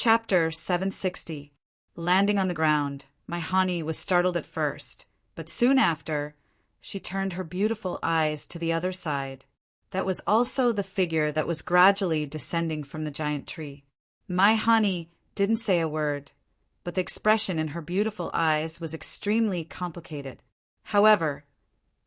Chapter 760. Landing on the ground, my Hani was startled at first, but soon after, she turned her beautiful eyes to the other side. That was also the figure that was gradually descending from the giant tree. My Hani didn't say a word, but the expression in her beautiful eyes was extremely complicated. However,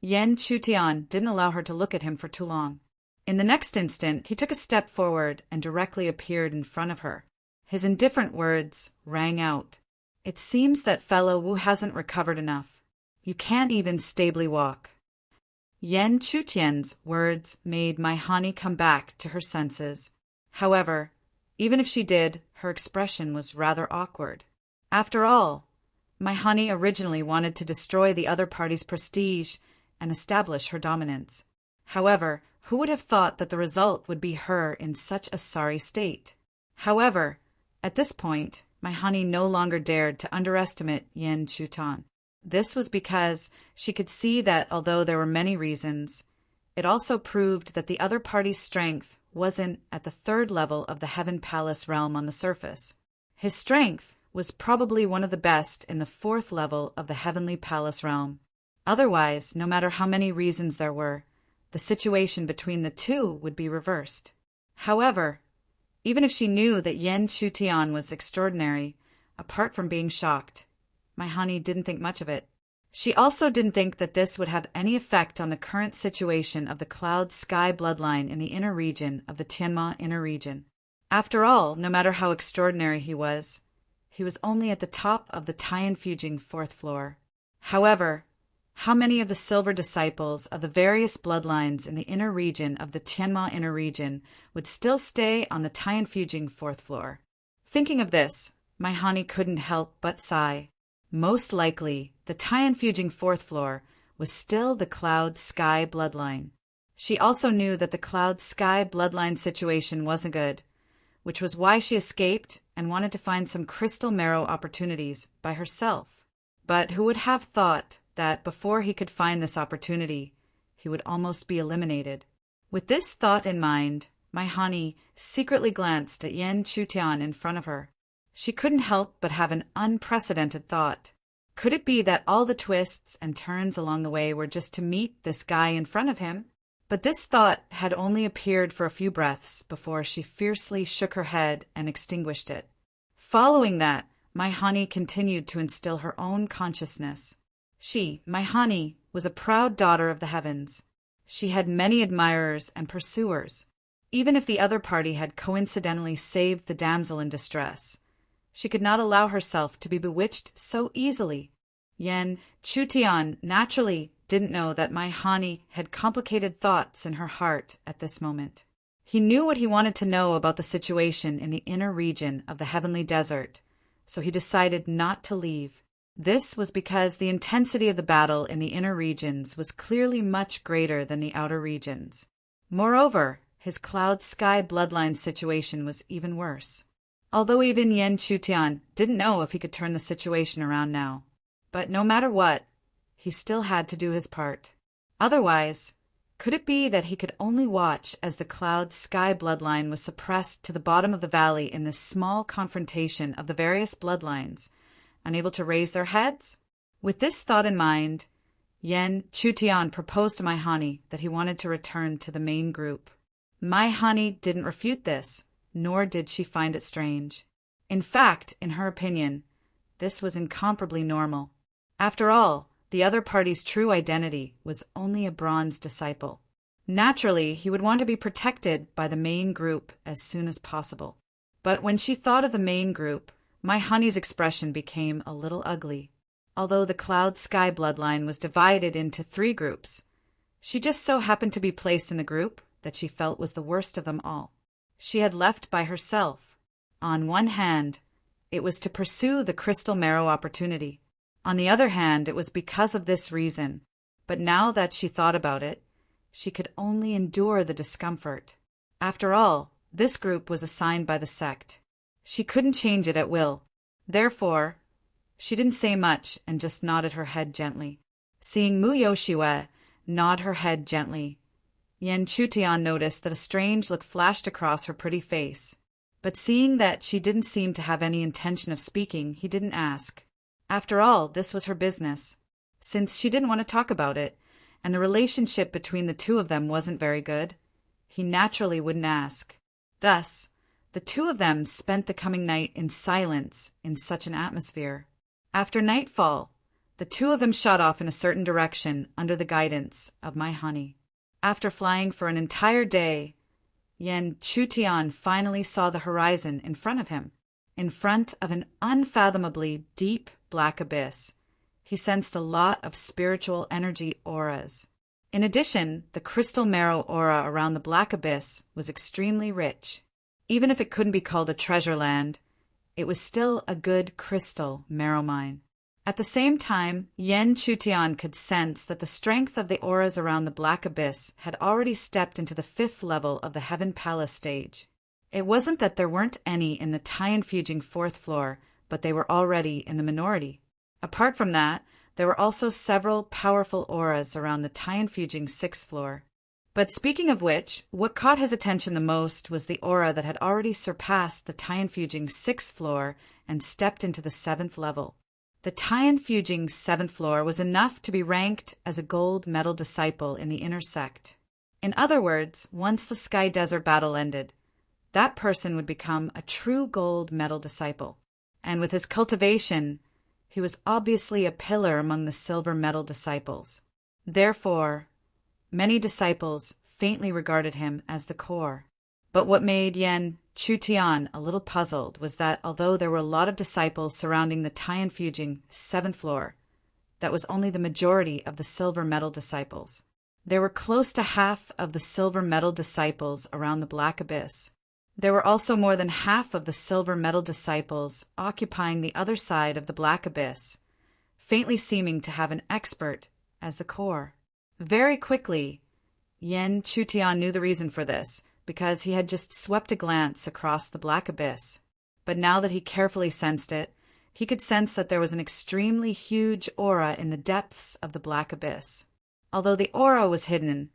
Yan Chutian didn't allow her to look at him for too long. In the next instant, he took a step forward and directly appeared in front of her. His indifferent words rang out. "It seems that fellow Wu hasn't recovered enough. You can't even stably walk." Yan Chutian's words made my Hani come back to her senses. However, even if she did, her expression was rather awkward. After all, my Hani originally wanted to destroy the other party's prestige and establish her dominance. However, who would have thought that the result would be her in such a sorry state? However, at this point, my Hani no longer dared to underestimate Yan Chutian. This was because she could see that although there were many reasons, it also proved that the other party's strength wasn't at the third level of the Heaven Palace realm on the surface. His strength was probably one of the best in the fourth level of the Heavenly Palace realm. Otherwise, no matter how many reasons there were, the situation between the two would be reversed. However, even if she knew that Yan Chutian was extraordinary, apart from being shocked, my Hani didn't think much of it. She also didn't think that this would have any effect on the current situation of the Cloud Sky bloodline in the inner region of the Tianma inner region. After all, no matter how extraordinary he was only at the top of the Tianfujing fourth floor. However, how many of the silver disciples of the various bloodlines in the inner region of the Tianma inner region would still stay on the Tianfujing fourth floor? Thinking of this, my Hani couldn't help but sigh. Most likely, the Tianfujing fourth floor was still the Cloud Sky bloodline. She also knew that the Cloud Sky bloodline situation wasn't good, which was why she escaped and wanted to find some crystal marrow opportunities by herself. But who would have thought that before he could find this opportunity, he would almost be eliminated? With this thought in mind, my Hani secretly glanced at Yan Chutian in front of her. She couldn't help but have an unprecedented thought. Could it be that all the twists and turns along the way were just to meet this guy in front of him? But this thought had only appeared for a few breaths before she fiercely shook her head and extinguished it. Following that, my Hani continued to instill her own consciousness. She, my Hani, was a proud daughter of the heavens. She had many admirers and pursuers. Even if the other party had coincidentally saved the damsel in distress, she could not allow herself to be bewitched so easily. Yan Chutian naturally didn't know that my Hani had complicated thoughts in her heart at this moment. He knew what he wanted to know about the situation in the inner region of the heavenly desert, so he decided not to leave. This was because the intensity of the battle in the inner regions was clearly much greater than the outer regions. Moreover, his Cloud Sky bloodline situation was even worse. Although even Yan Chutian didn't know if he could turn the situation around now. But no matter what, he still had to do his part. Otherwise, could it be that he could only watch as the Cloud Sky bloodline was suppressed to the bottom of the valley in this small confrontation of the various bloodlines, unable to raise their heads? With this thought in mind, Yan Chutian proposed to my Hani that he wanted to return to the main group. My Hani didn't refute this, nor did she find it strange. In fact, in her opinion, this was incomparably normal. After all, the other party's true identity was only a bronze disciple. Naturally, he would want to be protected by the main group as soon as possible. But when she thought of the main group, my Hani's expression became a little ugly. Although the Cloud Sky bloodline was divided into 3 groups, she just so happened to be placed in the group that she felt was the worst of them all. She had left by herself. On one hand, it was to pursue the crystal marrow opportunity. On the other hand, it was because of this reason. But now that she thought about it, she could only endure the discomfort. After all, this group was assigned by the sect. She couldn't change it at will. Therefore, she didn't say much and just nodded her head gently. Seeing Mu Yoshiwe nod her head gently, Yan Chutian noticed that a strange look flashed across her pretty face. But seeing that she didn't seem to have any intention of speaking, he didn't ask. After all, this was her business. Since she didn't want to talk about it, and the relationship between the two of them wasn't very good, he naturally wouldn't ask. Thus, the two of them spent the coming night in silence in such an atmosphere. After nightfall, the two of them shot off in a certain direction under the guidance of my honey. After flying for an entire day, Yen Chutian finally saw the horizon in front of him. In front of an unfathomably deep black abyss, he sensed a lot of spiritual energy auras. In addition, the crystal marrow aura around the black abyss was extremely rich. Even if it couldn't be called a treasure land, it was still a good crystal marrow mine. At the same time, Yen Chutian could sense that the strength of the auras around the black abyss had already stepped into the 5th level of the Heaven Palace stage. It wasn't that there weren't any in the Tian-fuging 4th floor, but they were already in the minority. Apart from that, there were also several powerful auras around the Tian-fuging 6th floor. But speaking of which, what caught his attention the most was the aura that had already surpassed the Tian-fuging 6th floor and stepped into the 7th level. The Tian-fuging 7th floor was enough to be ranked as a gold medal disciple in the inner sect. In other words, once the Sky Desert battle ended, that person would become a true gold medal disciple. And with his cultivation, he was obviously a pillar among the silver medal disciples. Therefore, many disciples faintly regarded him as the core. But what made Yen Chutian a little puzzled was that although there were a lot of disciples surrounding the Tian-fuging 7th floor, that was only the majority of the silver medal disciples. There were close to half of the silver medal disciples around the black abyss. There were also more than half of the silver medal disciples occupying the other side of the black abyss, faintly seeming to have an expert as the core. Very quickly, Yen Chutian knew the reason for this, because he had just swept a glance across the black abyss. But now that he carefully sensed it, he could sense that there was an extremely huge aura in the depths of the black abyss. Although the aura was hidden,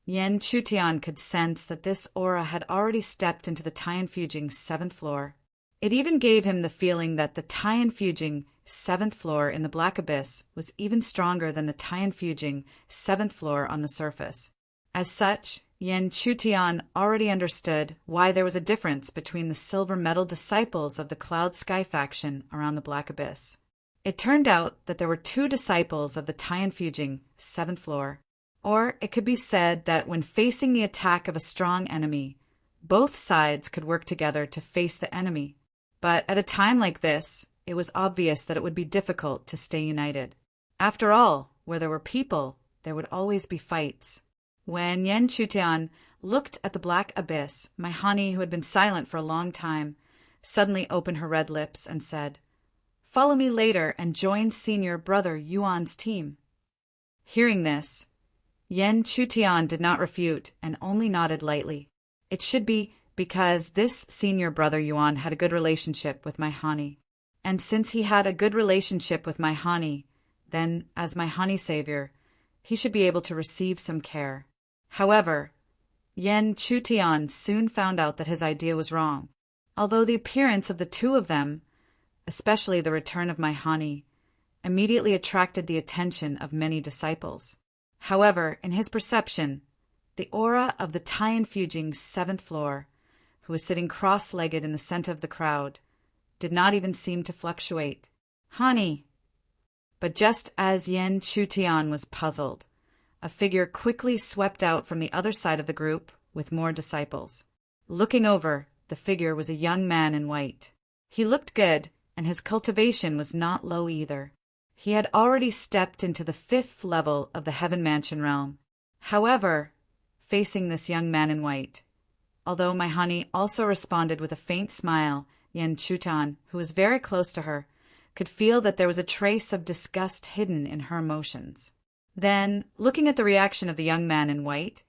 Yen Chutian could sense that this aura had already stepped into the Tian-fuging 7th floor. It even gave him the feeling that the Tian-fuging 7th floor in the black abyss was even stronger than the Tian-fuging 7th floor on the surface. As such, Yen Chutian already understood why there was a difference between the silver medal disciples of the Cloud Sky faction around the black abyss. It turned out that there were 2 disciples of the Tian-fuging 7th floor. Or it could be said that when facing the attack of a strong enemy, both sides could work together to face the enemy. But at a time like this, it was obvious that it would be difficult to stay united. After all, where there were people, there would always be fights. When Yen Chutian looked at the black abyss, my honey, who had been silent for a long time, suddenly opened her red lips and said, "Follow me later and join senior brother Yuan's team." Hearing this, Yen Chutian did not refute and only nodded lightly. It should be because this senior brother Yuan had a good relationship with my honey. And since he had a good relationship with my honey, then, as my honey savior, he should be able to receive some care. However, Yen Chutian soon found out that his idea was wrong. Although the appearance of the 2 of them, especially the return of my honey, immediately attracted the attention of many disciples. However, in his perception, the aura of the Tian-fuging 7th floor, who was sitting cross-legged in the center of the crowd, did not even seem to fluctuate. "Honey!" But just as Yen Chutian was puzzled, a figure quickly swept out from the other side of the group with more disciples. Looking over, the figure was a young man in white. He looked good, and his cultivation was not low either. He had already stepped into the 5th level of the Heaven Mansion realm. However, facing this young man in white, although my honey also responded with a faint smile, Yen Chutian, who was very close to her, could feel that there was a trace of disgust hidden in her emotions. Then, looking at the reaction of the young man in white,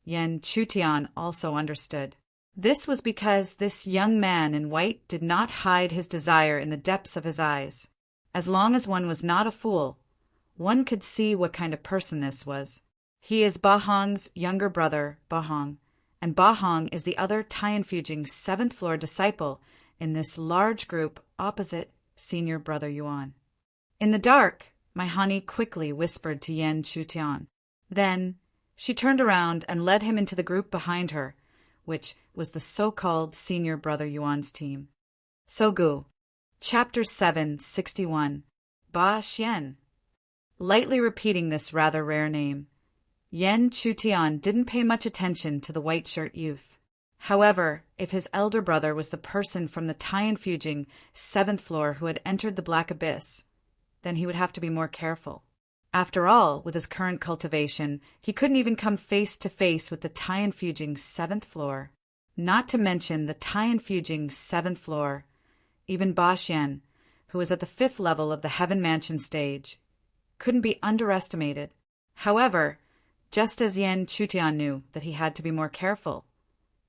Yen Chutian also understood. This was because this young man in white did not hide his desire in the depths of his eyes. As long as one was not a fool, one could see what kind of person this was. He is Bahong's younger brother, Bahong, and Ba Hong is the other Tianfujing seventh-floor disciple in this large group opposite senior brother Yuan. In the dark, my honey quickly whispered to Yan Chutian. Then she turned around and led him into the group behind her, which was the so-called senior brother Yuan's team. Sogu, Chapter 761, Ba Xian. Lightly repeating this rather rare name, Yan Chutian didn't pay much attention to the white-shirt youth. However, if his elder brother was the person from the Tianfujing seventh floor who had entered the Black Abyss, then he would have to be more careful. After all, with his current cultivation, he couldn't even come face to face with the Tianfujing seventh floor. Not to mention the Tianfujing seventh floor. Even Ba Xian, who was at the fifth level of the Heaven Mansion stage, couldn't be underestimated. However, just as Yan Chutian knew that he had to be more careful,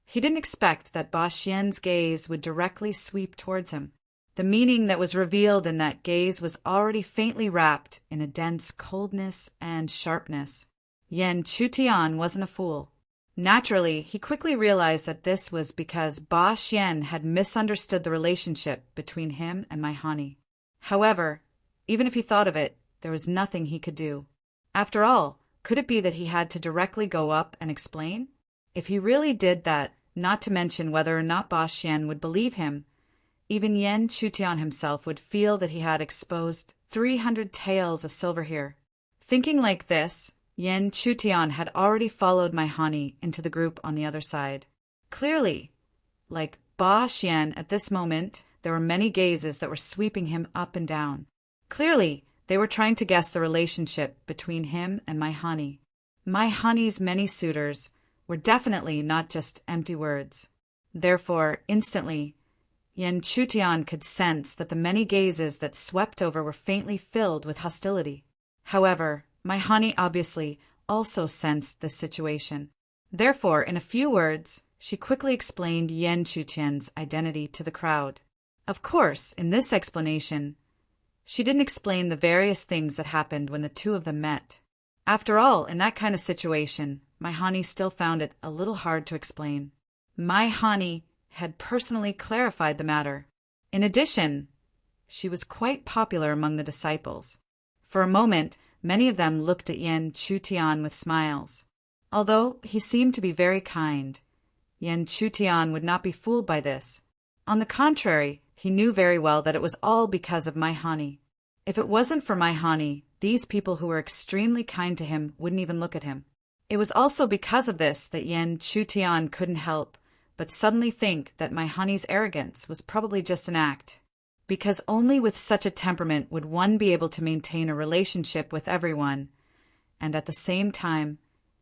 he didn't expect that Ba Xian's gaze would directly sweep towards him. The meaning that was revealed in that gaze was already faintly wrapped in a dense coldness and sharpness. Yan Chutian wasn't a fool. Naturally, he quickly realized that this was because Ba Xian had misunderstood the relationship between him and my honey. However, even if he thought of it, there was nothing he could do. After all, could it be that he had to directly go up and explain? If he really did that, not to mention whether or not Ba Xian would believe him, even Yan Chutian himself would feel that he had exposed 300 taels of silver here. Thinking like this, Yan Chutian had already followed my honey into the group on the other side. Clearly, like Ba Xian at this moment, there were many gazes that were sweeping him up and down. Clearly, they were trying to guess the relationship between him and my honey. My honey's many suitors were definitely not just empty words. Therefore, instantly, Yan Chutian could sense that the many gazes that swept over were faintly filled with hostility. However, my honey obviously also sensed this situation. Therefore, in a few words, she quickly explained Yan Chutian's identity to the crowd. Of course, in this explanation, she didn't explain the various things that happened when the two of them met. After all, in that kind of situation, my honey still found it a little hard to explain. My honey had personally clarified the matter. In addition, she was quite popular among the disciples. For a moment, many of them looked at Yan Chutian with smiles. Although he seemed to be very kind, Yan Chutian would not be fooled by this. On the contrary, he knew very well that it was all because of my honey. If it wasn't for my honey, these people who were extremely kind to him wouldn't even look at him. It was also because of this that Yan Chutian couldn't help but suddenly think that my honey's arrogance was probably just an act, because only with such a temperament would one be able to maintain a relationship with everyone, and at the same time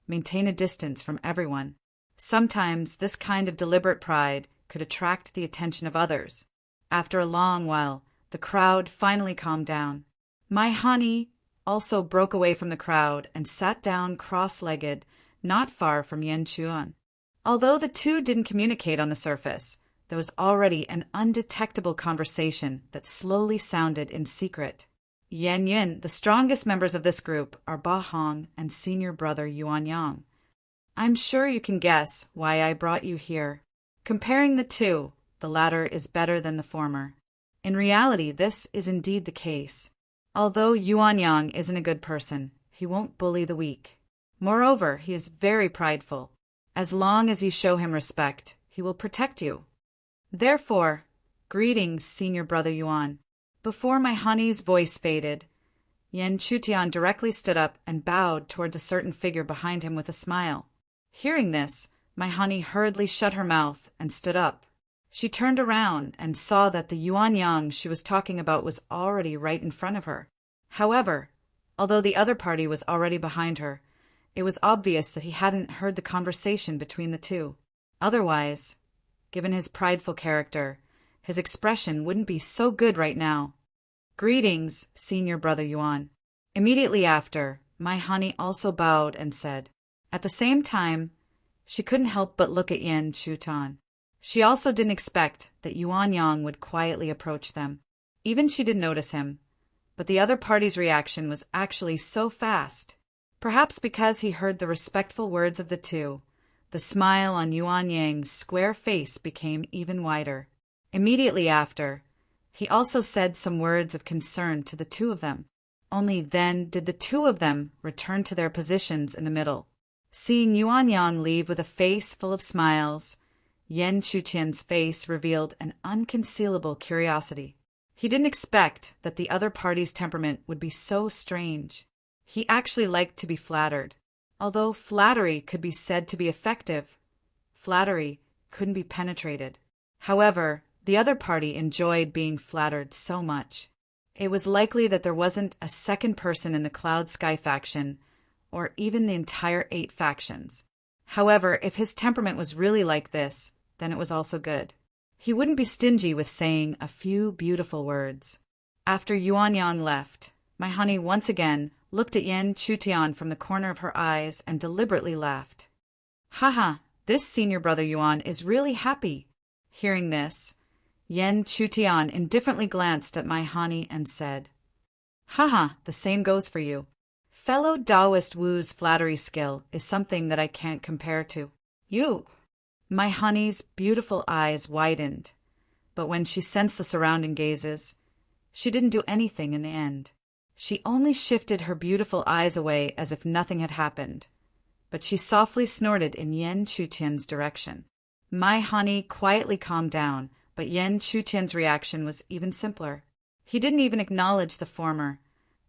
maintain a distance from everyone. Sometimes this kind of deliberate pride could attract the attention of others. After a long while, the crowd finally calmed down. My honey also broke away from the crowd and sat down cross-legged, not far from Yan Chuan. Although the two didn't communicate on the surface, there was already an undetectable conversation that slowly sounded in secret. Yan Yin, the strongest members of this group, are Ba Hong and senior brother Yuan Yang. I'm sure you can guess why I brought you here. Comparing the two, the latter is better than the former. In reality, this is indeed the case. Although Yuan Yang isn't a good person, he won't bully the weak. Moreover, he is very prideful. As long as you show him respect, he will protect you. Therefore, greetings, senior brother Yuan. Before my honey's voice faded, Yan Chutian directly stood up and bowed towards a certain figure behind him with a smile. Hearing this, my honey hurriedly shut her mouth and stood up. She turned around and saw that the Yuan Yang she was talking about was already right in front of her. However, although the other party was already behind her, it was obvious that he hadn't heard the conversation between the two. Otherwise, given his prideful character, his expression wouldn't be so good right now. Greetings, senior brother Yuan. Immediately after, my honey also bowed and said. At the same time, she couldn't help but look at Yan Chutian. She also didn't expect that Yuan Yang would quietly approach them. Even she didn't notice him, but the other party's reaction was actually so fast. Perhaps because he heard the respectful words of the two, The smile on Yuan Yang's square face became even wider. Immediately after, he also said some words of concern to the two of them. Only then did the two of them return to their positions in the middle. Seeing Yuan Yang leave with a face full of smiles, Yan Chuqian's face revealed an unconcealable curiosity. He didn't expect that the other party's temperament would be so strange. He actually liked to be flattered. Although flattery could be said to be effective, flattery couldn't be penetrated. However, the other party enjoyed being flattered so much. It was likely that there wasn't a second person in the Cloud Sky faction, or even the entire 8 factions. However, if his temperament was really like this, then it was also good. He wouldn't be stingy with saying a few beautiful words. After Yuan Yang left, my honey once again looked at Yan Chutian from the corner of her eyes and deliberately laughed. Haha, this senior brother Yuan is really happy. Hearing this, Yan Chutian indifferently glanced at my honey and said, Haha, the same goes for you. Fellow Taoist Wu's flattery skill is something that I can't compare to. You. My honey's beautiful eyes widened, but when she sensed the surrounding gazes, she didn't do anything in the end. She only shifted her beautiful eyes away as if nothing had happened, but she softly snorted in Yan Chutian's direction. My honey quietly calmed down, but Yan Chutian's reaction was even simpler. He didn't even acknowledge the former,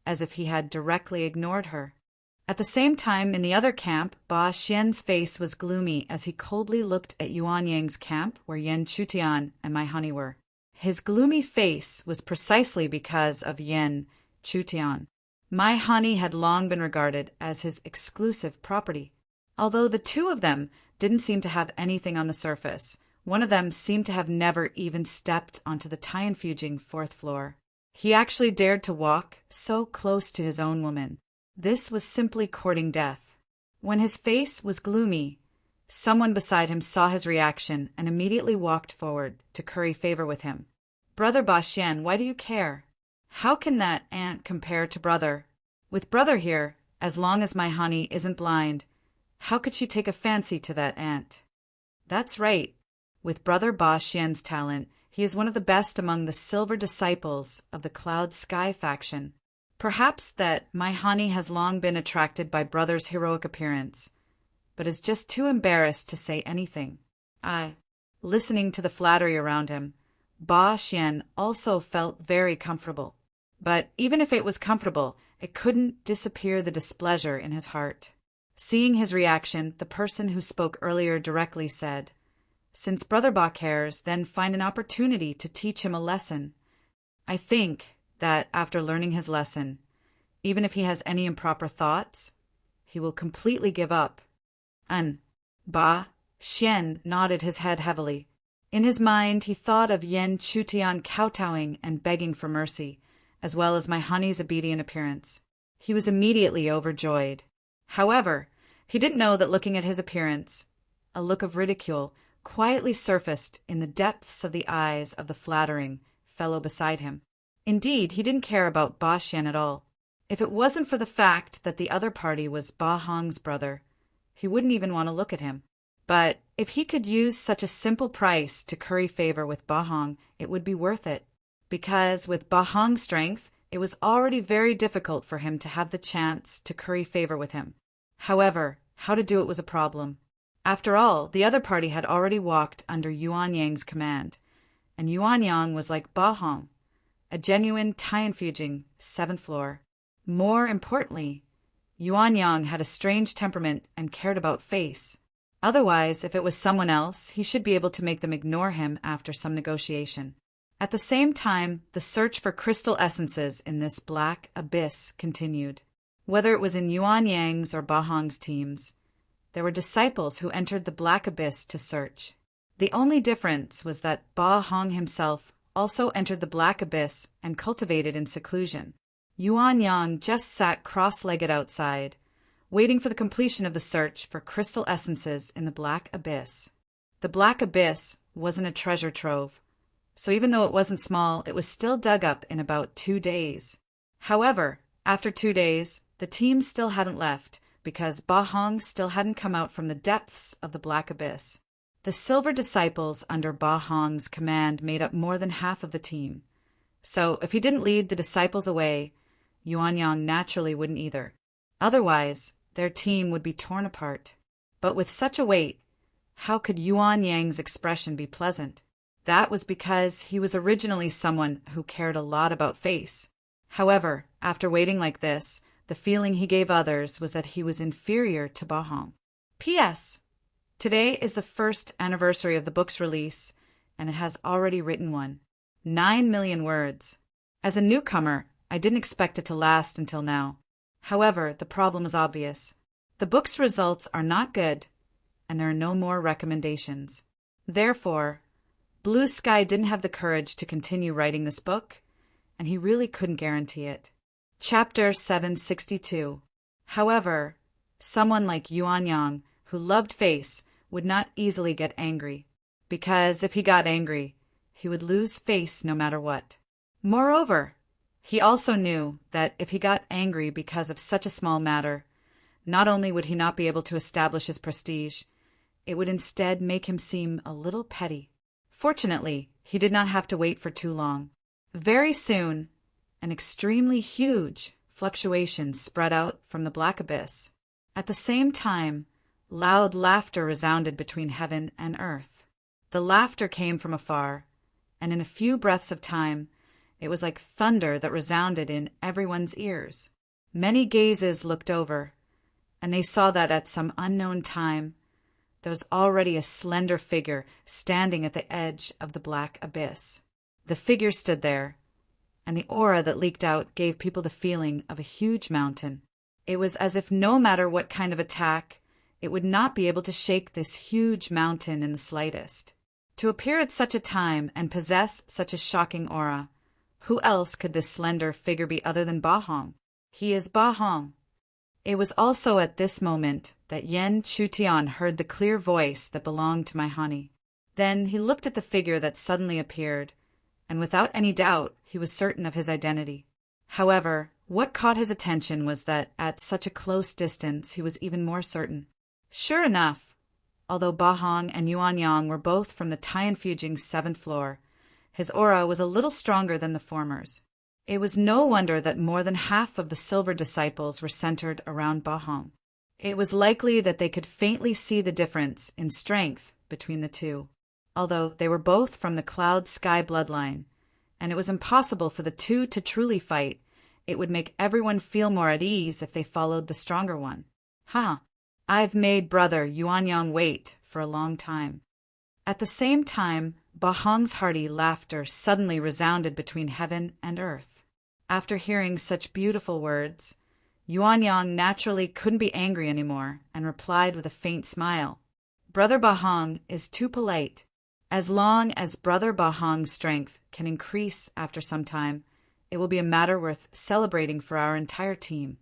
as if he had directly ignored her. At the same time, in the other camp, Ba Xian's face was gloomy as he coldly looked at Yuan Yang's camp where Yan Chutian and my honey were. His gloomy face was precisely because of Yan Chutian. My honey had long been regarded as his exclusive property. Although the two of them didn't seem to have anything on the surface, one of them seemed to have never even stepped onto the Tianfujing 4th floor. He actually dared to walk so close to his own woman. This was simply courting death. When his face was gloomy, someone beside him saw his reaction and immediately walked forward to curry favor with him. Brother Ba Xian, why do you care? How can that ant compare to brother? With brother here, as long as my honey isn't blind, how could she take a fancy to that ant? That's right. With brother Ba Xian's talent, he is one of the best among the silver disciples of the Cloud Sky faction. Perhaps that my honey has long been attracted by brother's heroic appearance, but is just too embarrassed to say anything. Listening to the flattery around him, Ba Xian also felt very comfortable. But even if it was comfortable, it couldn't disappear the displeasure in his heart. Seeing his reaction, the person who spoke earlier directly said, Since Brother Ba cares, then find an opportunity to teach him a lesson. I think that after learning his lesson, even if he has any improper thoughts, he will completely give up. Ba Xian nodded his head heavily. In his mind, he thought of Yan Chutian kowtowing and begging for mercy, as well as my honey's obedient appearance. He was immediately overjoyed. However, he didn't know that looking at his appearance, a look of ridicule quietly surfaced in the depths of the eyes of the flattering fellow beside him. Indeed, he didn't care about Ba Xian at all. If it wasn't for the fact that the other party was Ba Hong's brother, he wouldn't even want to look at him. But if he could use such a simple price to curry favor with Ba Hong, it would be worth it. Because with Ba Hong's strength, it was already very difficult for him to have the chance to curry favor with him. However, how to do it was a problem. After all, the other party had already walked under Yuan Yang's command, and Yuan Yang was like Ba Hong, a genuine Tianfujing 7th floor. More importantly, Yuan Yang had a strange temperament and cared about face. Otherwise, if it was someone else, he should be able to make them ignore him after some negotiation. At the same time, the search for crystal essences in this black abyss continued. Whether it was in Yuan Yang's or Ba Hong's teams, there were disciples who entered the black abyss to search. The only difference was that Ba Hong himself also entered the black abyss and cultivated in seclusion. Yuan Yang just sat cross-legged outside, waiting for the completion of the search for crystal essences in the black abyss. The black abyss wasn't a treasure trove, so even though it wasn't small, it was still dug up in about 2 days. However, after 2 days, the team still hadn't left, because Ba Hong still hadn't come out from the depths of the black abyss. The silver disciples under Ba Hong's command made up more than half of the team. So if he didn't lead the disciples away, Yuanyang naturally wouldn't either. Otherwise, their team would be torn apart. But with such a weight, how could Yuanyang's expression be pleasant? That was because he was originally someone who cared a lot about face. However, after waiting like this, the feeling he gave others was that he was inferior to Ba Hong. P.S. Today is the first anniversary of the book's release, and it has already written 9 million words. As a newcomer, I didn't expect it to last until now. However, the problem is obvious. The book's results are not good, and there are no more recommendations. Therefore, Blue Sky didn't have the courage to continue writing this book, and he really couldn't guarantee it. Chapter 762. However, someone like Yuanyang, who loved face, would not easily get angry, because if he got angry, he would lose face no matter what. Moreover, he also knew that if he got angry because of such a small matter, not only would he not be able to establish his prestige, it would instead make him seem a little petty. Fortunately, he did not have to wait for too long. Very soon, an extremely huge fluctuation spread out from the black abyss. At the same time, loud laughter resounded between heaven and earth. The laughter came from afar, and in a few breaths of time, it was like thunder that resounded in everyone's ears. Many gazes looked over, and they saw that at some unknown time, there was already a slender figure standing at the edge of the black abyss. The figure stood there, and the aura that leaked out gave people the feeling of a huge mountain. It was as if no matter what kind of attack, it would not be able to shake this huge mountain in the slightest. To appear at such a time and possess such a shocking aura, who else could this slender figure be other than Ba Hong? He is Ba Hong. It was also at this moment that Yen Chutian heard the clear voice that belonged to my honey. Then he looked at the figure that suddenly appeared, and without any doubt he was certain of his identity. However, what caught his attention was that at such a close distance he was even more certain. Sure enough, although Ba Hong and Yuanyang were both from the Tianfujing's 7th floor, his aura was a little stronger than the former's. It was no wonder that more than half of the silver disciples were centered around Ba Hong. It was likely that they could faintly see the difference in strength between the two, although they were both from the Cloud Sky bloodline, and it was impossible for the two to truly fight. It would make everyone feel more at ease if they followed the stronger one. I've made brother Yuanyang wait for a long time. At the same time, Ba Hong's hearty laughter suddenly resounded between heaven and earth. After hearing such beautiful words, Yuanyang naturally couldn't be angry anymore and replied with a faint smile. Brother Ba Hong is too polite. As long as Brother Ba Hong's strength can increase after some time, it will be a matter worth celebrating for our entire team.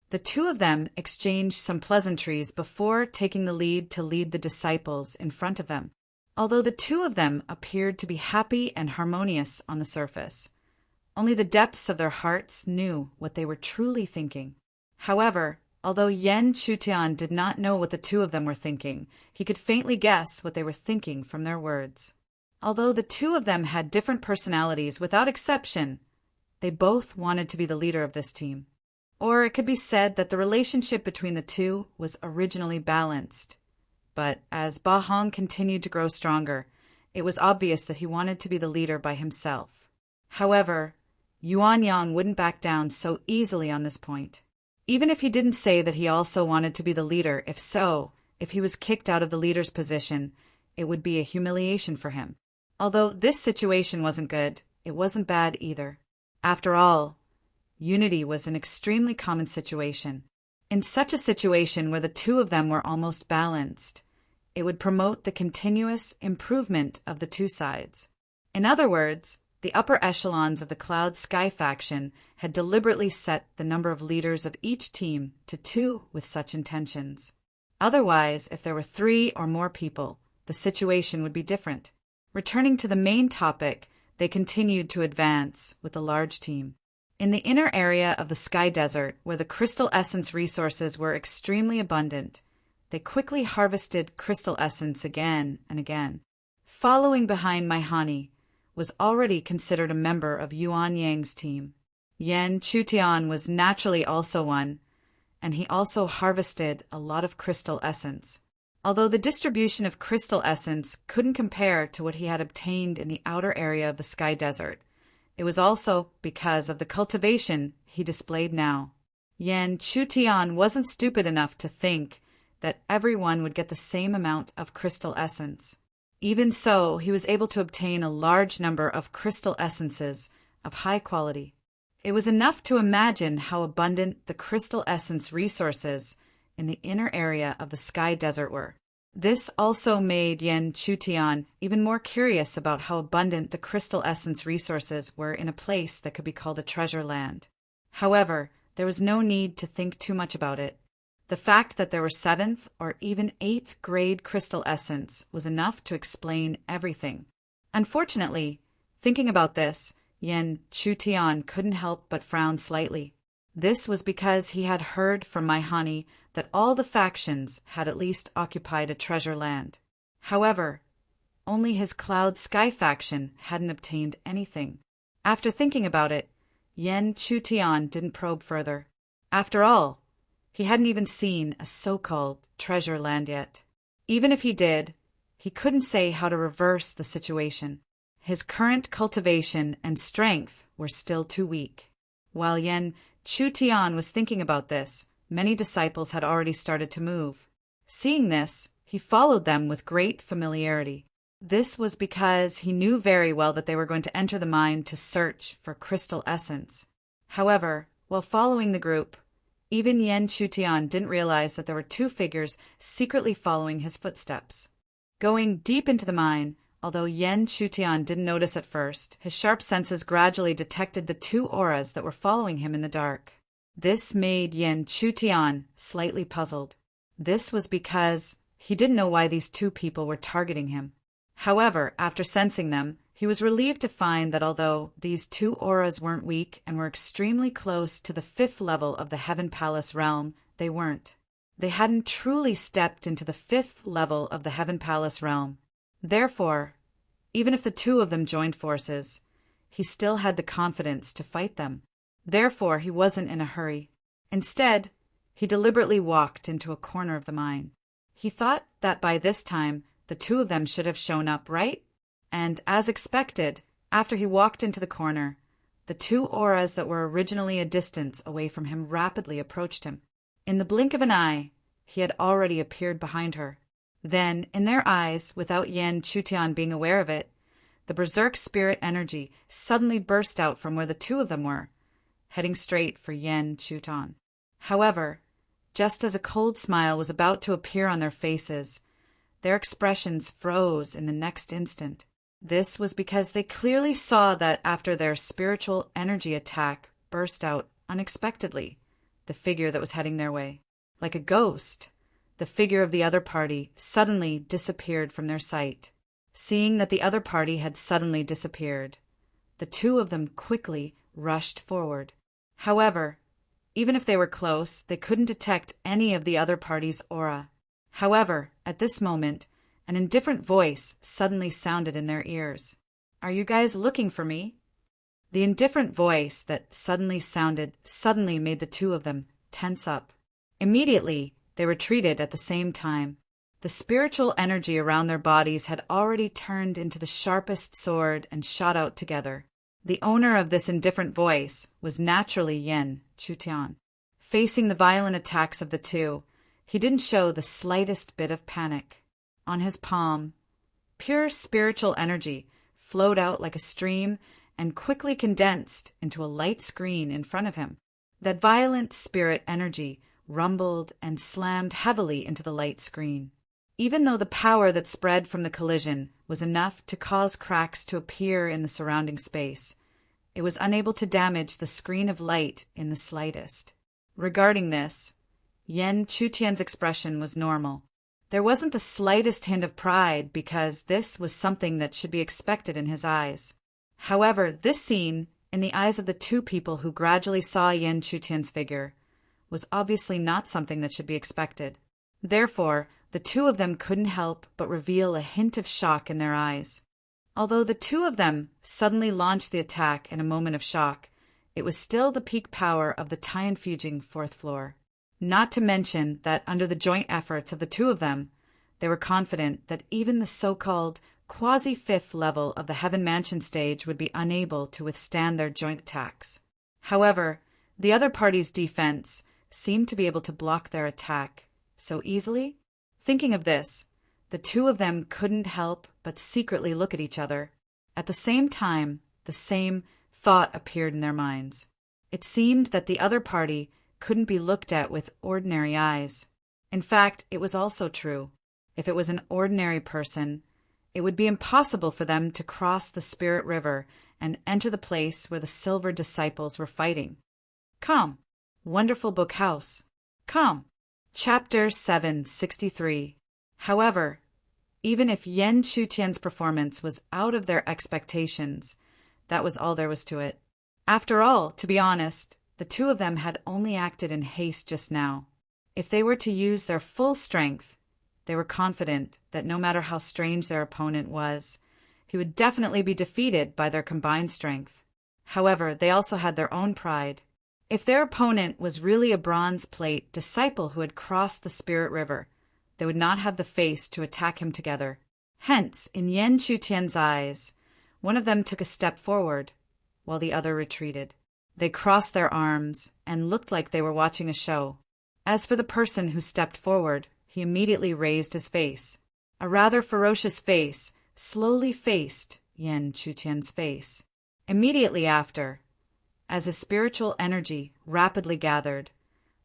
The two of them exchanged some pleasantries before taking the lead to lead the disciples in front of them. Although the two of them appeared to be happy and harmonious on the surface, only the depths of their hearts knew what they were truly thinking. However, although Yen Chutian did not know what the two of them were thinking, he could faintly guess what they were thinking from their words. Although the two of them had different personalities without exception, they both wanted to be the leader of this team. Or it could be said that the relationship between the two was originally balanced. But as Ba Hong continued to grow stronger, it was obvious that he wanted to be the leader by himself. However, Yuanyang wouldn't back down so easily on this point. Even if he didn't say that he also wanted to be the leader, if he was kicked out of the leader's position, it would be a humiliation for him. Although this situation wasn't good, it wasn't bad either. After all, unity was an extremely common situation. In such a situation where the two of them were almost balanced, it would promote the continuous improvement of the two sides. In other words, the upper echelons of the Cloud Sky faction had deliberately set the number of leaders of each team to 2 with such intentions. Otherwise, if there were 3 or more people, the situation would be different. Returning to the main topic, they continued to advance with the large team. In the inner area of the Sky Desert, where the crystal essence resources were extremely abundant, they quickly harvested crystal essence again and again. Following behind Maihani was already considered a member of Yuan Yang's team. Yan Chutian was naturally also one, and he also harvested a lot of crystal essence. Although the distribution of crystal essence couldn't compare to what he had obtained in the outer area of the Sky Desert, it was also because of the cultivation he displayed now. Yan Chutian wasn't stupid enough to think that everyone would get the same amount of crystal essence. Even so, he was able to obtain a large number of crystal essences of high quality. It was enough to imagine how abundant the crystal essence resources in the inner area of the Sky Desert were. This also made Yan Chutian even more curious about how abundant the crystal essence resources were in a place that could be called a treasure land. However, there was no need to think too much about it. The fact that there were 7th or even 8th grade crystal essence was enough to explain everything. Unfortunately, thinking about this, Yan Chutian couldn't help but frown slightly. This was because he had heard from Maihani that all the factions had at least occupied a treasure land. However, only his Cloud Sky faction hadn't obtained anything. After thinking about it, Yan Chutian didn't probe further. After all, he hadn't even seen a so-called treasure land yet. Even if he did, he couldn't say how to reverse the situation. His current cultivation and strength were still too weak. While Yan Chutian was thinking about this, many disciples had already started to move. Seeing this, he followed them with great familiarity. This was because he knew very well that they were going to enter the mine to search for crystal essence. However, while following the group, even Yan Chutian didn't realize that there were 2 figures secretly following his footsteps. Going deep into the mine, although Yan Chutian didn't notice at first, his sharp senses gradually detected the 2 auras that were following him in the dark. This made Yan Chutian slightly puzzled. This was because he didn't know why these 2 people were targeting him. However, after sensing them, he was relieved to find that although these 2 auras weren't weak and were extremely close to the 5th level of the Heaven Palace realm, they weren't. They hadn't truly stepped into the 5th level of the Heaven Palace realm. Therefore, even if the 2 of them joined forces, he still had the confidence to fight them. Therefore, he wasn't in a hurry. Instead, he deliberately walked into a corner of the mine. He thought that by this time, the 2 of them should have shown up, right? And as expected, after he walked into the corner, the 2 auras that were originally a distance away from him rapidly approached him. In the blink of an eye, he had already appeared behind her. Then, in their eyes, without Yan Chutian being aware of it, the berserk spirit energy suddenly burst out from where the 2 of them were, heading straight for Yan Chutian. However, just as a cold smile was about to appear on their faces, their expressions froze in the next instant. This was because they clearly saw that after their spiritual energy attack burst out unexpectedly, the figure that was heading their way, like a ghost, the figure of the other party suddenly disappeared from their sight. Seeing that the other party had suddenly disappeared, the 2 of them quickly rushed forward. However, even if they were close, they couldn't detect any of the other party's aura. However, at this moment, an indifferent voice suddenly sounded in their ears. "Are you guys looking for me?" The indifferent voice that suddenly sounded suddenly made the 2 of them tense up. Immediately, they retreated at the same time. The spiritual energy around their bodies had already turned into the sharpest sword and shot out together. The owner of this indifferent voice was naturally Yan Chutian. Facing the violent attacks of the 2, he didn't show the slightest bit of panic. On his palm, pure spiritual energy flowed out like a stream and quickly condensed into a light screen in front of him. That violent spirit energy rumbled and slammed heavily into the light screen. Even though the power that spread from the collision was enough to cause cracks to appear in the surrounding space, it was unable to damage the screen of light in the slightest. Regarding this, Yan Chutian's expression was normal. There wasn't the slightest hint of pride because this was something that should be expected in his eyes. However, this scene in the eyes of the two people who gradually saw Yan Chutian's figure, was obviously not something that should be expected. Therefore, the two of them couldn't help but reveal a hint of shock in their eyes. Although the two of them suddenly launched the attack in a moment of shock, it was still the peak power of the Tianfujing fourth floor. Not to mention that under the joint efforts of the two of them, they were confident that even the so-called quasi-fifth level of the Heaven Mansion stage would be unable to withstand their joint attacks. However, the other party's defense seemed to be able to block their attack so easily. Thinking of this, the two of them couldn't help but secretly look at each other. At the same time, the same thought appeared in their minds. It seemed that the other party couldn't be looked at with ordinary eyes. In fact, it was also true. If it was an ordinary person, it would be impossible for them to cross the Spirit River and enter the place where the Silver Disciples were fighting. Come, wonderful book house. Come. Chapter 763. However, even if Yan Chutian's performance was out of their expectations, that was all there was to it. After all, to be honest, the two of them had only acted in haste just now. If they were to use their full strength, they were confident that no matter how strange their opponent was, he would definitely be defeated by their combined strength. However, they also had their own pride. If their opponent was really a bronze plate disciple who had crossed the Spirit River, they would not have the face to attack him together. Hence, in Yan Chutian's eyes, one of them took a step forward, while the other retreated. They crossed their arms and looked like they were watching a show. As for the person who stepped forward, he immediately raised his face. A rather ferocious face slowly faced Yan Chutian's face. Immediately after, as his spiritual energy rapidly gathered,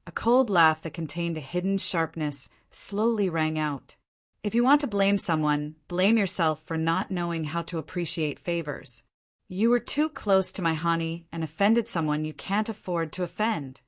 a cold laugh that contained a hidden sharpness slowly rang out. If you want to blame someone, blame yourself for not knowing how to appreciate favors. You were too close to my honey and offended someone you can't afford to offend.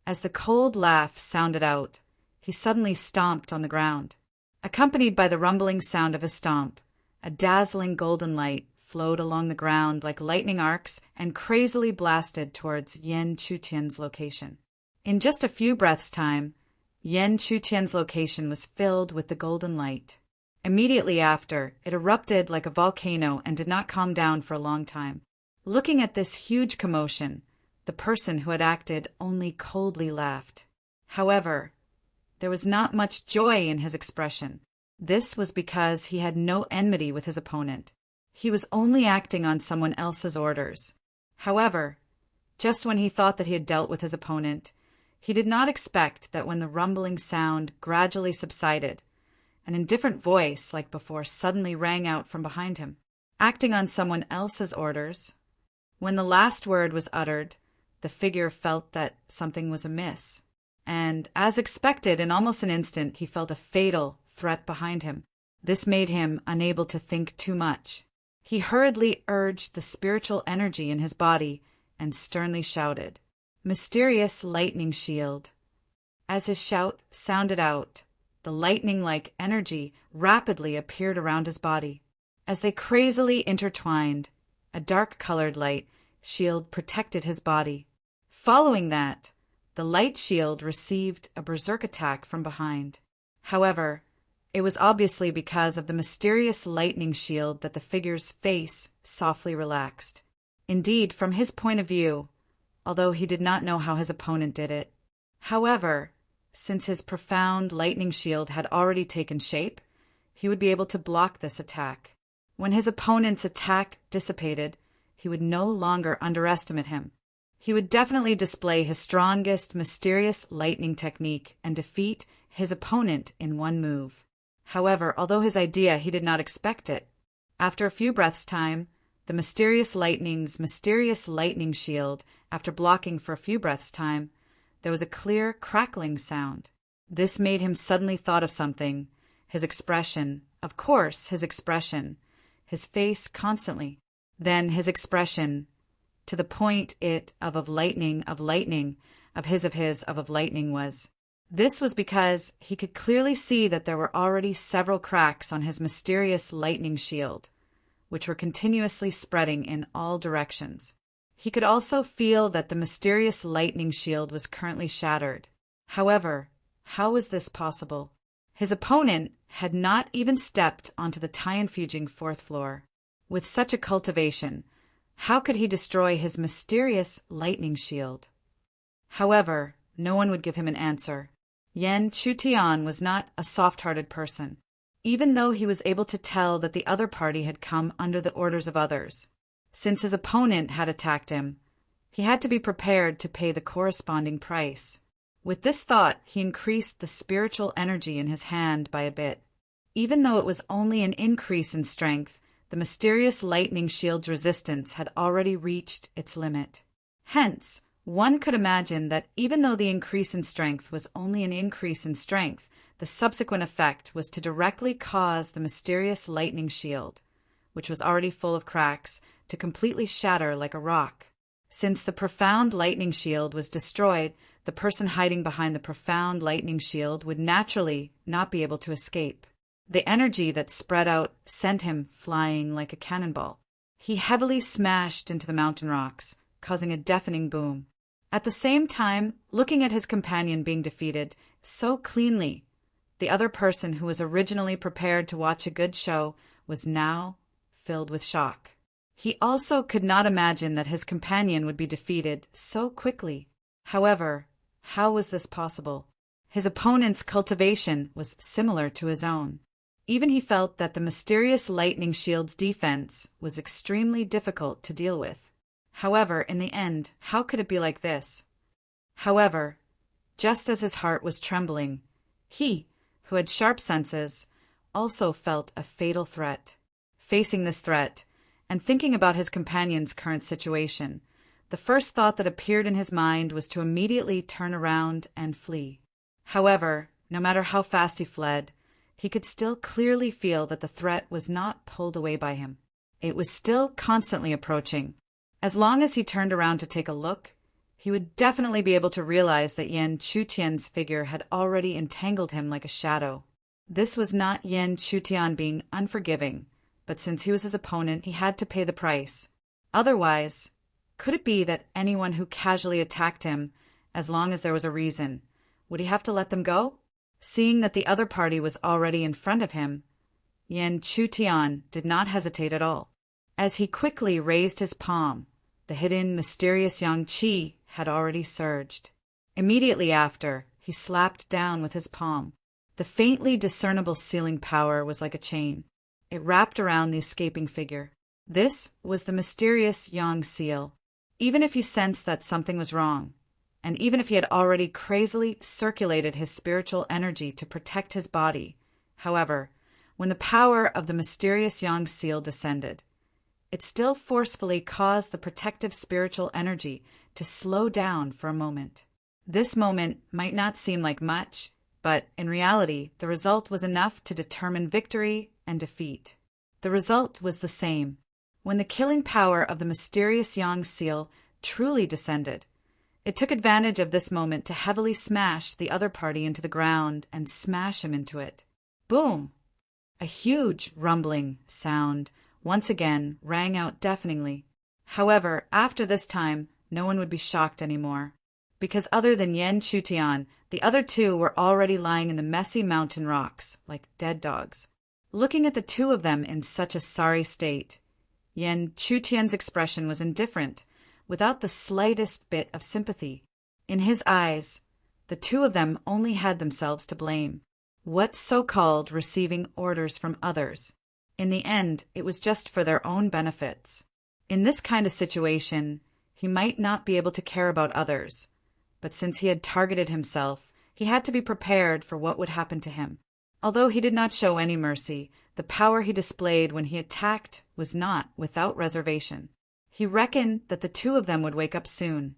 As the cold laugh sounded out, he suddenly stomped on the ground. Accompanied by the rumbling sound of his stomp, a dazzling golden light flowed along the ground like lightning arcs and crazily blasted towards Yan Chutian's location. In just a few breaths' time, Yan Chutian's location was filled with the golden light. Immediately after, it erupted like a volcano and did not calm down for a long time. Looking at this huge commotion, the person who had acted only coldly laughed. However, there was not much joy in his expression. This was because he had no enmity with his opponent. He was only acting on someone else's orders. However, just when he thought that he had dealt with his opponent, he did not expect that when the rumbling sound gradually subsided, an indifferent voice, like before, suddenly rang out from behind him. Acting on someone else's orders, when the last word was uttered, the figure felt that something was amiss. And, as expected, in almost an instant, he felt a fatal threat behind him. This made him unable to think too much. He hurriedly urged the spiritual energy in his body and sternly shouted, "Mysterious lightning shield." As his shout sounded out, the lightning-like energy rapidly appeared around his body. As they crazily intertwined, a dark-colored light shield protected his body. Following that, the light shield received a berserk attack from behind. However, it was obviously because of the mysterious lightning shield that the figure's face softly relaxed. Indeed, from his point of view, although he did not know how his opponent did it. However, since his profound lightning shield had already taken shape, he would be able to block this attack. When his opponent's attack dissipated, he would no longer underestimate him. He would definitely display his strongest, mysterious lightning technique and defeat his opponent in one move. However, although his idea, he did not expect it. After a few breaths' time, the mysterious lightning shield, after blocking for a few breaths' time, there was a clear crackling sound. This made him suddenly thought of something. His expression, of course, his face constantly. Then his expression, to the point of lightning was. This was because he could clearly see that there were already several cracks on his mysterious lightning shield, which were continuously spreading in all directions. He could also feel that the mysterious lightning shield was currently shattered. However, how was this possible? His opponent had not even stepped onto the Tianfujing fourth floor. With such a cultivation, how could he destroy his mysterious lightning shield? However, no one would give him an answer. Yan Chutian was not a soft-hearted person, even though he was able to tell that the other party had come under the orders of others. Since his opponent had attacked him, he had to be prepared to pay the corresponding price. With this thought, he increased the spiritual energy in his hand by a bit. Even though it was only an increase in strength, the mysterious lightning shield's resistance had already reached its limit. Hence, one could imagine that even though the increase in strength was only an increase in strength, the subsequent effect was to directly cause the mysterious lightning shield, which was already full of cracks, to completely shatter like a rock. Since the profound lightning shield was destroyed, the person hiding behind the profound lightning shield would naturally not be able to escape. The energy that spread out sent him flying like a cannonball. He heavily smashed into the mountain rocks, causing a deafening boom. At the same time, looking at his companion being defeated so cleanly, the other person who was originally prepared to watch a good show was now filled with shock. He also could not imagine that his companion would be defeated so quickly. However, how was this possible? His opponent's cultivation was similar to his own. Even he felt that the mysterious lightning shield's defense was extremely difficult to deal with. However, in the end, how could it be like this? However, just as his heart was trembling, he, who had sharp senses, also felt a fatal threat. Facing this threat, and thinking about his companion's current situation, the first thought that appeared in his mind was to immediately turn around and flee. However, no matter how fast he fled, he could still clearly feel that the threat was not pulled away by him. It was still constantly approaching. As long as he turned around to take a look, he would definitely be able to realize that Yan Chutian's figure had already entangled him like a shadow. This was not Yan Chutian being unforgiving, but since he was his opponent, he had to pay the price. Otherwise, could it be that anyone who casually attacked him, as long as there was a reason, would he have to let them go? Seeing that the other party was already in front of him, Yan Chutian did not hesitate at all. As he quickly raised his palm, the hidden, mysterious yang qi had already surged. Immediately after, he slapped down with his palm. The faintly discernible sealing power was like a chain. It wrapped around the escaping figure. This was the mysterious yang seal. Even if he sensed that something was wrong, and even if he had already crazily circulated his spiritual energy to protect his body, however, when the power of the mysterious yang seal descended, it still forcefully caused the protective spiritual energy to slow down for a moment. This moment might not seem like much, but in reality, the result was enough to determine victory and defeat. The result was the same. When the killing power of the mysterious yang seal truly descended, it took advantage of this moment to heavily smash the other party into the ground and smash him into it. Boom! A huge rumbling sound once again rang out deafeningly. However, after this time, no one would be shocked anymore, because other than Yan Chutian, the other two were already lying in the messy mountain rocks like dead dogs. Looking at the two of them in such a sorry state, Yan Chutian's expression was indifferent, without the slightest bit of sympathy. In his eyes, the two of them only had themselves to blame. What so-called receiving orders from others? In the end, it was just for their own benefits. In this kind of situation, he might not be able to care about others, but since he had targeted himself, he had to be prepared for what would happen to him. Although he did not show any mercy, the power he displayed when he attacked was not without reservation. He reckoned that the two of them would wake up soon,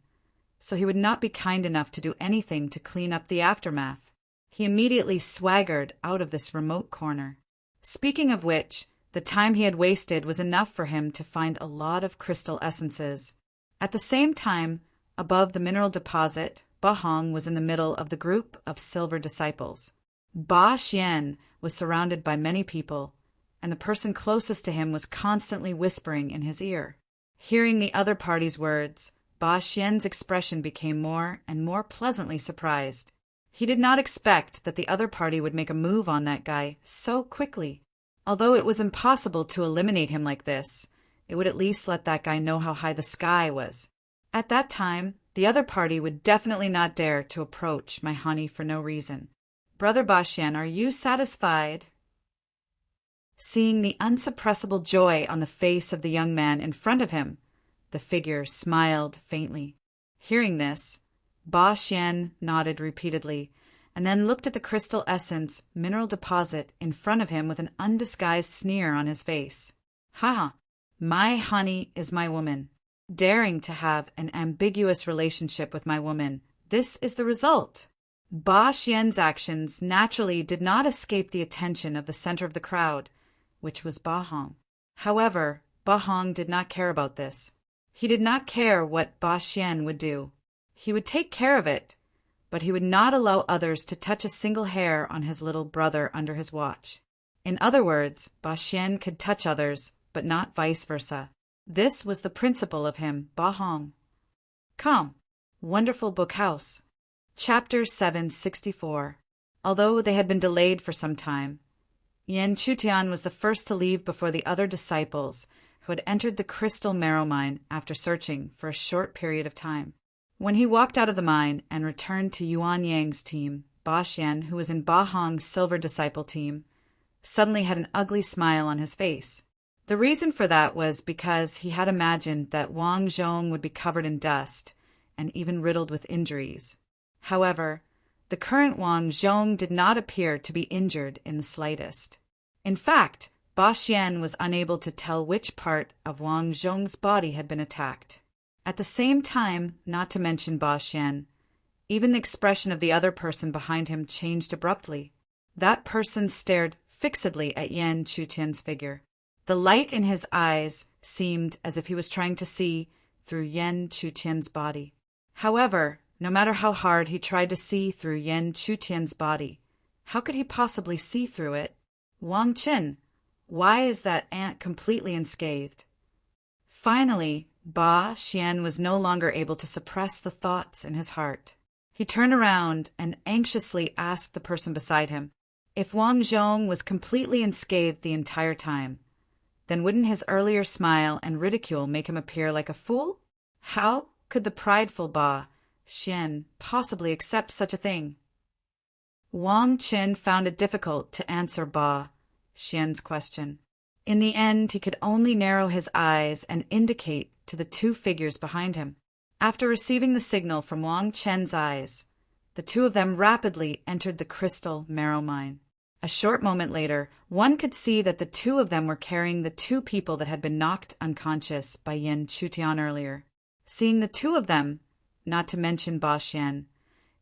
so he would not be kind enough to do anything to clean up the aftermath. He immediately swaggered out of this remote corner. Speaking of which, the time he had wasted was enough for him to find a lot of crystal essences. At the same time, above the mineral deposit, Ba Hong was in the middle of the group of silver disciples. Ba Xian was surrounded by many people, and the person closest to him was constantly whispering in his ear. Hearing the other party's words, Ba Xian's expression became more and more pleasantly surprised. He did not expect that the other party would make a move on that guy so quickly. Although it was impossible to eliminate him like this, it would at least let that guy know how high the sky was. At that time, the other party would definitely not dare to approach my honey for no reason. Brother Ba Xian, are you satisfied? Seeing the unsuppressible joy on the face of the young man in front of him, the figure smiled faintly. Hearing this, Ba Xian nodded repeatedly, and then looked at the crystal essence mineral deposit in front of him with an undisguised sneer on his face. Ha! My honey is my woman. Daring to have an ambiguous relationship with my woman, this is the result. Ba Xian's actions naturally did not escape the attention of the center of the crowd, which was Ba Hong. However, Ba Hong did not care about this. He did not care what Ba Xian would do. He would take care of it, but he would not allow others to touch a single hair on his little brother under his watch. In other words, Ba Xian could touch others, but not vice versa. This was the principle of him, Ba Hong. Come, wonderful book house. Chapter 764. Although they had been delayed for some time, Yan Chutian was the first to leave before the other disciples who had entered the crystal marrow mine after searching for a short period of time. When he walked out of the mine and returned to Yuan Yang's team, Ba Xian, who was in Ba Hong's silver disciple team, suddenly had an ugly smile on his face. The reason for that was because he had imagined that Wang Zhong would be covered in dust and even riddled with injuries. However, the current Wang Zhong did not appear to be injured in the slightest. In fact, Ba Xian was unable to tell which part of Wang Zhong's body had been attacked. At the same time, not to mention Ba Xian, even the expression of the other person behind him changed abruptly. That person stared fixedly at Yan Chutian's figure. The light in his eyes seemed as if he was trying to see through Yan Chutian's body. However, no matter how hard he tried to see through Yan Chutian's body, how could he possibly see through it? Wang Qin, why is that ant completely unscathed? Finally, Ba Xian was no longer able to suppress the thoughts in his heart. He turned around and anxiously asked the person beside him, if Wang Zhong was completely unscathed the entire time, then wouldn't his earlier smile and ridicule make him appear like a fool? How could the prideful Ba Xian possibly accept such a thing? Wang Qin found it difficult to answer Ba Xian's question. In the end, he could only narrow his eyes and indicate to the two figures behind him. After receiving the signal from Wang Chen's eyes, the two of them rapidly entered the crystal marrow mine. A short moment later, one could see that the two of them were carrying the two people that had been knocked unconscious by Yan Chutian earlier. Seeing the two of them, not to mention Ba Xian,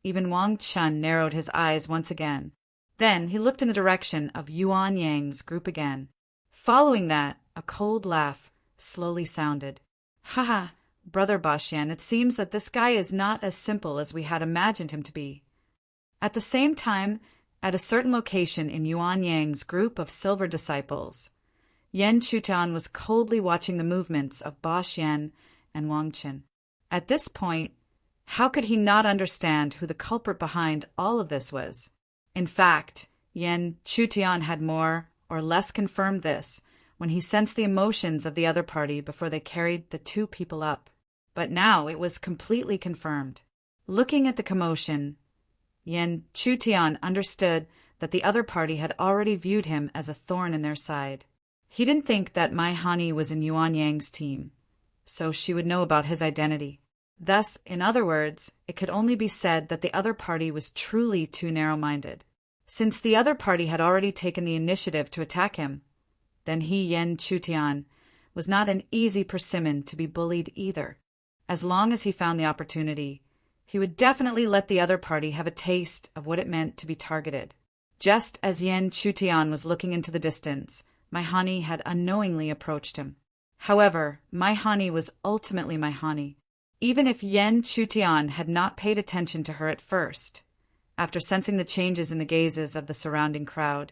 even Wang Chun narrowed his eyes once again. Then he looked in the direction of Yuan Yang's group again. Following that, a cold laugh slowly sounded. Ha ha, Brother Ba Xian, it seems that this guy is not as simple as we had imagined him to be. At the same time, at a certain location in Yuan Yang's group of silver disciples, Yan Chutian was coldly watching the movements of Ba Xian and Wang Qin. At this point, how could he not understand who the culprit behind all of this was? In fact, Yan Chutian had more or less confirmed this when he sensed the emotions of the other party before they carried the two people up. But now it was completely confirmed. Looking at the commotion, Yan Chutian understood that the other party had already viewed him as a thorn in their side. He didn't think that Mai Hani was in Yuan Yang's team, so she would know about his identity. Thus, in other words, it could only be said that the other party was truly too narrow-minded. Since the other party had already taken the initiative to attack him, then he, Yan Chutian, was not an easy persimmon to be bullied either. As long as he found the opportunity, he would definitely let the other party have a taste of what it meant to be targeted. Just as Yan Chutian was looking into the distance, Mai Hani had unknowingly approached him. However, Mai Hani was ultimately Mai Hani. Even if Yan Chutian had not paid attention to her at first, after sensing the changes in the gazes of the surrounding crowd,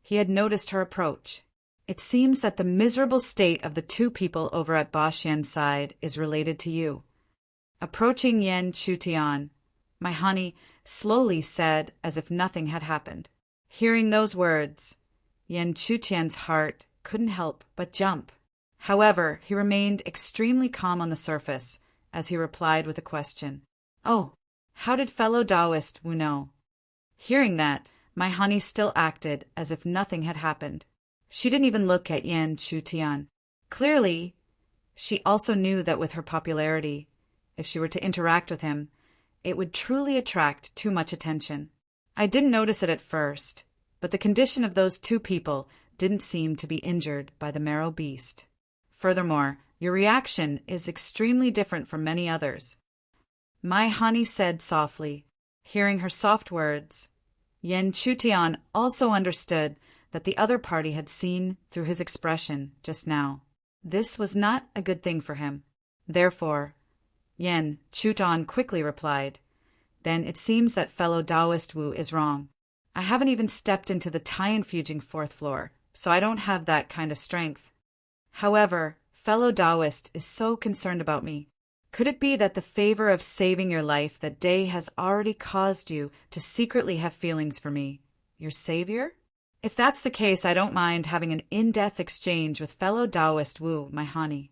he had noticed her approach. It seems that the miserable state of the two people over at Ba Xian's side is related to you. Approaching Yan Chutian, my honey slowly said as if nothing had happened. Hearing those words, Yan Chutian's heart couldn't help but jump. However, he remained extremely calm on the surface as he replied with a question. Oh, how did fellow Taoist Wu know? Hearing that, my honey still acted as if nothing had happened. She didn't even look at Yan Chutian. Clearly, she also knew that with her popularity, if she were to interact with him, it would truly attract too much attention. I didn't notice it at first, but the condition of those two people didn't seem to be injured by the marrow beast. Furthermore, your reaction is extremely different from many others. My honey said softly. Hearing her soft words, Yan Chutian also understood that the other party had seen through his expression just now. This was not a good thing for him. Therefore, Yan Chutian quickly replied, Then it seems that fellow Taoist Wu is wrong. I haven't even stepped into the Tianfujing fourth floor, so I don't have that kind of strength. However, fellow Taoist is so concerned about me. Could it be that the favor of saving your life that day has already caused you to secretly have feelings for me, your savior? If that's the case, I don't mind having an in-depth exchange with fellow Taoist Wu, my honey.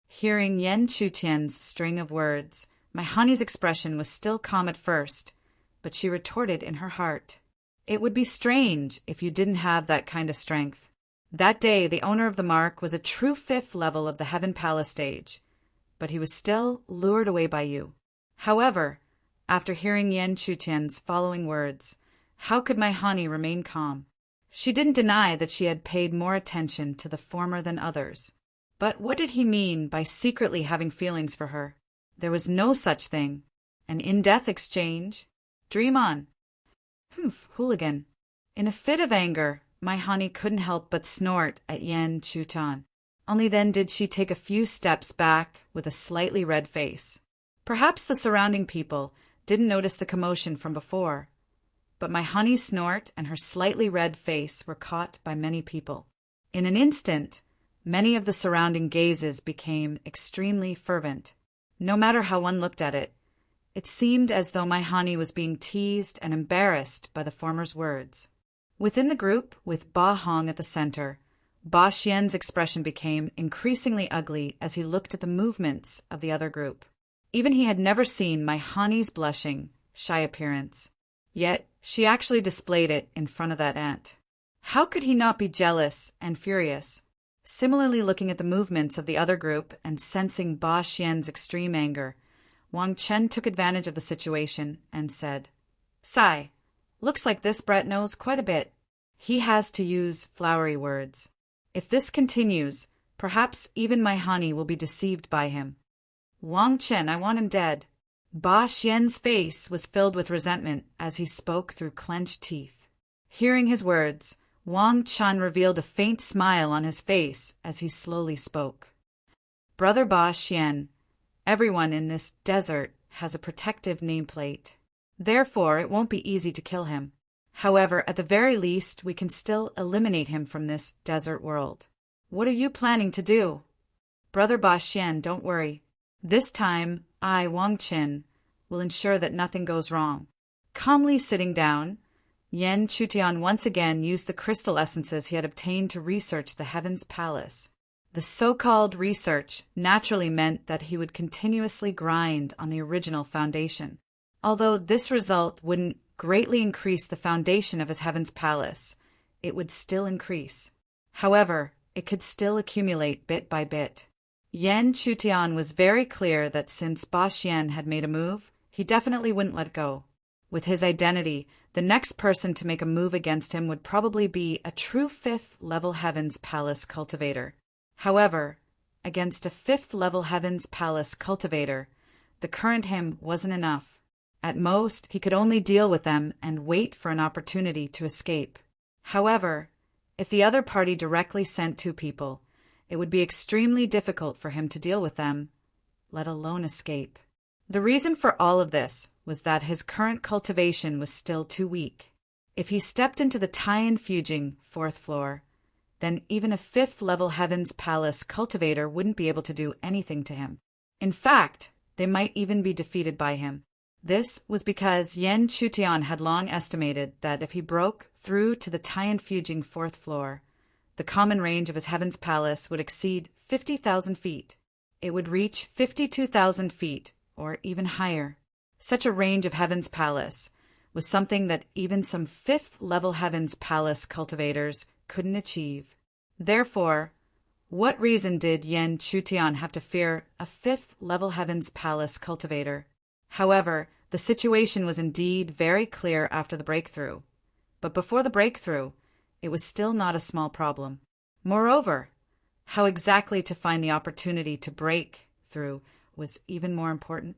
Hearing Yan Chutian's string of words, my honey's expression was still calm at first, but she retorted in her heart. It would be strange if you didn't have that kind of strength. That day, the owner of the mark was a true 5th level of the Heaven Palace stage, but he was still lured away by you. However, after hearing Yan Chutian's following words, how could my honey remain calm? She didn't deny that she had paid more attention to the former than others. But what did he mean by secretly having feelings for her? There was no such thing. An in-depth exchange? Dream on. Humph, hooligan. In a fit of anger, my honey couldn't help but snort at Yan Chutian. Only then did she take a few steps back with a slightly red face. Perhaps the surrounding people didn't notice the commotion from before, but my honey's snort and her slightly red face were caught by many people. In an instant, many of the surrounding gazes became extremely fervent. No matter how one looked at it, it seemed as though my honey was being teased and embarrassed by the former's words. Within the group, with Ba Hong at the center, Ba Xian's expression became increasingly ugly as he looked at the movements of the other group. Even he had never seen my honey's blushing, shy appearance. Yet she actually displayed it in front of that ant. How could he not be jealous and furious? Similarly, looking at the movements of the other group and sensing Ba Xian's extreme anger, Wang Chen took advantage of the situation and said, Sai, looks like this Brett knows quite a bit. He has to use flowery words. If this continues, perhaps even my honey will be deceived by him. Wang Chen, I want him dead. Ba Xian's face was filled with resentment as he spoke through clenched teeth. Hearing his words, Wang Chen revealed a faint smile on his face as he slowly spoke. Brother Ba Xian, everyone in this desert has a protective nameplate. Therefore, it won't be easy to kill him. However, at the very least, we can still eliminate him from this desert world. What are you planning to do? Brother Ba Xian, don't worry. This time, I, Wang Chen, will ensure that nothing goes wrong. Calmly sitting down, Yan Chutian once again used the crystal essences he had obtained to research the Heaven's Palace. The so-called research naturally meant that he would continuously grind on the original foundation. Although this result wouldn't greatly increase the foundation of his Heaven's Palace, it would still increase. However, it could still accumulate bit by bit. Yan Chutian was very clear that since Ba Xian had made a move, he definitely wouldn't let go. With his identity, the next person to make a move against him would probably be a true 5th-level Heaven's Palace cultivator. However, against a 5th-level Heaven's Palace cultivator, the current him wasn't enough. At most, he could only deal with them and wait for an opportunity to escape. However, if the other party directly sent 2 people, it would be extremely difficult for him to deal with them, let alone escape. The reason for all of this was that his current cultivation was still too weak. If he stepped into the Tianfujing 4th floor, then even a fifth-level Heaven's Palace cultivator wouldn't be able to do anything to him. In fact, they might even be defeated by him. This was because Yen Chutian had long estimated that if he broke through to the Tianfujing fourth floor, the common range of his Heaven's Palace would exceed 50,000 feet. It would reach 52,000 feet, or even higher. Such a range of Heaven's Palace was something that even some fifth-level Heaven's Palace cultivators couldn't achieve. Therefore, what reason did Yen Chutian have to fear a fifth-level Heaven's Palace cultivator? However, the situation was indeed very clear after the breakthrough. But before the breakthrough, it was still not a small problem. Moreover, how exactly to find the opportunity to break through was even more important.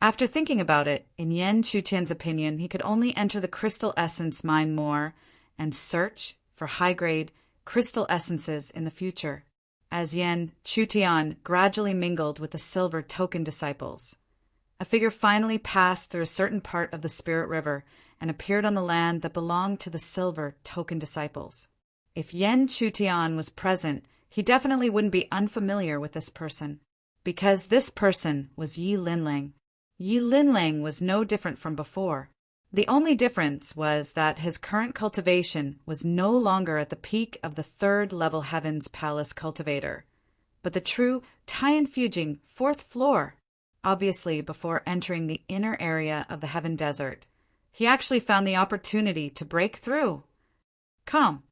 After thinking about it, in Yen Chutian's opinion, he could only enter the crystal essence mine more and search for high-grade crystal essences in the future, as Yen Chutian gradually mingled with the silver token disciples. A figure finally passed through a certain part of the Spirit River and appeared on the land that belonged to the silver token disciples. If Yen Chutian was present, he definitely wouldn't be unfamiliar with this person, because this person was Yi Linlang. Yi Linlang was no different from before. The only difference was that his current cultivation was no longer at the peak of the third-level Heaven's Palace cultivator, but the true Tianfujing fourth floor. Obviously, before entering the inner area of the Heaven Desert, he actually found the opportunity to break through. Com.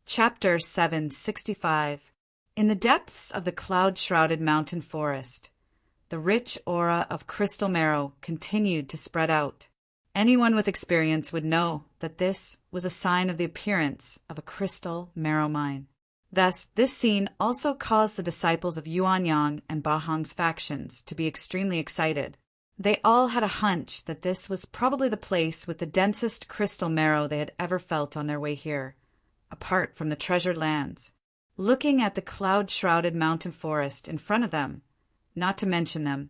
Chapter 765. In the depths of the cloud-shrouded mountain forest, the rich aura of crystal marrow continued to spread out. Anyone with experience would know that this was a sign of the appearance of a crystal marrow mine. Thus, this scene also caused the disciples of Yuanyang and Bahong's factions to be extremely excited. They all had a hunch that this was probably the place with the densest crystal marrow they had ever felt on their way here, apart from the treasured lands. Looking at the cloud-shrouded mountain forest in front of them, not to mention them,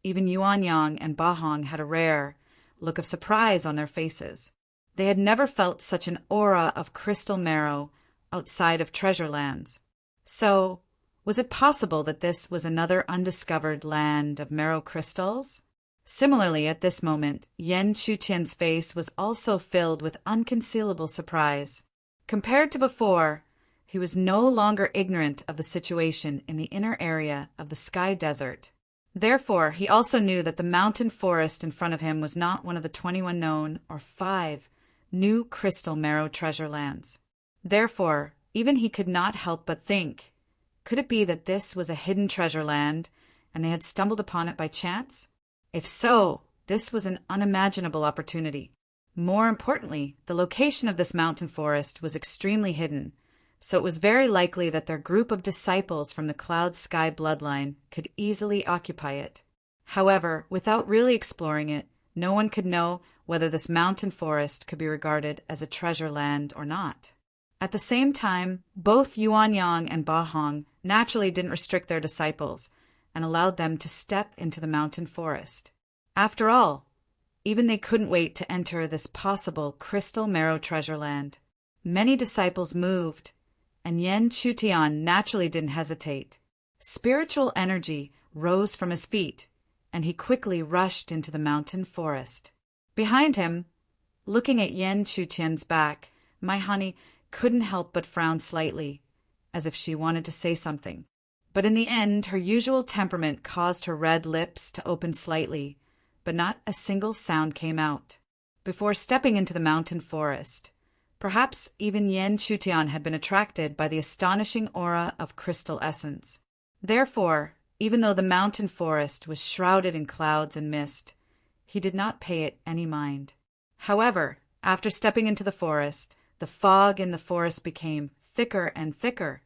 even Yuanyang and Bahong had a rare look of surprise on their faces. They had never felt such an aura of crystal marrow outside of treasure lands. So, was it possible that this was another undiscovered land of marrow crystals? Similarly, at this moment, Yen Chutian's face was also filled with unconcealable surprise. Compared to before, he was no longer ignorant of the situation in the inner area of the Sky Desert. Therefore, he also knew that the mountain forest in front of him was not one of the 21 known or 5 new crystal marrow treasure lands. Therefore, even he could not help but think, could it be that this was a hidden treasure land, and they had stumbled upon it by chance? If so, this was an unimaginable opportunity. More importantly, the location of this mountain forest was extremely hidden, so it was very likely that their group of disciples from the Cloud Sky bloodline could easily occupy it. However, without really exploring it, no one could know whether this mountain forest could be regarded as a treasure land or not. At the same time, both Yuanyang and Bahong naturally didn't restrict their disciples and allowed them to step into the mountain forest. After all, even they couldn't wait to enter this possible crystal marrow treasure land. Many disciples moved, and Yen Chutian naturally didn't hesitate. Spiritual energy rose from his feet, and he quickly rushed into the mountain forest. Behind him, looking at Yen Chutian's back, Maihani couldn't help but frown slightly, as if she wanted to say something. But in the end, her usual temperament caused her red lips to open slightly, but not a single sound came out. Before stepping into the mountain forest, perhaps even Yen Chutian had been attracted by the astonishing aura of crystal essence. Therefore, even though the mountain forest was shrouded in clouds and mist, he did not pay it any mind. However, after stepping into the forest, the fog in the forest became thicker and thicker,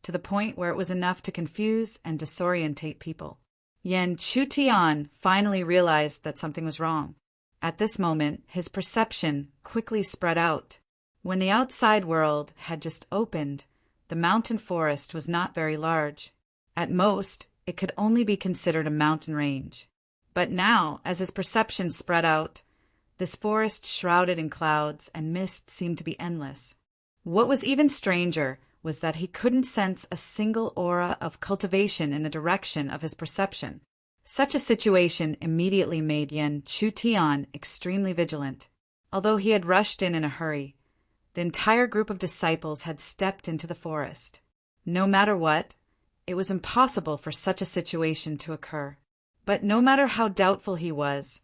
to the point where it was enough to confuse and disorientate people. Yen Chutian finally realized that something was wrong. At this moment, his perception quickly spread out. When the outside world had just opened, the mountain forest was not very large. At most, it could only be considered a mountain range. But now, as his perception spread out, this forest shrouded in clouds and mist seemed to be endless. What was even stranger was that he couldn't sense a single aura of cultivation in the direction of his perception. Such a situation immediately made Yen Chutian extremely vigilant. Although he had rushed in a hurry, the entire group of disciples had stepped into the forest. No matter what, it was impossible for such a situation to occur. But no matter how doubtful he was,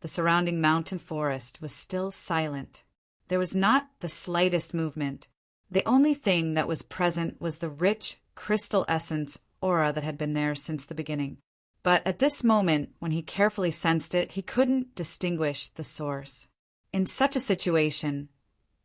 the surrounding mountain forest was still silent. There was not the slightest movement. The only thing that was present was the rich, crystal essence aura that had been there since the beginning. But at this moment, when he carefully sensed it, he couldn't distinguish the source. In such a situation,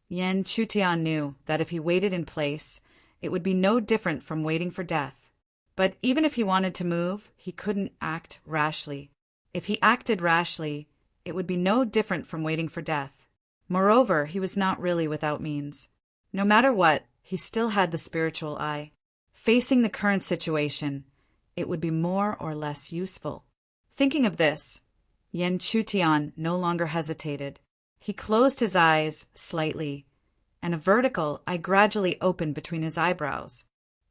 Yen Chutian knew that if he waited in place, it would be no different from waiting for death. But even if he wanted to move, he couldn't act rashly. If he acted rashly, it would be no different from waiting for death. Moreover, he was not really without means. No matter what, he still had the spiritual eye. Facing the current situation, it would be more or less useful. Thinking of this, Yen Chutian no longer hesitated. He closed his eyes slightly, and a vertical eye gradually opened between his eyebrows.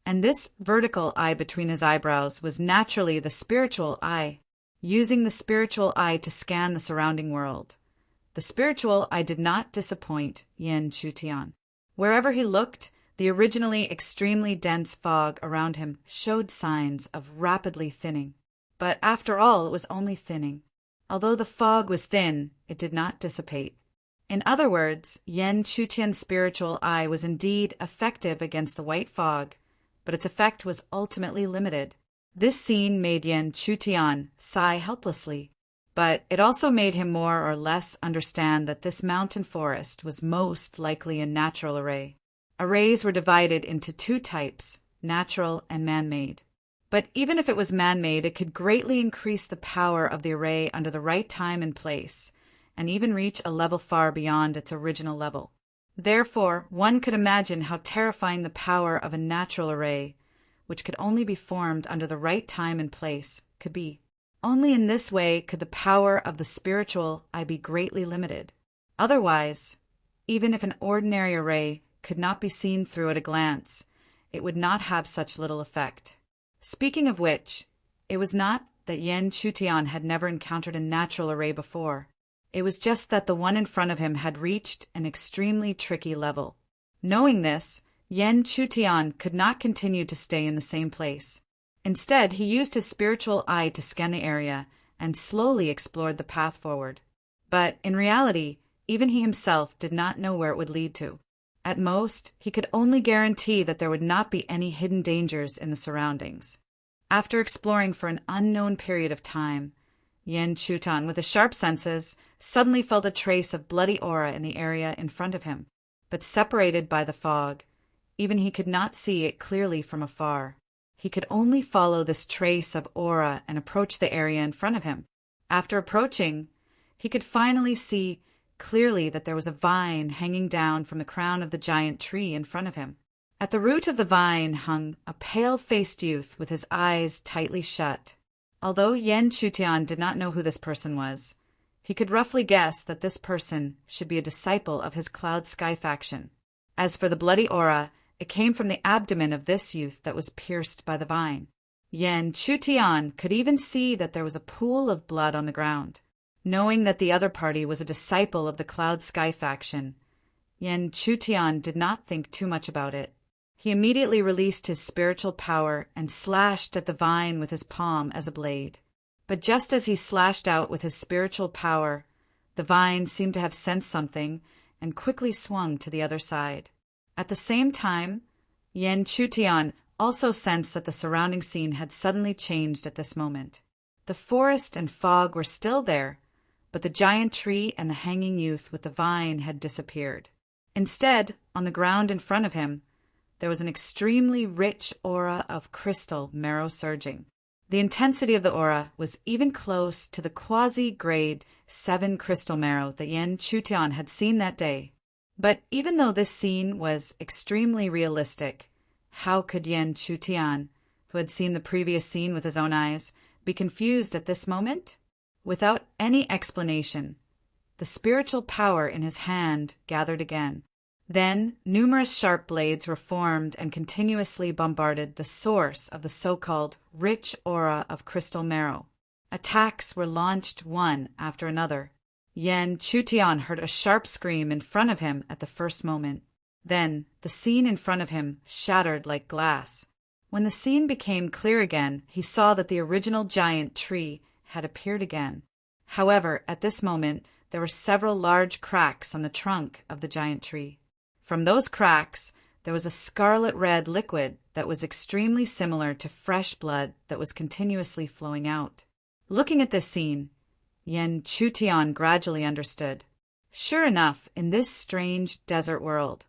And this vertical eye between his eyebrows was naturally the spiritual eye, using the spiritual eye to scan the surrounding world. The spiritual eye did not disappoint Yen Chutian. Wherever he looked, the originally extremely dense fog around him showed signs of rapidly thinning. But after all, it was only thinning. Although the fog was thin, it did not dissipate. In other words, Yen Chutian's spiritual eye was indeed effective against the white fog, but its effect was ultimately limited. This scene made Yen Chutian sigh helplessly, but it also made him more or less understand that this mountain forest was most likely a natural array. Arrays were divided into two types, natural and man-made. But even if it was man-made, it could greatly increase the power of the array under the right time and place, and even reach a level far beyond its original level. Therefore, one could imagine how terrifying the power of a natural array, which could only be formed under the right time and place, could be. Only in this way could the power of the spiritual eye be greatly limited. Otherwise, even if an ordinary array could not be seen through at a glance, it would not have such little effect. Speaking of which, it was not that Yen Chutian had never encountered a natural array before. It was just that the one in front of him had reached an extremely tricky level. Knowing this, Yen Chutian could not continue to stay in the same place. Instead, he used his spiritual eye to scan the area and slowly explored the path forward. But in reality, even he himself did not know where it would lead to. At most, he could only guarantee that there would not be any hidden dangers in the surroundings. After exploring for an unknown period of time, Yen Chutian, with his sharp senses, suddenly felt a trace of bloody aura in the area in front of him, but separated by the fog. Even he could not see it clearly from afar. He could only follow this trace of aura and approach the area in front of him. After approaching, he could finally see clearly that there was a vine hanging down from the crown of the giant tree in front of him. At the root of the vine hung a pale-faced youth with his eyes tightly shut. Although Yen Chutian did not know who this person was, he could roughly guess that this person should be a disciple of his Cloud Sky faction. As for the bloody aura, it came from the abdomen of this youth that was pierced by the vine. Yen Chutian could even see that there was a pool of blood on the ground. Knowing that the other party was a disciple of the Cloud Sky faction, Yen Chutian did not think too much about it. He immediately released his spiritual power and slashed at the vine with his palm as a blade. But just as he slashed out with his spiritual power, the vine seemed to have sensed something and quickly swung to the other side. At the same time, Yen Chutian also sensed that the surrounding scene had suddenly changed at this moment. The forest and fog were still there, but the giant tree and the hanging youth with the vine had disappeared. Instead, on the ground in front of him, there was an extremely rich aura of crystal marrow surging. The intensity of the aura was even close to the quasi-grade 7 crystal marrow that Yen Chutian had seen that day. But even though this scene was extremely realistic, how could Yen Chutian, who had seen the previous scene with his own eyes, be confused at this moment? Without any explanation, the spiritual power in his hand gathered again. Then, numerous sharp blades were formed and continuously bombarded the source of the so-called rich aura of crystal marrow. Attacks were launched one after another. Yen Chutian heard a sharp scream in front of him at the first moment. Then, the scene in front of him shattered like glass. When the scene became clear again, he saw that the original giant tree had appeared again. However, at this moment, there were several large cracks on the trunk of the giant tree. From those cracks, there was a scarlet-red liquid that was extremely similar to fresh blood that was continuously flowing out. Looking at this scene, Yen Chutian gradually understood. Sure enough, in this strange desert world,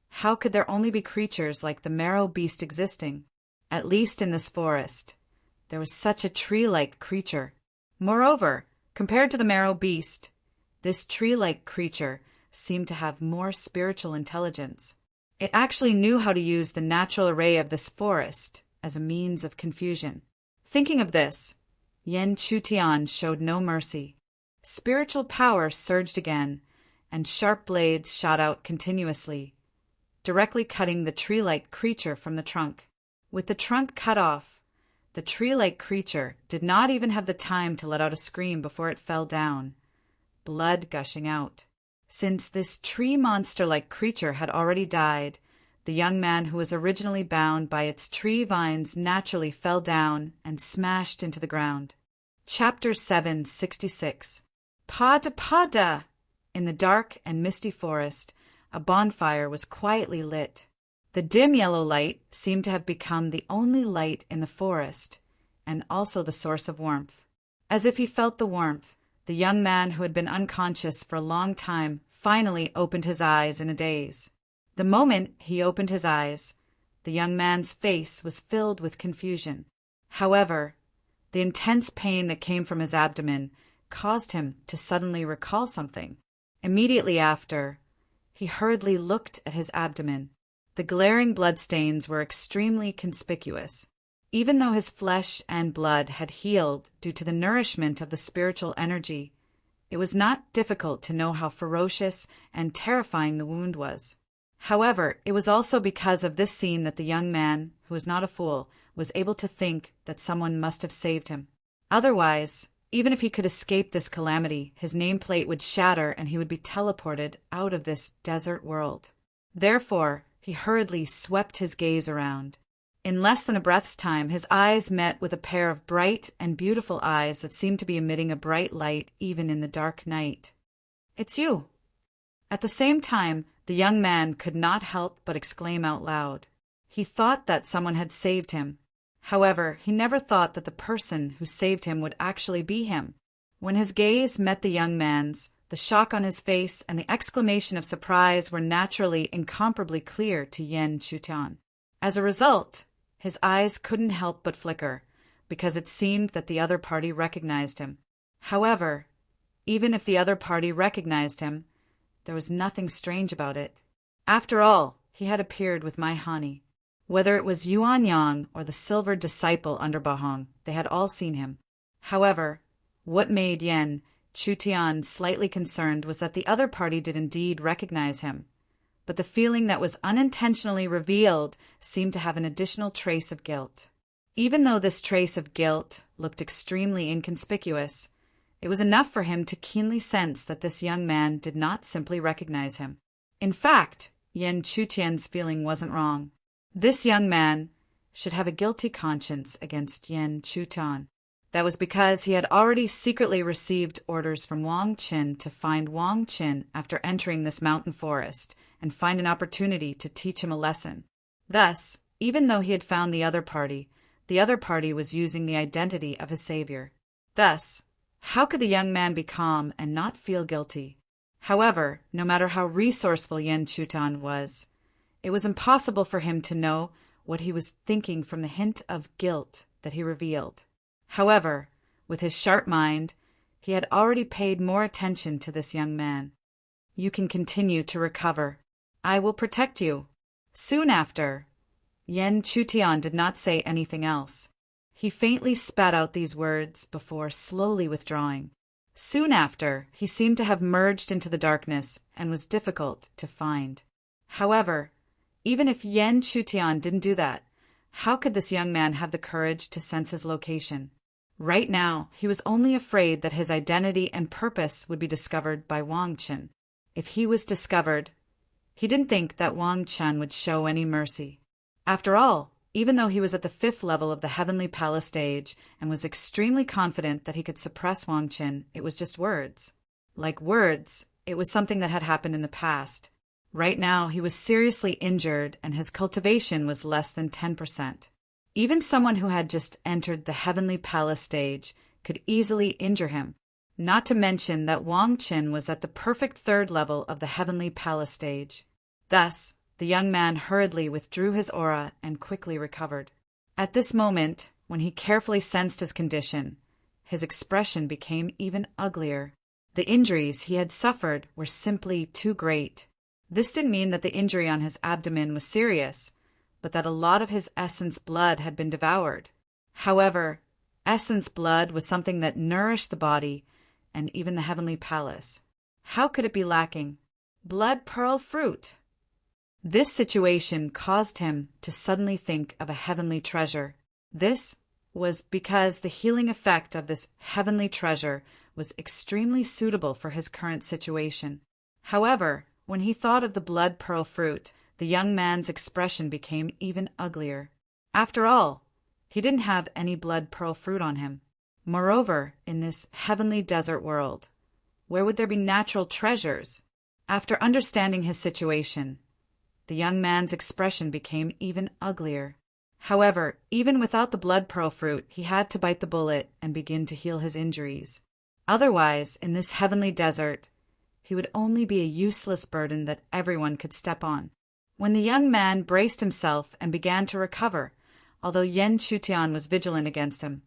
how could there only be creatures like the marrow beast existing? At least in this forest, there was such a tree-like creature. Moreover, compared to the marrow beast, this tree-like creature seemed to have more spiritual intelligence. It actually knew how to use the natural array of this forest as a means of confusion. Thinking of this, Yen Chutian showed no mercy. Spiritual power surged again, and sharp blades shot out continuously, directly cutting the tree-like creature from the trunk. With the trunk cut off, the tree-like creature did not even have the time to let out a scream before it fell down, blood gushing out. Since this tree monster-like creature had already died, the young man who was originally bound by its tree vines naturally fell down and smashed into the ground. Chapter 766. Pada Pada! In the dark and misty forest, a bonfire was quietly lit. The dim yellow light seemed to have become the only light in the forest, and also the source of warmth. As if he felt the warmth, the young man who had been unconscious for a long time finally opened his eyes in a daze. The moment he opened his eyes, the young man's face was filled with confusion. However, the intense pain that came from his abdomen caused him to suddenly recall something. Immediately after, he hurriedly looked at his abdomen. The glaring bloodstains were extremely conspicuous. Even though his flesh and blood had healed due to the nourishment of the spiritual energy, it was not difficult to know how ferocious and terrifying the wound was. However, it was also because of this scene that the young man, who was not a fool, was able to think that someone must have saved him. Otherwise, even if he could escape this calamity, his nameplate would shatter and he would be teleported out of this desert world. Therefore, he hurriedly swept his gaze around. In less than a breath's time, his eyes met with a pair of bright and beautiful eyes that seemed to be emitting a bright light even in the dark night. "It's you!" At the same time, the young man could not help but exclaim out loud. He thought that someone had saved him. However, he never thought that the person who saved him would actually be him. When his gaze met the young man's, the shock on his face and the exclamation of surprise were naturally incomparably clear to Yen Chutian. As a result, his eyes couldn't help but flicker, because it seemed that the other party recognized him. However, even if the other party recognized him, there was nothing strange about it. After all, he had appeared with Mai Hani. Whether it was Yuan Yang or the silver disciple under Bahong, they had all seen him. However, what made Yen Chutian slightly concerned was that the other party did indeed recognize him, but the feeling that was unintentionally revealed seemed to have an additional trace of guilt. Even though this trace of guilt looked extremely inconspicuous, it was enough for him to keenly sense that this young man did not simply recognize him. In fact, Yen Chutian's feeling wasn't wrong. This young man should have a guilty conscience against Yen Chutian. That was because he had already secretly received orders from Wang Qin to find Wang Qin after entering this mountain forest and find an opportunity to teach him a lesson. Thus, even though he had found the other party was using the identity of his savior. Thus, how could the young man be calm and not feel guilty? However, no matter how resourceful Yen Chutian was, it was impossible for him to know what he was thinking from the hint of guilt that he revealed. However, with his sharp mind, he had already paid more attention to this young man. "You can continue to recover. I will protect you." Soon after, Yen Chutian did not say anything else. He faintly spat out these words before slowly withdrawing. Soon after, he seemed to have merged into the darkness and was difficult to find. However, even if Yan Chutian didn't do that, how could this young man have the courage to sense his location? Right now, he was only afraid that his identity and purpose would be discovered by Wang Chen. If he was discovered, he didn't think that Wang Chen would show any mercy. After all, even though he was at the 5th level of the Heavenly Palace stage and was extremely confident that he could suppress Wang Chen, it was just words. Like words, it was something that had happened in the past. Right now, he was seriously injured and his cultivation was less than 10%. Even someone who had just entered the Heavenly Palace stage could easily injure him. Not to mention that Wang Chen was at the perfect 3rd level of the Heavenly Palace stage. Thus, the young man hurriedly withdrew his aura and quickly recovered. At this moment, when he carefully sensed his condition, his expression became even uglier. The injuries he had suffered were simply too great. This didn't mean that the injury on his abdomen was serious, but that a lot of his essence blood had been devoured. However, essence blood was something that nourished the body and even the Heavenly Palace. How could it be lacking? Blood pearl fruit. This situation caused him to suddenly think of a heavenly treasure. This was because the healing effect of this heavenly treasure was extremely suitable for his current situation. However, when he thought of the blood pearl fruit, the young man's expression became even uglier. After all, he didn't have any blood pearl fruit on him. Moreover, in this heavenly desert world, where would there be natural treasures? After understanding his situation, the young man's expression became even uglier. However, even without the blood pearl fruit, he had to bite the bullet and begin to heal his injuries. Otherwise, in this heavenly desert, he would only be a useless burden that everyone could step on. When the young man braced himself and began to recover, although Yan Chutian was vigilant against him,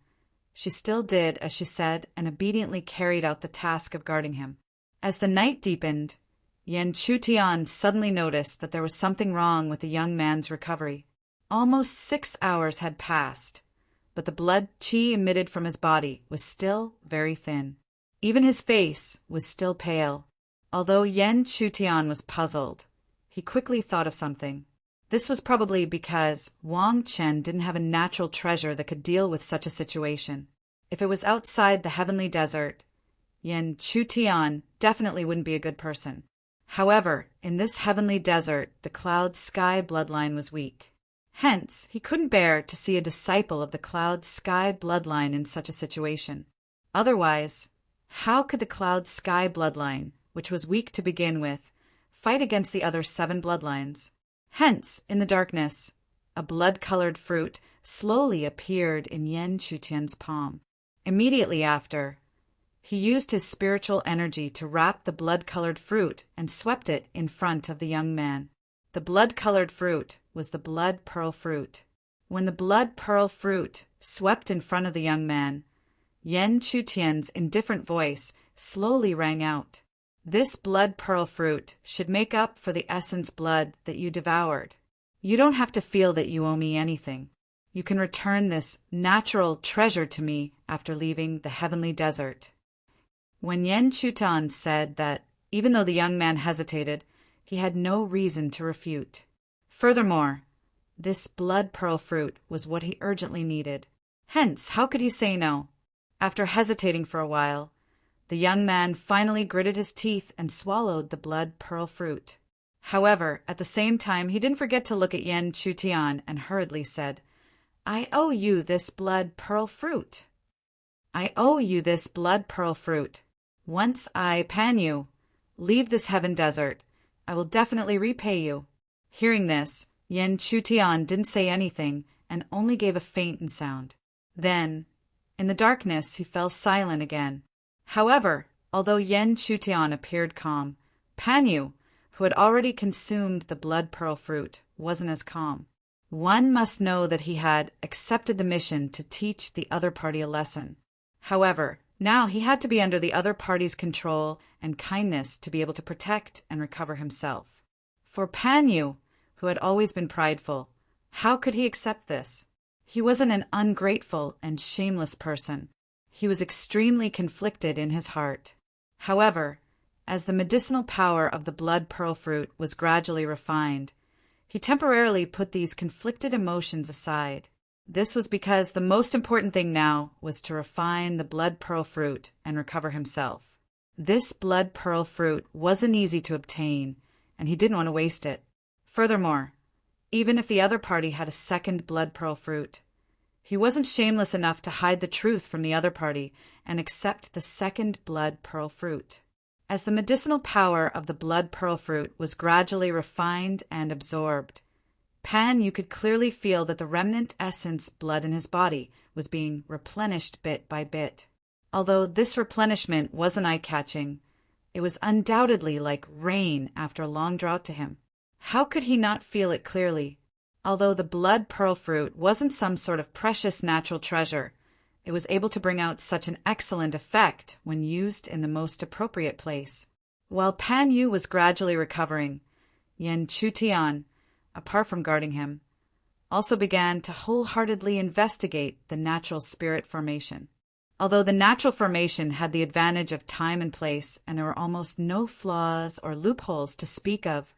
she still did as she said and obediently carried out the task of guarding him. As the night deepened, Yan Chutian suddenly noticed that there was something wrong with the young man's recovery. Almost 6 hours had passed, but the blood qi emitted from his body was still very thin. Even his face was still pale. Although Yan Chutian was puzzled, he quickly thought of something. This was probably because Wang Chen didn't have a natural treasure that could deal with such a situation. If it was outside the heavenly desert, Yan Chutian definitely wouldn't be a good person. However, in this heavenly desert, the Cloud Sky bloodline was weak. Hence, he couldn't bear to see a disciple of the Cloud Sky bloodline in such a situation. Otherwise, how could the Cloud Sky bloodline, which was weak to begin with, fight against the other 7 bloodlines? Hence, in the darkness, a blood-colored fruit slowly appeared in Yan Chutian's palm. Immediately after, he used his spiritual energy to wrap the blood-colored fruit and swept it in front of the young man. The blood-colored fruit was the blood pearl fruit. When the blood pearl fruit swept in front of the young man, Yan Chutian's indifferent voice slowly rang out. This blood pearl fruit should make up for the essence blood that you devoured. You don't have to feel that you owe me anything. You can return this natural treasure to me after leaving the heavenly desert. When Yan Chutian said that, even though the young man hesitated, he had no reason to refute. Furthermore, this blood pearl fruit was what he urgently needed. Hence, how could he say no? After hesitating for a while, the young man finally gritted his teeth and swallowed the blood pearl fruit. However, at the same time, he didn't forget to look at Yan Chutian and hurriedly said, "I owe you this blood pearl fruit. I owe you this blood pearl fruit. Once I, Panyu, leave this heaven desert, I will definitely repay you." Hearing this, Yan Chutian didn't say anything and only gave a faint sound. Then, in the darkness, he fell silent again. However, although Yan Chutian appeared calm, Panyu, who had already consumed the blood pearl fruit, wasn't as calm. One must know that he had accepted the mission to teach the other party a lesson. However, now he had to be under the other party's control and kindness to be able to protect and recover himself. For Panyu, who had always been prideful, how could he accept this? He wasn't an ungrateful and shameless person. He was extremely conflicted in his heart. However, As the medicinal power of the blood pearl fruit was gradually refined, he temporarily put these conflicted emotions aside. This was because the most important thing now was to refine the blood pearl fruit and recover himself. This blood pearl fruit wasn't easy to obtain, and he didn't want to waste it. Furthermore, even if the other party had a second blood pearl fruit, he wasn't shameless enough to hide the truth from the other party and accept the second blood pearl fruit. As the medicinal power of the blood pearl fruit was gradually refined and absorbed, Pan Yu could clearly feel that the remnant essence blood in his body was being replenished bit by bit. Although this replenishment wasn't eye-catching, it was undoubtedly like rain after a long drought to him. How could he not feel it clearly? Although the blood pearl fruit wasn't some sort of precious natural treasure, it was able to bring out such an excellent effect when used in the most appropriate place. While Pan Yu was gradually recovering, Yen Chutian, apart from guarding him, also began to wholeheartedly investigate the natural spirit formation. Although the natural formation had the advantage of time and place, and there were almost no flaws or loopholes to speak of,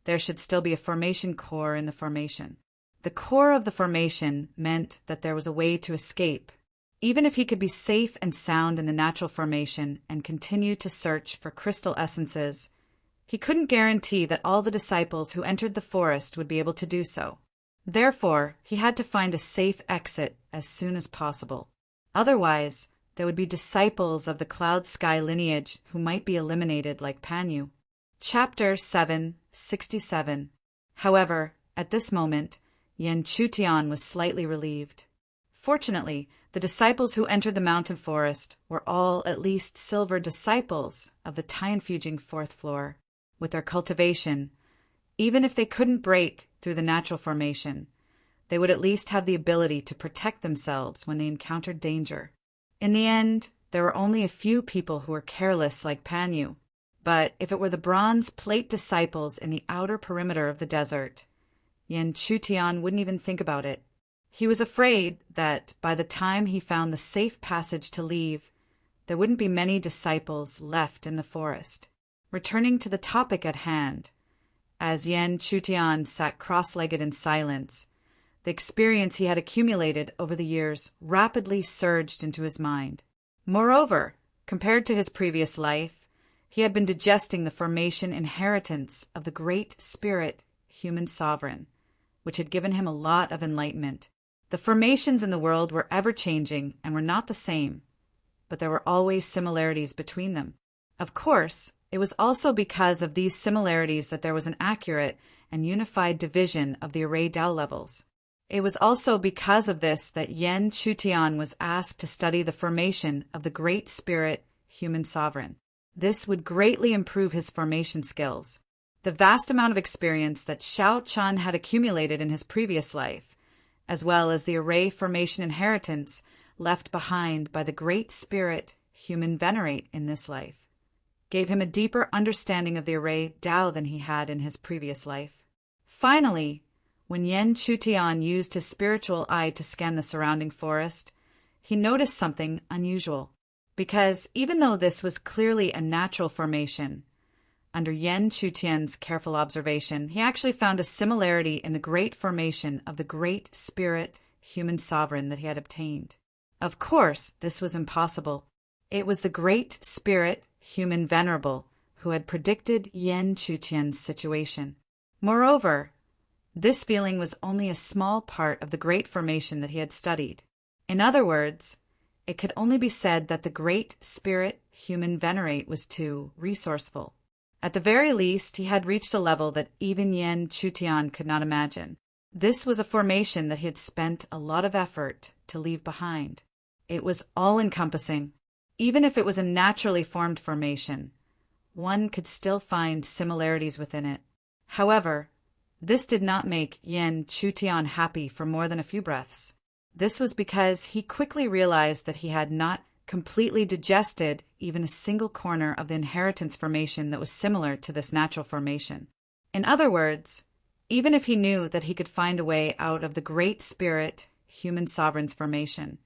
there should still be a formation core in the formation. The core of the formation meant that there was a way to escape. Even if he could be safe and sound in the natural formation and continue to search for crystal essences, he couldn't guarantee that all the disciples who entered the forest would be able to do so. Therefore, he had to find a safe exit as soon as possible. Otherwise, there would be disciples of the Cloud Sky lineage who might be eliminated like Pan Yu. Chapter 767. However, at this moment, Yen Chutian was slightly relieved. Fortunately, the disciples who entered the mountain forest were all at least silver disciples of the Tianfujing fourth floor. With their cultivation, even if they couldn't break through the natural formation, they would at least have the ability to protect themselves when they encountered danger. In the end, there were only a few people who were careless like Pan Yu. But if it were the bronze plate disciples in the outer perimeter of the desert, Yen Chutian wouldn't even think about it. He was afraid that by the time he found the safe passage to leave, there wouldn't be many disciples left in the forest. Returning to the topic at hand, as Yen Chutian sat cross-legged in silence, the experience he had accumulated over the years rapidly surged into his mind. Moreover, compared to his previous life, he had been digesting the formation inheritance of the Great Spirit Human Sovereign, which had given him a lot of enlightenment. The formations in the world were ever-changing and were not the same, but there were always similarities between them. Of course, it was also because of these similarities that there was an accurate and unified division of the array Tao levels. It was also because of this that Yen Chutian was asked to study the formation of the Great Spirit Human Sovereign. This would greatly improve his formation skills. The vast amount of experience that Xiao Chan had accumulated in his previous life, as well as the array formation inheritance left behind by the Great Spirit Human Venerate in this life, gave him a deeper understanding of the array Tao than he had in his previous life. Finally, when Yen Chutian used his spiritual eye to scan the surrounding forest, he noticed something unusual. Because even though this was clearly a natural formation, under Yen Chutian's careful observation, he actually found a similarity in the great formation of the Great Spirit Human Sovereign that he had obtained. Of course, this was impossible. It was the Great Spirit Human Venerable who had predicted Yen Chutian's situation. Moreover, this feeling was only a small part of the great formation that he had studied. In other words, it could only be said that the Great Spirit Human Venerate was too resourceful. At the very least, he had reached a level that even Yen Chutian could not imagine. This was a formation that he had spent a lot of effort to leave behind. It was all-encompassing. Even if it was a naturally formed formation, one could still find similarities within it. However, this did not make Yen Chutian happy for more than a few breaths. This was because he quickly realized that he had not completely digested even a single corner of the inheritance formation that was similar to this natural formation. In other words, even if he knew that he could find a way out of the Great Spirit Human Sovereign's formation,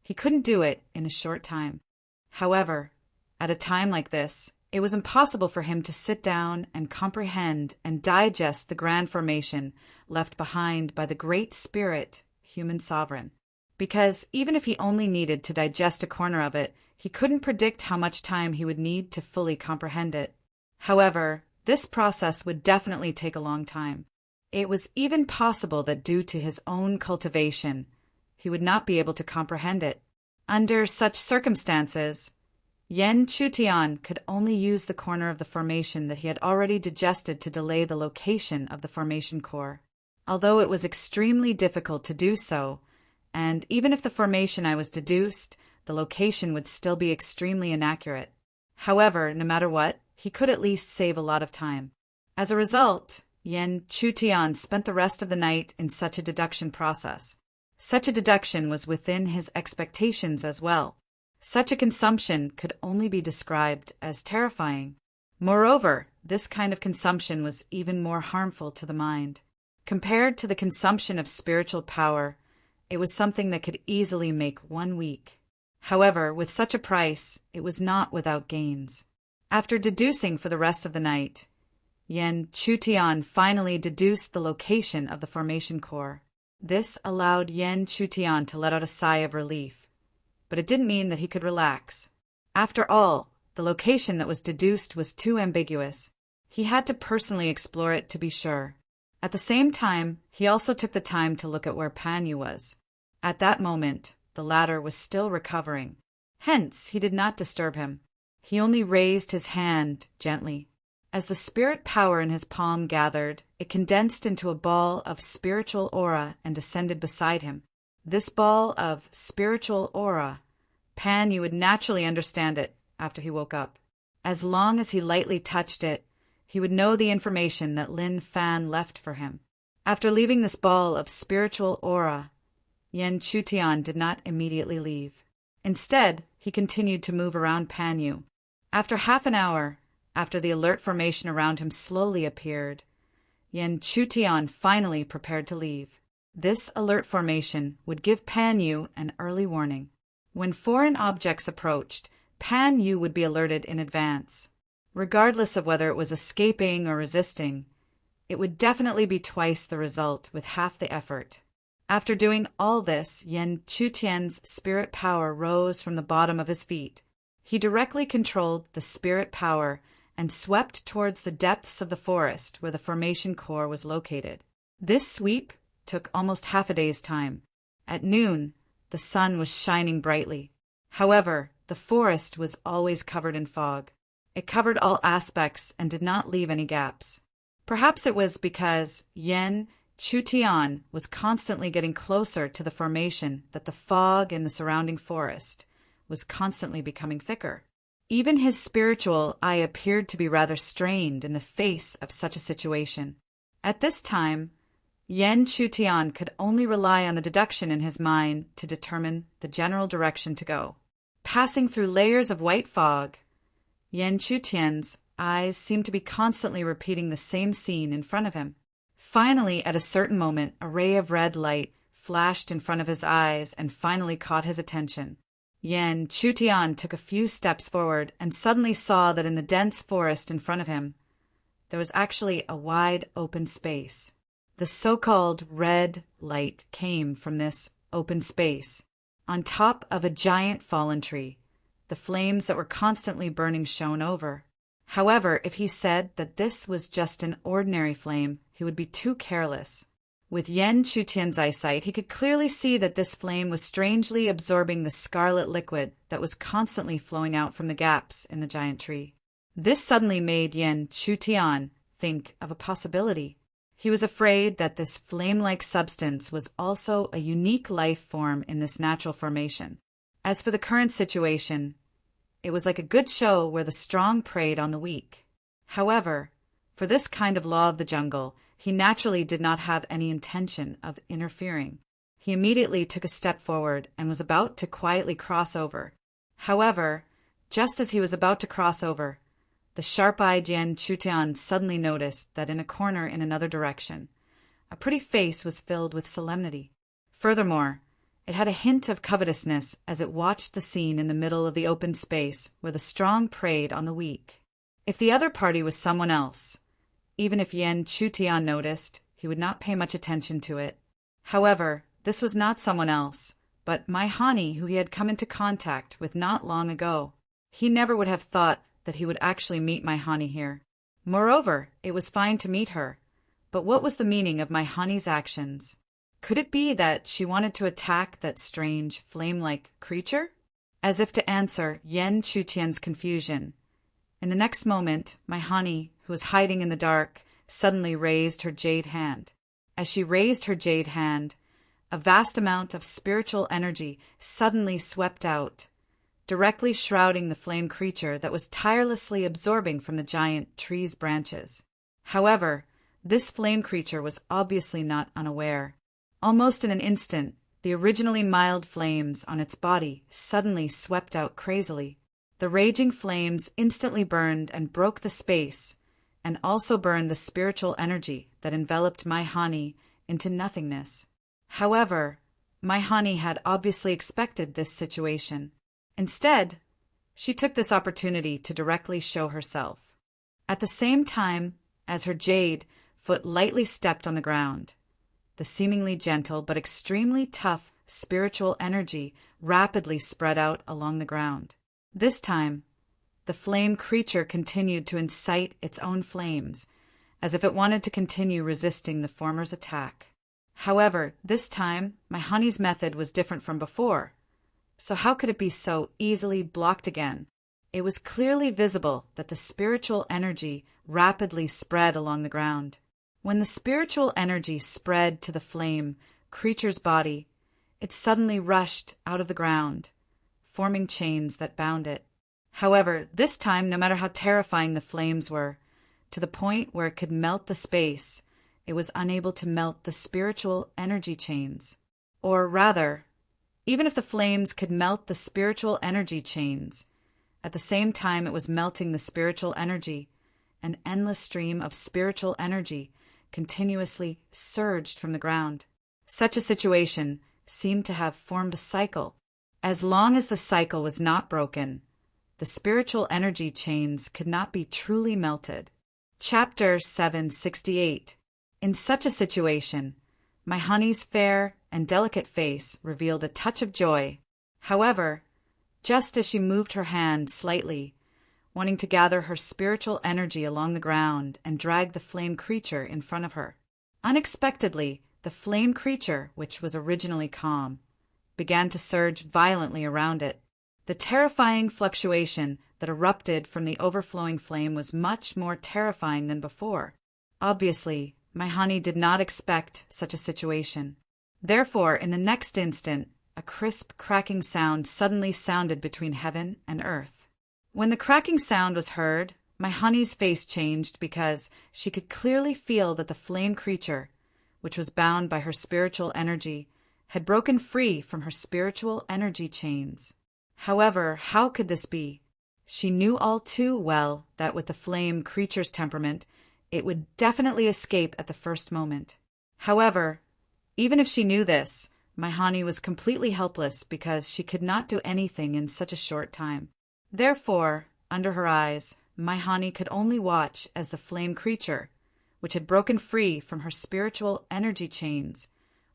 he couldn't do it in a short time. However, at a time like this, It was impossible for him to sit down and comprehend and digest the grand formation left behind by the Great Spirit, human sovereign. Because even if he only needed to digest a corner of it, he couldn't predict how much time he would need to fully comprehend it. However, this process would definitely take a long time. It was even possible that due to his own cultivation, he would not be able to comprehend it. Under such circumstances, Yen Chutian could only use the corner of the formation that he had already digested to delay the location of the formation core. Although it was extremely difficult to do so, and even if the formation I was deduced, the location would still be extremely inaccurate. However, no matter what, he could at least save a lot of time. As a result, Yen Chutian spent the rest of the night in such a deduction process. Such a deduction was within his expectations as well. Such a consumption could only be described as terrifying. Moreover, this kind of consumption was even more harmful to the mind. Compared to the consumption of spiritual power, it was something that could easily make 1 week. However, with such a price, it was not without gains. After deducing for the rest of the night, Yen Chutian finally deduced the location of the formation core. This allowed Yen Chutian to let out a sigh of relief, but it didn't mean that he could relax. After all, the location that was deduced was too ambiguous. He had to personally explore it to be sure. At the same time, he also took the time to look at where Panyu was. At that moment, the latter was still recovering. Hence, he did not disturb him. He only raised his hand gently. As the spirit power in his palm gathered, it condensed into a ball of spiritual aura and descended beside him. This ball of spiritual aura, Panyu would naturally understand it after he woke up. As long as he lightly touched it, he would know the information that Lin Fan left for him. After leaving this ball of spiritual aura, Yen Chutian did not immediately leave. Instead, he continued to move around Panyu. After half an hour, after the alert formation around him slowly appeared, Yen Chutian finally prepared to leave. This alert formation would give Panyu an early warning. When foreign objects approached, Panyu would be alerted in advance. Regardless of whether it was escaping or resisting, it would definitely be twice the result with half the effort. After doing all this, Yen Chutian's spirit power rose from the bottom of his feet. He directly controlled the spirit power and swept towards the depths of the forest where the formation core was located. This sweep took almost half a day's time. At noon, the sun was shining brightly. However, the forest was always covered in fog. It covered all aspects and did not leave any gaps. Perhaps it was because Yen Chutian was constantly getting closer to the formation that the fog in the surrounding forest was constantly becoming thicker. Even his spiritual eye appeared to be rather strained in the face of such a situation. At this time, Yen Chutian could only rely on the deduction in his mind to determine the general direction to go. Passing through layers of white fog, Yen Chutian's eyes seemed to be constantly repeating the same scene in front of him. Finally, at a certain moment, a ray of red light flashed in front of his eyes and finally caught his attention. Yen Chutian took a few steps forward and suddenly saw that in the dense forest in front of him, there was actually a wide open space. The so-called red light came from this open space, on top of a giant fallen tree. The flames that were constantly burning shone over. However, if he said that this was just an ordinary flame, he would be too careless. With Yen Chutian's eyesight, he could clearly see that this flame was strangely absorbing the scarlet liquid that was constantly flowing out from the gaps in the giant tree. This suddenly made Yen Chutian think of a possibility. He was afraid that this flame-like substance was also a unique life form in this natural formation. As for the current situation, it was like a good show where the strong preyed on the weak. However, for this kind of law of the jungle, he naturally did not have any intention of interfering. He immediately took a step forward and was about to quietly cross over. However, just as he was about to cross over, the sharp-eyed Yen Chutian suddenly noticed that in a corner in another direction, a pretty face was filled with solemnity. Furthermore, it had a hint of covetousness as it watched the scene in the middle of the open space where the strong preyed on the weak. If the other party was someone else, even if Yen Chutian noticed, he would not pay much attention to it. However, this was not someone else, but my Hani, who he had come into contact with not long ago. He never would have thought that he would actually meet my Hani here. Moreover, it was fine to meet her. But what was the meaning of my Hani's actions? Could it be that she wanted to attack that strange, flame-like creature? As if to answer Yen Chutian's confusion, in the next moment, my Hani, who was hiding in the dark, suddenly raised her jade hand. As she raised her jade hand, a vast amount of spiritual energy suddenly swept out, directly shrouding the flame creature that was tirelessly absorbing from the giant tree's branches. However, this flame creature was obviously not unaware. Almost in an instant, the originally mild flames on its body suddenly swept out crazily. The raging flames instantly burned and broke the space, and also burned the spiritual energy that enveloped my Hani into nothingness. However, my Hani had obviously expected this situation. Instead, she took this opportunity to directly show herself. At the same time as her jade foot lightly stepped on the ground, the seemingly gentle but extremely tough spiritual energy rapidly spread out along the ground. This time, the flame creature continued to incite its own flames, as if it wanted to continue resisting the former's attack. However, this time, my Hani's method was different from before. So how could it be so easily blocked again? It was clearly visible that the spiritual energy rapidly spread along the ground. When the spiritual energy spread to the flame creature's body, it suddenly rushed out of the ground, forming chains that bound it. However, this time, no matter how terrifying the flames were, to the point where it could melt the space, it was unable to melt the spiritual energy chains. Or rather, even if the flames could melt the spiritual energy chains, at the same time it was melting the spiritual energy. An endless stream of spiritual energy continuously surged from the ground. Such a situation seemed to have formed a cycle. As long as the cycle was not broken, the spiritual energy chains could not be truly melted. Chapter 768. In such a situation, my Hani's fair and delicate face revealed a touch of joy. However, just as she moved her hand slightly, wanting to gather her spiritual energy along the ground and drag the flame creature in front of her, unexpectedly, the flame creature, which was originally calm, began to surge violently around it. The terrifying fluctuation that erupted from the overflowing flame was much more terrifying than before. Obviously, my Hani did not expect such a situation. Therefore, in the next instant, a crisp cracking sound suddenly sounded between heaven and earth. When the cracking sound was heard, my Hani's face changed because she could clearly feel that the flame creature, which was bound by her spiritual energy, had broken free from her spiritual energy chains. However, how could this be? She knew all too well that with the flame creature's temperament, it would definitely escape at the first moment. However, even if she knew this, my Hani was completely helpless because she could not do anything in such a short time. Therefore, under her eyes, my Hani could only watch as the flame creature, which had broken free from her spiritual energy chains,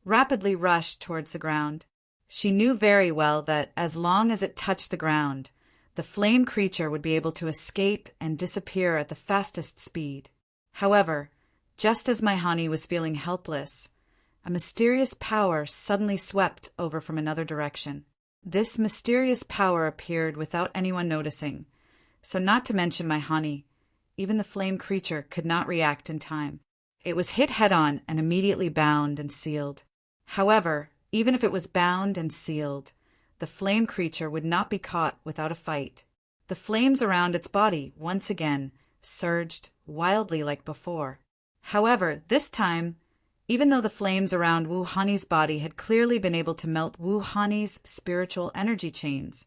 rapidly rushed towards the ground. She knew very well that as long as it touched the ground, the flame creature would be able to escape and disappear at the fastest speed. However, just as my Hani was feeling helpless, a mysterious power suddenly swept over from another direction. This mysterious power appeared without anyone noticing, so not to mention my Hani, even the flame creature could not react in time. It was hit head-on and immediately bound and sealed. However, even if it was bound and sealed, the flame creature would not be caught without a fight. The flames around its body once again surged wildly like before. However, this time, even though the flames around Wu Hani's body had clearly been able to melt Wu Hani's spiritual energy chains,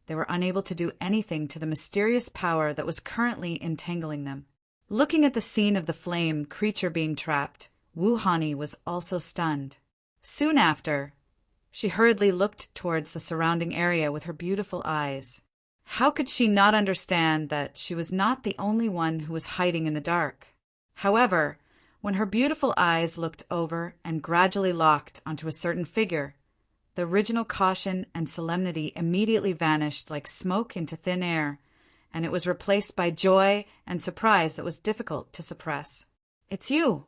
they were unable to do anything to the mysterious power that was currently entangling them. Looking at the scene of the flame creature being trapped, Wu Hani was also stunned. Soon after, she hurriedly looked towards the surrounding area with her beautiful eyes. How could she not understand that she was not the only one who was hiding in the dark? However, when her beautiful eyes looked over and gradually locked onto a certain figure, the original caution and solemnity immediately vanished like smoke into thin air, and it was replaced by joy and surprise that was difficult to suppress. "It's you!"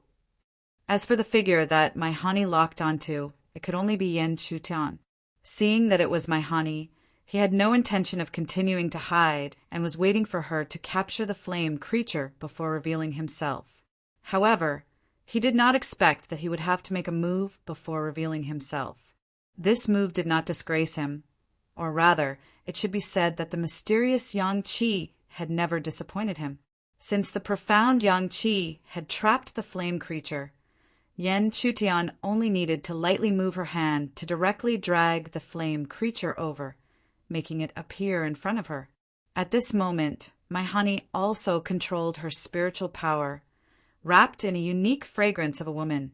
As for the figure that my honey locked onto, it could only be Yen Chutian. Seeing that it was my honey, he had no intention of continuing to hide and was waiting for her to capture the flame creature before revealing himself. However, he did not expect that he would have to make a move before revealing himself. This move did not disgrace him, or rather, it should be said that the mysterious Yang Qi had never disappointed him. Since the profound Yang Qi had trapped the flame creature, Yen Chutian only needed to lightly move her hand to directly drag the flame creature over, making it appear in front of her. At this moment, my honey also controlled her spiritual power, wrapped in a unique fragrance of a woman,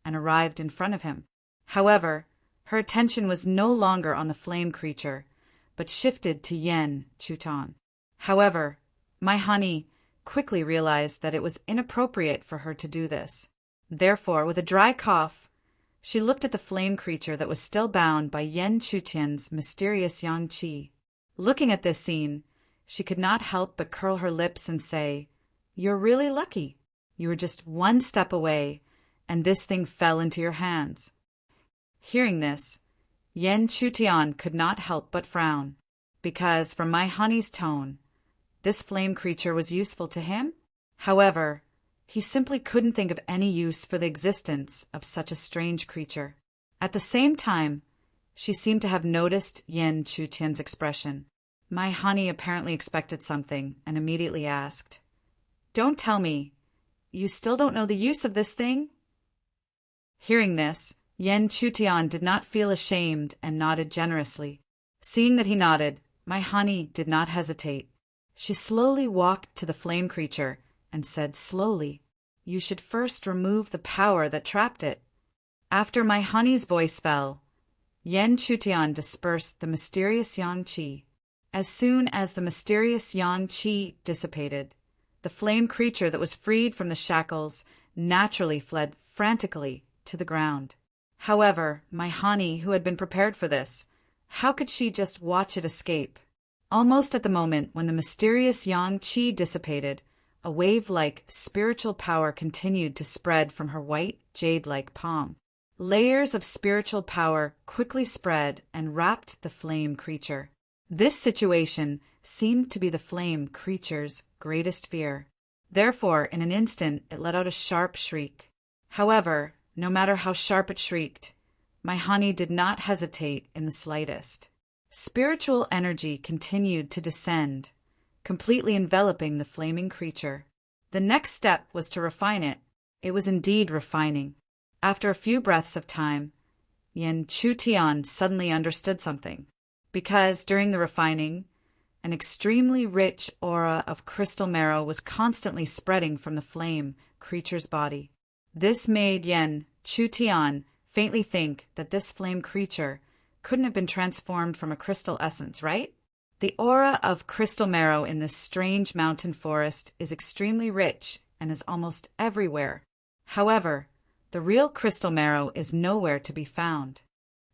and arrived in front of him. However, her attention was no longer on the flame creature, but shifted to Yen Chutian. However, my honey quickly realized that it was inappropriate for her to do this. Therefore, with a dry cough, she looked at the flame creature that was still bound by Yen Chutian's mysterious Yang Qi. Looking at this scene, she could not help but curl her lips and say, "You're really lucky. You were just one step away, and this thing fell into your hands." Hearing this, Yen Chutian could not help but frown, because from my honey's tone, this flame creature was useful to him. However, he simply couldn't think of any use for the existence of such a strange creature. At the same time, she seemed to have noticed Yen Chutian's expression. My honey apparently expected something and immediately asked, "Don't tell me, you still don't know the use of this thing?" Hearing this, Yen Chutian did not feel ashamed and nodded generously. Seeing that he nodded, my honey did not hesitate. She slowly walked to the flame creature and said slowly, "You should first remove the power that trapped it." After my honey's voice fell, Yen Chutian dispersed the mysterious Yang Qi. As soon as the mysterious Yang Qi dissipated, the flame creature that was freed from the shackles naturally fled frantically to the ground. However, my honey, who had been prepared for this, how could she just watch it escape? Almost at the moment when the mysterious Yang Qi dissipated, a wave-like spiritual power continued to spread from her white, jade-like palm. Layers of spiritual power quickly spread and wrapped the flame creature. This situation seemed to be the flame creature's greatest fear. Therefore, in an instant, it let out a sharp shriek. However, no matter how sharp it shrieked, my honey did not hesitate in the slightest. Spiritual energy continued to descend, completely enveloping the flaming creature. The next step was to refine it. It was indeed refining. After a few breaths of time, Yen Chutian suddenly understood something, because during the refining, an extremely rich aura of crystal marrow was constantly spreading from the flame creature's body. This made Yen Chutian faintly think that this flame creature couldn't have been transformed from a crystal essence, right? The aura of crystal marrow in this strange mountain forest is extremely rich and is almost everywhere. However, the real crystal marrow is nowhere to be found.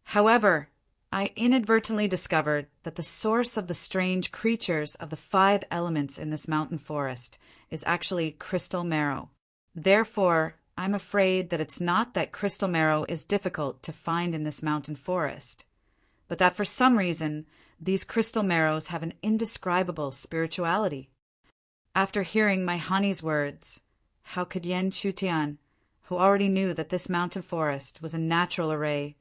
However, I inadvertently discovered that the source of the strange creatures of the 5 elements in this mountain forest is actually crystal marrow. Therefore, I'm afraid that it's not that crystal marrow is difficult to find in this mountain forest, but that for some reason, these crystal marrows have an indescribable spirituality. After hearing my honey's words, how could Yen Chutian, who already knew that this mountain forest was a natural array,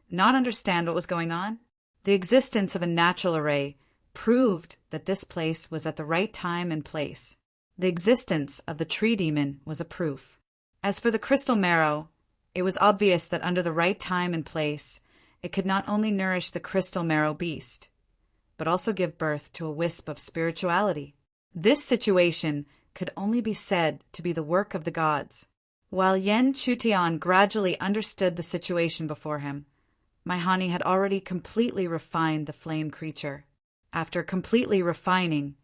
not understand what was going on? The existence of a natural array proved that this place was at the right time and place. The existence of the tree demon was a proof. As for the crystal marrow, it was obvious that under the right time and place, it could not only nourish the crystal marrow beast, but also give birth to a wisp of spirituality. This situation could only be said to be the work of the gods. While Yen Chutian gradually understood the situation before him, my honey had already completely refined the flame creature. After completely refining,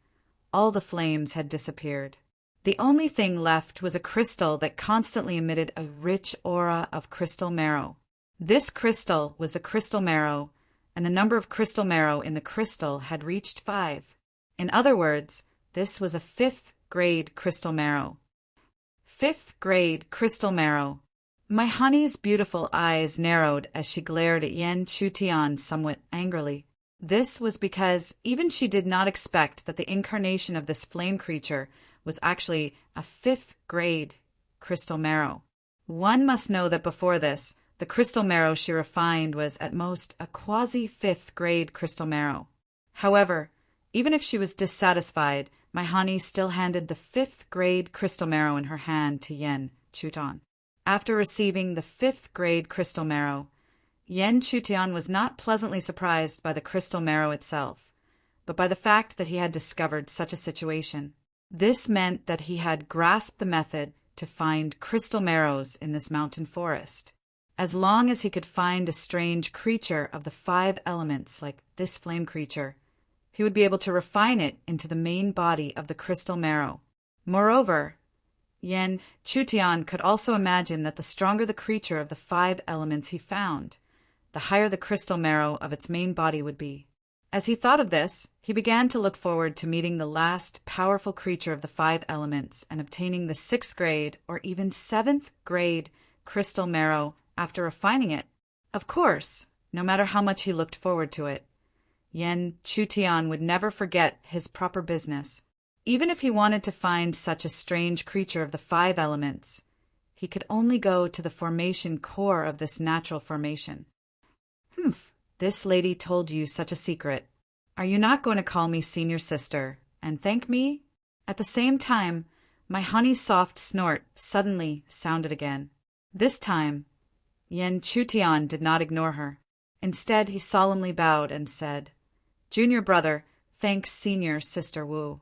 all the flames had disappeared. The only thing left was a crystal that constantly emitted a rich aura of crystal marrow. This crystal was the crystal marrow, and the number of crystal marrow in the crystal had reached 5. In other words, this was a 5th grade crystal marrow. 5th grade crystal marrow. My honey's beautiful eyes narrowed as she glared at Yen Chutian somewhat angrily. This was because even she did not expect that the incarnation of this flame creature was actually a 5th grade crystal marrow. One must know that before this, the crystal marrow she refined was at most a quasi-5th grade crystal marrow. However, even if she was dissatisfied, my honey still handed the 5th grade crystal marrow in her hand to Yen Chutian. After receiving the 5th grade crystal marrow, Yen Chutian was not pleasantly surprised by the crystal marrow itself, but by the fact that he had discovered such a situation. This meant that he had grasped the method to find crystal marrows in this mountain forest. As long as he could find a strange creature of the 5 elements like this flame creature, he would be able to refine it into the main body of the crystal marrow. Moreover, Yen Chutian could also imagine that the stronger the creature of the 5 elements he found, the higher the crystal marrow of its main body would be. As he thought of this, he began to look forward to meeting the last powerful creature of the 5 elements and obtaining the 6th grade or even 7th grade crystal marrow after refining it. Of course, no matter how much he looked forward to it, Yen Chutian would never forget his proper business. Even if he wanted to find such a strange creature of the 5 elements, he could only go to the formation core of this natural formation. Humph, this lady told you such a secret. Are you not going to call me senior sister and thank me? At the same time, my honey's soft snort suddenly sounded again. This time, Yen Chutian did not ignore her. Instead, he solemnly bowed and said, "Junior brother, thanks senior sister Wu."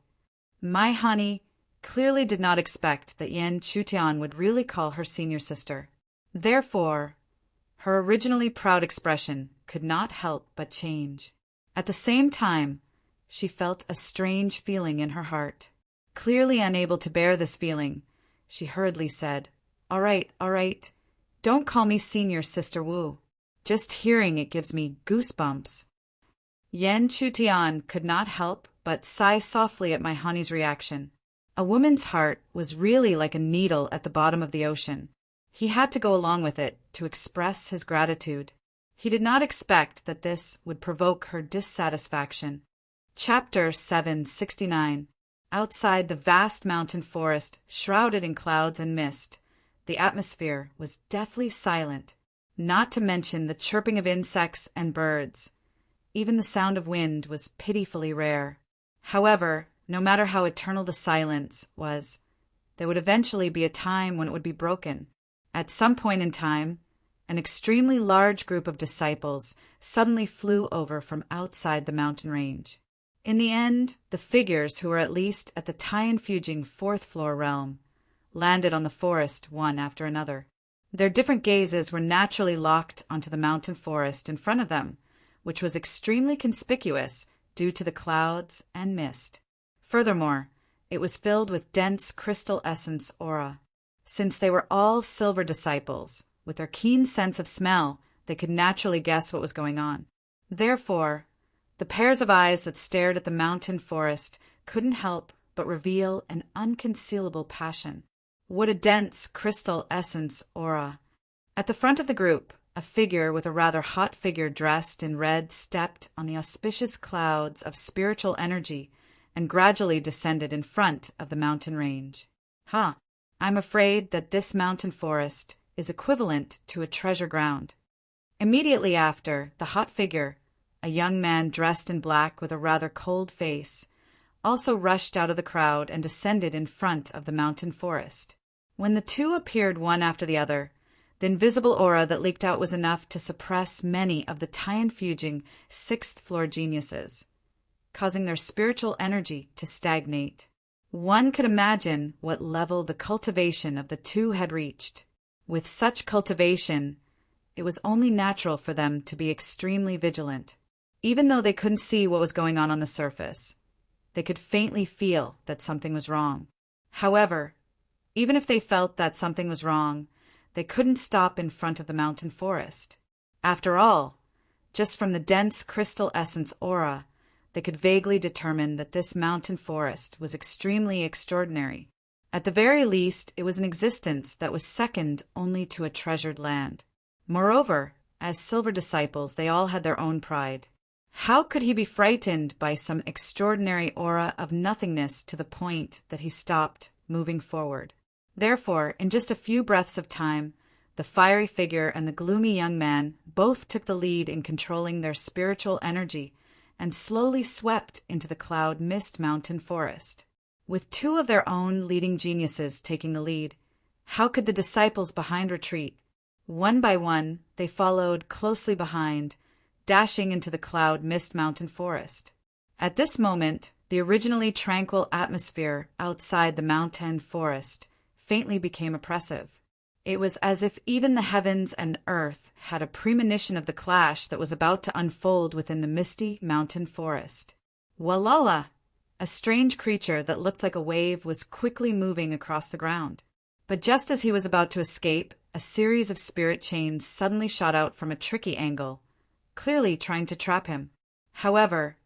My honey clearly did not expect that Yen Chutian would really call her senior sister. Therefore, her originally proud expression could not help but change. At the same time, she felt a strange feeling in her heart. Clearly unable to bear this feeling, she hurriedly said, all right, don't call me senior sister Wu. Just hearing it gives me goosebumps." Yen Chutian could not help but sigh softly at my honey's reaction. A woman's heart was really like a needle at the bottom of the ocean. He had to go along with it to express his gratitude. He did not expect that this would provoke her dissatisfaction. Chapter 769. Outside the vast mountain forest, shrouded in clouds and mist, the atmosphere was deathly silent, not to mention the chirping of insects and birds. Even the sound of wind was pitifully rare. However, no matter how eternal the silence was, there would eventually be a time when it would be broken. At some point in time, an extremely large group of disciples suddenly flew over from outside the mountain range. In the end, the figures who were at least at the Tianfujing 4th floor realm landed on the forest one after another. Their different gazes were naturally locked onto the mountain forest in front of them, which was extremely conspicuous due to the clouds and mist. Furthermore, it was filled with dense crystal essence aura. Since they were all silver disciples, with their keen sense of smell, they could naturally guess what was going on. Therefore, the pairs of eyes that stared at the mountain forest couldn't help but reveal an unconcealable passion. What a dense crystal essence aura! At the front of the group, a figure with a rather hot figure dressed in red stepped on the auspicious clouds of spiritual energy and gradually descended in front of the mountain range. I'm afraid that this mountain forest is equivalent to a treasure ground. Immediately after, the hot figure, a young man dressed in black with a rather cold face, also rushed out of the crowd and descended in front of the mountain forest. When the two appeared one after the other, the invisible aura that leaked out was enough to suppress many of the Tianfujing 6th floor geniuses, causing their spiritual energy to stagnate. One could imagine what level the cultivation of the two had reached. With such cultivation, it was only natural for them to be extremely vigilant. Even though they couldn't see what was going on the surface, they could faintly feel that something was wrong. However, even if they felt that something was wrong, they couldn't stop in front of the mountain forest. After all, just from the dense crystal essence aura, they could vaguely determine that this mountain forest was extremely extraordinary. At the very least, it was an existence that was second only to a treasured land. Moreover, as silver disciples, they all had their own pride. How could he be frightened by some extraordinary aura of nothingness to the point that he stopped moving forward? Therefore, in just a few breaths of time, the fiery figure and the gloomy young man both took the lead in controlling their spiritual energy and slowly swept into the cloud mist mountain forest. With two of their own leading geniuses taking the lead, how could the disciples behind retreat? One by one, they followed closely behind, dashing into the cloud mist mountain forest. At this moment, the originally tranquil atmosphere outside the mountain forest faintly became oppressive. It was as if even the heavens and earth had a premonition of the clash that was about to unfold within the misty mountain forest. Walala! A strange creature that looked like a wave was quickly moving across the ground. But just as he was about to escape, a series of spirit chains suddenly shot out from a tricky angle, clearly trying to trap him. However,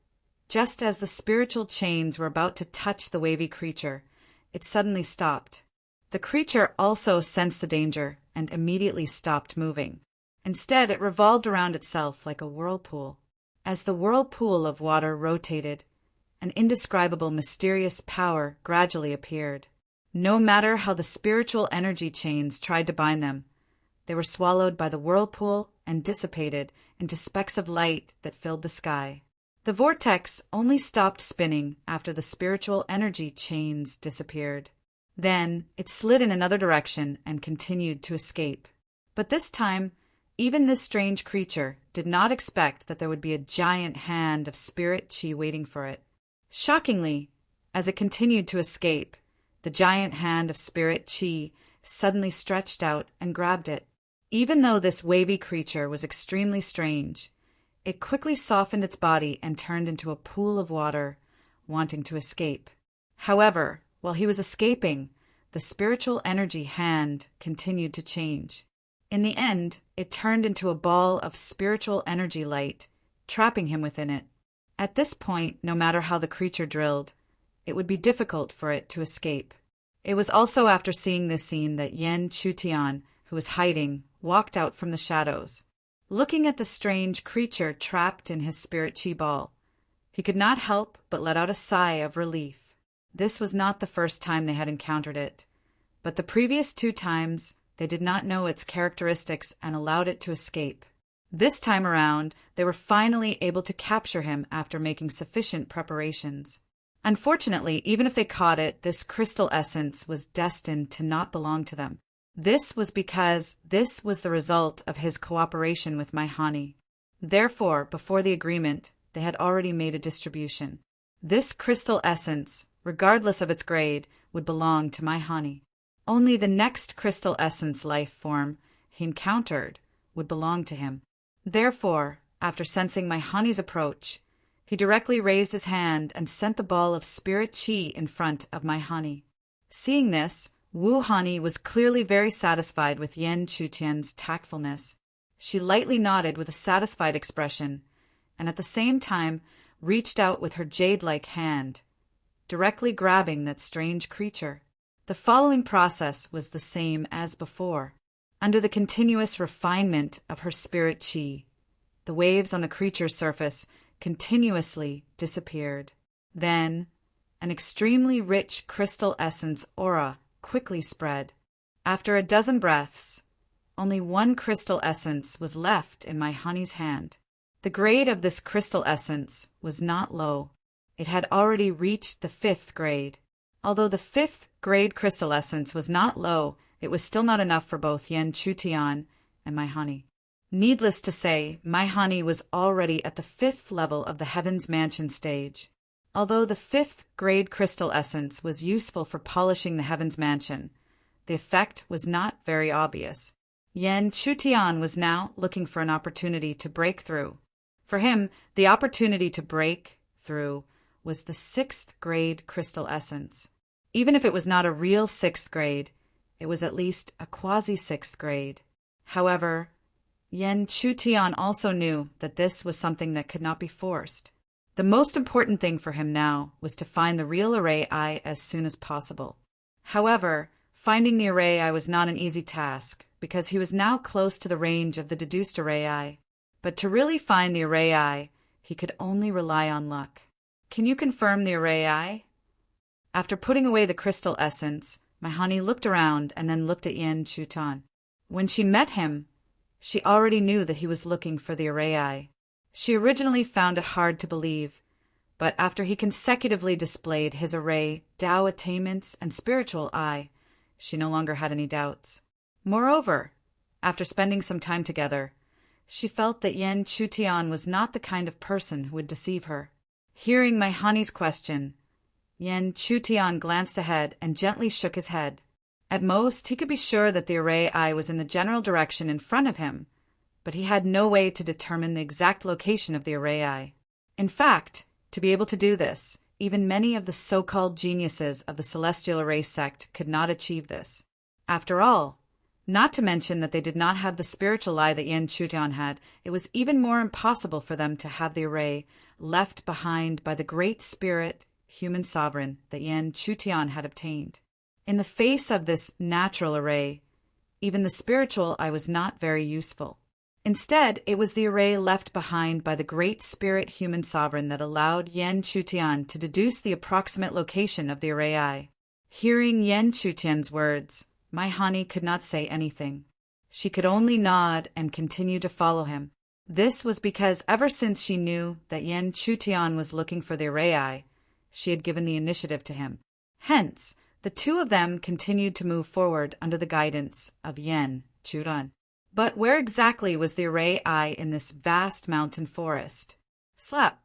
just as the spiritual chains were about to touch the wavy creature, it suddenly stopped. The creature also sensed the danger and immediately stopped moving. Instead, it revolved around itself like a whirlpool. As the whirlpool of water rotated, an indescribable mysterious power gradually appeared. No matter how the spiritual energy chains tried to bind them, they were swallowed by the whirlpool and dissipated into specks of light that filled the sky. The vortex only stopped spinning after the spiritual energy chains disappeared. Then it slid in another direction and continued to escape. But this time, even this strange creature did not expect that there would be a giant hand of spirit chi waiting for it. Shockingly, as it continued to escape, the giant hand of spirit chi suddenly stretched out and grabbed it. Even though this wavy creature was extremely strange, it quickly softened its body and turned into a pool of water, wanting to escape. However, while he was escaping, the spiritual energy hand continued to change. In the end, it turned into a ball of spiritual energy light, trapping him within it. At this point, no matter how the creature drilled, it would be difficult for it to escape. It was also after seeing this scene that Yen Chutian, who was hiding, walked out from the shadows. Looking at the strange creature trapped in his spirit chi ball, he could not help but let out a sigh of relief. This was not the first time they had encountered it, but the previous 2 times they did not know its characteristics and allowed it to escape. This time around, they were finally able to capture him after making sufficient preparations. Unfortunately, even if they caught it, this crystal essence was destined to not belong to them. This was because this was the result of his cooperation with my Hani. Therefore, before the agreement, they had already made a distribution. This crystal essence, regardless of its grade, would belong to my Hani. Only the next crystal essence life form he encountered would belong to him. Therefore, after sensing my Hani's approach, he directly raised his hand and sent the ball of spirit chi in front of my Hani. Seeing this, Wu Hani was clearly very satisfied with Yen Chutian's tactfulness. She lightly nodded with a satisfied expression, and at the same time reached out with her jade-like hand, directly grabbing that strange creature. The following process was the same as before. Under the continuous refinement of her spirit chi, the waves on the creature's surface continuously disappeared. Then, an extremely rich crystal essence aura quickly spread. After a dozen breaths, only one crystal essence was left in my Hani's hand. The grade of this crystal essence was not low. It had already reached the 5th grade. Although the 5th grade crystal essence was not low, it was still not enough for both Yen Chutian and my Hani. Needless to say, my Hani was already at the 5th level of the Heaven's Mansion stage. Although the 5th grade crystal essence was useful for polishing the Heaven's Mansion, the effect was not very obvious. Yen Chutian was now looking for an opportunity to break through. For him, the opportunity to break through was the sixth grade crystal essence. Even if it was not a real sixth grade, it was at least a quasi-sixth grade. However, Yen Chutian also knew that this was something that could not be forced. The most important thing for him now was to find the real array eye as soon as possible. However, finding the array eye was not an easy task, because he was now close to the range of the deduced array eye. But to really find the array eye, he could only rely on luck. Can you confirm the array eye? After putting away the crystal essence, Mahani looked around and then looked at Yen Chutan. When she met him, she already knew that he was looking for the array eye. She originally found it hard to believe, but after he consecutively displayed his array, Tao attainments, and spiritual eye, she no longer had any doubts. Moreover, after spending some time together, she felt that Yen Chutian was not the kind of person who would deceive her. Hearing Mahani's question, Yen Chutian glanced ahead and gently shook his head. At most, he could be sure that the array eye was in the general direction in front of him, but he had no way to determine the exact location of the array eye. In fact, to be able to do this, even many of the so-called geniuses of the Celestial Array sect could not achieve this. After all, not to mention that they did not have the spiritual eye that Yen Chutian had, it was even more impossible for them to have the array left behind by the great spirit, human sovereign, that Yen Chutian had obtained. In the face of this natural array, even the spiritual eye was not very useful. Instead, it was the array left behind by the great spirit human sovereign that allowed Yen Chutian to deduce the approximate location of the array eye. Hearing Yen Chutian's words, Mahani could not say anything. She could only nod and continue to follow him. This was because ever since she knew that Yen Chutian was looking for the array eye, she had given the initiative to him. Hence, the two of them continued to move forward under the guidance of Yen Chutan. But where exactly was the array eye in this vast mountain forest? Slap!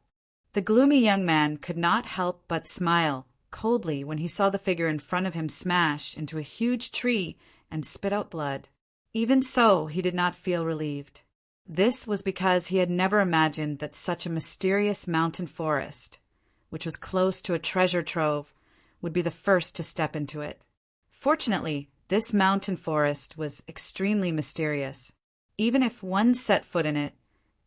The gloomy young man could not help but smile coldly when he saw the figure in front of him smash into a huge tree and spit out blood. Even so, he did not feel relieved. This was because he had never imagined that such a mysterious mountain forest, which was close to a treasure trove, would be the first to step into it. Fortunately, this mountain forest was extremely mysterious. Even if one set foot in it,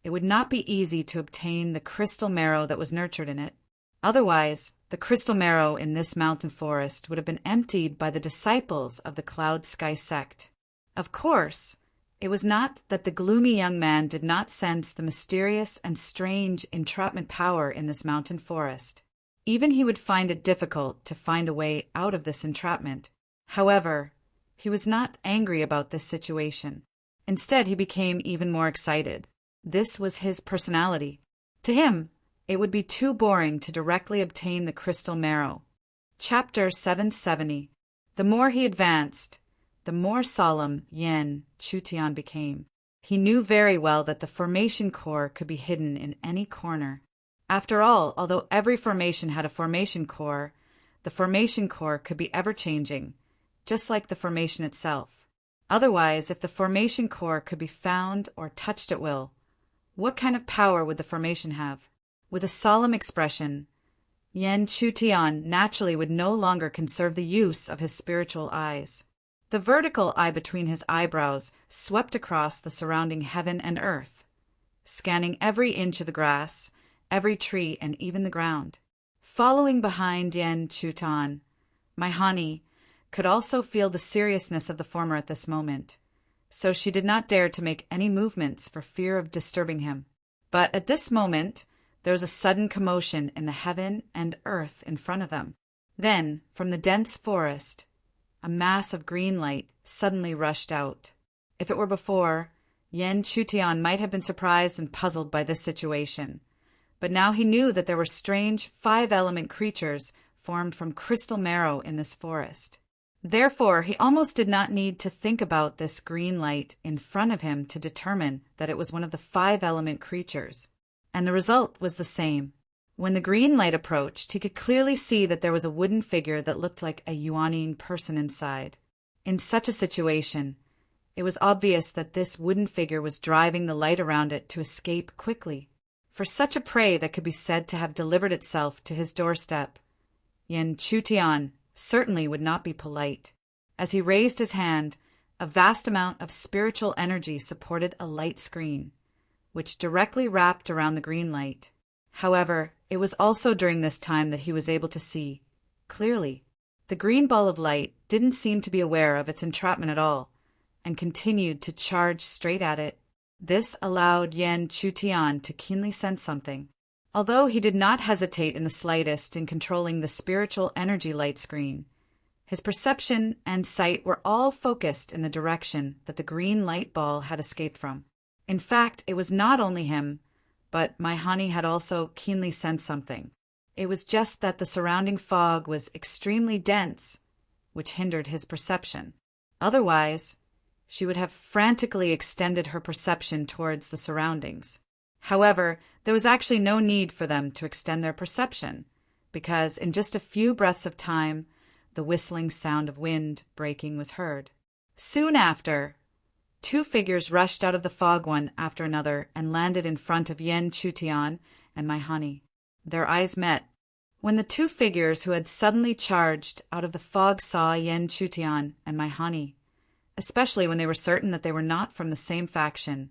it would not be easy to obtain the crystal marrow that was nurtured in it. Otherwise, the crystal marrow in this mountain forest would have been emptied by the disciples of the Cloud Sky sect. Of course, it was not that the gloomy young man did not sense the mysterious and strange entrapment power in this mountain forest. Even he would find it difficult to find a way out of this entrapment. However, he was not angry about this situation. Instead, he became even more excited. This was his personality. To him, it would be too boring to directly obtain the crystal marrow. Chapter 770. The more he advanced, the more solemn Yen Chutian became. He knew very well that the formation core could be hidden in any corner. After all, although every formation had a formation core, the formation core could be ever-changing, just like the formation itself. Otherwise, if the formation core could be found or touched at will, what kind of power would the formation have? With a solemn expression, Yen Chutian naturally would no longer conserve the use of his spiritual eyes. The vertical eye between his eyebrows swept across the surrounding heaven and earth, scanning every inch of the grass, every tree, and even the ground. Following behind Yen Chutan, Mahani could also feel the seriousness of the former at this moment, so she did not dare to make any movements for fear of disturbing him. But at this moment, there was a sudden commotion in the heaven and earth in front of them. Then, from the dense forest, a mass of green light suddenly rushed out. If it were before, Yen Chutian might have been surprised and puzzled by this situation. But now he knew that there were strange five-element creatures formed from crystal marrow in this forest. Therefore, he almost did not need to think about this green light in front of him to determine that it was one of the five-element creatures. And the result was the same. When the green light approached, he could clearly see that there was a wooden figure that looked like a Yuanian person inside. In such a situation, it was obvious that this wooden figure was driving the light around it to escape quickly. for such a prey that could be said to have delivered itself to his doorstep, Yen Chutian certainly would not be polite. As he raised his hand, a vast amount of spiritual energy supported a light screen, which directly wrapped around the green light. However, it was also during this time that he was able to see clearly. The green ball of light didn't seem to be aware of its entrapment at all, and continued to charge straight at it. This allowed Yen Chutian to keenly sense something. Although he did not hesitate in the slightest in controlling the spiritual energy light screen, his perception and sight were all focused in the direction that the green light ball had escaped from. In fact, it was not only him, but Maihani had also keenly sensed something. It was just that the surrounding fog was extremely dense, which hindered his perception. Otherwise, she would have frantically extended her perception towards the surroundings. However, there was actually no need for them to extend their perception, because in just a few breaths of time, the whistling sound of wind breaking was heard. Soon after, two figures rushed out of the fog one after another and landed in front of Yen Chutian and Maihani. Their eyes met. When the two figures who had suddenly charged out of the fog saw Yen Chutian and Maihani, especially when they were certain that they were not from the same faction,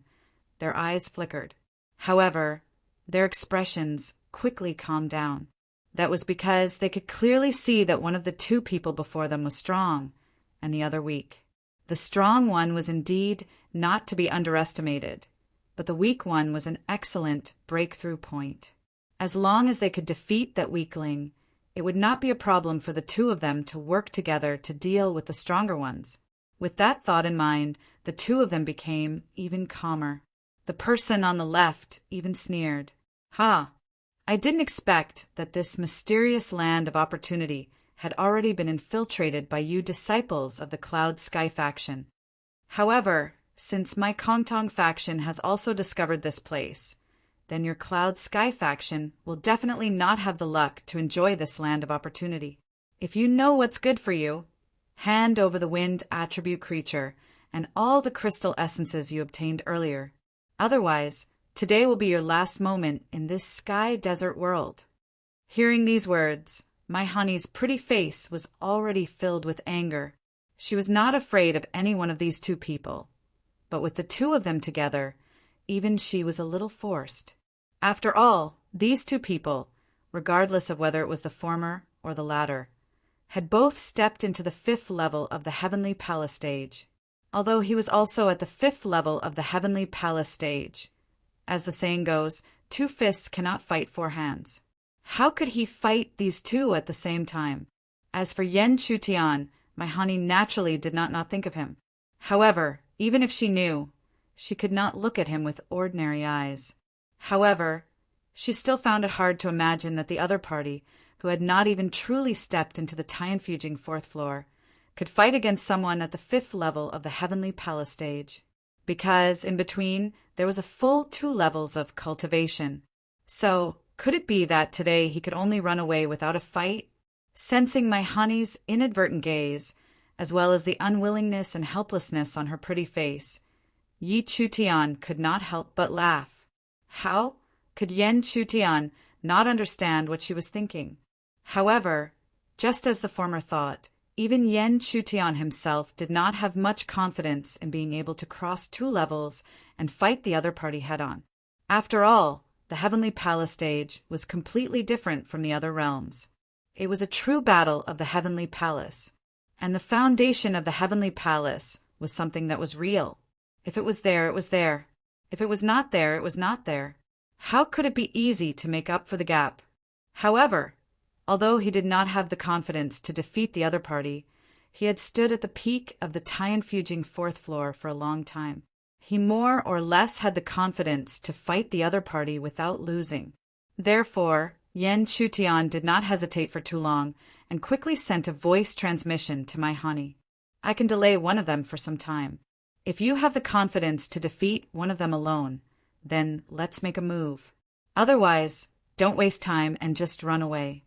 their eyes flickered. However, their expressions quickly calmed down. That was because they could clearly see that one of the two people before them was strong and the other weak. The strong one was indeed not to be underestimated, but the weak one was an excellent breakthrough point. As long as they could defeat that weakling, it would not be a problem for the two of them to work together to deal with the stronger ones. With that thought in mind, the two of them became even calmer. The person on the left even sneered. "Ha! I didn't expect that this mysterious land of opportunity had already been infiltrated by you disciples of the Cloud Sky faction. However, since my Kongtong faction has also discovered this place, then your Cloud Sky faction will definitely not have the luck to enjoy this land of opportunity. If you know what's good for you, hand over the wind attribute creature and all the crystal essences you obtained earlier. Otherwise, today will be your last moment in this sky desert world." Hearing these words, Maihani's pretty face was already filled with anger. She was not afraid of any one of these two people, but with the two of them together, even she was a little forced. After all, these two people, regardless of whether it was the former or the latter, had both stepped into the 5th level of the Heavenly Palace stage. Although he was also at the 5th level of the Heavenly Palace stage. As the saying goes, 2 fists cannot fight 4 hands. How could he fight these two at the same time? As for Yen Chutian, Maihani naturally did not think of him. However, even if she knew, she could not look at him with ordinary eyes. However, she still found it hard to imagine that the other party, who had not even truly stepped into the Tianfujing 4th floor, could fight against someone at the 5th level of the Heavenly Palace stage, because in between there was a full 2 levels of cultivation. So, could it be that today he could only run away without a fight? Sensing Maihani's inadvertent gaze, as well as the unwillingness and helplessness on her pretty face, Yi Chutian could not help but laugh. How could Yen Chutian not understand what she was thinking? However, just as the former thought, even Yen Chutian himself did not have much confidence in being able to cross 2 levels and fight the other party head-on. After all, the Heavenly Palace stage was completely different from the other realms. It was a true battle of the Heavenly Palace, and the foundation of the Heavenly Palace was something that was real. If it was there, it was there. If it was not there, it was not there. How could it be easy to make up for the gap? However, although he did not have the confidence to defeat the other party, he had stood at the peak of the Tianfujing 4th floor for a long time. He more or less had the confidence to fight the other party without losing. Therefore, Yen Chutian did not hesitate for too long and quickly sent a voice transmission to Maihani. "I can delay one of them for some time. If you have the confidence to defeat one of them alone, then let's make a move. Otherwise, don't waste time and just run away."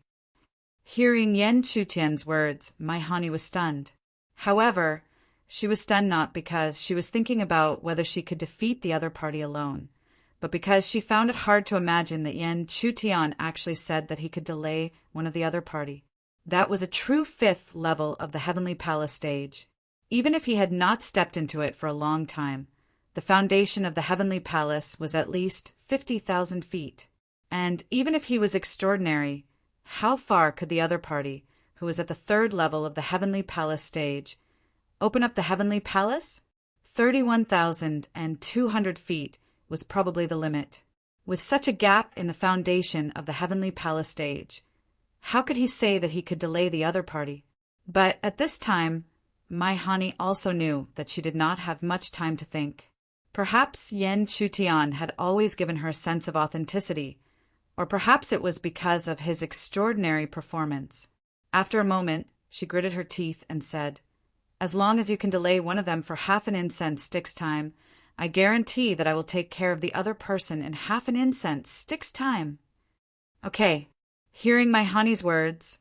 Hearing Yen Chutian's words, Maihani was stunned. However, she was stunned not because she was thinking about whether she could defeat the other party alone, but because she found it hard to imagine that Yen Chutian actually said that he could delay one of the other party. That was a true fifth level of the Heavenly Palace stage. Even if he had not stepped into it for a long time, the foundation of the Heavenly Palace was at least 50,000 feet. And even if he was extraordinary, how far could the other party, who was at the third level of the Heavenly Palace stage, open up the Heavenly Palace? 31,200 feet was probably the limit. With such a gap in the foundation of the Heavenly Palace stage, how could he say that he could delay the other party? But at this time, Mai Hani also knew that she did not have much time to think. Perhaps Yen Chutian had always given her a sense of authenticity, or perhaps it was because of his extraordinary performance. After a moment, she gritted her teeth and said, "As long as you can delay one of them for half an incense sticks time, I guarantee that I will take care of the other person in half an incense sticks time." Okay. Hearing Mai Hani's words,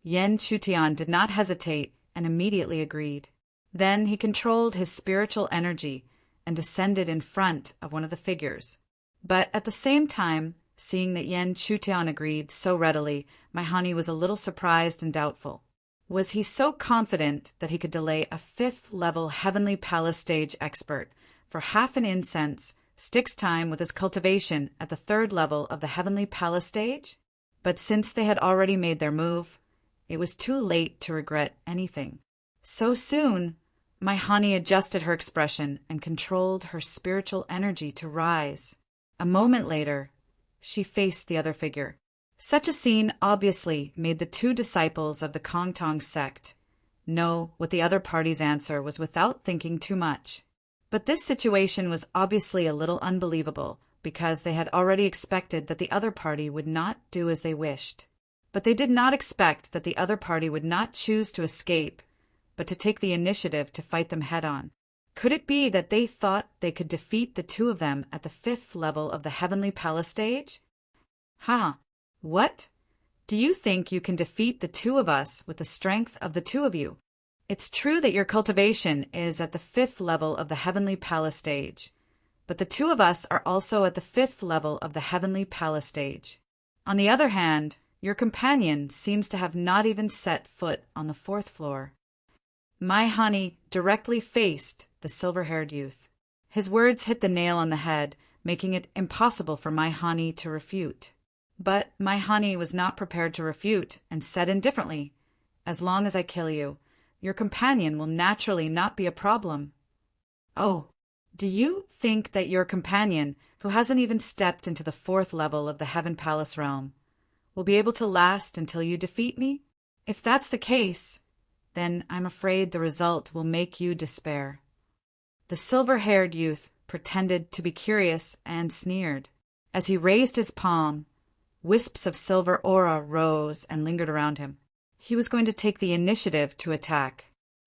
Yen Chutian did not hesitate and immediately agreed. Then he controlled his spiritual energy and descended in front of one of the figures. But at the same time, seeing that Yen Chutian agreed so readily, Mai Hani was a little surprised and doubtful. Was he so confident that he could delay a fifth-level Heavenly Palace stage expert for half an incense sticks time with his cultivation at the third level of the Heavenly Palace stage? But since they had already made their move, it was too late to regret anything. So soon, Mai Hani adjusted her expression and controlled her spiritual energy to rise. A moment later, she faced the other figure. Such a scene obviously made the two disciples of the Kongtong sect know what the other party's answer was without thinking too much. But this situation was obviously a little unbelievable, because they had already expected that the other party would not do as they wished. But they did not expect that the other party would not choose to escape, but to take the initiative to fight them head-on. Could it be that they thought they could defeat the two of them at the fifth level of the Heavenly Palace stage? What? Do you think you can defeat the two of us with the strength of the two of you? It's true that your cultivation is at the fifth level of the Heavenly Palace stage, but the two of us are also at the fifth level of the Heavenly Palace stage. On the other hand, your companion seems to have not even set foot on the fourth floor. Mai Hani directly faced the silver-haired youth. His words hit the nail on the head, making it impossible for Mai Hani to refute. But Mai Hani was not prepared to refute and said indifferently, "As long as I kill you, your companion will naturally not be a problem." Oh, do you think that your companion, who hasn't even stepped into the fourth level of the Heaven Palace realm, will be able to last until you defeat me? If that's the case, then I'm afraid the result will make you despair. The silver-haired youth pretended to be curious and sneered. As he raised his palm, wisps of silver aura rose and lingered around him. He was going to take the initiative to attack.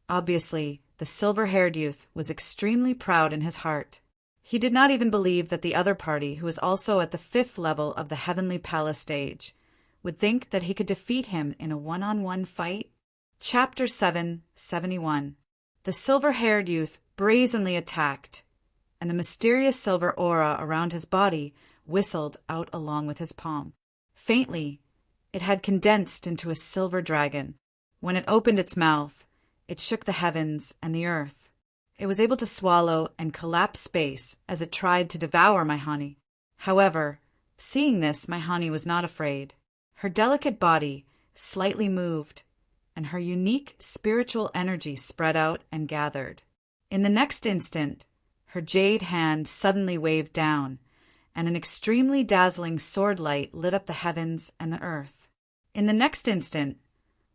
Obviously, the silver-haired youth was extremely proud in his heart. He did not even believe that the other party, who was also at the fifth level of the Heavenly Palace stage, would think that he could defeat him in a one-on-one fight. Chapter 771. The silver-haired youth brazenly attacked, and the mysterious silver aura around his body whistled out along with his palm. Faintly, it had condensed into a silver dragon. When it opened its mouth, it shook the heavens and the earth. It was able to swallow and collapse space as it tried to devour Mai Hani. However, seeing this, Mai Hani was not afraid. Her delicate body slightly moved, and her unique spiritual energy spread out and gathered. In the next instant, her jade hand suddenly waved down, and an extremely dazzling sword light lit up the heavens and the earth. In the next instant,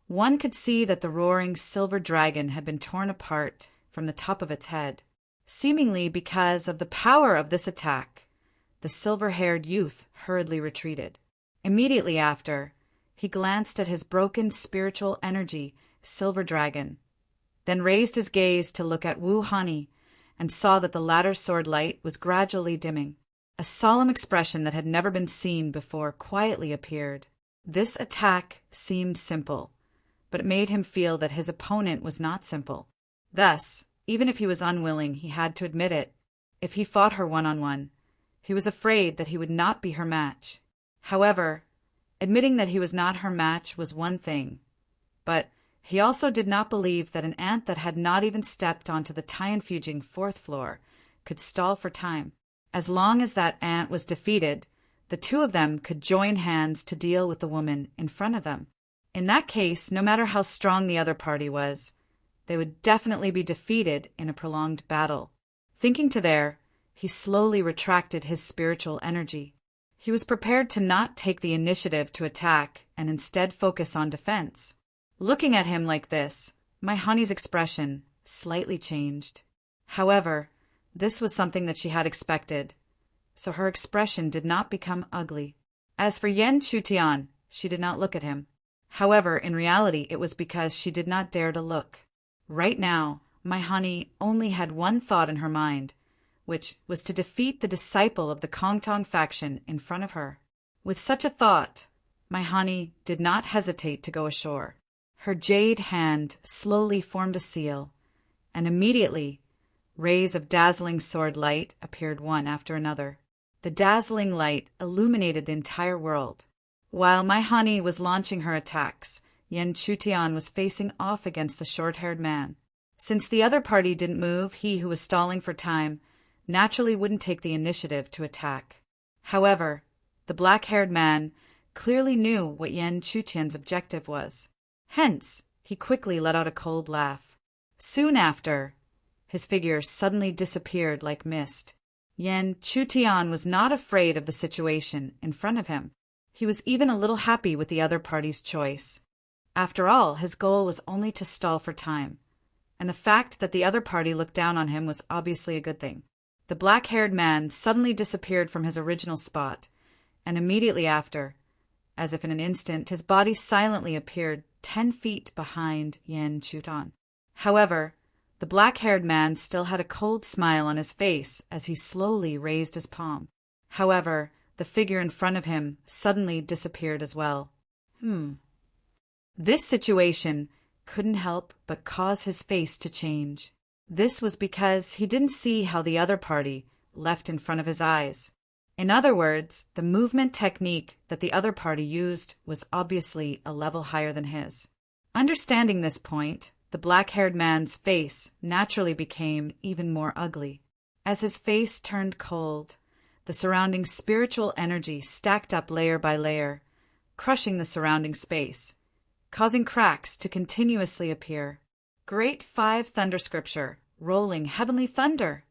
one could see that the roaring silver dragon had been torn apart from the top of its head. Seemingly because of the power of this attack, the silver-haired youth hurriedly retreated. Immediately after, he glanced at his broken spiritual energy, silver dragon, then raised his gaze to look at Wu Hani and saw that the latter's sword light was gradually dimming. A solemn expression that had never been seen before quietly appeared. This attack seemed simple, but it made him feel that his opponent was not simple. Thus, even if he was unwilling, he had to admit it. If he fought her one-on-one, He was afraid that he would not be her match. However, admitting that he was not her match was one thing, but he also did not believe that an ant that had not even stepped onto the time-fuging fourth floor could stall for time. As long as that ant was defeated, the two of them could join hands to deal with the woman in front of them. In that case, no matter how strong the other party was, they would definitely be defeated in a prolonged battle. Thinking to there, he slowly retracted his spiritual energy. He was prepared to not take the initiative to attack and instead focus on defense. Looking at him like this, my honey's expression slightly changed. However, this was something that she had expected, so her expression did not become ugly. As for Yen Chutian, she did not look at him. However, in reality, it was because she did not dare to look. Right now, my honey only had one thought in her mind, which was to defeat the disciple of the Kongtong faction in front of her. With such a thought, my honey did not hesitate to go ashore. Her jade hand slowly formed a seal, and immediately, rays of dazzling sword light appeared one after another. The dazzling light illuminated the entire world. While my honey was launching her attacks, Yen Chutian was facing off against the short-haired man. Since the other party didn't move, he who was stalling for time naturally wouldn't take the initiative to attack. However, the black-haired man clearly knew what Yen Chutian's objective was. Hence, he quickly let out a cold laugh. Soon after, his figure suddenly disappeared like mist. Yen Chutian was not afraid of the situation in front of him. He was even a little happy with the other party's choice. After all, his goal was only to stall for time, and the fact that the other party looked down on him was obviously a good thing. The black-haired man suddenly disappeared from his original spot, and immediately after, as if in an instant, his body silently appeared 10 feet behind Yen Chutian. However, the black-haired man still had a cold smile on his face as he slowly raised his palm. However, the figure in front of him suddenly disappeared as well. This situation couldn't help but cause his face to change. This was because he didn't see how the other party left in front of his eyes. In other words, the movement technique that the other party used was obviously a level higher than his. Understanding this point, the black-haired man's face naturally became even more ugly. As his face turned cold, the surrounding spiritual energy stacked up layer by layer, crushing the surrounding space, causing cracks to continuously appear. Great 5 Thunder Scripture, rolling heavenly thunder!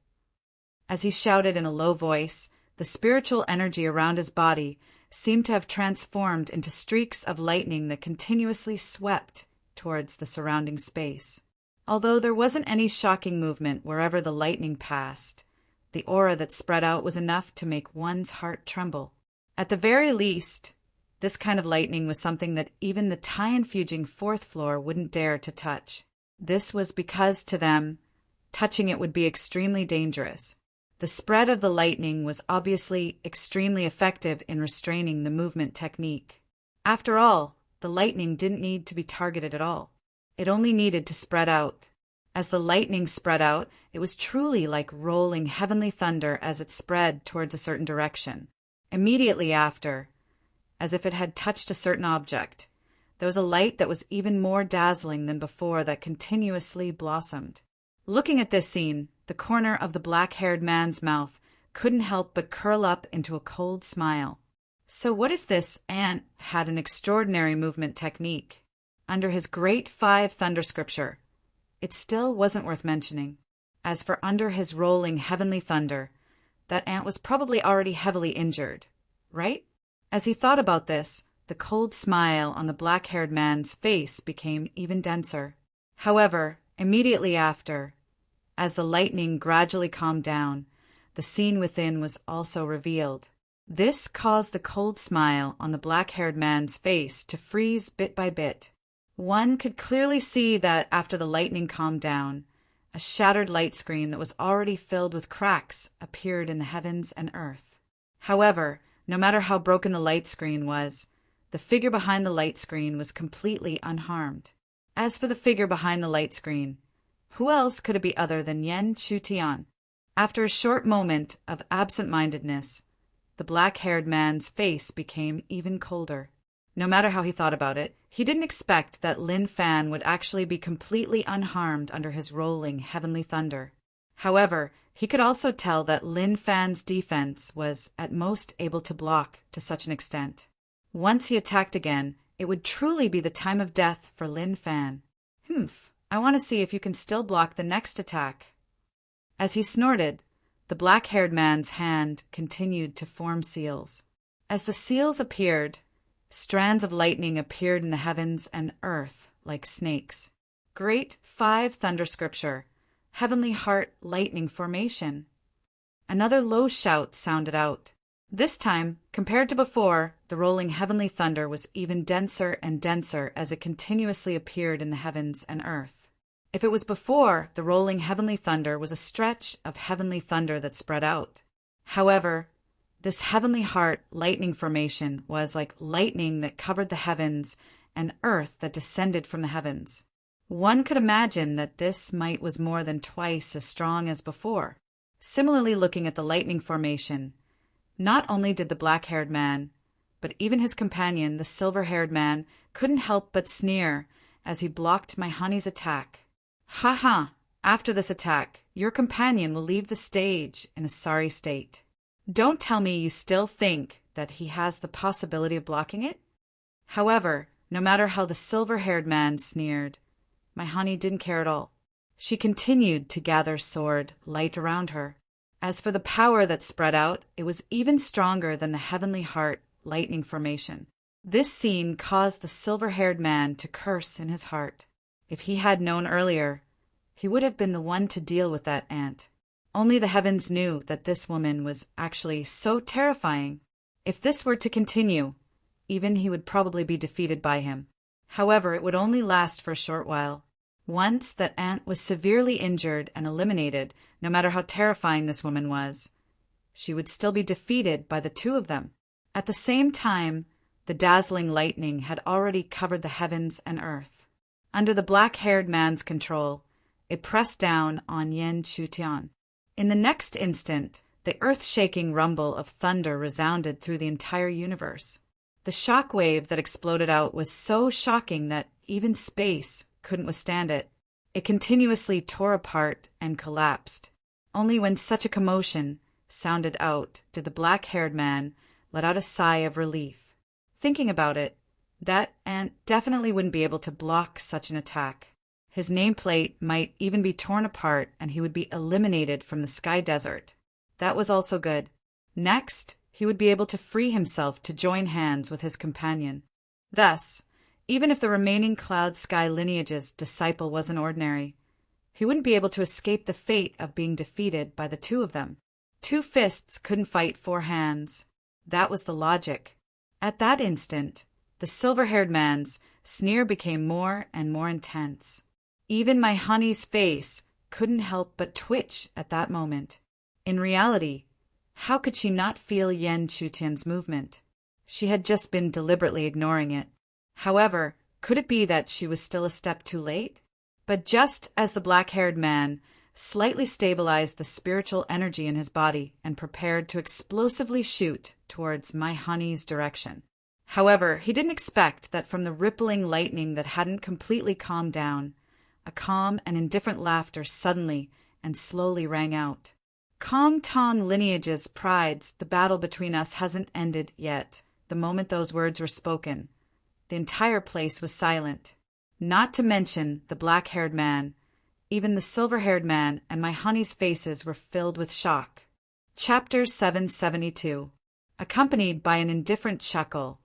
As he shouted in a low voice, the spiritual energy around his body seemed to have transformed into streaks of lightning that continuously swept towards the surrounding space. Although there wasn't any shocking movement wherever the lightning passed, the aura that spread out was enough to make one's heart tremble. At the very least, this kind of lightning was something that even the time-fuging fourth floor wouldn't dare to touch. This was because, to them, touching it would be extremely dangerous. The spread of the lightning was obviously extremely effective in restraining the movement technique. After all, the lightning didn't need to be targeted at all. It only needed to spread out. As the lightning spread out, it was truly like rolling heavenly thunder as it spread towards a certain direction. Immediately after, as if it had touched a certain object, there was a light that was even more dazzling than before that continuously blossomed. Looking at this scene, the corner of the black-haired man's mouth couldn't help but curl up into a cold smile. So what if this ant had an extraordinary movement technique? Under his great 5 Thunder Scripture, it still wasn't worth mentioning. As for under his rolling heavenly thunder, that ant was probably already heavily injured, right? As he thought about this, the cold smile on the black-haired man's face became even denser. However, immediately after, as the lightning gradually calmed down, the scene within was also revealed. This caused the cold smile on the black-haired man's face to freeze bit by bit. One could clearly see that after the lightning calmed down, a shattered light screen that was already filled with cracks appeared in the heavens and earth. However, no matter how broken the light screen was, the figure behind the light screen was completely unharmed. As for the figure behind the light screen, who else could it be other than Yen Chutian? After a short moment of absent-mindedness, the black-haired man's face became even colder. No matter how he thought about it, he didn't expect that Lin Fan would actually be completely unharmed under his rolling heavenly thunder. However, he could also tell that Lin Fan's defense was at most able to block to such an extent. Once he attacked again, it would truly be the time of death for Lin Fan. I want to see if you can still block the next attack. As he snorted, the black-haired man's hand continued to form seals. As the seals appeared, strands of lightning appeared in the heavens and earth like snakes. Great 5 Thunder Scripture, Heavenly Heart Lightning Formation. Another low shout sounded out. This time, compared to before, the rolling heavenly thunder was even denser and denser as it continuously appeared in the heavens and earth. If it was before, the rolling heavenly thunder was a stretch of heavenly thunder that spread out. However, this heavenly heart lightning formation was like lightning that covered the heavens and earth that descended from the heavens. One could imagine that this might was more than twice as strong as before. Similarly, looking at the lightning formation, not only did the black-haired man, but even his companion, the silver-haired man, couldn't help but sneer as he blocked my honey's attack. Ha ha! After this attack, your companion will leave the stage in a sorry state. Don't tell me you still think that he has the possibility of blocking it? However, no matter how the silver-haired man sneered, my honey didn't care at all. She continued to gather sword light around her. As for the power that spread out, it was even stronger than the heavenly heart lightning formation. This scene caused the silver-haired man to curse in his heart. If he had known earlier, he would have been the one to deal with that ant. Only the heavens knew that this woman was actually so terrifying. If this were to continue, even he would probably be defeated by him. However, it would only last for a short while. Once that ant was severely injured and eliminated, no matter how terrifying this woman was, she would still be defeated by the 2 of them. At the same time, the dazzling lightning had already covered the heavens and earth. Under the black-haired man's control, it pressed down on Yan Chutian. In the next instant, the earth-shaking rumble of thunder resounded through the entire universe. The shock wave that exploded out was so shocking that even space couldn't withstand it. It continuously tore apart and collapsed. Only when such a commotion sounded out did the black-haired man let out a sigh of relief. Thinking about it, that ant definitely wouldn't be able to block such an attack. His nameplate might even be torn apart and he would be eliminated from the sky desert. That was also good. Next, he would be able to free himself to join hands with his companion. Thus, even if the remaining Cloud Sky lineage's disciple wasn't ordinary, he wouldn't be able to escape the fate of being defeated by the 2 of them. 2 fists couldn't fight 4 hands. That was the logic. At that instant, the silver-haired man's sneer became more and more intense. Even my honey's face couldn't help but twitch at that moment. In reality, how could she not feel Yan Chutian's movement? She had just been deliberately ignoring it. However, could it be that she was still a step too late? But just as the black-haired man slightly stabilized the spiritual energy in his body and prepared to explosively shoot towards my honey's direction. However, he didn't expect that from the rippling lightning that hadn't completely calmed down, a calm and indifferent laughter suddenly and slowly rang out. Kong Tong lineage's prides, the battle between us hasn't ended yet. The moment those words were spoken, the entire place was silent. Not to mention the black-haired man, even the silver-haired man and my honey's faces were filled with shock. Chapter 772. Accompanied by an indifferent chuckle,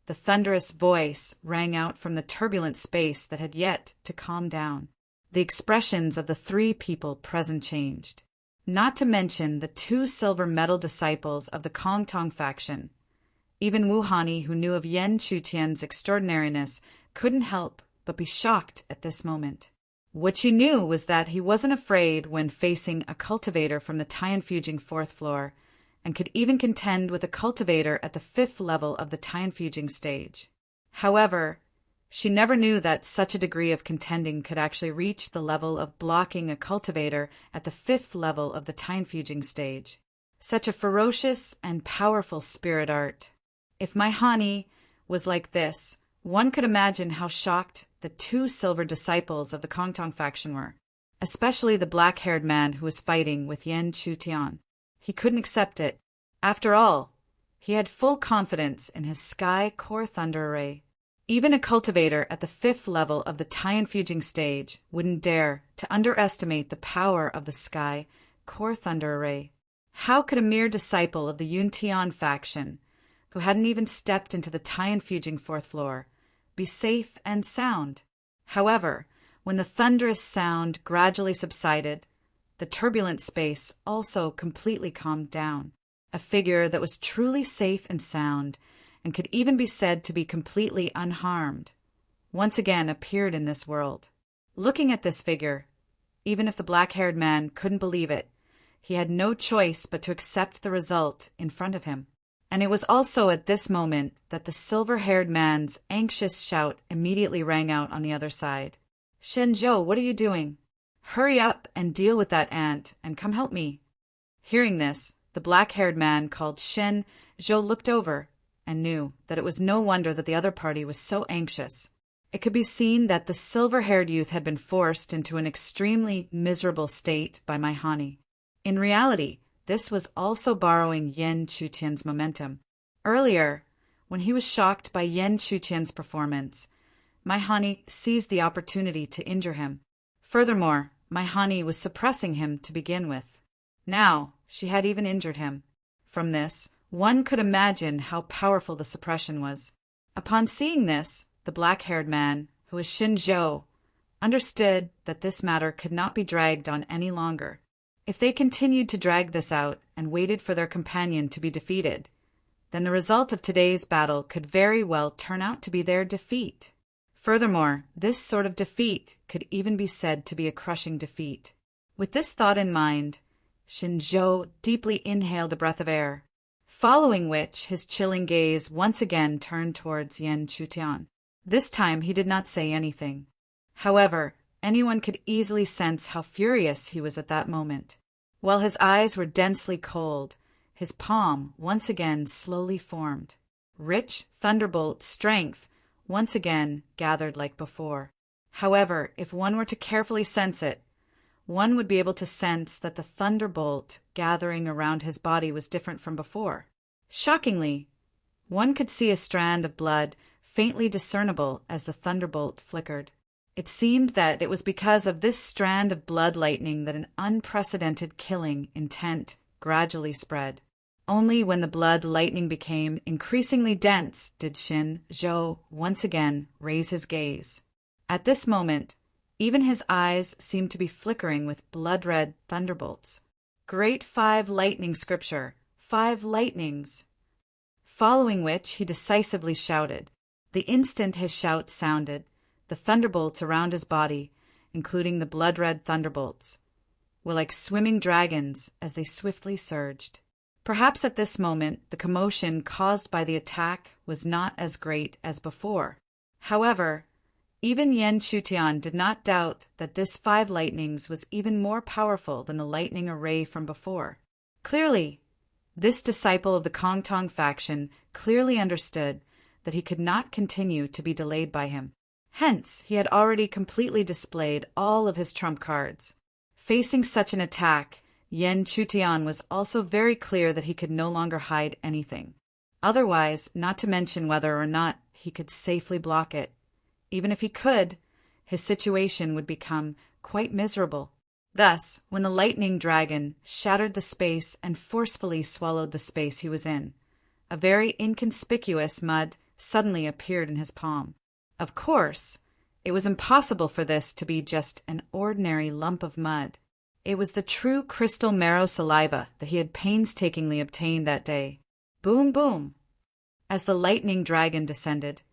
the thunderous voice rang out from the turbulent space that had yet to calm down. The expressions of the 3 people present changed. Not to mention the 2 silver metal disciples of the Kong Tong faction. Even Wu Hani, who knew of Yan Chutian's extraordinariness, couldn't help but be shocked at this moment. What she knew was that he wasn't afraid when facing a cultivator from the Tianfuging 4th floor, and could even contend with a cultivator at the 5th level of the Tianfuging stage. However, She never knew that such a degree of contending could actually reach the level of blocking a cultivator at the 5th level of the time-fuging stage. Such a ferocious and powerful spirit art. If my Hani was like this, one could imagine how shocked the 2 silver disciples of the Kongtong faction were, especially the black-haired man who was fighting with Yan Chutian. He couldn't accept it. After all, he had full confidence in his Sky Core Thunder Array. Even a cultivator at the 5th level of the Time-fuging stage wouldn't dare to underestimate the power of the Sky Core Thunder Array. How could a mere disciple of the Yuntian faction, who hadn't even stepped into the Time-fuging 4th floor, be safe and sound? However, when the thunderous sound gradually subsided, the turbulent space also completely calmed down. A figure that was truly safe and sound, and could even be said to be completely unharmed, once again appeared in this world. Looking at this figure, even if the black-haired man couldn't believe it, he had no choice but to accept the result in front of him. And it was also at this moment that the silver-haired man's anxious shout immediately rang out on the other side. "Shenzhou, what are you doing? Hurry up and deal with that ant, and come help me." Hearing this, the black-haired man called Shen Zhou looked over and knew that it was no wonder that the other party was so anxious. It could be seen that the silver-haired youth had been forced into an extremely miserable state by my Hani. In reality, this was also borrowing Yan Chutian's momentum. Earlier, when he was shocked by Yan Chutian's performance, my Hani seized the opportunity to injure him. Furthermore, my Hani was suppressing him to begin with. Now, she had even injured him. From this, one could imagine how powerful the suppression was. Upon seeing this, the black-haired man, who was Shin Zhou, understood that this matter could not be dragged on any longer. If they continued to drag this out and waited for their companion to be defeated, then the result of today's battle could very well turn out to be their defeat. Furthermore, this sort of defeat could even be said to be a crushing defeat. With this thought in mind, Shin Zhou deeply inhaled a breath of air, following which his chilling gaze once again turned towards Yan Chutian. This time he did not say anything. However, anyone could easily sense how furious he was at that moment. While his eyes were densely cold, his palm once again slowly formed. Rich thunderbolt strength once again gathered like before. However, if one were to carefully sense it, one would be able to sense that the thunderbolt gathering around his body was different from before. Shockingly, one could see a strand of blood faintly discernible as the thunderbolt flickered. It seemed that it was because of this strand of blood lightning that an unprecedented killing intent gradually spread. Only when the blood lightning became increasingly dense did Shin Zhou once again raise his gaze. At this moment, even his eyes seemed to be flickering with blood-red thunderbolts. Great 5 lightning scripture, 5 lightnings. Following which he decisively shouted. The instant his shout sounded, the thunderbolts around his body, including the blood-red thunderbolts, were like swimming dragons as they swiftly surged. Perhaps at this moment the commotion caused by the attack was not as great as before. However, even Yan Chutian did not doubt that this 5 lightnings was even more powerful than the lightning array from before. Clearly, this disciple of the Kongtong faction clearly understood that he could not continue to be delayed by him. Hence, he had already completely displayed all of his trump cards. Facing such an attack, Yan Chutian was also very clear that he could no longer hide anything. Otherwise, not to mention whether or not he could safely block it. Even if he could, his situation would become quite miserable. Thus, when the lightning dragon shattered the space and forcefully swallowed the space he was in, a very inconspicuous mud suddenly appeared in his palm. Of course, it was impossible for this to be just an ordinary lump of mud. It was the true crystal marrow saliva that he had painstakingly obtained that day. Boom, boom! As the lightning dragon descended,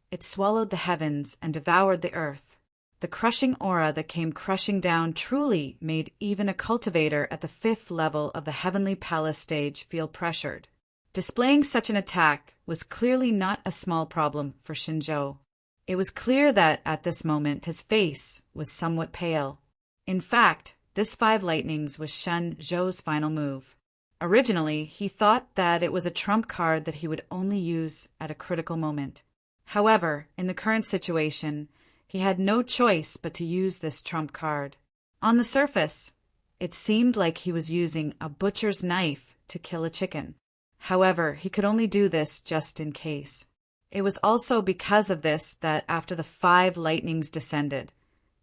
it swallowed the heavens and devoured the earth. The crushing aura that came crushing down truly made even a cultivator at the 5th level of the Heavenly Palace stage feel pressured. Displaying such an attack was clearly not a small problem for Shin Zhou. It was clear that, at this moment, his face was somewhat pale. In fact, this 5 lightnings was Shen Zhou's final move. Originally, he thought that it was a trump card that he would only use at a critical moment. However, in the current situation, he had no choice but to use this trump card. On the surface, it seemed like he was using a butcher's knife to kill a chicken. However, he could only do this just in case. It was also because of this that after the 5 lightnings descended,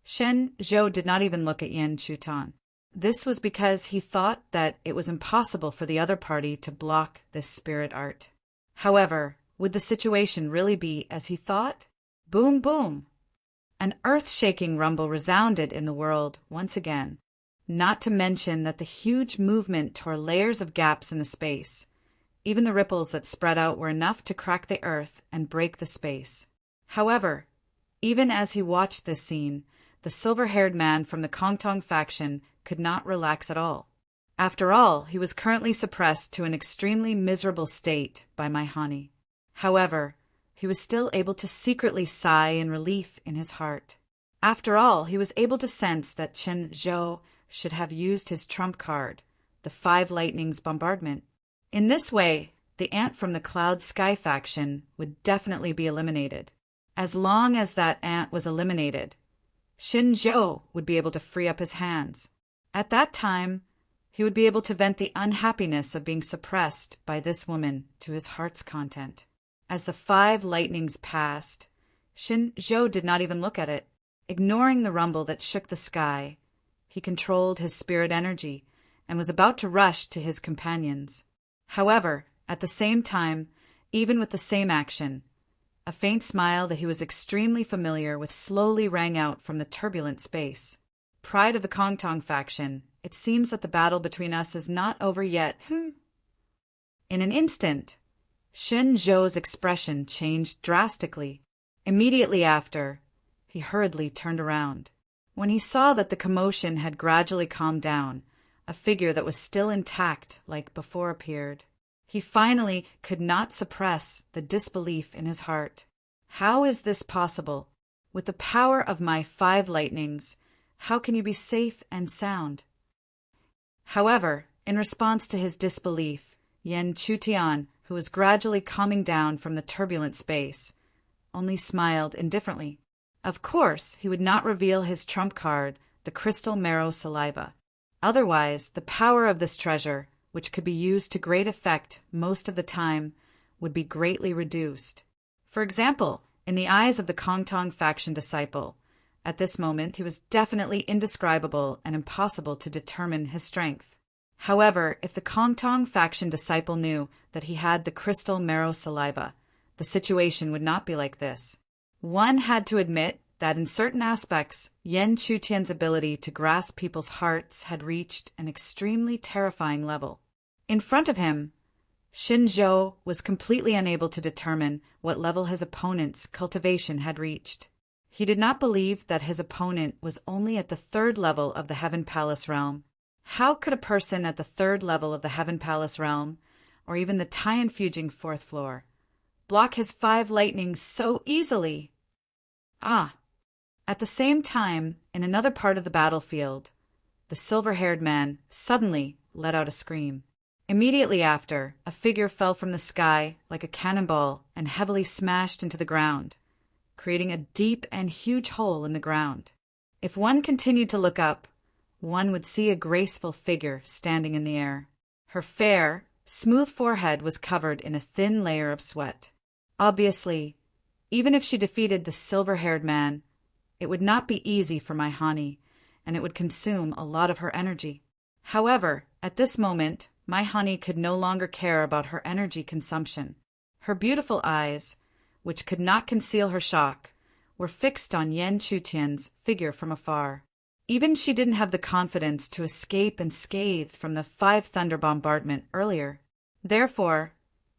Shen Zhou did not even look at Yan Chutan. This was because he thought that it was impossible for the other party to block this spirit art. However, would the situation really be as he thought? Boom, boom! An earth-shaking rumble resounded in the world once again, not to mention that the huge movement tore layers of gaps in the space. Even the ripples that spread out were enough to crack the earth and break the space. However, even as he watched this scene, the silver-haired man from the Kongtong faction could not relax at all. After all, he was currently suppressed to an extremely miserable state by Mai Hani. However, he was still able to secretly sigh in relief in his heart. After all, he was able to sense that Chen Zhou should have used his trump card, the 5 lightnings bombardment. In this way, the ant from the Cloud Sky faction would definitely be eliminated. As long as that ant was eliminated, Shen Zhou would be able to free up his hands. At that time, he would be able to vent the unhappiness of being suppressed by this woman to his heart's content. As the 5 lightnings passed, Shen Zhou did not even look at it. Ignoring the rumble that shook the sky, he controlled his spirit energy and was about to rush to his companions. However, at the same time, even with the same action, a faint smile that he was extremely familiar with slowly rang out from the turbulent space. Pride of the Kongtong faction, it seems that the battle between us is not over yet. In an instant, Shen Zhou's expression changed drastically. Immediately after, he hurriedly turned around. When he saw that the commotion had gradually calmed down, a figure that was still intact like before appeared. He finally could not suppress the disbelief in his heart. How is this possible? With the power of my 5 lightnings, how can you be safe and sound? However, in response to his disbelief, Yan Chutian, who was gradually calming down from the turbulent space, only smiled indifferently. Of course, he would not reveal his trump card, the crystal marrow saliva. Otherwise, the power of this treasure, which could be used to great effect most of the time, would be greatly reduced. For example, in the eyes of the Kongtong faction disciple, at this moment he was definitely indescribable and impossible to determine his strength. However, if the Kongtong faction disciple knew that he had the crystal marrow saliva, the situation would not be like this. One had to admit that in certain aspects, Yan Chutian's ability to grasp people's hearts had reached an extremely terrifying level. In front of him, Shen Zhou was completely unable to determine what level his opponent's cultivation had reached. He did not believe that his opponent was only at the 3rd level of the Heaven Palace realm. How could a person at the 3rd level of the Heaven Palace realm, or even the Tianfujing 4th floor, block his 5 lightnings so easily? At the same time, in another part of the battlefield, the silver-haired man suddenly let out a scream. Immediately after, a figure fell from the sky like a cannonball and heavily smashed into the ground, creating a deep and huge hole in the ground. If one continued to look up, one would see a graceful figure standing in the air. Her fair, smooth forehead was covered in a thin layer of sweat. Obviously, even if she defeated the silver-haired man, it would not be easy for Mai Hani, and it would consume a lot of her energy. However, at this moment, Mai Hani could no longer care about her energy consumption. Her beautiful eyes, which could not conceal her shock, were fixed on Yan Chutian's figure from afar. Even she didn't have the confidence to escape unscathed from the 5 thunder bombardment earlier. Therefore,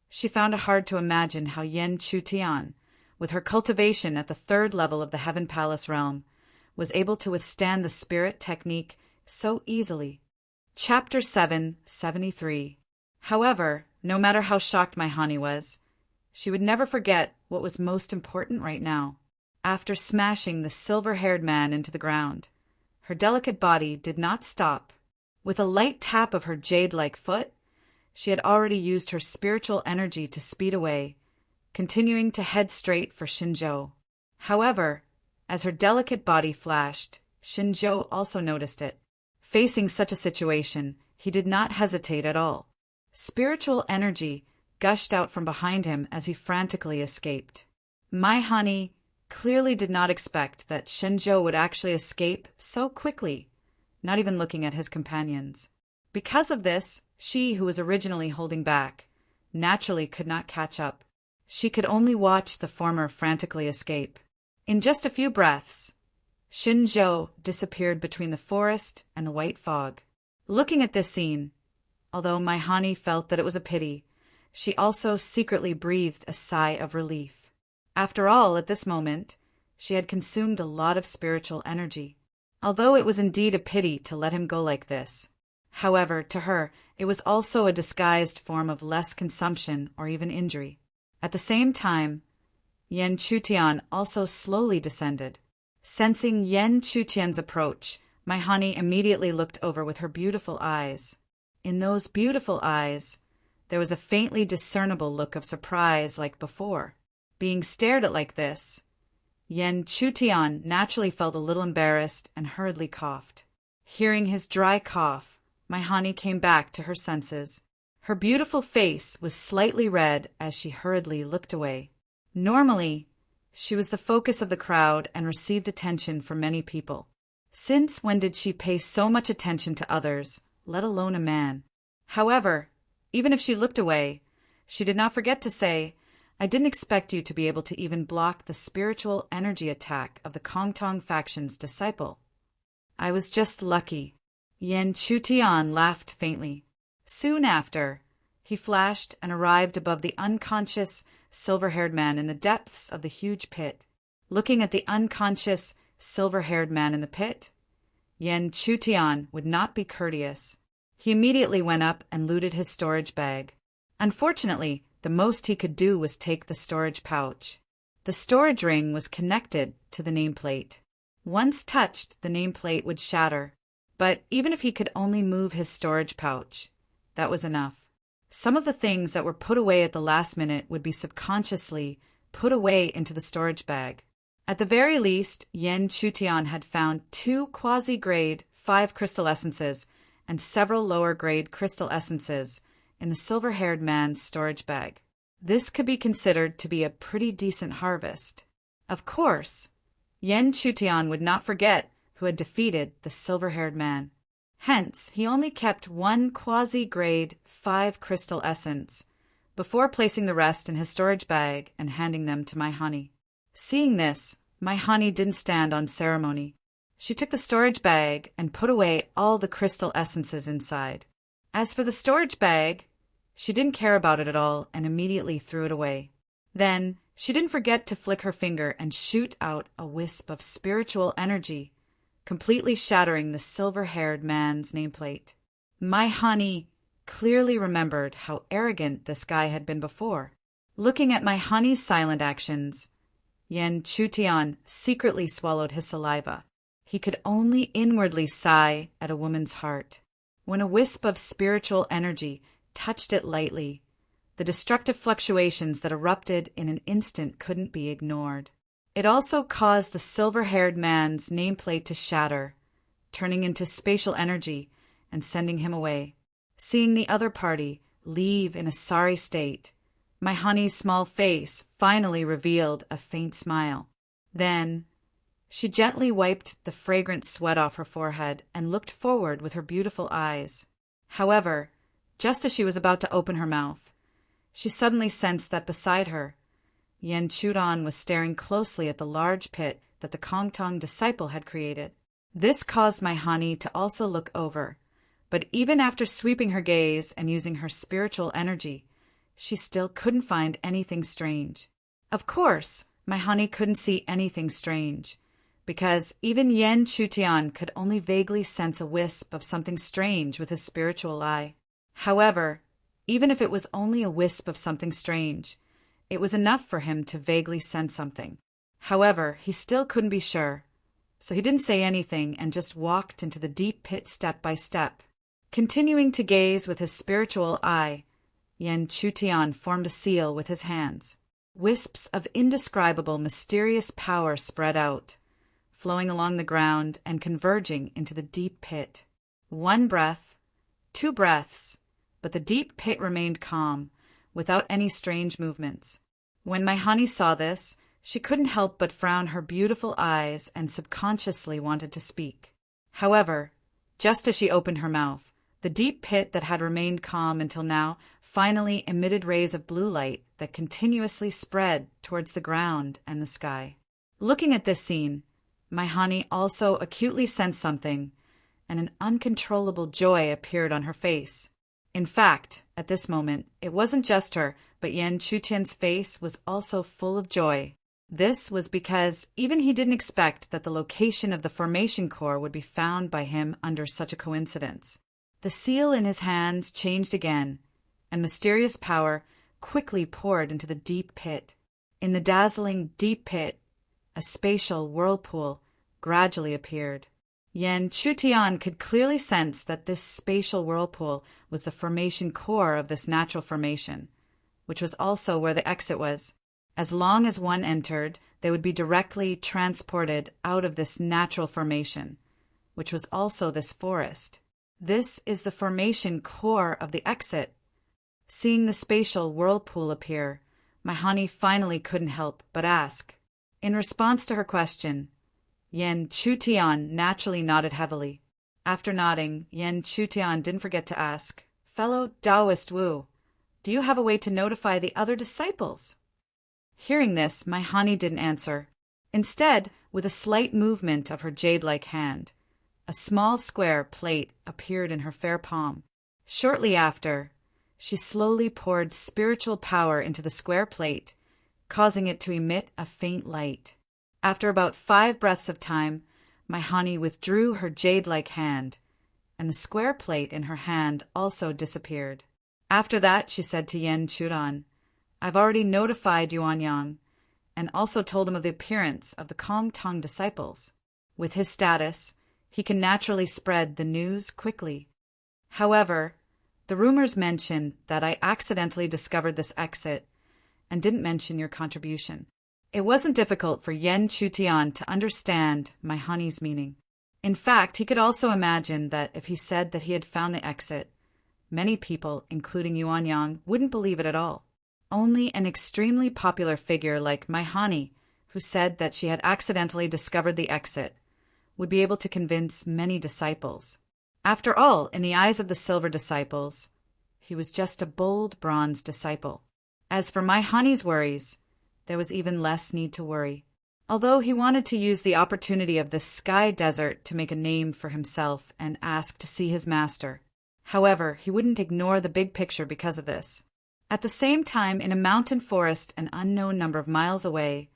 she found it hard to imagine how Yan Chutian, with her cultivation at the 3rd level of the Heaven Palace realm, was able to withstand the spirit technique so easily. Chapter 773. However, no matter how shocked Mai Hani was, she would never forget what was most important right now. after smashing the silver-haired man into the ground. Her delicate body did not stop. With a light tap of her jade-like foot, she had already used her spiritual energy to speed away, continuing to head straight for Shinjo. However, as her delicate body flashed, Shinjo also noticed it. Facing such a situation, he did not hesitate at all. Spiritual energy gushed out from behind him as he frantically escaped. My honey clearly did not expect that Shinjo would actually escape so quickly, not even looking at his companions. Because of this, she, who was originally holding back, naturally could not catch up. She could only watch the former frantically escape. In just a few breaths, Shinjo disappeared between the forest and the white fog. Looking at this scene, although my honey felt that it was a pity, she also secretly breathed a sigh of relief. After all, at this moment, she had consumed a lot of spiritual energy. Although it was indeed a pity to let him go like this. However, to her, it was also a disguised form of less consumption or even injury. At the same time, Yen Chutian also slowly descended. Sensing Yen Chutian's approach, my honey immediately looked over with her beautiful eyes. In those beautiful eyes, there was a faintly discernible look of surprise like before. Being stared at like this, Yen Chutian naturally felt a little embarrassed and hurriedly coughed. Hearing his dry cough, my honey came back to her senses. Her beautiful face was slightly red as she hurriedly looked away. Normally, she was the focus of the crowd and received attention from many people. Since when did she pay so much attention to others, let alone a man? However, even if she looked away, she did not forget to say, "I didn't expect you to be able to even block the spiritual energy attack of the Kongtong faction's disciple. I was just lucky." Yen Chutian laughed faintly. Soon after, he flashed and arrived above the unconscious, silver-haired man in the depths of the huge pit. Looking at the unconscious, silver-haired man in the pit, Yen Chutian would not be courteous. He immediately went up and looted his storage bag. Unfortunately, the most he could do was take the storage pouch. The storage ring was connected to the nameplate. Once touched, the nameplate would shatter. But even if he could only move his storage pouch, that was enough. Some of the things that were put away at the last minute would be subconsciously put away into the storage bag. At the very least, Yen Chutian had found 2 quasi-grade 5 crystal essences and several lower-grade crystal essences in the silver-haired man's storage bag. This could be considered to be a pretty decent harvest. Of course, Yen Chutian would not forget who had defeated the silver-haired man. Hence, he only kept 1 quasi-grade 5 crystal essence before placing the rest in his storage bag and handing them to my honey. Seeing this, my honey didn't stand on ceremony. She took the storage bag and put away all the crystal essences inside. As for the storage bag, she didn't care about it at all and immediately threw it away. Then, she didn't forget to flick her finger and shoot out a wisp of spiritual energy, completely shattering the silver-haired man's nameplate. My honey clearly remembered how arrogant this guy had been before. Looking at my honey's silent actions, Yen Chutian secretly swallowed his saliva. He could only inwardly sigh at a woman's heart. When a wisp of spiritual energy touched it lightly, the destructive fluctuations that erupted in an instant couldn't be ignored. It also caused the silver-haired man's nameplate to shatter, turning into spatial energy and sending him away. Seeing the other party leave in a sorry state, my honey's small face finally revealed a faint smile. Then, she gently wiped the fragrant sweat off her forehead and looked forward with her beautiful eyes. However, just as she was about to open her mouth, she suddenly sensed that beside her, Yen Chutian was staring closely at the large pit that the Kongtong disciple had created. This caused my honey to also look over, but even after sweeping her gaze and using her spiritual energy, she still couldn't find anything strange. Of course, my honey couldn't see anything strange, because even Yen Chutian could only vaguely sense a wisp of something strange with his spiritual eye. However, even if it was only a wisp of something strange, it was enough for him to vaguely sense something. However, he still couldn't be sure, so he didn't say anything and just walked into the deep pit step by step. Continuing to gaze with his spiritual eye, Yen Chutian formed a seal with his hands. Wisps of indescribable, mysterious power spread out, flowing along the ground and converging into the deep pit. 1 breath, 2 breaths, but the deep pit remained calm, without any strange movements. When Maihani saw this, she couldn't help but frown her beautiful eyes and subconsciously wanted to speak. However, just as she opened her mouth, the deep pit that had remained calm until now finally emitted rays of blue light that continuously spread towards the ground and the sky. Looking at this scene, Maihani also acutely sensed something, and an uncontrollable joy appeared on her face. In fact, at this moment, it wasn't just her, but Yen Chutian's face was also full of joy. This was because even he didn't expect that the location of the formation core would be found by him under such a coincidence. The seal in his hand changed again, and mysterious power quickly poured into the deep pit. In the dazzling deep pit, a spatial whirlpool gradually appeared. Yen Chutian could clearly sense that this spatial whirlpool was the formation core of this natural formation, which was also where the exit was. As long as one entered, they would be directly transported out of this natural formation, which was also this forest. This is the formation core of the exit. Seeing the spatial whirlpool appear, Maihani finally couldn't help but ask. In response to her question, Yen Chutian naturally nodded heavily. After nodding, Yen Chutian didn't forget to ask, "Fellow Taoist Wu, do you have a way to notify the other disciples?" Hearing this, Maihani didn't answer. Instead, with a slight movement of her jade-like hand, a small square plate appeared in her fair palm. Shortly after, she slowly poured spiritual power into the square plate, causing it to emit a faint light. After about 5 breaths of time, Maihani withdrew her jade-like hand, and the square plate in her hand also disappeared. After that, she said to Yen Chutian, "I've already notified Yuan Yang, and also told him of the appearance of the Kong Tong disciples. With his status, he can naturally spread the news quickly. However, the rumors mention that I accidentally discovered this exit and didn't mention your contribution." It wasn't difficult for Yen Chutian to understand Maihani's meaning. In fact, he could also imagine that if he said that he had found the exit, many people, including Yuan Yang, wouldn't believe it at all. Only an extremely popular figure like Maihani, who said that she had accidentally discovered the exit, would be able to convince many disciples. After all, in the eyes of the silver disciples, he was just a bold bronze disciple. As for Maihani's worries, there was even less need to worry. Although he wanted to use the opportunity of this sky desert to make a name for himself and ask to see his master. However, he wouldn't ignore the big picture because of this. At the same time, in a mountain forest an unknown number of miles away,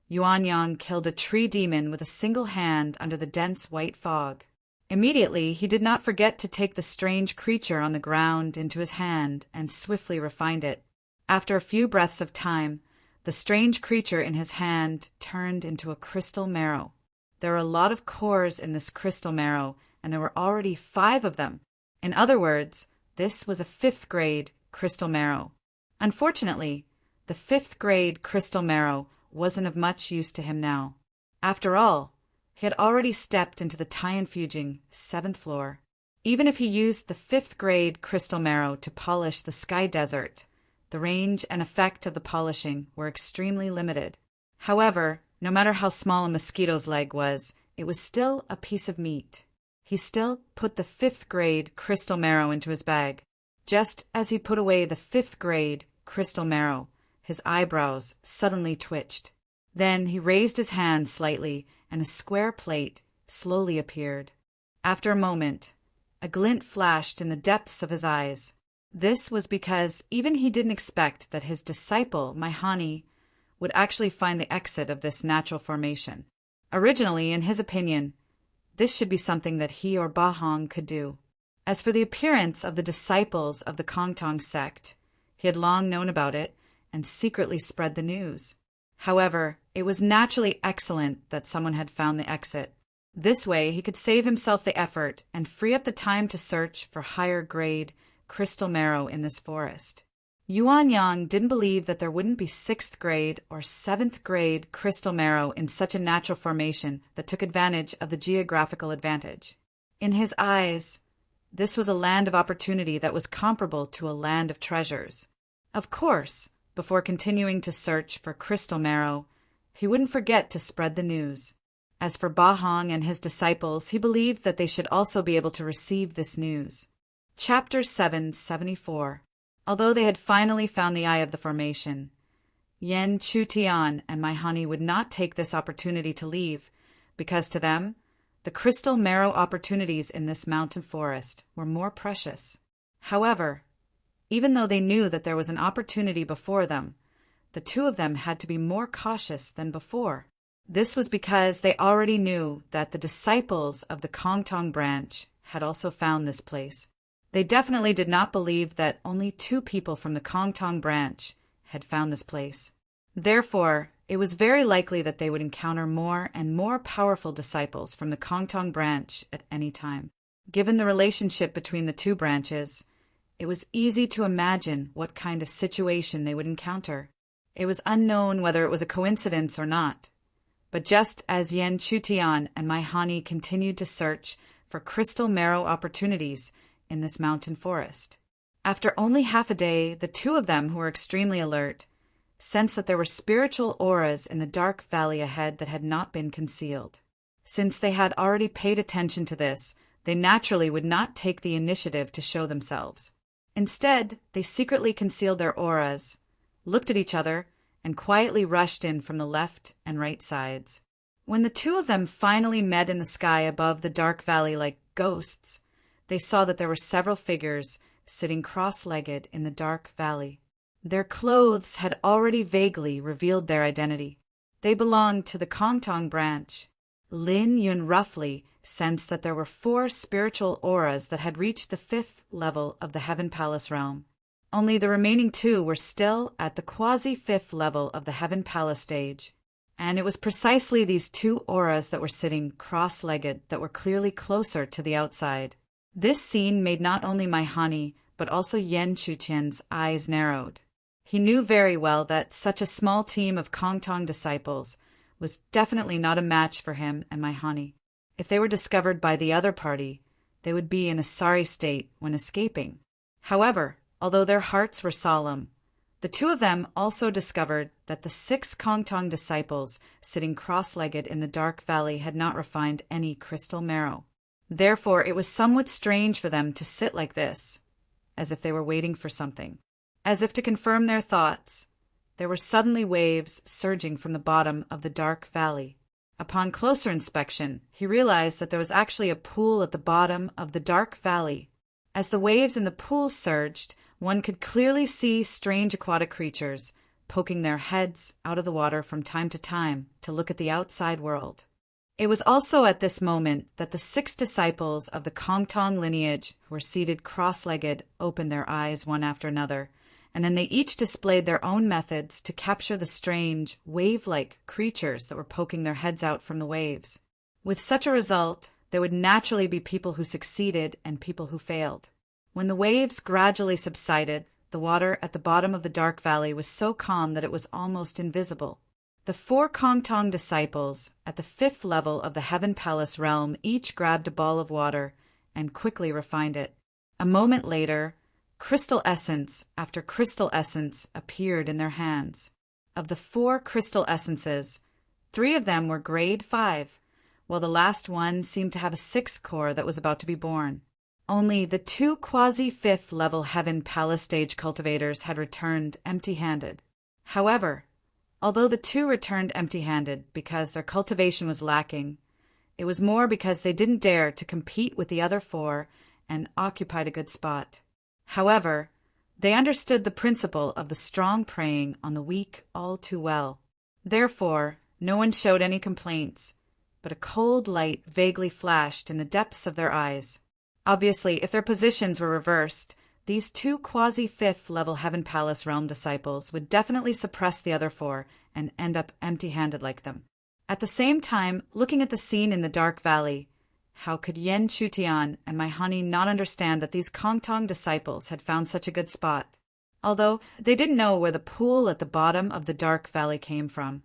Yuan Yang killed a tree demon with a single hand under the dense white fog. Immediately, he did not forget to take the strange creature on the ground into his hand and swiftly refined it. After a few breaths of time, the strange creature in his hand turned into a crystal marrow. There were a lot of cores in this crystal marrow, and there were already 5 of them. In other words, this was a 5th grade crystal marrow. Unfortunately, the 5th grade crystal marrow wasn't of much use to him now. After all, he had already stepped into the Tianfujing 7th floor. Even if he used the 5th grade crystal marrow to polish the sky desert, the range and effect of the polishing were extremely limited. However, no matter how small a mosquito's leg was, it was still a piece of meat. He still put the 5th grade crystal marrow into his bag. Just as he put away the 5th grade crystal marrow, his eyebrows suddenly twitched. Then he raised his hand slightly, and a square plate slowly appeared. After a moment, a glint flashed in the depths of his eyes. This was because even he didn't expect that his disciple, Maihani, would actually find the exit of this natural formation. Originally, in his opinion, this should be something that he or Bahong could do. As for the appearance of the disciples of the Kongtong sect, he had long known about it and secretly spread the news. However, It was naturally excellent that someone had found the exit. This way, he could save himself the effort and free up the time to search for higher-grade crystal marrow in this forest. Yuan Yang didn't believe that there wouldn't be 6th grade or 7th grade crystal marrow in such a natural formation that took advantage of the geographical advantage. In his eyes, this was a land of opportunity that was comparable to a land of treasures. Of course, before continuing to search for crystal marrow, he wouldn't forget to spread the news. As for Ba Hong and his disciples, he believed that they should also be able to receive this news. Chapter 774. Although they had finally found the eye of the formation, Yen Chutian and Mai Hani would not take this opportunity to leave, because to them, the crystal marrow opportunities in this mountain forest were more precious. However, even though they knew that there was an opportunity before them, the two of them had to be more cautious than before. This was because they already knew that the disciples of the Kongtong branch had also found this place. They definitely did not believe that only 2 people from the Kongtong branch had found this place. Therefore, it was very likely that they would encounter more and more powerful disciples from the Kongtong branch at any time. Given the relationship between the 2 branches, it was easy to imagine what kind of situation they would encounter. It was unknown whether it was a coincidence or not. But just as Yen Chutian and Mai Hani continued to search for crystal marrow opportunities in this mountain forest, after only half a day, the 2 of them, who were extremely alert, sensed that there were spiritual auras in the dark valley ahead that had not been concealed. Since they had already paid attention to this, they naturally would not take the initiative to show themselves. Instead, they secretly concealed their auras, looked at each other, and quietly rushed in from the left and right sides. When the 2 of them finally met in the sky above the dark valley like ghosts, they saw that there were several figures sitting cross-legged in the dark valley. Their clothes had already vaguely revealed their identity. They belonged to the Kongtong branch. Lin Yun roughly sensed that there were 4 spiritual auras that had reached the 5th level of the Heaven Palace realm. Only the remaining 2 were still at the quasi-5th level of the Heaven Palace stage. And it was precisely these 2 auras that were sitting cross-legged that were clearly closer to the outside. This scene made not only Mai Hani, but also Yen Chutian's eyes narrowed. He knew very well that such a small team of Kongtong disciples was definitely not a match for him and Mai Hani. If they were discovered by the other party, they would be in a sorry state when escaping. However, although their hearts were solemn, the 2 of them also discovered that the 6 Kongtong disciples sitting cross-legged in the dark valley had not refined any crystal marrow. Therefore, it was somewhat strange for them to sit like this, as if they were waiting for something. As if to confirm their thoughts, there were suddenly waves surging from the bottom of the dark valley. Upon closer inspection, he realized that there was actually a pool at the bottom of the dark valley. As the waves in the pool surged, one could clearly see strange aquatic creatures poking their heads out of the water from time to look at the outside world. It was also at this moment that the 6 disciples of the Kongtong lineage who were seated cross-legged opened their eyes one after another, and then they each displayed their own methods to capture the strange, wave-like creatures that were poking their heads out from the waves. With such a result, there would naturally be people who succeeded and people who failed. When the waves gradually subsided, the water at the bottom of the dark valley was so calm that it was almost invisible. The 4 Kongtong disciples at the 5th level of the Heaven Palace realm each grabbed a ball of water and quickly refined it. A moment later, crystal essence after crystal essence appeared in their hands. Of the 4 crystal essences, 3 of them were grade 5, while the last one seemed to have a 6th core that was about to be born. Only the 2 quasi-5th level Heaven Palace stage cultivators had returned empty-handed. However, although the 2 returned empty-handed because their cultivation was lacking, it was more because they didn't dare to compete with the other 4 and occupied a good spot. However, they understood the principle of the strong preying on the weak all too well. Therefore, no one showed any complaints, but a cold light vaguely flashed in the depths of their eyes. Obviously, if their positions were reversed, these two quasi-fifth level Heaven Palace realm disciples would definitely suppress the other four and end up empty-handed like them. At the same time, looking at the scene in the dark valley, how could Yen Chutian and my honey not understand that these Kongtong disciples had found such a good spot? Although they didn't know where the pool at the bottom of the dark valley came from.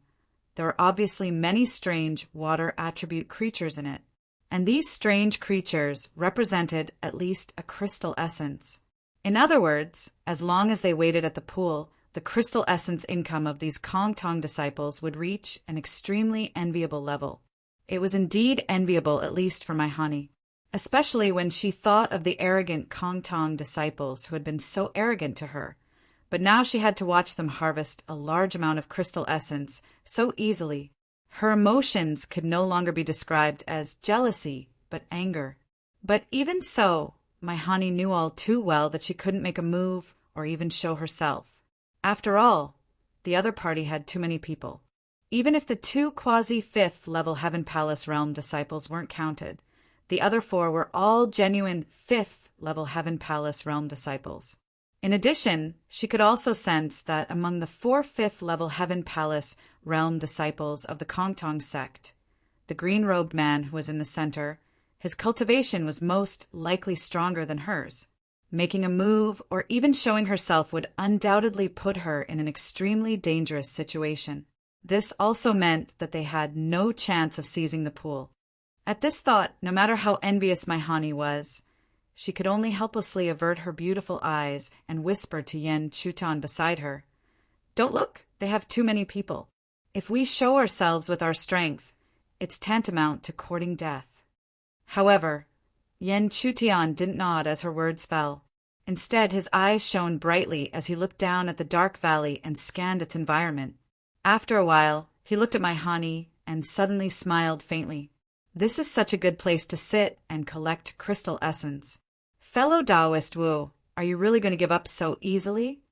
There were obviously many strange water attribute creatures in it, and these strange creatures represented at least a crystal essence. In other words, as long as they waited at the pool, the crystal essence income of these Kongtong disciples would reach an extremely enviable level. It was indeed enviable, at least for my honey, especially when she thought of the arrogant Kongtong disciples who had been so arrogant to her. But now she had to watch them harvest a large amount of crystal essence so easily. Her emotions could no longer be described as jealousy, but anger. But even so, my honey knew all too well that she couldn't make a move or even show herself. After all, the other party had too many people. Even if the two quasi-fifth level Heaven Palace realm disciples weren't counted, the other four were all genuine fifth level Heaven Palace realm disciples. In addition, she could also sense that among the 4 fifth level Heaven Palace realm disciples of the Kongtong sect, the green-robed man who was in the center, his cultivation was most likely stronger than hers. Making a move or even showing herself would undoubtedly put her in an extremely dangerous situation. This also meant that they had no chance of seizing the pool. At this thought, no matter how envious my honey was, she could only helplessly avert her beautiful eyes and whisper to Yen Chutan beside her, "Don't look, they have too many people. If we show ourselves with our strength, it's tantamount to courting death." However, Yen Chutian didn't nod as her words fell. Instead, his eyes shone brightly as he looked down at the dark valley and scanned its environment. After a while, he looked at my honey and suddenly smiled faintly. "This is such a good place to sit and collect crystal essence. Fellow Taoist Wu, are you really going to give up so easily?"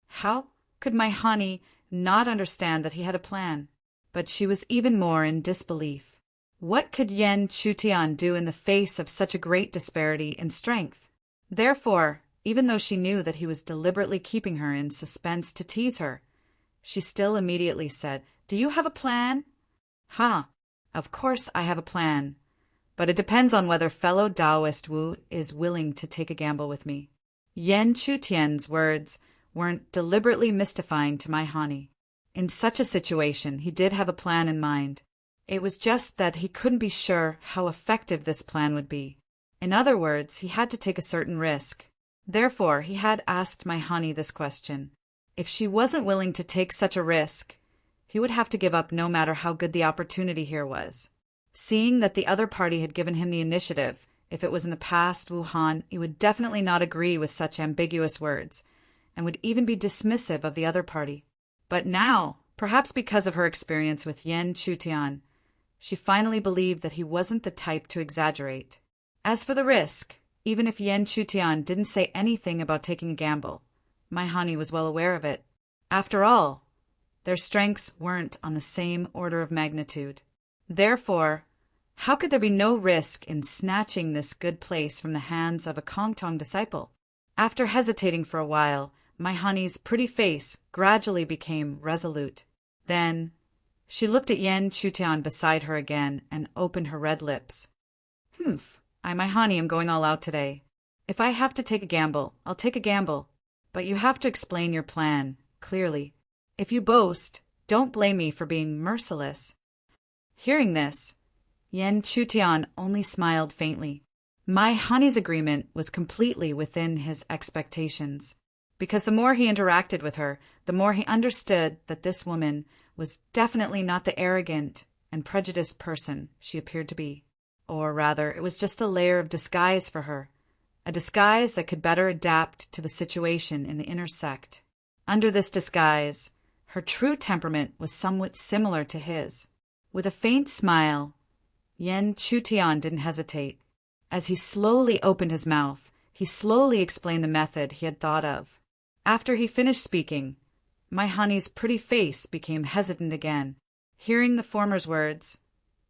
How could my honey not understand that he had a plan? But she was even more in disbelief. What could Yen Chutian do in the face of such a great disparity in strength? Therefore, even though she knew that he was deliberately keeping her in suspense to tease her, she still immediately said, "Do you have a plan?" Of course I have a plan, but it depends on whether fellow Taoist Wu is willing to take a gamble with me." Yen Chutian's words weren't deliberately mystifying to my honey. In such a situation, he did have a plan in mind. It was just that he couldn't be sure how effective this plan would be. In other words, he had to take a certain risk. Therefore, he had asked my honey this question. If she wasn't willing to take such a risk, he would have to give up no matter how good the opportunity here was. Seeing that the other party had given him the initiative, if it was in the past Wuhan, he would definitely not agree with such ambiguous words, and would even be dismissive of the other party. But now, perhaps because of her experience with Yen Chutian, she finally believed that he wasn't the type to exaggerate. As for the risk, even if Yen Chutian didn't say anything about taking a gamble, my honey was well aware of it. After all, their strengths weren't on the same order of magnitude. Therefore, how could there be no risk in snatching this good place from the hands of a Kongtong disciple? After hesitating for a while, my honey's pretty face gradually became resolute. Then she looked at Yen Chutian beside her again and opened her red lips. My honey, am going all out today. If I have to take a gamble, I'll take a gamble. But you have to explain your plan, clearly. If you boast, don't blame me for being merciless." Hearing this, Yen Chutian only smiled faintly. My honey's agreement was completely within his expectations, because the more he interacted with her, the more he understood that this woman was definitely not the arrogant and prejudiced person she appeared to be. Or rather, it was just a layer of disguise for her, a disguise that could better adapt to the situation in the inner sect. Under this disguise, her true temperament was somewhat similar to his. With a faint smile, Yen Chutian didn't hesitate. As he slowly opened his mouth, he slowly explained the method he had thought of. After he finished speaking, my honey's pretty face became hesitant again. Hearing the former's words,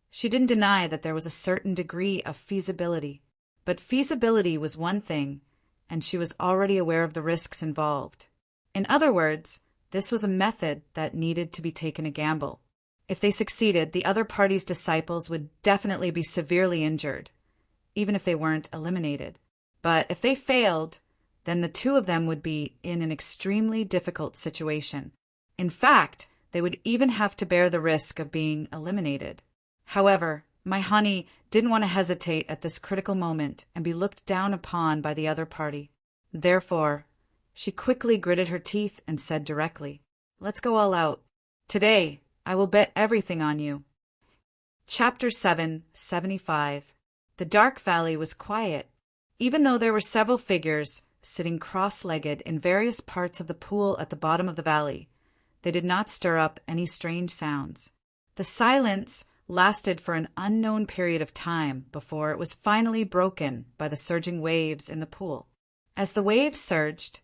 she didn't deny that there was a certain degree of feasibility. But feasibility was one thing, and she was already aware of the risks involved. In other words, this was a method that needed to be taken a gamble. If they succeeded, the other party's disciples would definitely be severely injured, even if they weren't eliminated. But if they failed, then the two of them would be in an extremely difficult situation. In fact, they would even have to bear the risk of being eliminated. However, my honey didn't want to hesitate at this critical moment and be looked down upon by the other party. Therefore, she quickly gritted her teeth and said directly, "Let's go all out. Today, I will bet everything on you." Chapter 7, 75. The dark valley was quiet. Even though there were several figures sitting cross-legged in various parts of the pool at the bottom of the valley, they did not stir up any strange sounds. The silence lasted for an unknown period of time before it was finally broken by the surging waves in the pool. As the waves surged,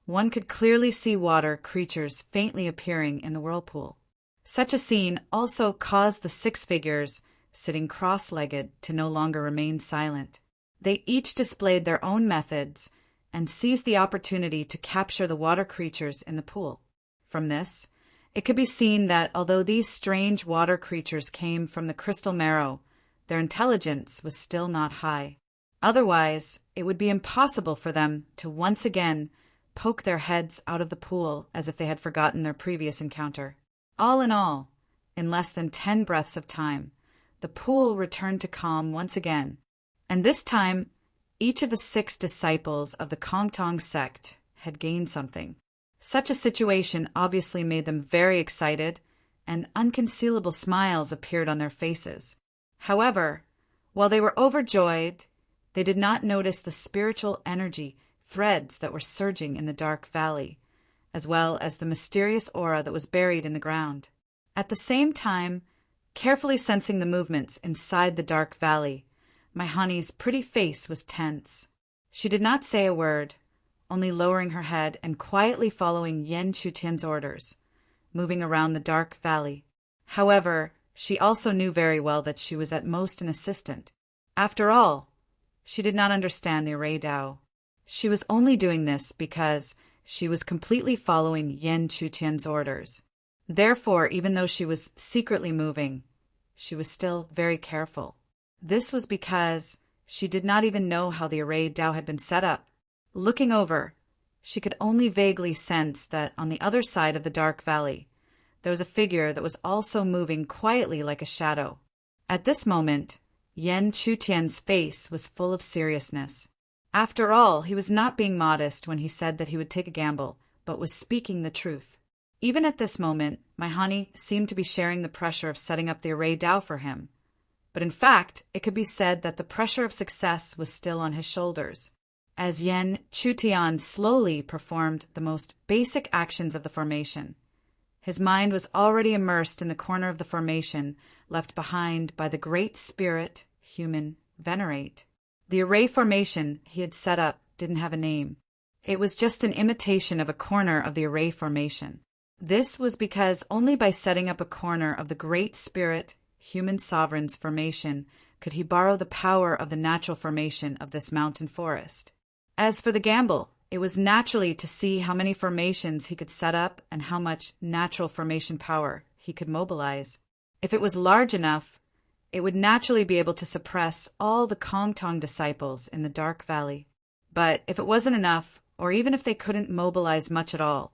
one could clearly see water creatures faintly appearing in the whirlpool. Such a scene also caused the 6 figures sitting cross-legged to no longer remain silent. They each displayed their own methods and seized the opportunity to capture the water creatures in the pool. From this, it could be seen that although these strange water creatures came from the crystal marrow, their intelligence was still not high. Otherwise, it would be impossible for them to once again poke their heads out of the pool as if they had forgotten their previous encounter. All in all, in less than 10 breaths of time, the pool returned to calm once again, and this time each of the 6 disciples of the Kongtong sect had gained something. Such a situation obviously made them very excited, and unconcealable smiles appeared on their faces. However, while they were overjoyed, they did not notice the spiritual energy threads that were surging in the dark valley, as well as the mysterious aura that was buried in the ground. At the same time, carefully sensing the movements inside the dark valley, my honey's pretty face was tense. She did not say a word, only lowering her head and quietly following Yen Chutian's orders, moving around the dark valley. However, she also knew very well that she was at most an assistant. After all, she did not understand the Array Dao. She was only doing this because she was completely following Yen Chutian's orders. Therefore, even though she was secretly moving, she was still very careful. This was because she did not even know how the Array Dao had been set up. Looking over, she could only vaguely sense that on the other side of the dark valley, there was a figure that was also moving quietly like a shadow. At this moment, Yen Chutian's face was full of seriousness. After all, he was not being modest when he said that he would take a gamble, but was speaking the truth. Even at this moment, my honey seemed to be sharing the pressure of setting up the Array Dao for him. But in fact, it could be said that the pressure of success was still on his shoulders. As Yen Chutian slowly performed the most basic actions of the formation, his mind was already immersed in the corner of the formation left behind by the Great Spirit Human Venerate. The array formation he had set up didn't have a name. It was just an imitation of a corner of the array formation. This was because only by setting up a corner of the Great Spirit Human Sovereign's formation could he borrow the power of the natural formation of this mountain forest. As for the gamble, it was naturally to see how many formations he could set up and how much natural formation power he could mobilize. If it was large enough, it would naturally be able to suppress all the Kongtong disciples in the dark valley. But if it wasn't enough, or even if they couldn't mobilize much at all,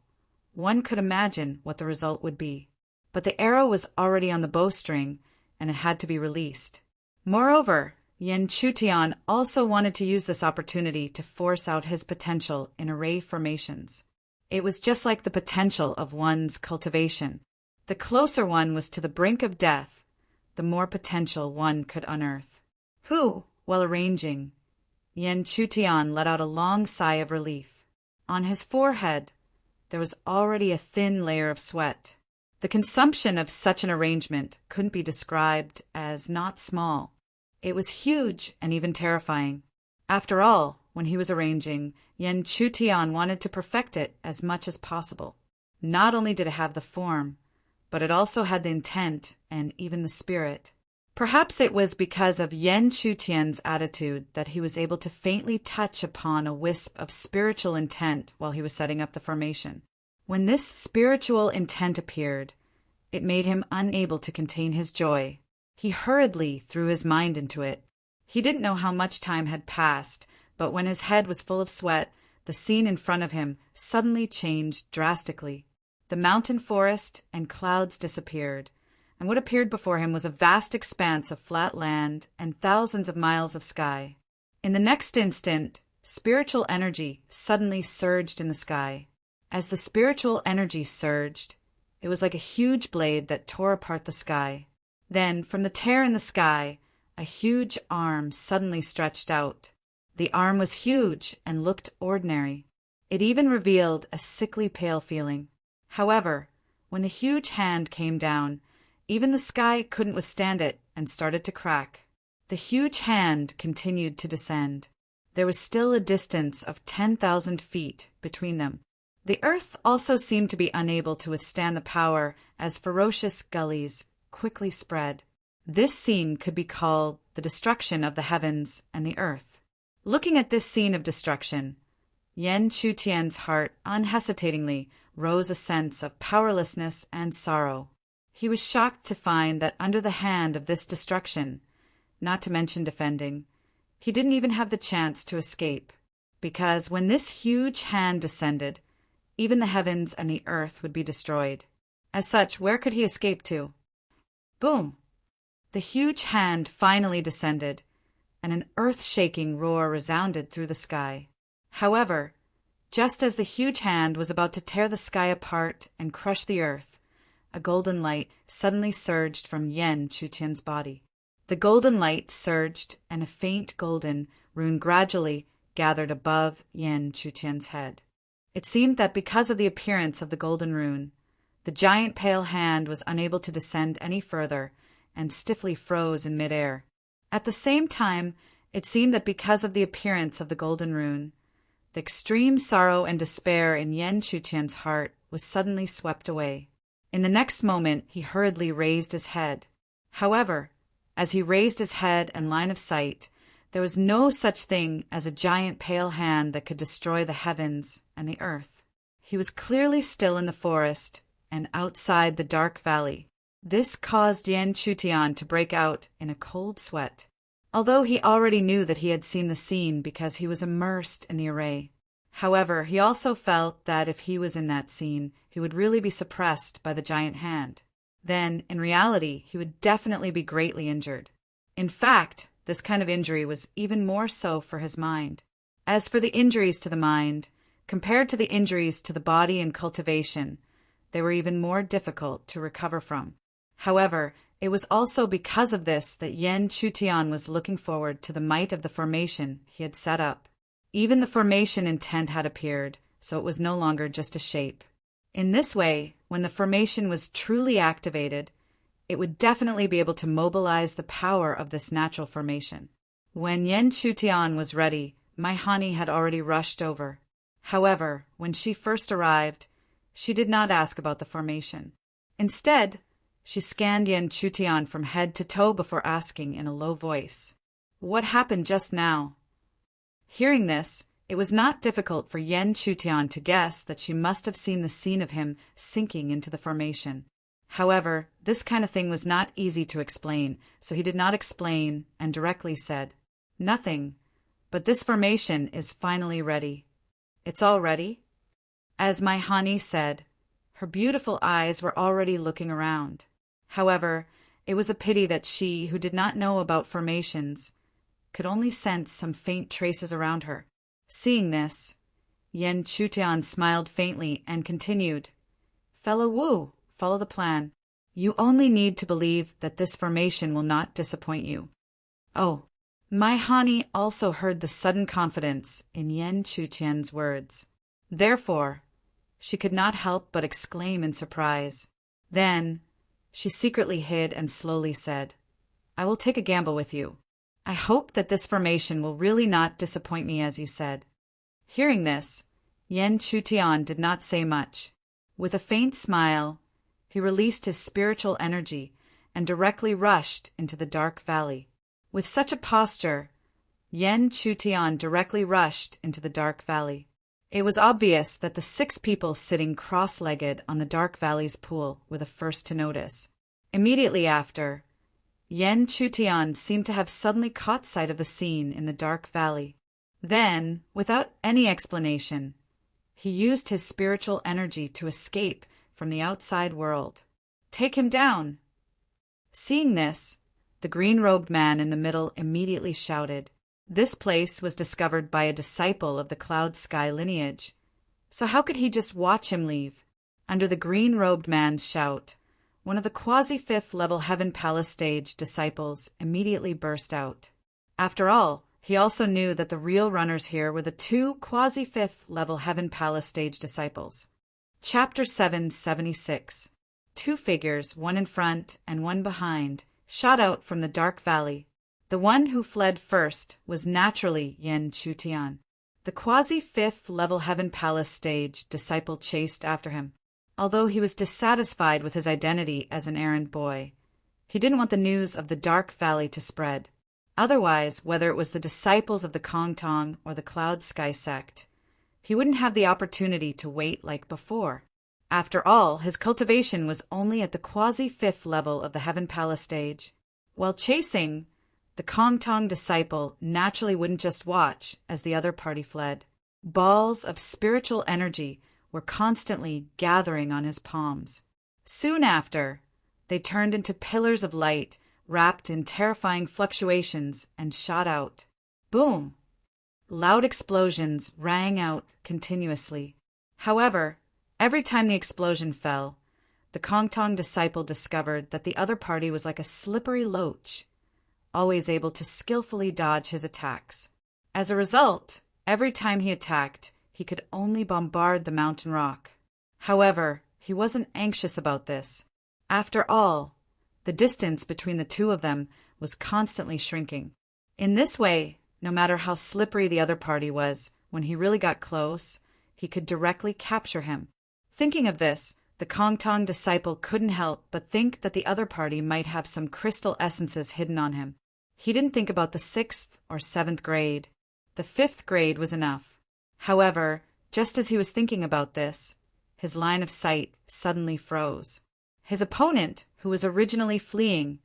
one could imagine what the result would be. But the arrow was already on the bowstring, and it had to be released. Moreover, Yen Chutian also wanted to use this opportunity to force out his potential in array formations. It was just like the potential of one's cultivation. The closer one was to the brink of death, the more potential one could unearth. While arranging, Yen Chutian let out a long sigh of relief. On his forehead, there was already a thin layer of sweat. The consumption of such an arrangement couldn't be described as not small. It was huge and even terrifying. After all, when he was arranging, Yen Chutian wanted to perfect it as much as possible. Not only did it have the form, but it also had the intent and even the spirit. Perhaps it was because of Yen Chutian's attitude that he was able to faintly touch upon a wisp of spiritual intent while he was setting up the formation. When this spiritual intent appeared, it made him unable to contain his joy. He hurriedly threw his mind into it. He didn't know how much time had passed, but when his head was full of sweat, the scene in front of him suddenly changed drastically. The mountain forest and clouds disappeared, and what appeared before him was a vast expanse of flat land and thousands of miles of sky. In the next instant, spiritual energy suddenly surged in the sky. As the spiritual energy surged, it was like a huge blade that tore apart the sky. Then, from the tear in the sky, a huge arm suddenly stretched out. The arm was huge and looked ordinary. It even revealed a sickly pale feeling. However, when the huge hand came down, even the sky couldn't withstand it and started to crack. The huge hand continued to descend. There was still a distance of 10,000 feet between them. The earth also seemed to be unable to withstand the power as ferocious gullies quickly spread. This scene could be called the destruction of the heavens and the earth. Looking at this scene of destruction, Yen Chutian's heart unhesitatingly rose a sense of powerlessness and sorrow. He was shocked to find that under the hand of this destruction, not to mention defending, he didn't even have the chance to escape, because when this huge hand descended, even the heavens and the earth would be destroyed. As such, where could he escape to? Boom! The huge hand finally descended, and an earth-shaking roar resounded through the sky. However, just as the huge hand was about to tear the sky apart and crush the earth, a golden light suddenly surged from Yen Chutian's body. The golden light surged, and a faint golden rune gradually gathered above Yen Chutian's head. It seemed that because of the appearance of the golden rune, the giant pale hand was unable to descend any further and stiffly froze in midair. At the same time, it seemed that because of the appearance of the golden rune, the extreme sorrow and despair in Yen Chutian's heart was suddenly swept away. In the next moment, he hurriedly raised his head. However, as he raised his head and line of sight, there was no such thing as a giant pale hand that could destroy the heavens and the earth. He was clearly still in the forest and outside the dark valley. This caused Yen Chutian to break out in a cold sweat, although he already knew that he had seen the scene because he was immersed in the array. However, he also felt that if he was in that scene, he would really be suppressed by the giant hand. Then, in reality, he would definitely be greatly injured. In fact, this kind of injury was even more so for his mind. As for the injuries to the mind, compared to the injuries to the body and cultivation, they were even more difficult to recover from. However, it was also because of this that Yen Chutian was looking forward to the might of the formation he had set up. Even the formation intent had appeared, so it was no longer just a shape. In this way, when the formation was truly activated, it would definitely be able to mobilize the power of this natural formation. When Yen Chutian was ready, my honey had already rushed over. However, when she first arrived, she did not ask about the formation. Instead, she scanned Yen Chutian from head to toe before asking in a low voice, "What happened just now?" Hearing this, it was not difficult for Yen Chutian to guess that she must have seen the scene of him sinking into the formation. However, this kind of thing was not easy to explain, so he did not explain and directly said, "Nothing, but this formation is finally ready." "It's all ready?" As my honey said, her beautiful eyes were already looking around. However, it was a pity that she, who did not know about formations, could only sense some faint traces around her. Seeing this, Yen Chutian smiled faintly and continued, "Fellow Wu, follow the plan. You only need to believe that this formation will not disappoint you." Oh, my honey also heard the sudden confidence in Yen Chutian's words. Therefore, she could not help but exclaim in surprise. Then, she secretly hid and slowly said, "I will take a gamble with you. I hope that this formation will really not disappoint me as you said." Hearing this, Yen Chutian did not say much. With a faint smile, he released his spiritual energy and directly rushed into the dark valley. With such a posture, Yen Chutian directly rushed into the dark valley. It was obvious that the 6 people sitting cross-legged on the dark valley's pool were the first to notice. Immediately after, Yen Chutian seemed to have suddenly caught sight of the scene in the dark valley. Then, without any explanation, he used his spiritual energy to escape from the outside world. "Take him down!" Seeing this, the green-robed man in the middle immediately shouted. This place was discovered by a disciple of the Cloud Sky lineage, so how could he just watch him leave? Under the green-robed man's shout, one of the quasi-5th level Heaven Palace stage disciples immediately burst out. After all, he also knew that the real runners here were the 2 quasi-5th level Heaven Palace stage disciples. Chapter 776. 2 figures, one in front and one behind, shot out from the dark valley. The one who fled first was naturally Yen Chutian. The quasi-5th level Heaven Palace stage disciple chased after him. Although he was dissatisfied with his identity as an errand boy, he didn't want the news of the dark valley to spread. Otherwise, whether it was the disciples of the Kongtong or the Cloud Sky sect, he wouldn't have the opportunity to wait like before. After all, his cultivation was only at the quasi-5th level of the Heaven Palace stage. While chasing, the Kongtong disciple naturally wouldn't just watch as the other party fled. Balls of spiritual energy were constantly gathering on his palms. Soon after, they turned into pillars of light, wrapped in terrifying fluctuations, and shot out. Boom! Loud explosions rang out continuously. However, every time the explosion fell, the Kongtong disciple discovered that the other party was like a slippery loach, always able to skillfully dodge his attacks. As a result, every time he attacked, he could only bombard the mountain rock. However, he wasn't anxious about this. After all, the distance between the 2 of them was constantly shrinking. In this way, no matter how slippery the other party was, when he really got close, he could directly capture him. Thinking of this, the Kongtong disciple couldn't help but think that the other party might have some crystal essences hidden on him. He didn't think about the 6th or 7th grade. The 5th grade was enough. However, just as he was thinking about this, his line of sight suddenly froze. His opponent, who was originally fleeing,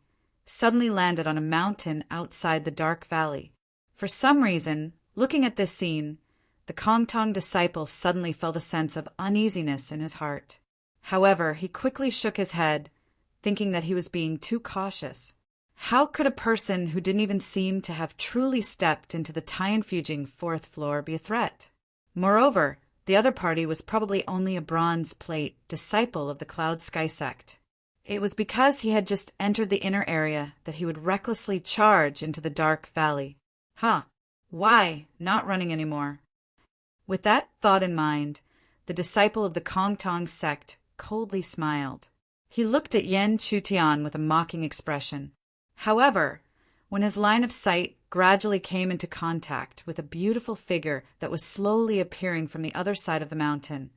suddenly landed on a mountain outside the dark valley. For some reason, looking at this scene, the Kongtong disciple suddenly felt a sense of uneasiness in his heart. However, he quickly shook his head, thinking that he was being too cautious. How could a person who didn't even seem to have truly stepped into the Tianfujing 4th floor be a threat? Moreover, the other party was probably only a bronze plate disciple of the Cloud Sky sect. It was because he had just entered the inner area that he would recklessly charge into the dark valley. Why not running anymore? With that thought in mind, the disciple of the Kongtong sect coldly smiled. He looked at Yen Chutian with a mocking expression. However, when his line of sight gradually came into contact with a beautiful figure that was slowly appearing from the other side of the mountain,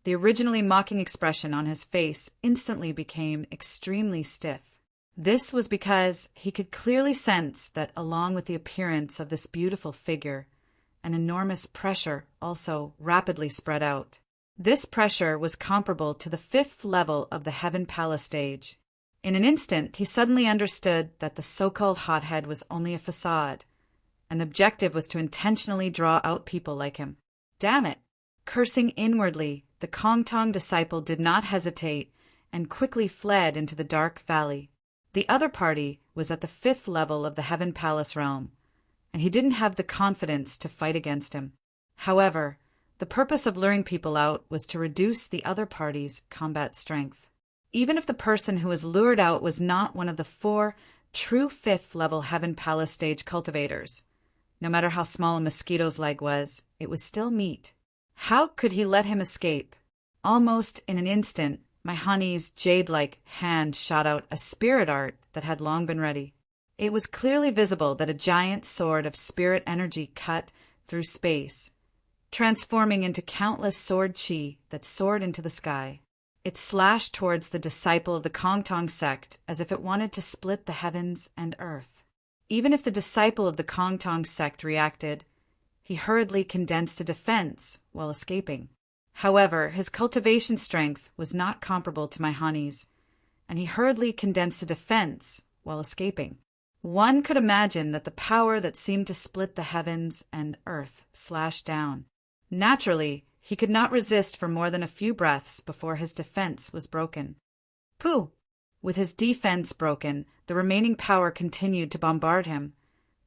the originally mocking expression on his face instantly became extremely stiff. This was because he could clearly sense that along with the appearance of this beautiful figure, an enormous pressure also rapidly spread out. This pressure was comparable to the 5th level of the Heaven Palace stage. In an instant, he suddenly understood that the so-called hothead was only a facade, and the objective was to intentionally draw out people like him. Damn it! Cursing inwardly, the Kongtong disciple did not hesitate and quickly fled into the dark valley. The other party was at the 5th level of the Heaven Palace realm, and he didn't have the confidence to fight against him. However, the purpose of luring people out was to reduce the other party's combat strength. Even if the person who was lured out was not one of the 4 true 5th level Heaven Palace stage cultivators, no matter how small a mosquito's leg was, it was still meat. How could he let him escape? Almost in an instant, my honey's jade-like hand shot out a spirit art that had long been ready. It was clearly visible that a giant sword of spirit energy cut through space, transforming into countless sword chi that soared into the sky. It slashed towards the disciple of the Kongtong sect as if it wanted to split the heavens and earth. Even if the disciple of the Kongtong sect reacted, he hurriedly condensed a defense while escaping. However, his cultivation strength was not comparable to my honey's, and he hurriedly condensed a defense while escaping. One could imagine that the power that seemed to split the heavens and earth slashed down. Naturally, he could not resist for more than a few breaths before his defense was broken. Pooh! With his defense broken, the remaining power continued to bombard him,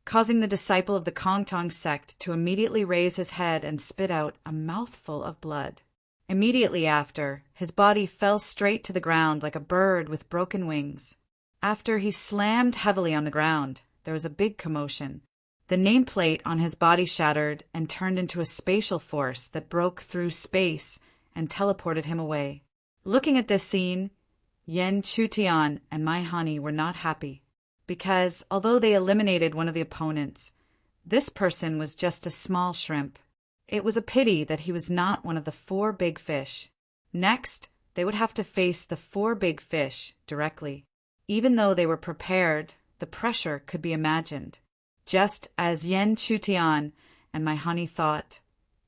causing the disciple of the Kongtong sect to immediately raise his head and spit out a mouthful of blood. Immediately after, his body fell straight to the ground like a bird with broken wings. After he slammed heavily on the ground, there was a big commotion. The nameplate on his body shattered and turned into a spatial force that broke through space and teleported him away. Looking at this scene, Yen Chutian and my honey were not happy, because although they eliminated one of the opponents, this person was just a small shrimp. It was a pity that he was not one of the 4 big fish. Next, they would have to face the 4 big fish directly. Even though they were prepared, the pressure could be imagined. Just as Yen Chutian and my honey thought,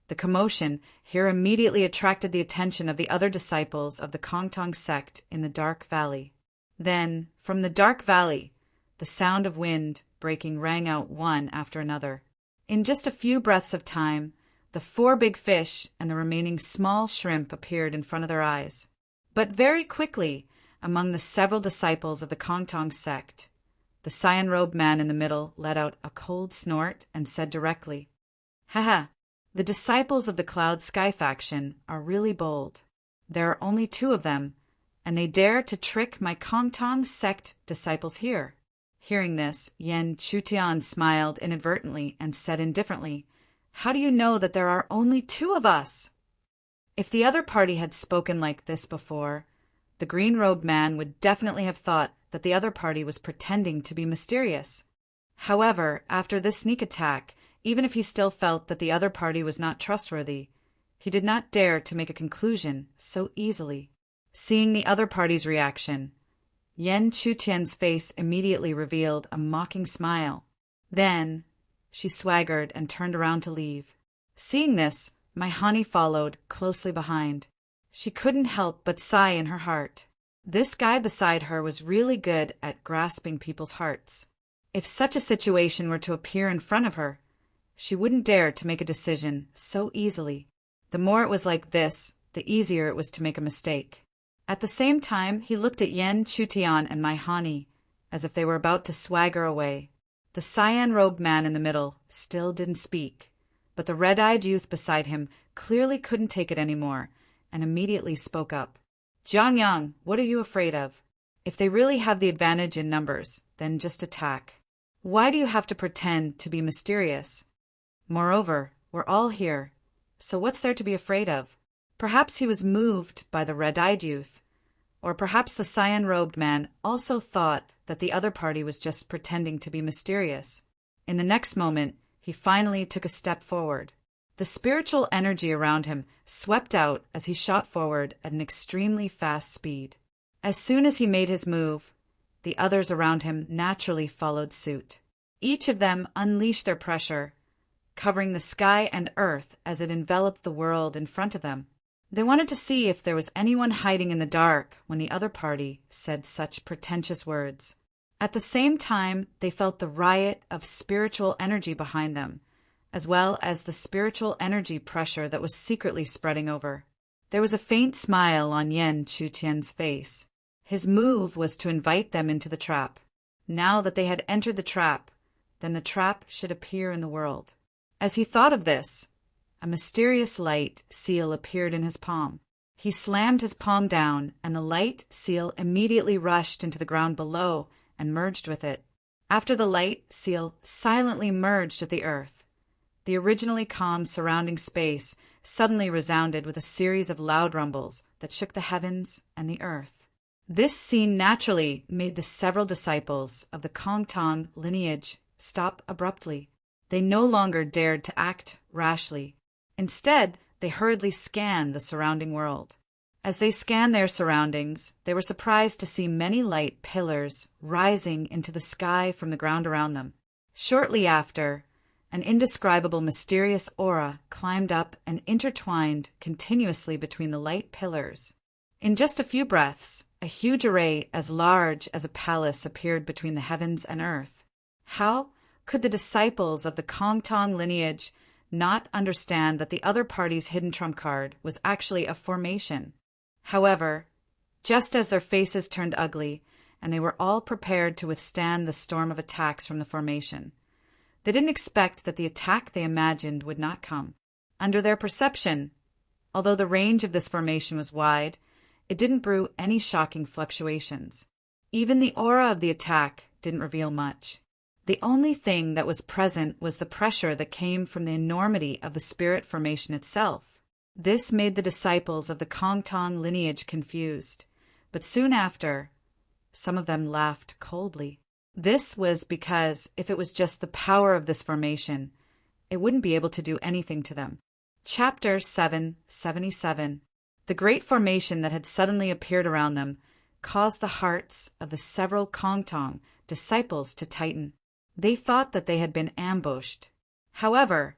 the commotion here immediately attracted the attention of the other disciples of the Kongtong sect in the dark valley. Then, from the dark valley, the sound of wind breaking rang out one after another. In just a few breaths of time, the 4 big fish and the remaining small shrimp appeared in front of their eyes. But very quickly, among the several disciples of the Kongtong sect, the cyan-robed man in the middle let out a cold snort and said directly, "Haha, the disciples of the Cloud Sky faction are really bold. There are only 2 of them, and they dare to trick my Kongtong sect disciples here." Hearing this, Yen Chutian smiled inadvertently and said indifferently, "How do you know that there are only 2 of us?" If the other party had spoken like this before, the green-robed man would definitely have thought that the other party was pretending to be mysterious. However, after this sneak attack, even if he still felt that the other party was not trustworthy, he did not dare to make a conclusion so easily. Seeing the other party's reaction, Yen Chutian's face immediately revealed a mocking smile. Then, she swaggered and turned around to leave. Seeing this, my honey followed closely behind. She couldn't help but sigh in her heart. This guy beside her was really good at grasping people's hearts. If such a situation were to appear in front of her, she wouldn't dare to make a decision so easily. The more it was like this, the easier it was to make a mistake. At the same time, he looked at Yen Chutian and my honey, as if they were about to swagger away. The cyan-robed man in the middle still didn't speak, but the red-eyed youth beside him clearly couldn't take it anymore, and immediately spoke up. "Jiang Yang, what are you afraid of? If they really have the advantage in numbers, then just attack. Why do you have to pretend to be mysterious? Moreover, we're all here, so what's there to be afraid of?" Perhaps he was moved by the red-eyed youth, or perhaps the cyan-robed man also thought that the other party was just pretending to be mysterious. In the next moment, he finally took a step forward. The spiritual energy around him swept out as he shot forward at an extremely fast speed. As soon as he made his move, the others around him naturally followed suit. Each of them unleashed their pressure, covering the sky and earth as it enveloped the world in front of them. They wanted to see if there was anyone hiding in the dark when the other party said such pretentious words. At the same time, they felt the riot of spiritual energy behind them, as well as the spiritual energy pressure that was secretly spreading over. There was a faint smile on Yen Chutian's face. His move was to invite them into the trap. Now that they had entered the trap, then the trap should appear in the world. As he thought of this, a mysterious light seal appeared in his palm. He slammed his palm down, and the light seal immediately rushed into the ground below and merged with it. After the light seal silently merged with the earth, the originally calm surrounding space suddenly resounded with a series of loud rumbles that shook the heavens and the earth. This scene naturally made the several disciples of the Kongtong lineage stop abruptly. They no longer dared to act rashly. Instead, they hurriedly scanned the surrounding world. As they scanned their surroundings, they were surprised to see many light pillars rising into the sky from the ground around them. Shortly after, an indescribable mysterious aura climbed up and intertwined continuously between the light pillars. In just a few breaths, a huge array as large as a palace appeared between the heavens and earth. How could the disciples of the Kongtong lineage not understand that the other party's hidden trump card was actually a formation? However, just as their faces turned ugly, and they were all prepared to withstand the storm of attacks from the formation, they didn't expect that the attack they imagined would not come. Under their perception, although the range of this formation was wide, it didn't brew any shocking fluctuations. Even the aura of the attack didn't reveal much. The only thing that was present was the pressure that came from the enormity of the spirit formation itself. This made the disciples of the Kongtong lineage confused, but soon after, some of them laughed coldly. This was because if it was just the power of this formation, it wouldn't be able to do anything to them. Chapter 777. The great formation that had suddenly appeared around them caused the hearts of the several Kongtong disciples to tighten. They thought that they had been ambushed. However,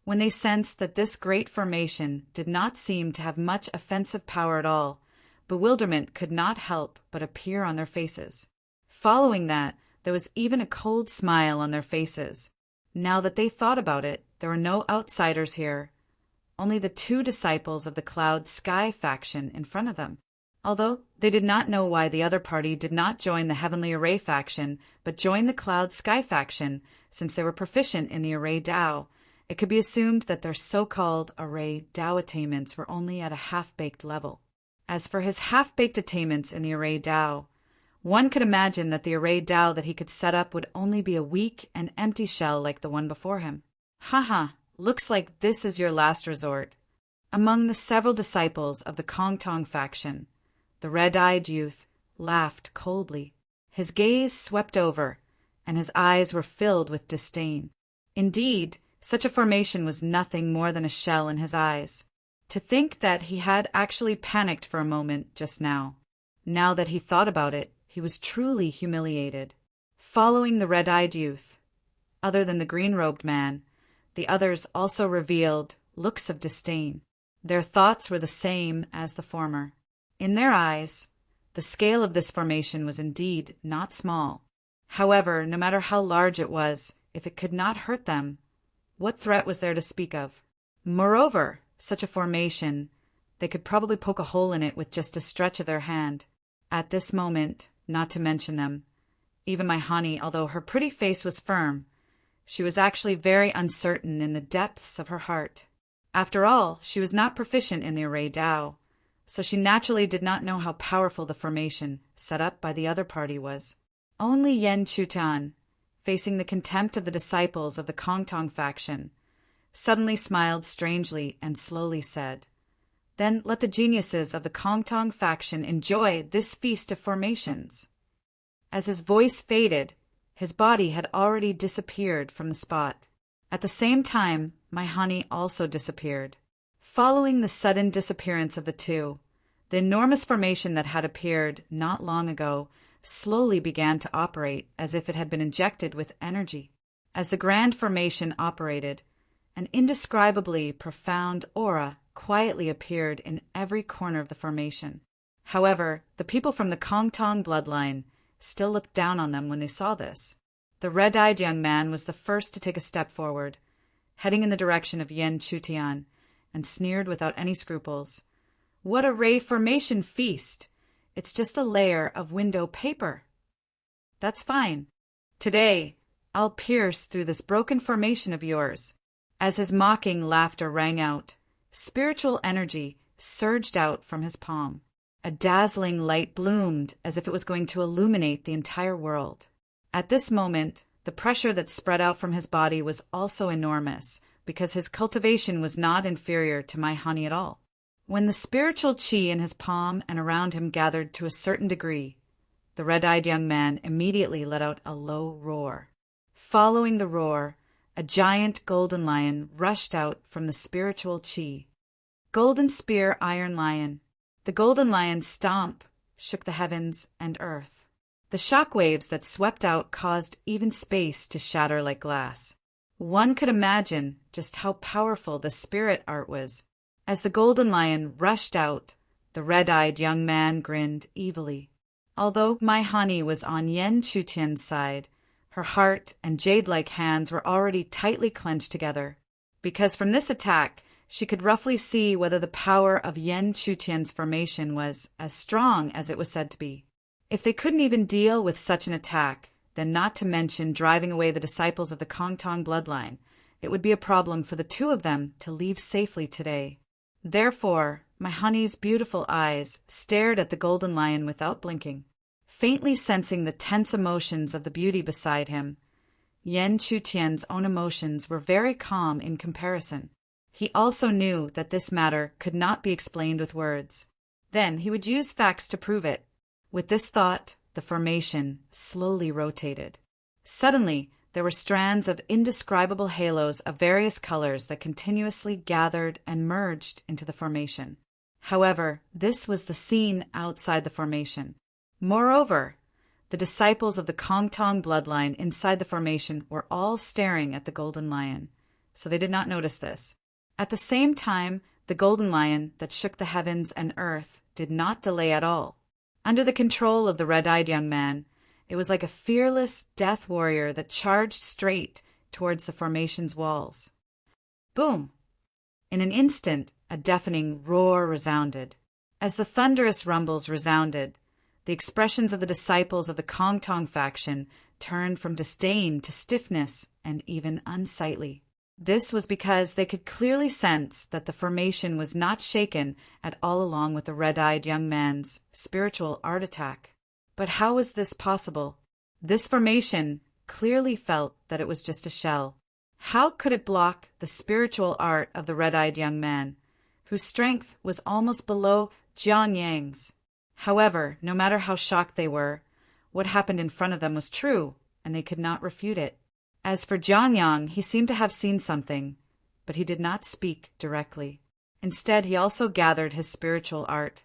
when they sensed that this great formation did not seem to have much offensive power at all, bewilderment could not help but appear on their faces. Following that, there was even a cold smile on their faces. Now that they thought about it, there were no outsiders here, only the two disciples of the Cloud Sky faction in front of them. Although they did not know why the other party did not join the Heavenly Array faction, but joined the Cloud Sky faction, since they were proficient in the Array Tao, it could be assumed that their so-called Array Tao attainments were only at a half-baked level. As for his half-baked attainments in the Array Tao, one could imagine that the Array Tao that he could set up would only be a weak and empty shell like the one before him. Haha, looks like this is your last resort. Among the several disciples of the Kongtong faction, the red-eyed youth laughed coldly. His gaze swept over, and his eyes were filled with disdain. Indeed, such a formation was nothing more than a shell in his eyes. To think that he had actually panicked for a moment just now. Now that he thought about it, he was truly humiliated. Following the red-eyed youth, other than the green-robed man, the others also revealed looks of disdain. Their thoughts were the same as the former. In their eyes, the scale of this formation was indeed not small. However, no matter how large it was, if it could not hurt them, what threat was there to speak of? Moreover, such a formation, they could probably poke a hole in it with just a stretch of their hand. At this moment, not to mention them, even my honey, although her pretty face was firm, she was actually very uncertain in the depths of her heart. After all, she was not proficient in the Array Tao, so she naturally did not know how powerful the formation set up by the other party was. Only Yen Chutan, facing the contempt of the disciples of the Kongtong faction, suddenly smiled strangely and slowly said, "Then let the geniuses of the Kongtong faction enjoy this feast of formations." As his voice faded, his body had already disappeared from the spot. At the same time, my honey also disappeared. Following the sudden disappearance of the two, the enormous formation that had appeared not long ago slowly began to operate as if it had been injected with energy. As the grand formation operated, an indescribably profound aura quietly appeared in every corner of the formation. However, the people from the Kongtong bloodline still looked down on them when they saw this. The red-eyed young man was the first to take a step forward, heading in the direction of Yen Chutian, and sneered without any scruples. "What a ray formation feast! It's just a layer of window paper." "That's fine. Today, I'll pierce through this broken formation of yours." As his mocking laughter rang out, spiritual energy surged out from his palm. A dazzling light bloomed as if it was going to illuminate the entire world. At this moment, the pressure that spread out from his body was also enormous, because his cultivation was not inferior to my honey at all. When the spiritual chi in his palm and around him gathered to a certain degree, the red-eyed young man immediately let out a low roar. Following the roar, a giant golden lion rushed out from the spiritual chi. Golden Spear Iron Lion, The golden lion stomp shook the heavens and earth. The shock waves that swept out caused even space to shatter like glass. One could imagine just how powerful the spirit art was. As the golden lion rushed out, the red-eyed young man grinned evilly. Although Mai Hani was on Yan Chutian's side, her heart and jade-like hands were already tightly clenched together, because from this attack she could roughly see whether the power of Yan Chutian's formation was as strong as it was said to be. If they couldn't even deal with such an attack, then not to mention driving away the disciples of the Kongtong bloodline, it would be a problem for the two of them to leave safely today. Therefore, Mai Hani's beautiful eyes stared at the golden lion without blinking. Faintly sensing the tense emotions of the beauty beside him, Yan Chutian's own emotions were very calm in comparison. He also knew that this matter could not be explained with words. Then he would use facts to prove it. With this thought, the formation slowly rotated. Suddenly, there were strands of indescribable halos of various colors that continuously gathered and merged into the formation. However, this was the scene outside the formation. Moreover, the disciples of the Kongtong bloodline inside the formation were all staring at the golden lion, so they did not notice this. At the same time, the golden lion that shook the heavens and earth did not delay at all. Under the control of the red-eyed young man, it was like a fearless death warrior that charged straight towards the formation's walls. Boom! In an instant, a deafening roar resounded. As the thunderous rumbles resounded, the expressions of the disciples of the Kongtong faction turned from disdain to stiffness and even unsightly. This was because they could clearly sense that the formation was not shaken at all along with the red-eyed young man's spiritual art attack. But how was this possible? This formation clearly felt that it was just a shell. How could it block the spiritual art of the red-eyed young man, whose strength was almost below Jiang Yang's? However, no matter how shocked they were, what happened in front of them was true, and they could not refute it. As for Jiang Yang, he seemed to have seen something, but he did not speak directly. Instead, he also gathered his spiritual art.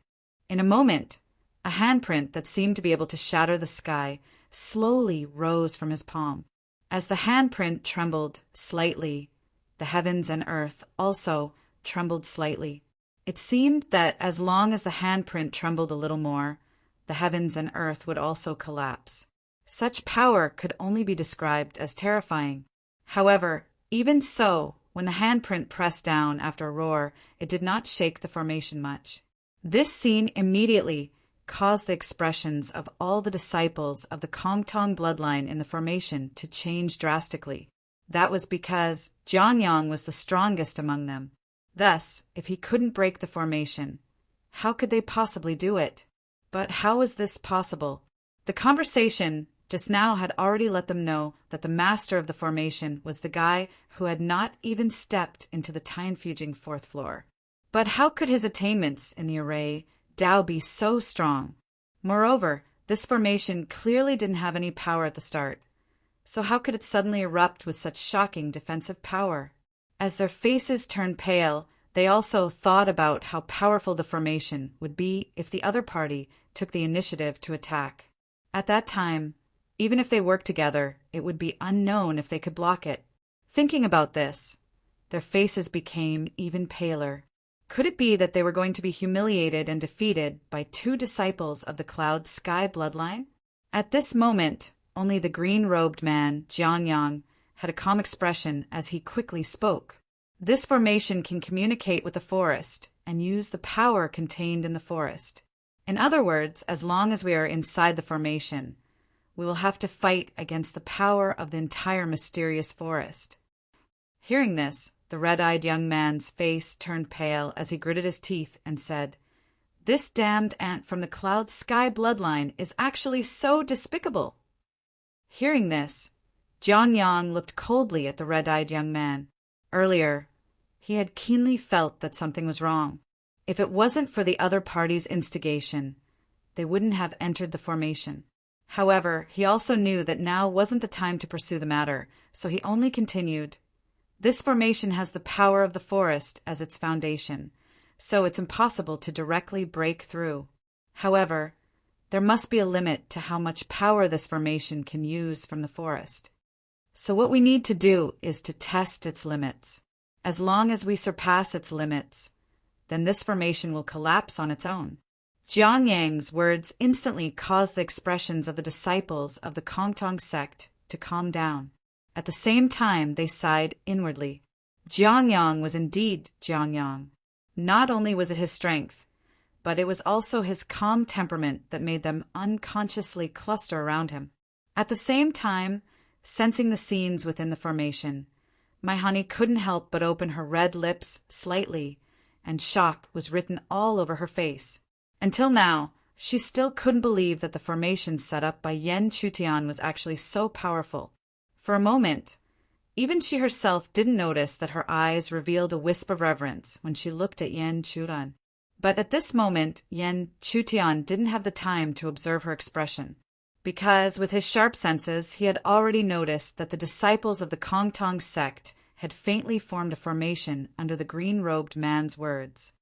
In a moment, a handprint that seemed to be able to shatter the sky slowly rose from his palm. As the handprint trembled slightly, the heavens and earth also trembled slightly. It seemed that as long as the handprint trembled a little more, the heavens and earth would also collapse. Such power could only be described as terrifying. However, even so, when the handprint pressed down after a roar, it did not shake the formation much. This scene immediately caused the expressions of all the disciples of the Kongtong bloodline in the formation to change drastically. That was because Jiang Yang was the strongest among them. Thus, if he couldn't break the formation, how could they possibly do it? But how was this possible? The conversation just now had already let them know that the master of the formation was the guy who had not even stepped into the time-fuging fourth floor. But how could his attainments in the array Dao be so strong? Moreover, this formation clearly didn't have any power at the start. So how could it suddenly erupt with such shocking defensive power? As their faces turned pale, they also thought about how powerful the formation would be if the other party took the initiative to attack. At that time, even if they worked together, it would be unknown if they could block it. Thinking about this, their faces became even paler. Could it be that they were going to be humiliated and defeated by two disciples of the Cloud Sky bloodline? At this moment, only the green-robed man, Jiang Yang, had a calm expression as he quickly spoke. This formation can communicate with the forest and use the power contained in the forest. In other words, as long as we are inside the formation, we will have to fight against the power of the entire mysterious forest. Hearing this, the red-eyed young man's face turned pale as he gritted his teeth and said, "This damned ant from the Cloud Sky bloodline is actually so despicable." Hearing this, Jiang Yang looked coldly at the red-eyed young man. Earlier, he had keenly felt that something was wrong. If it wasn't for the other party's instigation, they wouldn't have entered the formation. However, he also knew that now wasn't the time to pursue the matter, so he only continued, "This formation has the power of the forest as its foundation, so it's impossible to directly break through. However, there must be a limit to how much power this formation can use from the forest. So what we need to do is to test its limits. As long as we surpass its limits, then this formation will collapse on its own. Jiang Yang's words instantly caused the expressions of the disciples of the Kongtong sect to calm down. At the same time, they sighed inwardly. Jiang Yang was indeed Jiang Yang. Not only was it his strength, but it was also his calm temperament that made them unconsciously cluster around him. At the same time, sensing the scenes within the formation, my honey couldn't help but open her red lips slightly, and shock was written all over her face. Until now, she still couldn't believe that the formation set up by Yan Chutian was actually so powerful. For a moment, even she herself didn't notice that her eyes revealed a wisp of reverence when she looked at Yan Chutian. But at this moment, Yan Chutian didn't have the time to observe her expression, because with his sharp senses he had already noticed that the disciples of the Kongtong sect had faintly formed a formation under the green-robed man's words.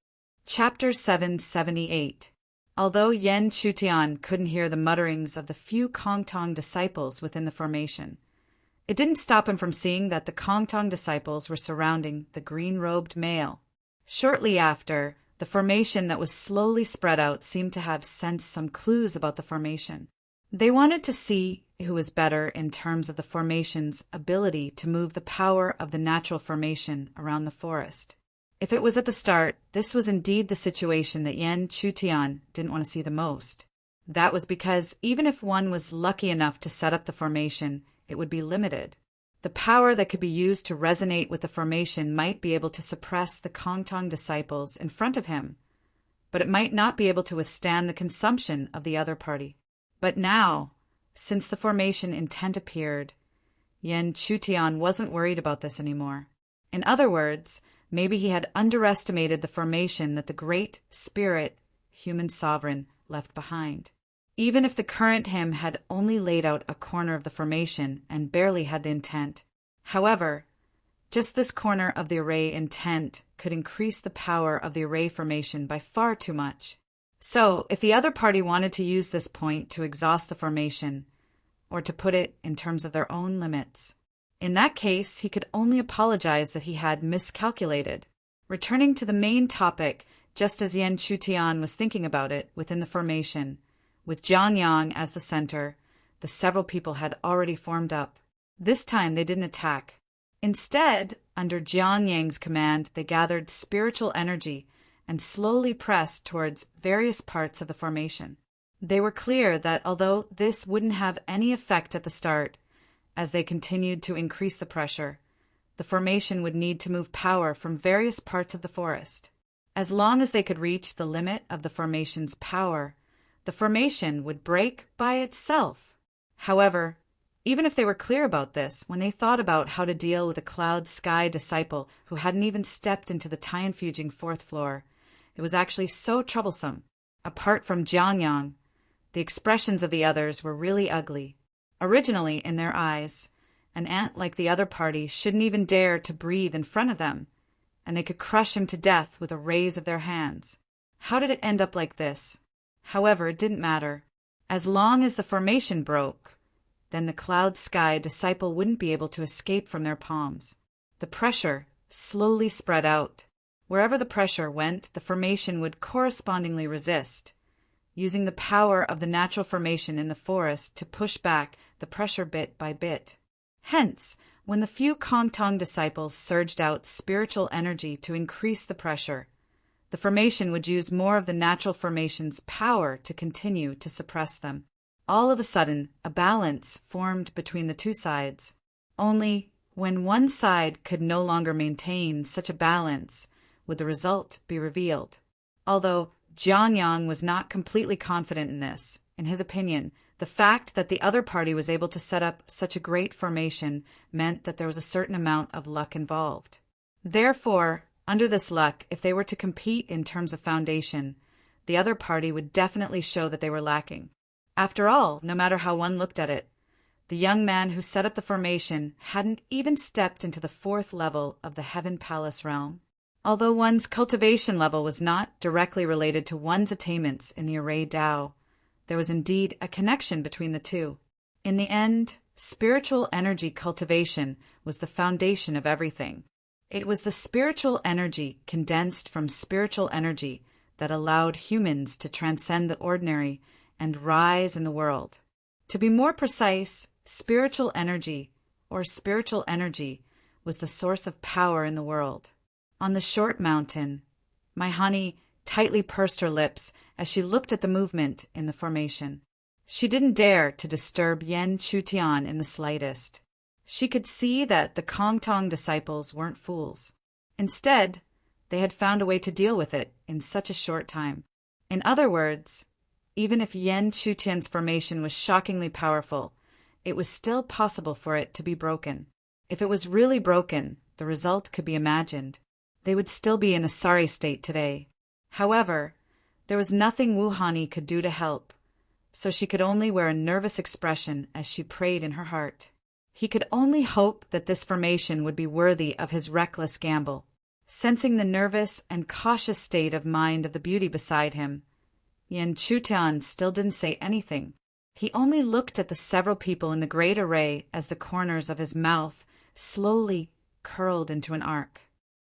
Chapter 778. Although Yan Chutian couldn't hear the mutterings of the few Kongtong disciples within the formation, it didn't stop him from seeing that the Kongtong disciples were surrounding the green-robed male. Shortly after, the formation that was slowly spread out seemed to have sensed some clues about the formation. They wanted to see who was better in terms of the formation's ability to move the power of the natural formation around the forest. If it was at the start, this was indeed the situation that Yan Chutian didn't want to see the most. That was because even if one was lucky enough to set up the formation, it would be limited. The power that could be used to resonate with the formation might be able to suppress the Kongtong disciples in front of him, but it might not be able to withstand the consumption of the other party. But now, since the formation intent appeared, Yan Chutian wasn't worried about this anymore. In other words, maybe he had underestimated the formation that the great spirit, human sovereign, left behind. Even if the current him had only laid out a corner of the formation and barely had the intent. However, just this corner of the array intent could increase the power of the array formation by far too much. So, if the other party wanted to use this point to exhaust the formation, or to put it in terms of their own limits, in that case he could only apologize that he had miscalculated. Returning to the main topic, just as Yan Chutian was thinking about it within the formation, with Jiang Yang as the center, the several people had already formed up. This time they didn't attack. Instead, under Jiang Yang's command, they gathered spiritual energy and slowly pressed towards various parts of the formation. They were clear that although this wouldn't have any effect at the start, as they continued to increase the pressure, the formation would need to move power from various parts of the forest. As long as they could reach the limit of the formation's power, the formation would break by itself. However, even if they were clear about this, when they thought about how to deal with a cloud sky disciple who hadn't even stepped into the time-fuging fourth floor, it was actually so troublesome. Apart from Jiang Yang, the expressions of the others were really ugly. Originally, in their eyes, an ant like the other party shouldn't even dare to breathe in front of them, and they could crush him to death with a raise of their hands. How did it end up like this? However, it didn't matter. As long as the formation broke, then the cloud sky disciple wouldn't be able to escape from their palms. The pressure slowly spread out. Wherever the pressure went, the formation would correspondingly resist, using the power of the natural formation in the forest to push back the pressure bit by bit. Hence, when the few Kongtong disciples surged out spiritual energy to increase the pressure, the formation would use more of the natural formation's power to continue to suppress them. All of a sudden, a balance formed between the two sides. Only when one side could no longer maintain such a balance would the result be revealed. Although Jiang Yang was not completely confident in this, in his opinion, the fact that the other party was able to set up such a great formation meant that there was a certain amount of luck involved. Therefore, under this luck, if they were to compete in terms of foundation, the other party would definitely show that they were lacking. After all, no matter how one looked at it, the young man who set up the formation hadn't even stepped into the fourth level of the Heaven Palace realm. Although one's cultivation level was not directly related to one's attainments in the Array Tao, there was indeed a connection between the two. In the end, spiritual energy cultivation was the foundation of everything. It was the spiritual energy condensed from spiritual energy that allowed humans to transcend the ordinary and rise in the world. To be more precise, spiritual energy was the source of power in the world. On the short mountain, my honey tightly pursed her lips as she looked at the movement in the formation. She didn't dare to disturb Yen Chutian in the slightest. She could see that the Kongtong disciples weren't fools. Instead, they had found a way to deal with it in such a short time. In other words, even if Yen Chutian's formation was shockingly powerful, it was still possible for it to be broken. If it was really broken, the result could be imagined. They would still be in a sorry state today. However, there was nothing Wu Hani could do to help, so she could only wear a nervous expression as she prayed in her heart. He could only hope that this formation would be worthy of his reckless gamble. Sensing the nervous and cautious state of mind of the beauty beside him, Yen Chutian still didn't say anything. He only looked at the several people in the great array as the corners of his mouth slowly curled into an arc.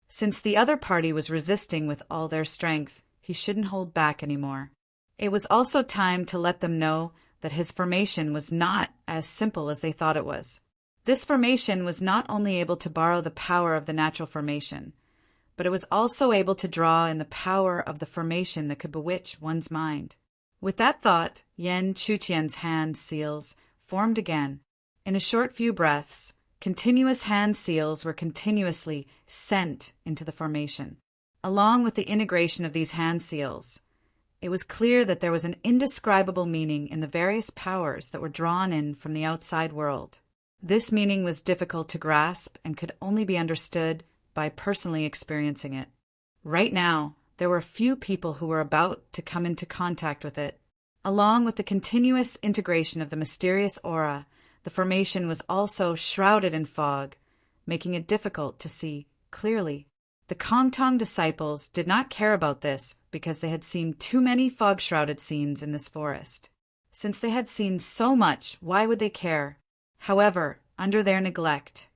Since the other party was resisting with all their strength, he shouldn't hold back anymore. It was also time to let them know that his formation was not as simple as they thought it was. This formation was not only able to borrow the power of the natural formation, but it was also able to draw in the power of the formation that could bewitch one's mind. With that thought, Yen Chutian's hand seals formed again. In a short few breaths, continuous hand seals were continuously sent into the formation. Along with the integration of these hand seals, it was clear that there was an indescribable meaning in the various powers that were drawn in from the outside world. This meaning was difficult to grasp and could only be understood by personally experiencing it. Right now, there were few people who were about to come into contact with it. Along with the continuous integration of the mysterious aura, the formation was also shrouded in fog, making it difficult to see clearly. The Kongtong disciples did not care about this because they had seen too many fog-shrouded scenes in this forest. Since they had seen so much, why would they care? However, under their neglect,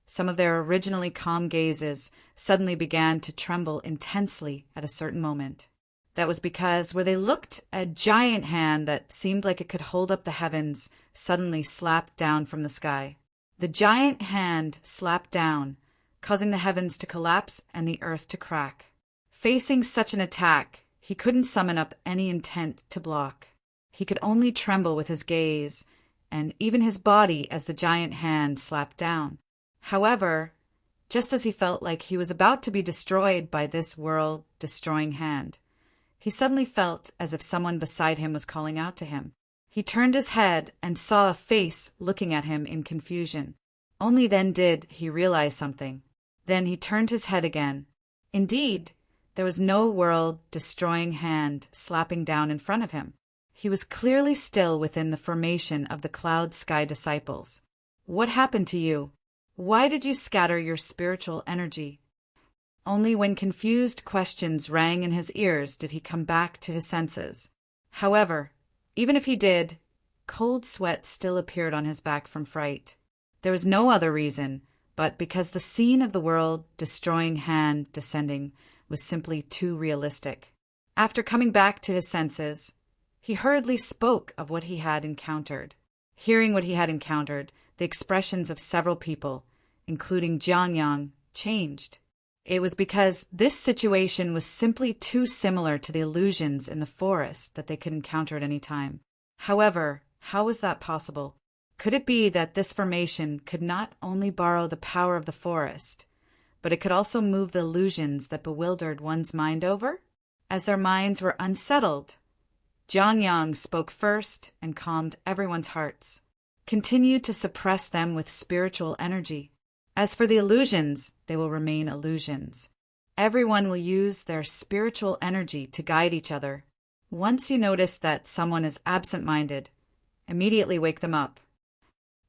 some of their originally calm gazes suddenly began to tremble intensely at a certain moment. That was because where they looked, a giant hand that seemed like it could hold up the heavens suddenly slapped down from the sky. The giant hand slapped down, causing the heavens to collapse and the earth to crack. Facing such an attack, he couldn't summon up any intent to block. He could only tremble with his gaze, and even his body as the giant hand slapped down. However, just as he felt like he was about to be destroyed by this world-destroying hand, he suddenly felt as if someone beside him was calling out to him. He turned his head and saw a face looking at him in confusion. Only then did he realize something. Then he turned his head again. Indeed, there was no world-destroying hand slapping down in front of him. He was clearly still within the formation of the Cloud Sky disciples. What happened to you? Why did you scatter your spiritual energy? Only when confused questions rang in his ears did he come back to his senses. However, even if he did, cold sweat still appeared on his back from fright. There was no other reason, but because the scene of the world-destroying hand descending was simply too realistic. After coming back to his senses, he hurriedly spoke of what he had encountered. Hearing what he had encountered, the expressions of several people, including Jiangyang, changed. It was because this situation was simply too similar to the illusions in the forest that they could encounter at any time. However, how was that possible? Could it be that this formation could not only borrow the power of the forest, but it could also move the illusions that bewildered one's mind over? As their minds were unsettled, Jiangyang spoke first and calmed everyone's hearts. Continue to suppress them with spiritual energy. As for the illusions, they will remain illusions. Everyone will use their spiritual energy to guide each other. Once you notice that someone is absent-minded, immediately wake them up.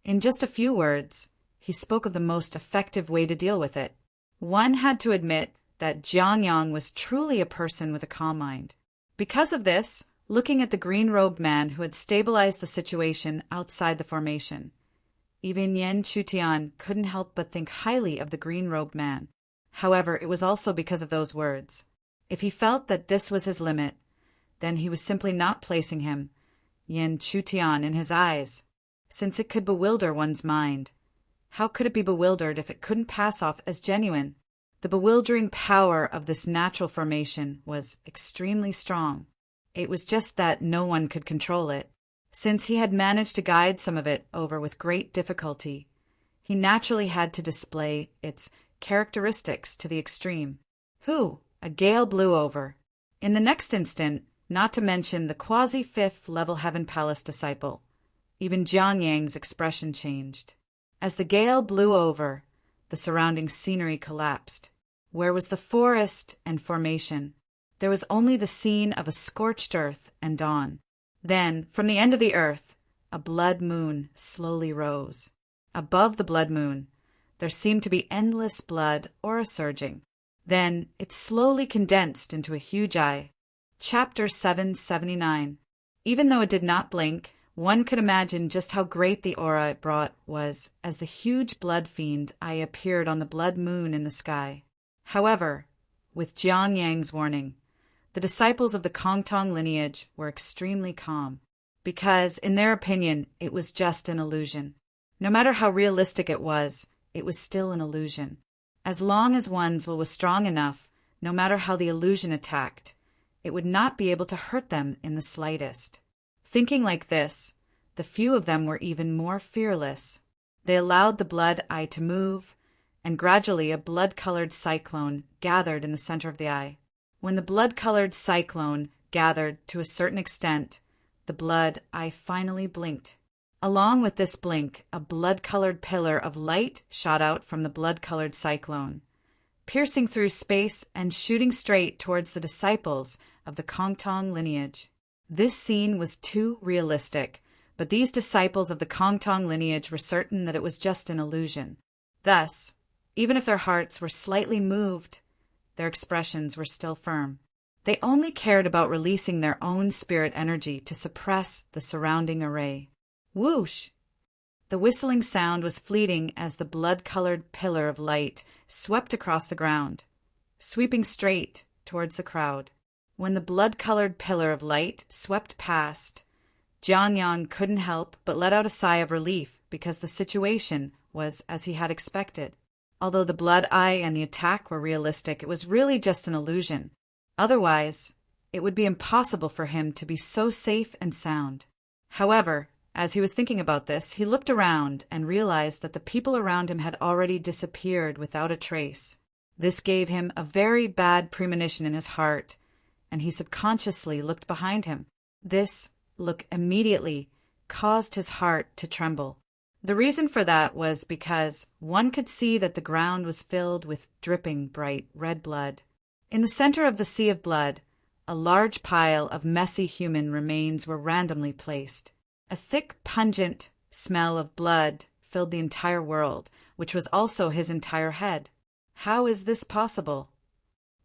In just a few words, he spoke of the most effective way to deal with it. One had to admit that Jiangyang was truly a person with a calm mind. Because of this, looking at the green-robed man who had stabilized the situation outside the formation, even Yan Chutian couldn't help but think highly of the green-robed man. However, it was also because of those words. If he felt that this was his limit, then he was simply not placing him, Yan Chutian, in his eyes, since it could bewilder one's mind. How could it be bewildered if it couldn't pass off as genuine? The bewildering power of this natural formation was extremely strong. It was just that no one could control it. Since he had managed to guide some of it over with great difficulty, he naturally had to display its characteristics to the extreme. Who? A gale blew over. In the next instant, not to mention the quasi-fifth level Heaven Palace disciple, even Jiang Yang's expression changed. As the gale blew over, the surrounding scenery collapsed. Where was the forest and formation? There was only the scene of a scorched earth and dawn. Then, from the end of the earth, a blood moon slowly rose. Above the blood moon, there seemed to be endless blood or a surging. Then it slowly condensed into a huge eye. Chapter 779. Even though it did not blink, one could imagine just how great the aura it brought was as the huge blood fiend eye appeared on the blood moon in the sky. However, with Jiang Yang's warning, the disciples of the Kongtong lineage were extremely calm, because, in their opinion, it was just an illusion. No matter how realistic it was still an illusion. As long as one's will was strong enough, no matter how the illusion attacked, it would not be able to hurt them in the slightest. Thinking like this, the few of them were even more fearless. They allowed the blood eye to move, and gradually a blood-colored cyclone gathered in the center of the eye. When the blood-colored cyclone gathered to a certain extent, the blood eye finally blinked. Along with this blink, a blood-colored pillar of light shot out from the blood-colored cyclone, piercing through space and shooting straight towards the disciples of the Kongtong lineage. This scene was too realistic, but these disciples of the Kongtong lineage were certain that it was just an illusion. Thus, even if their hearts were slightly moved, their expressions were still firm. They only cared about releasing their own spirit energy to suppress the surrounding array. Whoosh! The whistling sound was fleeting as the blood-colored pillar of light swept across the ground, sweeping straight towards the crowd. When the blood-colored pillar of light swept past, Jiang Yang couldn't help but let out a sigh of relief because the situation was as he had expected. Although the blood eye and the attack were realistic, it was really just an illusion. Otherwise, it would be impossible for him to be so safe and sound. However, as he was thinking about this, he looked around and realized that the people around him had already disappeared without a trace. This gave him a very bad premonition in his heart, and he subconsciously looked behind him. This look immediately caused his heart to tremble. The reason for that was because one could see that the ground was filled with dripping bright red blood. In the center of the sea of blood, a large pile of messy human remains were randomly placed. A thick, pungent smell of blood filled the entire world, which was also his entire head. How is this possible?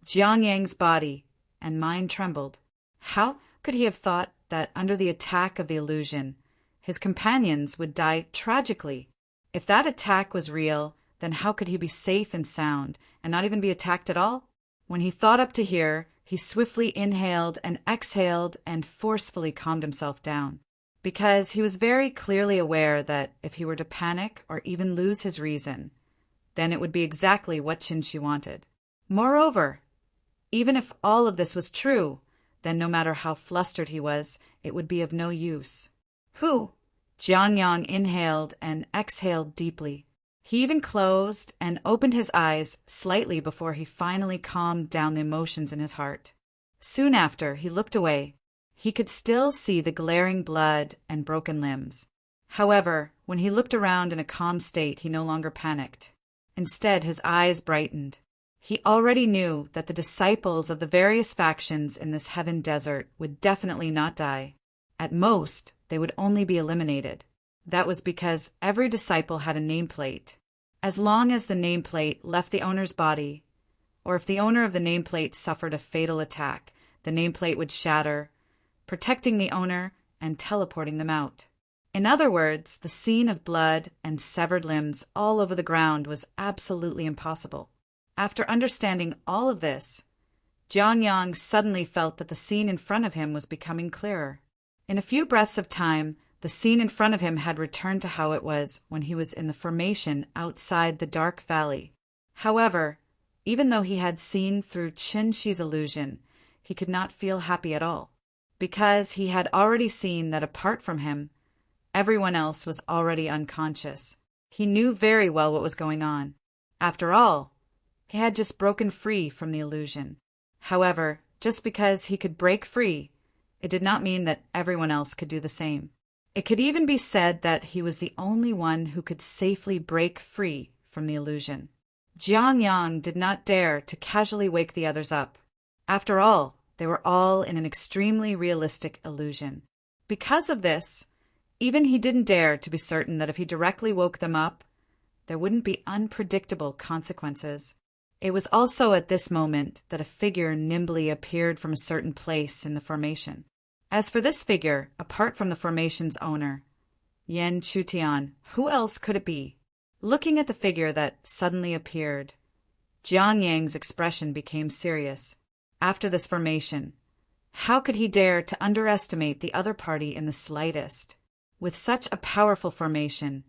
Jiang Yang's body and mind trembled. How could he have thought that under the attack of the illusion, his companions would die tragically? If that attack was real, then how could he be safe and sound and not even be attacked at all? When he thought up to here, he swiftly inhaled and exhaled and forcefully calmed himself down, because he was very clearly aware that if he were to panic or even lose his reason, then it would be exactly what Qinshi wanted. Moreover, even if all of this was true, then no matter how flustered he was, it would be of no use. Who? Jiang Yang inhaled and exhaled deeply. He even closed and opened his eyes slightly before he finally calmed down the emotions in his heart. Soon after, he looked away. He could still see the glaring blood and broken limbs. However, when he looked around in a calm state, he no longer panicked. Instead, his eyes brightened. He already knew that the disciples of the various factions in this heaven desert would definitely not die. At most, they would only be eliminated. That was because every disciple had a nameplate. As long as the nameplate left the owner's body, or if the owner of the nameplate suffered a fatal attack, the nameplate would shatter, protecting the owner and teleporting them out. In other words, the scene of blood and severed limbs all over the ground was absolutely impossible. After understanding all of this, Jiang Yang suddenly felt that the scene in front of him was becoming clearer. In a few breaths of time, the scene in front of him had returned to how it was when he was in the formation outside the dark valley. However, even though he had seen through Qin Shi's illusion, he could not feel happy at all, because he had already seen that apart from him, everyone else was already unconscious. He knew very well what was going on. After all, he had just broken free from the illusion. However, just because he could break free, it did not mean that everyone else could do the same. It could even be said that he was the only one who could safely break free from the illusion. Jiang Yang did not dare to casually wake the others up. After all, they were all in an extremely realistic illusion. Because of this, even he didn't dare to be certain that if he directly woke them up, there wouldn't be unpredictable consequences. It was also at this moment that a figure nimbly appeared from a certain place in the formation. As for this figure, apart from the formation's owner, Yan Chutian, who else could it be? Looking at the figure that suddenly appeared, Jiang Yang's expression became serious. After this formation, how could he dare to underestimate the other party in the slightest? With such a powerful formation,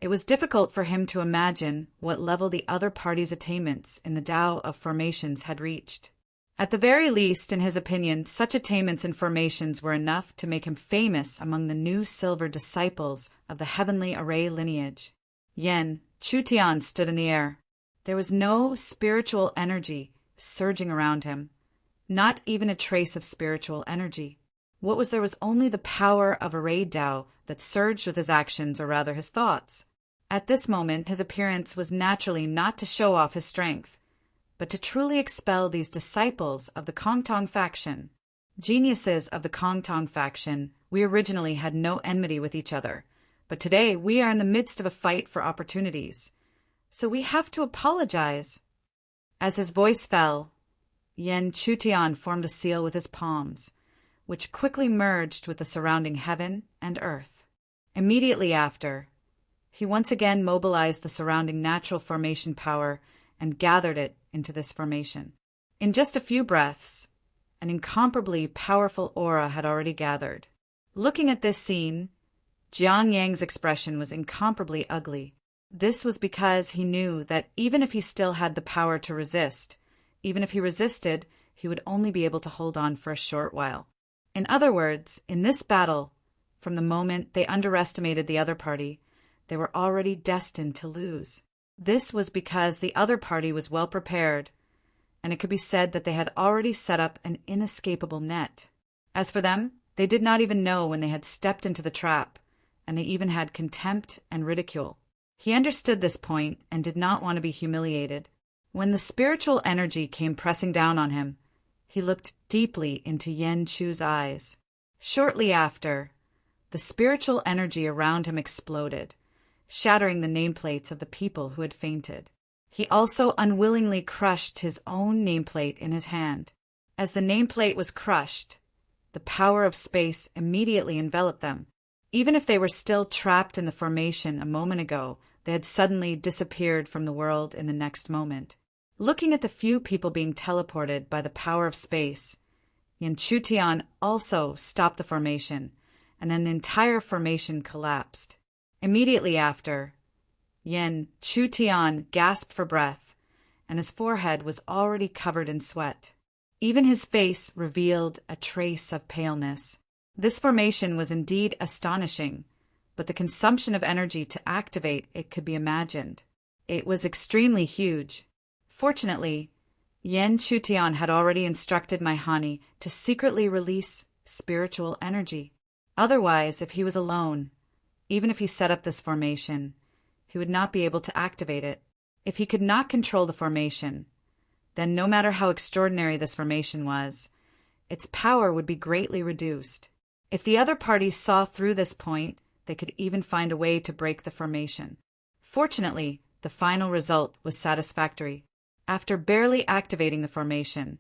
it was difficult for him to imagine what level the other party's attainments in the Tao of formations had reached. At the very least, in his opinion, such attainments and formations were enough to make him famous among the new silver disciples of the heavenly array lineage. Yan Chutian stood in the air. There was no spiritual energy surging around him, not even a trace of spiritual energy. What was there was only the power of array Tao that surged with his actions, or rather his thoughts. At this moment, his appearance was naturally not to show off his strength, but to truly expel these disciples of the Kongtong faction. Geniuses of the Kongtong faction, we originally had no enmity with each other, but today we are in the midst of a fight for opportunities, so we have to apologize. As his voice fell, Yan Chutian formed a seal with his palms, which quickly merged with the surrounding heaven and earth. Immediately after, he once again mobilized the surrounding natural formation power and gathered it into this formation. In just a few breaths, an incomparably powerful aura had already gathered. Looking at this scene, Jiang Yang's expression was incomparably ugly. This was because he knew that even if he still had the power to resist, even if he resisted, he would only be able to hold on for a short while. In other words, in this battle, from the moment they underestimated the other party, they were already destined to lose. This was because the other party was well prepared, and it could be said that they had already set up an inescapable net. As for them, they did not even know when they had stepped into the trap, and they even had contempt and ridicule. He understood this point and did not want to be humiliated. When the spiritual energy came pressing down on him, he looked deeply into Yan Chu's eyes. Shortly after, the spiritual energy around him exploded, shattering the nameplates of the people who had fainted. He also unwillingly crushed his own nameplate in his hand. As the nameplate was crushed, the power of space immediately enveloped them. Even if they were still trapped in the formation a moment ago, they had suddenly disappeared from the world in the next moment. Looking at the few people being teleported by the power of space, Yan Chutian also stopped the formation, and then the entire formation collapsed. Immediately after, Yan Chutian gasped for breath, and his forehead was already covered in sweat. Even his face revealed a trace of paleness. This formation was indeed astonishing, but the consumption of energy to activate it could be imagined. It was extremely huge. Fortunately, Yan Chutian had already instructed Maihani to secretly release spiritual energy. Otherwise, if he was alone, even if he set up this formation, he would not be able to activate it. If he could not control the formation, then no matter how extraordinary this formation was, its power would be greatly reduced. If the other party saw through this point, they could even find a way to break the formation. Fortunately, the final result was satisfactory. After barely activating the formation,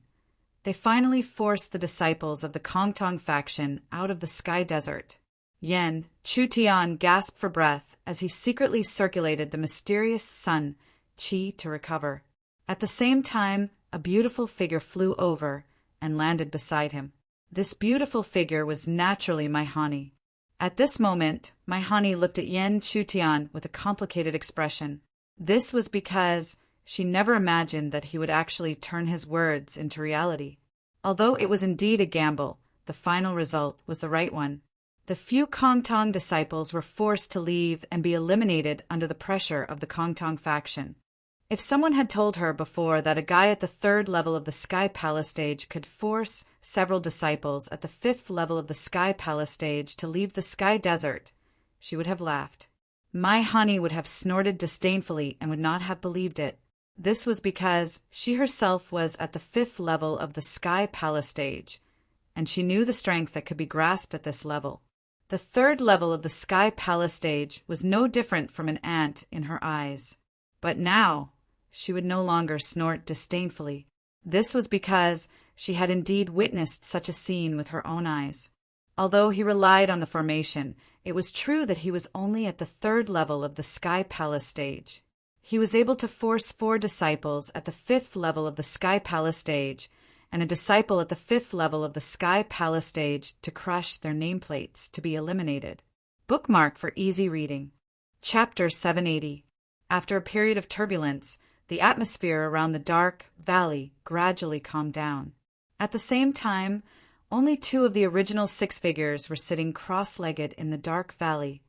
they finally forced the disciples of the Kongtong faction out of the sky desert. Yen Chutian gasped for breath as he secretly circulated the mysterious sun qi to recover. At the same time, a beautiful figure flew over and landed beside him. This beautiful figure was naturally Maihani. At this moment, Maihani looked at Yen Chutian with a complicated expression. This was because she never imagined that he would actually turn his words into reality. Although it was indeed a gamble, the final result was the right one. The few Kongtong disciples were forced to leave and be eliminated under the pressure of the Kongtong faction. If someone had told her before that a guy at the 3rd level of the Sky Palace stage could force several disciples at the 5th level of the Sky Palace stage to leave the Sky Desert, she would have laughed. Maihani would have snorted disdainfully and would not have believed it. This was because she herself was at the 5th level of the Sky Palace stage, and she knew the strength that could be grasped at this level. The 3rd level of the Sky Palace stage was no different from an ant in her eyes. But now, she would no longer snort disdainfully. This was because she had indeed witnessed such a scene with her own eyes. Although he relied on the formation, it was true that he was only at the 3rd level of the Sky Palace stage. He was able to force 4 disciples at the 5th level of the Sky Palace stage and a disciple at the 5th level of the Sky Palace stage to crush their nameplates to be eliminated. Bookmark for easy reading. Chapter 780. After a period of turbulence, the atmosphere around the dark valley gradually calmed down. At the same time, only 2 of the original 6 figures were sitting cross-legged in the dark valley,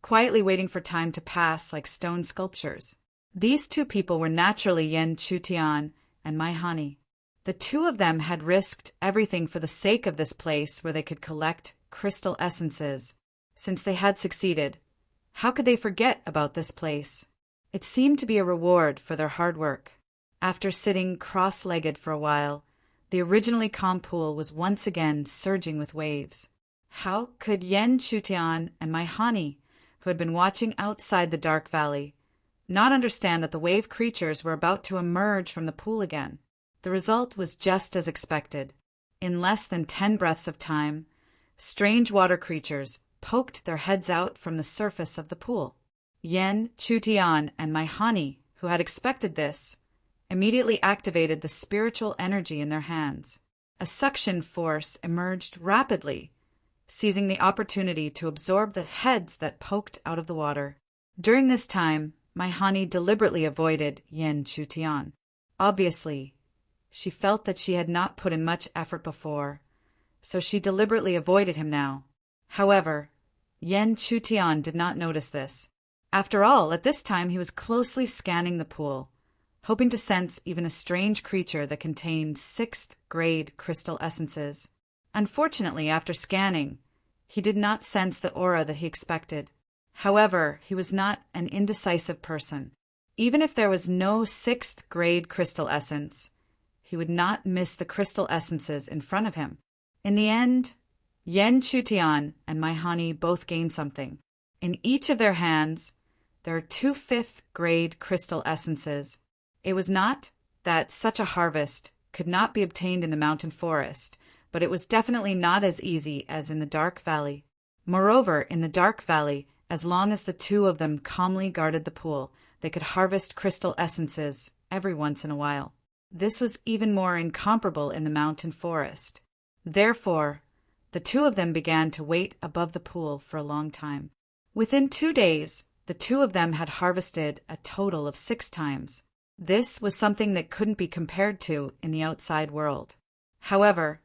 quietly waiting for time to pass like stone sculptures. These 2 people were naturally Yen Chutian and Maihani. The 2 of them had risked everything for the sake of this place where they could collect crystal essences. Since they had succeeded, how could they forget about this place? It seemed to be a reward for their hard work. After sitting cross-legged for a while, the originally calm pool was once again surging with waves. How could Yen Chutian and Maihani, who had been watching outside the dark valley, not understand that the wave creatures were about to emerge from the pool again? The result was just as expected. In less than 10 breaths of time, strange water creatures poked their heads out from the surface of the pool. Yen Chutian and Maihani, who had expected this, immediately activated the spiritual energy in their hands. A suction force emerged rapidly, seizing the opportunity to absorb the heads that poked out of the water. During this time, Maihani deliberately avoided Yen Chutian. Obviously, she felt that she had not put in much effort before, so she deliberately avoided him now. However, Yen Chutian did not notice this. After all, at this time he was closely scanning the pool, hoping to sense even a strange creature that contained 6th-grade crystal essences. Unfortunately, after scanning, he did not sense the aura that he expected. However, he was not an indecisive person. Even if there was no 6th-grade crystal essence, he would not miss the crystal essences in front of him. In the end, Yen Chutian and Maihani both gained something. In each of their hands, there are 2 5th-grade crystal essences. It was not that such a harvest could not be obtained in the mountain forest, but it was definitely not as easy as in the dark valley. Moreover, in the dark valley, as long as the 2 of them calmly guarded the pool, they could harvest crystal essences every once in a while. This was even more incomparable in the mountain forest. Therefore, the 2 of them began to wait above the pool for a long time. Within 2 days, the 2 of them had harvested a total of 6 times. This was something that couldn't be compared to in the outside world. However,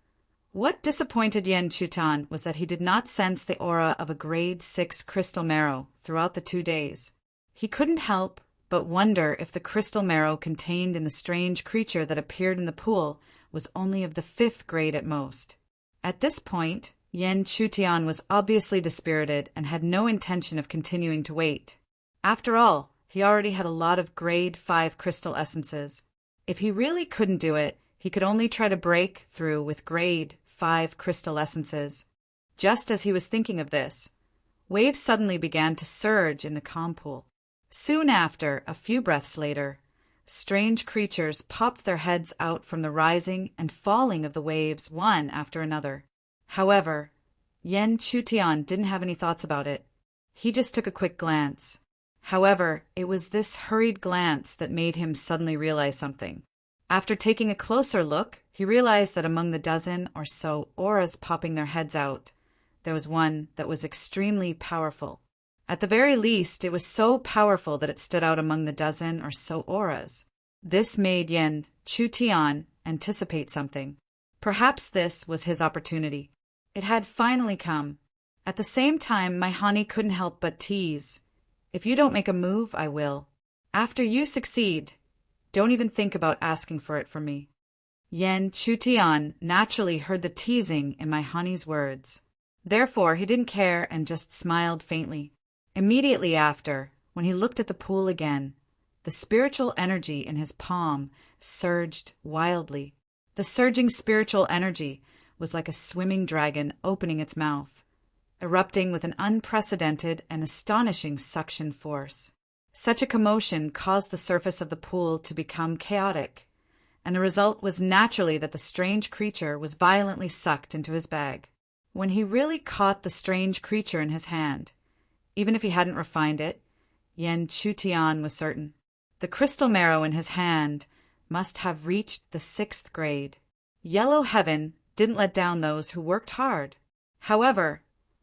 what disappointed Yen Chutian was that he did not sense the aura of a grade 6 crystal marrow throughout the 2 days. He couldn't help but wonder if the crystal marrow contained in the strange creature that appeared in the pool was only of the 5th grade at most. At this point, Yen Chutian was obviously dispirited and had no intention of continuing to wait. After all, he already had a lot of grade 5 crystal essences. If he really couldn't do it, he could only try to break through with grade 5 crystal essences. Just as he was thinking of this, waves suddenly began to surge in the calm pool. Soon after, a few breaths later, Strange creatures popped their heads out from the rising and falling of the waves one after another. However, Yen Chutian didn't have any thoughts about it. He just took a quick glance. However, it was this hurried glance that made him suddenly realize something. After taking a closer look, he realized that among the dozen or so auras popping their heads out, there was one that was extremely powerful. At the very least, it was so powerful that it stood out among the dozen or so auras. This made Yen Chutian anticipate something. Perhaps this was his opportunity. It had finally come. At the same time, my honey couldn't help but tease. If you don't make a move, I will. After you succeed, don't even think about asking for it from me. Yen Chutian naturally heard the teasing in my honey's words. Therefore, he didn't care and just smiled faintly. Immediately after, when he looked at the pool again, the spiritual energy in his palm surged wildly. The surging spiritual energy was like a swimming dragon opening its mouth, erupting with an unprecedented and astonishing suction force. Such a commotion caused the surface of the pool to become chaotic, and the result was naturally that the strange creature was violently sucked into his bag. When he really caught the strange creature in his hand, even if he hadn't refined it, Yen Chutian was certain. The crystal marrow in his hand must have reached the 6th grade. Yellow Heaven didn't let down those who worked hard. However,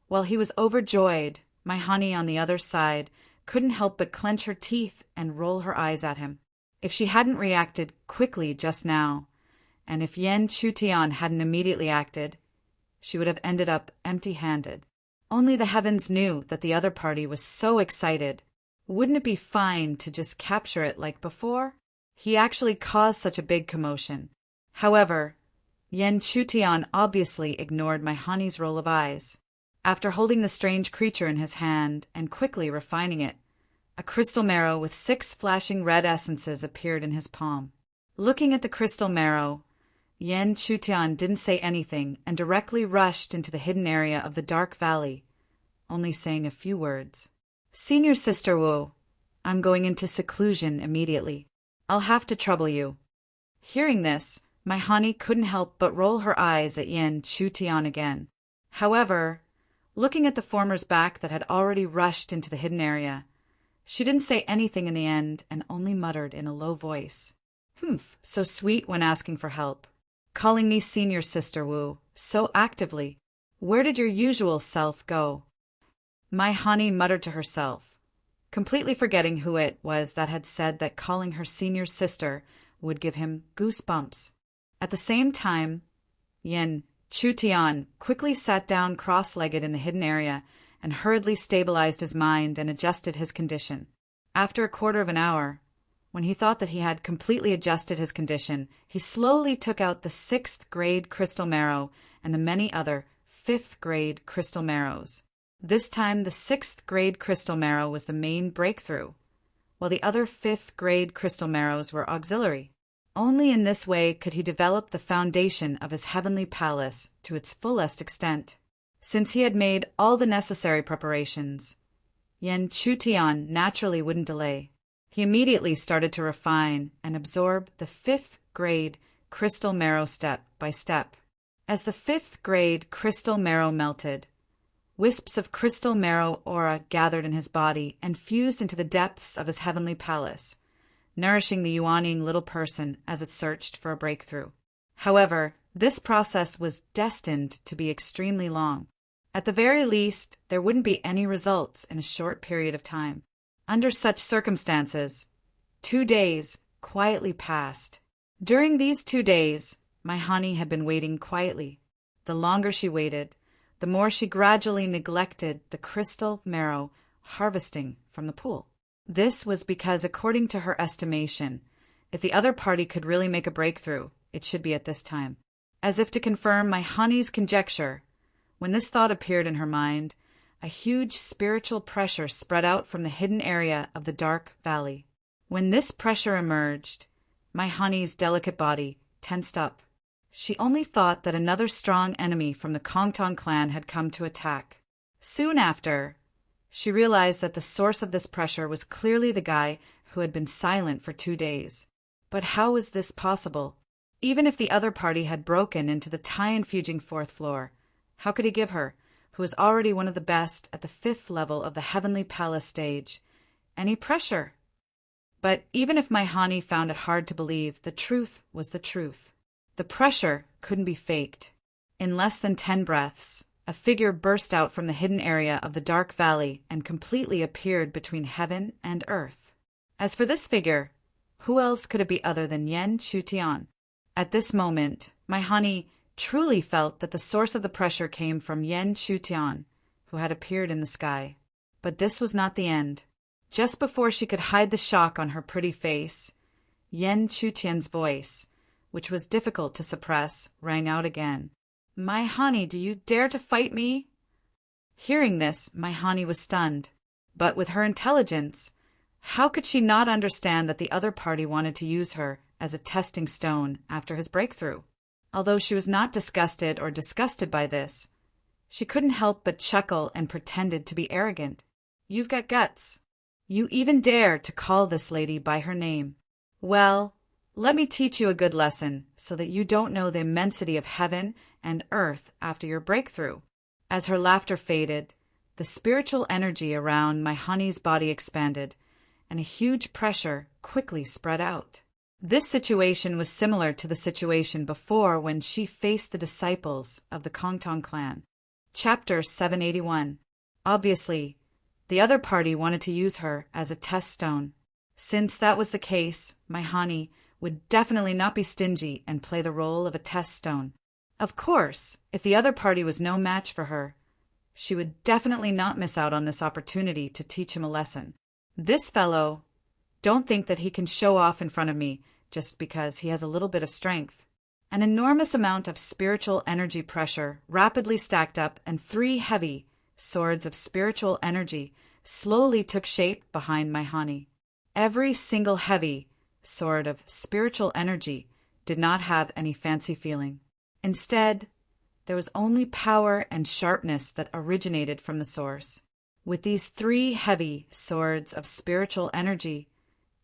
while he was overjoyed, my honey on the other side couldn't help but clench her teeth and roll her eyes at him. If she hadn't reacted quickly just now, and if Yen Chutian hadn't immediately acted, she would have ended up empty-handed. Only the heavens knew that the other party was so excited. Wouldn't it be fine to just capture it like before? He actually caused such a big commotion. However, Yen Chutian obviously ignored my honey's roll of eyes. After holding the strange creature in his hand and quickly refining it, a crystal marrow with 6 flashing red essences appeared in his palm. Looking at the crystal marrow, Yen Chutian didn't say anything and directly rushed into the hidden area of the dark valley, only saying a few words. "Senior Sister Wu, I'm going into seclusion immediately. I'll have to trouble you." Hearing this, my honey couldn't help but roll her eyes at Yen Chutian again. However, looking at the former's back that had already rushed into the hidden area, she didn't say anything in the end and only muttered in a low voice, "Humph, so sweet when asking for help. Calling me Senior Sister Wu, so actively. Where did your usual self go?" My honey muttered to herself, completely forgetting who it was that had said that calling her senior sister would give him goosebumps. At the same time, Yen Chutian quickly sat down cross-legged in the hidden area and hurriedly stabilized his mind and adjusted his condition. After a quarter of an hour, when he thought that he had completely adjusted his condition, he slowly took out the 6th grade crystal marrow and the many other 5th grade crystal marrows. This time, the 6th grade crystal marrow was the main breakthrough, while the other 5th grade crystal marrows were auxiliary. Only in this way could he develop the foundation of his heavenly palace to its fullest extent. Since he had made all the necessary preparations, Yen Chutian naturally wouldn't delay. He immediately started to refine and absorb the 5th grade crystal marrow step by step. As the 5th grade crystal marrow melted, wisps of crystal marrow aura gathered in his body and fused into the depths of his heavenly palace, nourishing the yuaning little person as it searched for a breakthrough. However, this process was destined to be extremely long. At the very least, there wouldn't be any results in a short period of time. Under such circumstances, 2 days quietly passed. During these 2 days, my honey had been waiting quietly. The longer she waited, the more she gradually neglected the crystal marrow harvesting from the pool. This was because, according to her estimation, if the other party could really make a breakthrough, it should be at this time. As if to confirm my honey's conjecture, when this thought appeared in her mind, a huge spiritual pressure spread out from the hidden area of the dark valley. When this pressure emerged, my honey's delicate body tensed up. She only thought that another strong enemy from the Kongtong clan had come to attack. Soon after, she realized that the source of this pressure was clearly the guy who had been silent for 2 days. But how was this possible? Even if the other party had broken into the time-fuging fourth floor, how could he give her, who was already one of the best at the fifth level of the Heavenly Palace stage, any pressure? But even if my Hani found it hard to believe, the truth was the truth. The pressure couldn't be faked. In less than 10 breaths, a figure burst out from the hidden area of the dark valley and completely appeared between heaven and earth. As for this figure, who else could it be other than Yen Chutian? At this moment, my Hani truly felt that the source of the pressure came from Yen Chutian, who had appeared in the sky. But this was not the end. Just before she could hide the shock on her pretty face, Yen Chutian's voice, which was difficult to suppress, rang out again. "My Hani, do you dare to fight me?" Hearing this, my Hani was stunned. But with her intelligence, how could she not understand that the other party wanted to use her as a testing stone after his breakthrough? Although she was not disgusted or disgusted by this, she couldn't help but chuckle and pretended to be arrogant. "You've got guts. You even dare to call this lady by her name. Well, let me teach you a good lesson so that you don't know the immensity of heaven and earth after your breakthrough." As her laughter faded, the spiritual energy around my Hani's body expanded, and a huge pressure quickly spread out. This situation was similar to the situation before when she faced the disciples of the Kongtong clan. Chapter 781. Obviously, the other party wanted to use her as a test stone. Since that was the case, my Hani would definitely not be stingy and play the role of a test stone. Of course, if the other party was no match for her, she would definitely not miss out on this opportunity to teach him a lesson. This fellow, don't think that he can show off in front of me just because he has a little bit of strength. An enormous amount of spiritual energy pressure rapidly stacked up, and 3 heavy swords of spiritual energy slowly took shape behind my Hani. Every single heavy sword of spiritual energy did not have any fancy feeling. Instead, there was only power and sharpness that originated from the source. With these 3 heavy swords of spiritual energy,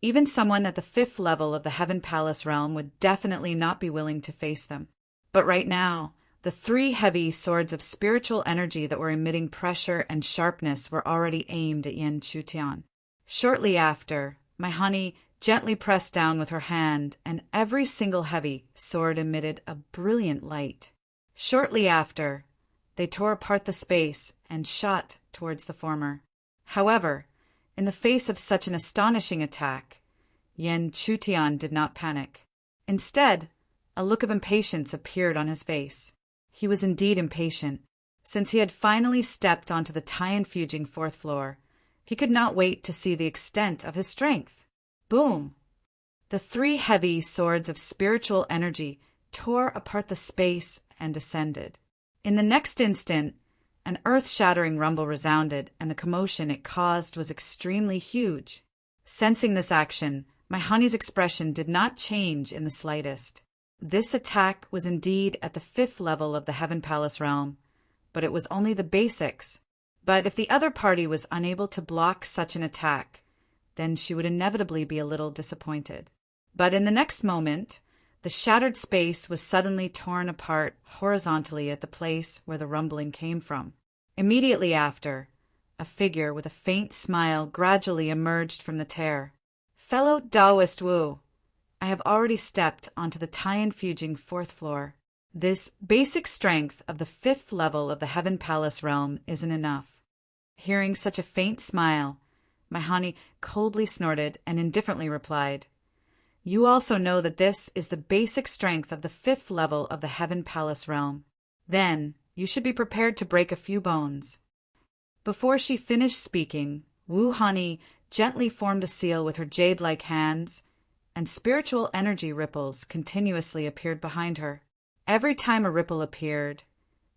even someone at the 5th level of the Heaven Palace realm would definitely not be willing to face them. But right now, the 3 heavy swords of spiritual energy that were emitting pressure and sharpness were already aimed at Yen Chutian. Shortly after, my Hani gently pressed down with her hand, and every single heavy sword emitted a brilliant light. Shortly after, they tore apart the space and shot towards the former. However, in the face of such an astonishing attack, Yen Chutian did not panic. Instead, a look of impatience appeared on his face. He was indeed impatient. Since he had finally stepped onto the time-fuging 4th floor, he could not wait to see the extent of his strength. Boom! The 3 heavy swords of spiritual energy tore apart the space and descended. In the next instant, an earth-shattering rumble resounded, and the commotion it caused was extremely huge. Sensing this action, my Hani's expression did not change in the slightest. This attack was indeed at the 5th level of the Heaven Palace realm, but it was only the basics. But if the other party was unable to block such an attack, then she would inevitably be a little disappointed. But in the next moment, the shattered space was suddenly torn apart horizontally at the place where the rumbling came from. Immediately after, a figure with a faint smile gradually emerged from the tear. "Fellow Taoist Wu, I have already stepped onto the time-fuging 4th floor. This basic strength of the 5th level of the Heaven Palace realm isn't enough." Hearing such a faint smile, my Hani coldly snorted and indifferently replied, "You also know that this is the basic strength of the 5th level of the Heaven Palace realm. Then you should be prepared to break a few bones." Before she finished speaking, Wu Hani gently formed a seal with her jade-like hands, and spiritual energy ripples continuously appeared behind her. Every time a ripple appeared,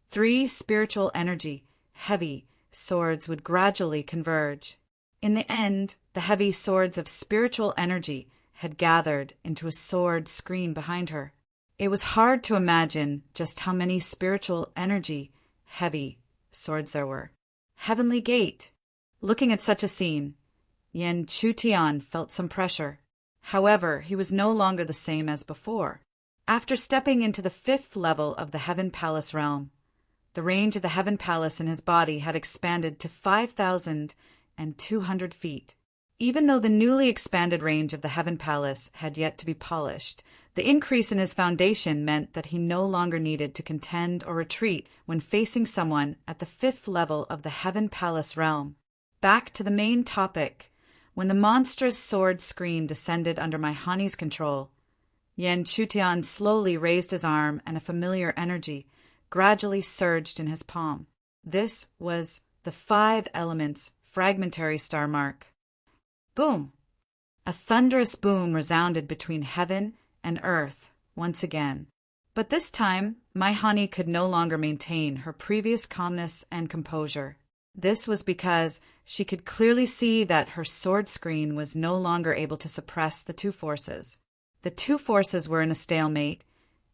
3 spiritual energy, heavy swords would gradually converge. In the end, the heavy swords of spiritual energy had gathered into a sword screen behind her. It was hard to imagine just how many spiritual energy, heavy swords there were. Heavenly Gate. Looking at such a scene, Yen Chutian felt some pressure. However, he was no longer the same as before. After stepping into the 5th level of the Heaven Palace realm, the range of the Heaven Palace in his body had expanded to 5,200 feet. Even though the newly expanded range of the Heaven Palace had yet to be polished, the increase in his foundation meant that he no longer needed to contend or retreat when facing someone at the 5th level of the Heaven Palace realm. Back to the main topic. When the monstrous sword screen descended under my Hani's control, Yen Chutian slowly raised his arm and a familiar energy gradually surged in his palm. This was the 5 elements fragmentary star mark. Boom! A thunderous boom resounded between heaven and earth once again. But this time, my Hani could no longer maintain her previous calmness and composure. This was because she could clearly see that her sword screen was no longer able to suppress the 2 forces. The 2 forces were in a stalemate,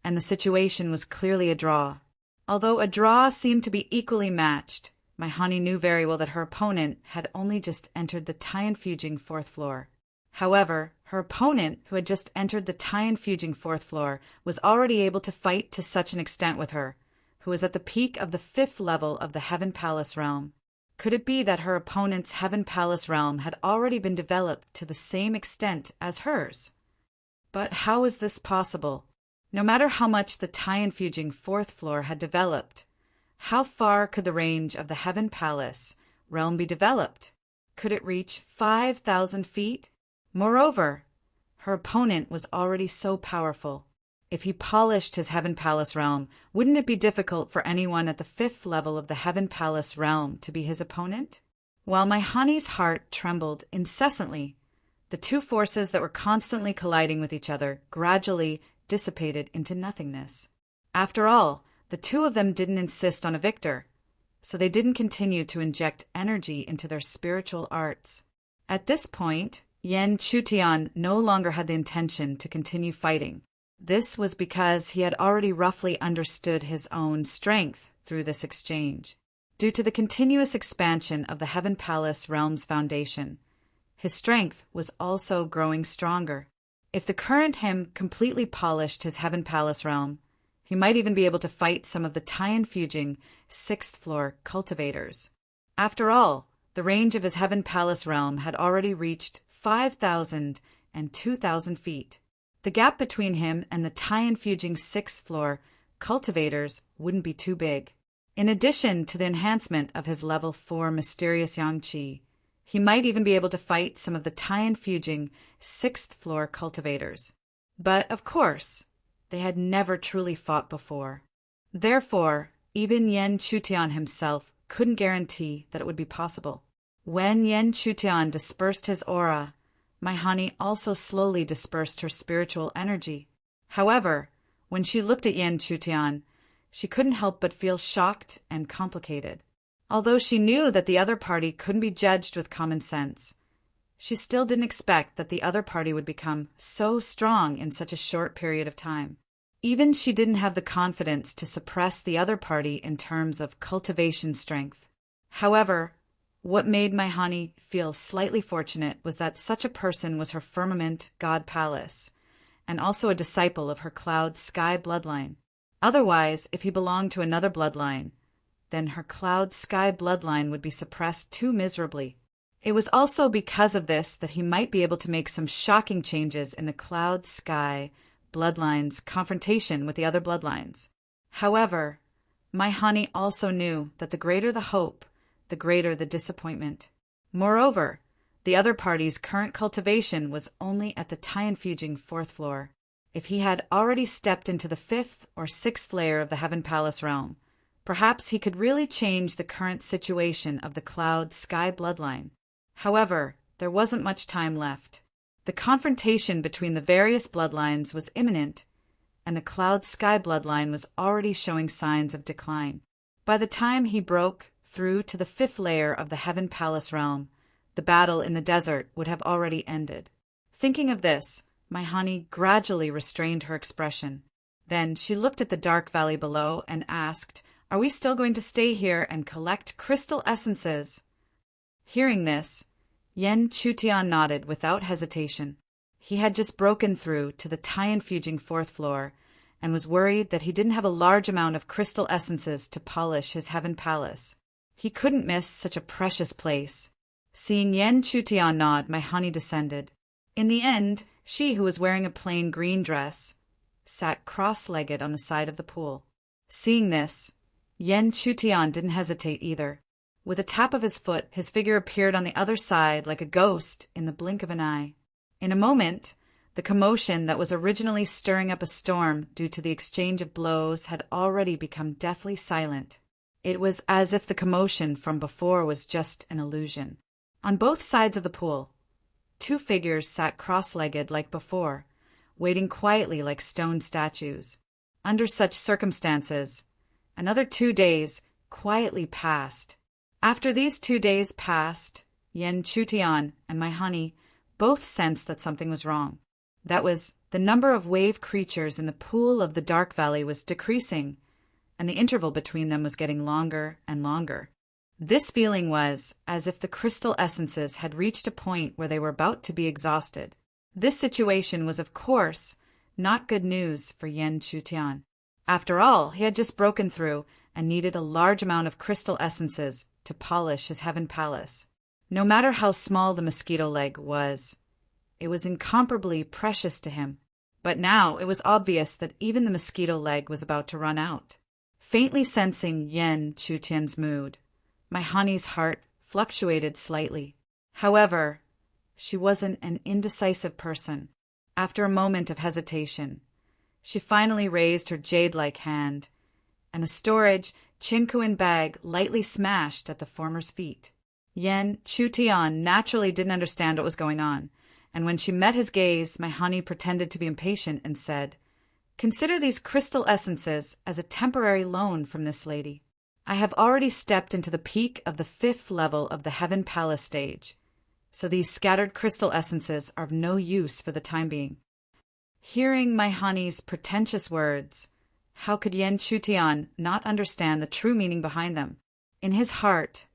and the situation was clearly a draw. Although a draw seemed to be equally matched, my Hani knew very well that her opponent had only just entered the Tianfujing 4th floor. However, her opponent, who had just entered the Tianfujing 4th floor, was already able to fight to such an extent with her, who was at the peak of the 5th level of the Heaven Palace realm. Could it be that her opponent's Heaven Palace realm had already been developed to the same extent as hers? But how was this possible? No matter how much the Tianfujing 4th floor had developed, how far could the range of the Heaven Palace realm be developed? Could it reach 5,000 feet? Moreover, her opponent was already so powerful. If he polished his Heaven Palace realm, wouldn't it be difficult for anyone at the 5th level of the Heaven Palace realm to be his opponent? While my Hani's heart trembled incessantly, the 2 forces that were constantly colliding with each other gradually dissipated into nothingness. After all, the 2 of them didn't insist on a victor, so they didn't continue to inject energy into their spiritual arts. At this point, Yen Chutian no longer had the intention to continue fighting. This was because he had already roughly understood his own strength through this exchange. Due to the continuous expansion of the Heaven Palace realm's foundation, his strength was also growing stronger. If the current him completely polished his Heaven Palace realm, he might even be able to fight some of the Tianfujing 6th floor cultivators. After all, the range of his Heaven Palace realm had already reached 5,000 and 2,000 feet. The gap between him and the Tianfujing 6th floor cultivators wouldn't be too big. In addition to the enhancement of his level 4 mysterious yang qi, he might even be able to fight some of the Tianfujing 6th floor cultivators. But, of course, they had never truly fought before. Therefore, even Yen Chutian himself couldn't guarantee that it would be possible. When Yen Chutian dispersed his aura, my Hani also slowly dispersed her spiritual energy. However, when she looked at Yen Chutian, she couldn't help but feel shocked and complicated. Although she knew that the other party couldn't be judged with common sense, she still didn't expect that the other party would become so strong in such a short period of time. Even she didn't have the confidence to suppress the other party in terms of cultivation strength. However, what made my Hani feel slightly fortunate was that such a person was her firmament god palace, and also a disciple of her cloud sky bloodline. Otherwise, if he belonged to another bloodline, then her cloud sky bloodline would be suppressed too miserably. It was also because of this that he might be able to make some shocking changes in the cloud sky bloodline's confrontation with the other bloodlines. However, my Hani also knew that the greater the hope, the greater the disappointment. Moreover, the other party's current cultivation was only at the Tianfujing 4th floor. If he had already stepped into the 5th or 6th layer of the Heaven Palace realm, perhaps he could really change the current situation of the cloud sky bloodline. However, there wasn't much time left. The confrontation between the various bloodlines was imminent, and the cloud sky bloodline was already showing signs of decline. By the time he broke through to the 5th layer of the Heaven Palace realm, the battle in the desert would have already ended. Thinking of this, my Hani gradually restrained her expression. Then she looked at the dark valley below and asked, "Are we still going to stay here and collect crystal essences?" Hearing this, Yen Chutian nodded without hesitation. He had just broken through to the tie-infusing fourth floor and was worried that he didn't have a large amount of crystal essences to polish his heaven palace. He couldn't miss such a precious place. Seeing Yen Chutian nod, my honey descended. In the end, she, who was wearing a plain green dress, sat cross-legged on the side of the pool. Seeing this, Yen Chutian didn't hesitate either. With a tap of his foot, his figure appeared on the other side like a ghost in the blink of an eye. In a moment, the commotion that was originally stirring up a storm due to the exchange of blows had already become deathly silent. It was as if the commotion from before was just an illusion. On both sides of the pool, two figures sat cross-legged like before, waiting quietly like stone statues. Under such circumstances, another 2 days quietly passed. After these 2 days passed, Yen Chutian and my honey both sensed that something was wrong. That was, the number of wave creatures in the pool of the Dark Valley was decreasing, and the interval between them was getting longer and longer. This feeling was as if the crystal essences had reached a point where they were about to be exhausted. This situation was, of course, not good news for Yen Chutian. After all, he had just broken through and needed a large amount of crystal essences to polish his heaven palace. No matter how small the mosquito leg was, it was incomparably precious to him. But now it was obvious that even the mosquito leg was about to run out. Faintly sensing Yen Chutian's mood, my honey's heart fluctuated slightly. However, she wasn't an indecisive person. After a moment of hesitation, she finally raised her jade-like hand, and a storage chinquin bag lightly smashed at the former's feet. Yen Chutian naturally didn't understand what was going on, and when she met his gaze, my honey pretended to be impatient and said, "Consider these crystal essences as a temporary loan from this lady. I have already stepped into the peak of the 5th level of the Heaven Palace stage, so these scattered crystal essences are of no use for the time being." Hearing my honey's pretentious words, how could Yen Chutian not understand the true meaning behind them? In his heart,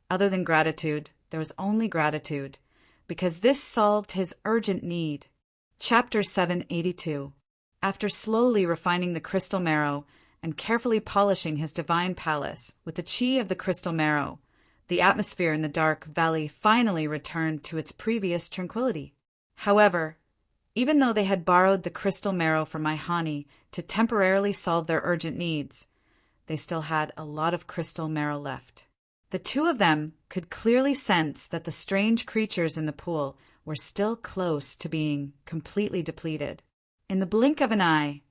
other than gratitude, there was only gratitude, because this solved his urgent need. Chapter 782. After slowly refining the crystal marrow and carefully polishing his divine palace with the chi of the crystal marrow, the atmosphere in the dark valley finally returned to its previous tranquility. However, even though they had borrowed the crystal marrow from my honey to temporarily solve their urgent needs, they still had a lot of crystal marrow left. The two of them could clearly sense that the strange creatures in the pool were still close to being completely depleted. In the blink of an eye,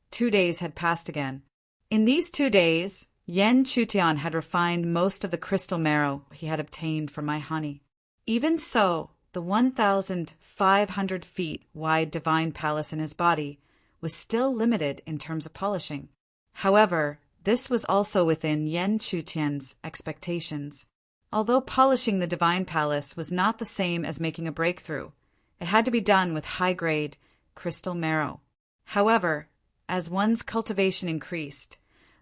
2 days had passed again. In these 2 days, Yen Chutian had refined most of the crystal marrow he had obtained from my honey. Even so, the 1,500 feet wide divine palace in his body was still limited in terms of polishing. However, this was also within Yen Chutian's expectations. Although polishing the divine palace was not the same as making a breakthrough, it had to be done with high-grade crystal marrow. However, as one's cultivation increased,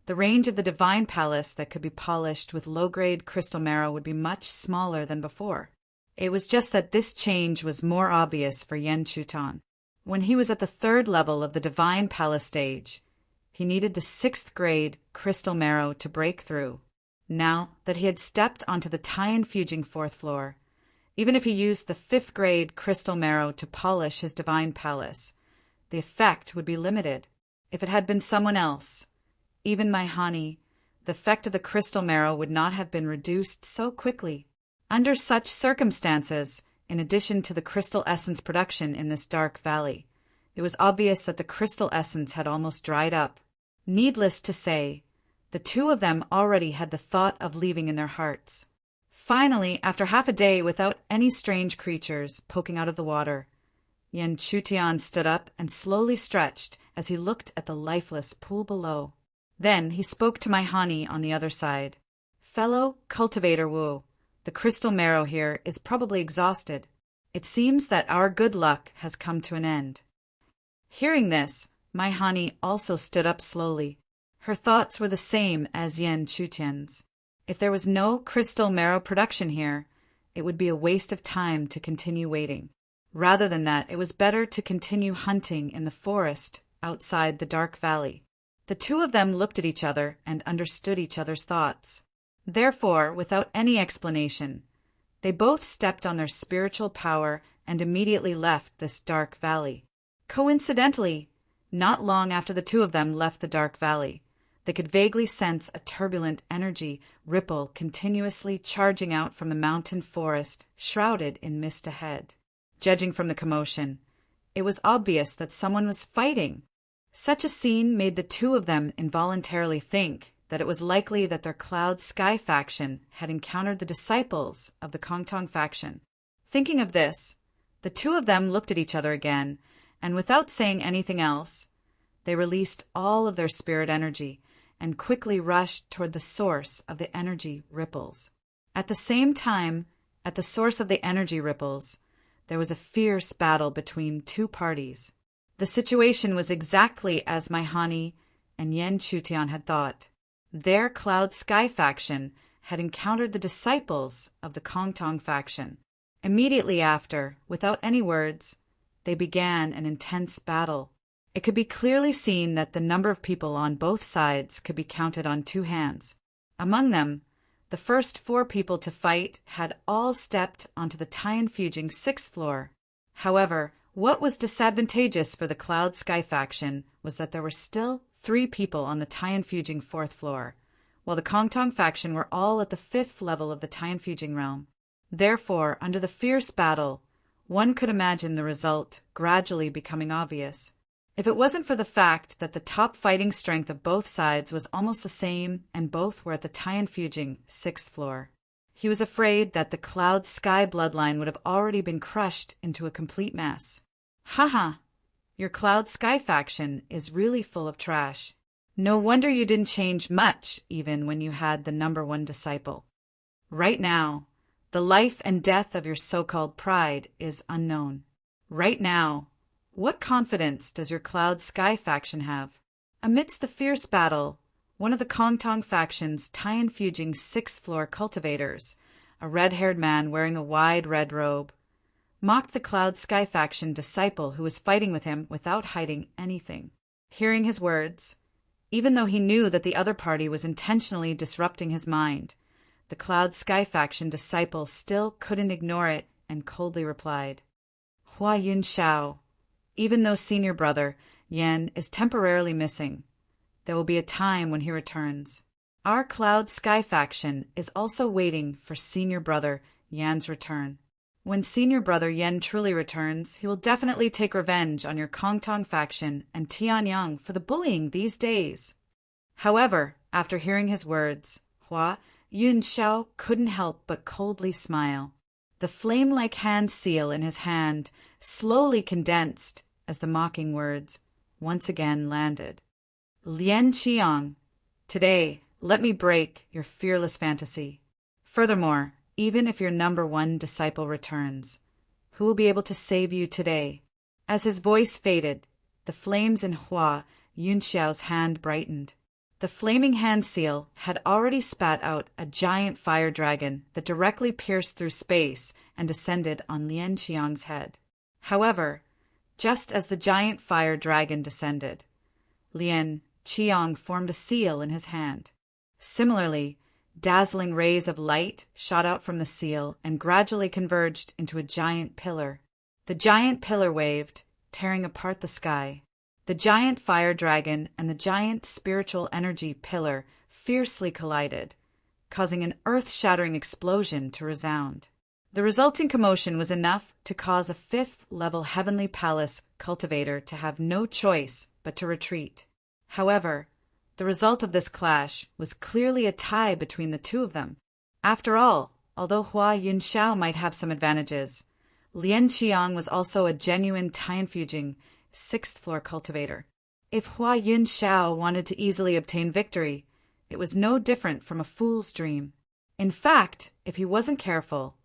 the range of the divine palace that could be polished with low-grade crystal marrow would be much smaller than before. It was just that this change was more obvious for Yen Chutian. When he was at the 3rd level of the divine palace stage, he needed the 6th grade crystal marrow to break through. Now that he had stepped onto the tie-infusing 4th floor, even if he used the 5th grade crystal marrow to polish his divine palace, the effect would be limited. If it had been someone else, even my honey, the effect of the crystal marrow would not have been reduced so quickly. Under such circumstances, in addition to the crystal essence production in this dark valley, it was obvious that the crystal essence had almost dried up. Needless to say, the two of them already had the thought of leaving in their hearts. Finally, after half a day without any strange creatures poking out of the water, Yen Chutian stood up and slowly stretched as he looked at the lifeless pool below. Then he spoke to my honey on the other side. "Fellow cultivator Wu, the crystal marrow here is probably exhausted. It seems that our good luck has come to an end." Hearing this, my honey also stood up slowly. Her thoughts were the same as Yen Chutian's. If there was no crystal marrow production here, it would be a waste of time to continue waiting. Rather than that, it was better to continue hunting in the forest outside the dark valley. The two of them looked at each other and understood each other's thoughts. Therefore, without any explanation, they both stepped on their spiritual power and immediately left this dark valley. Coincidentally, not long after the two of them left the dark valley, they could vaguely sense a turbulent energy ripple continuously charging out from the mountain forest shrouded in mist ahead. Judging from the commotion, it was obvious that someone was fighting. Such a scene made the two of them involuntarily think that it was likely that their Cloud Sky faction had encountered the disciples of the Kongtong faction. Thinking of this, the two of them looked at each other again, and without saying anything else, they released all of their spirit energy and quickly rushed toward the source of the energy ripples. At the same time, at the source of the energy ripples, there was a fierce battle between two parties. The situation was exactly as Maihani and Yen Chutian had thought. Their Cloud Sky faction had encountered the disciples of the Kongtong faction. Immediately after, without any words, they began an intense battle. It could be clearly seen that the number of people on both sides could be counted on two hands. Among them, the first 4 people to fight had all stepped onto the Tianfujing 6th floor. However, what was disadvantageous for the Cloud Sky faction was that there were still 3 people on the Tianfujing 4th floor, while the Kongtong faction were all at the 5th level of the Tianfujing realm. Therefore, under the fierce battle, one could imagine the result gradually becoming obvious. If it wasn't for the fact that the top fighting strength of both sides was almost the same and both were at the Tianfujing 6th floor, he was afraid that the Cloud Sky bloodline would have already been crushed into a complete mess. Haha, your Cloud Sky faction is really full of trash. No wonder you didn't change much even when you had the number 1 disciple. Right now, the life and death of your so-called pride is unknown. Right now, what confidence does your Cloud Sky faction have? Amidst the fierce battle, one of the Kongtong faction's Tianfujing 6th floor cultivators, a red-haired man wearing a wide red robe, mocked the Cloud Sky faction disciple who was fighting with him without hiding anything. Hearing his words, even though he knew that the other party was intentionally disrupting his mind, the Cloud Sky faction disciple still couldn't ignore it and coldly replied, "Hua Yun Xiao, even though senior brother Yen is temporarily missing, there will be a time when he returns. Our Cloud Sky faction is also waiting for senior brother Yan's return. When senior brother Yen truly returns, he will definitely take revenge on your Kongtong faction and Tianyang for the bullying these days." However, after hearing his words, Hua Yun Xiao couldn't help but coldly smile. The flame-like hand seal in his hand slowly condensed as the mocking words once again landed. "Lien Qiang, today let me break your fearless fantasy. Furthermore, even if your number 1 disciple returns, who will be able to save you today?" As his voice faded, the flames in Hua Yunxiao's hand brightened. The flaming hand seal had already spat out a giant fire dragon that directly pierced through space and descended on Lien Qiang's head. However, just as the giant fire dragon descended, Lien Qiang formed a seal in his hand. Similarly, dazzling rays of light shot out from the seal and gradually converged into a giant pillar. The giant pillar waved, tearing apart the sky. The giant fire dragon and the giant spiritual energy pillar fiercely collided, causing an earth-shattering explosion to resound. The resulting commotion was enough to cause a 5th-level Heavenly Palace cultivator to have no choice but to retreat. However, the result of this clash was clearly a tie between the two of them. After all, although Hua Yunxiao might have some advantages, Lien Qiang was also a genuine Tianfujing 6th floor cultivator. If Hua Yunxiao wanted to easily obtain victory, it was no different from a fool's dream. In fact, if he wasn't careful,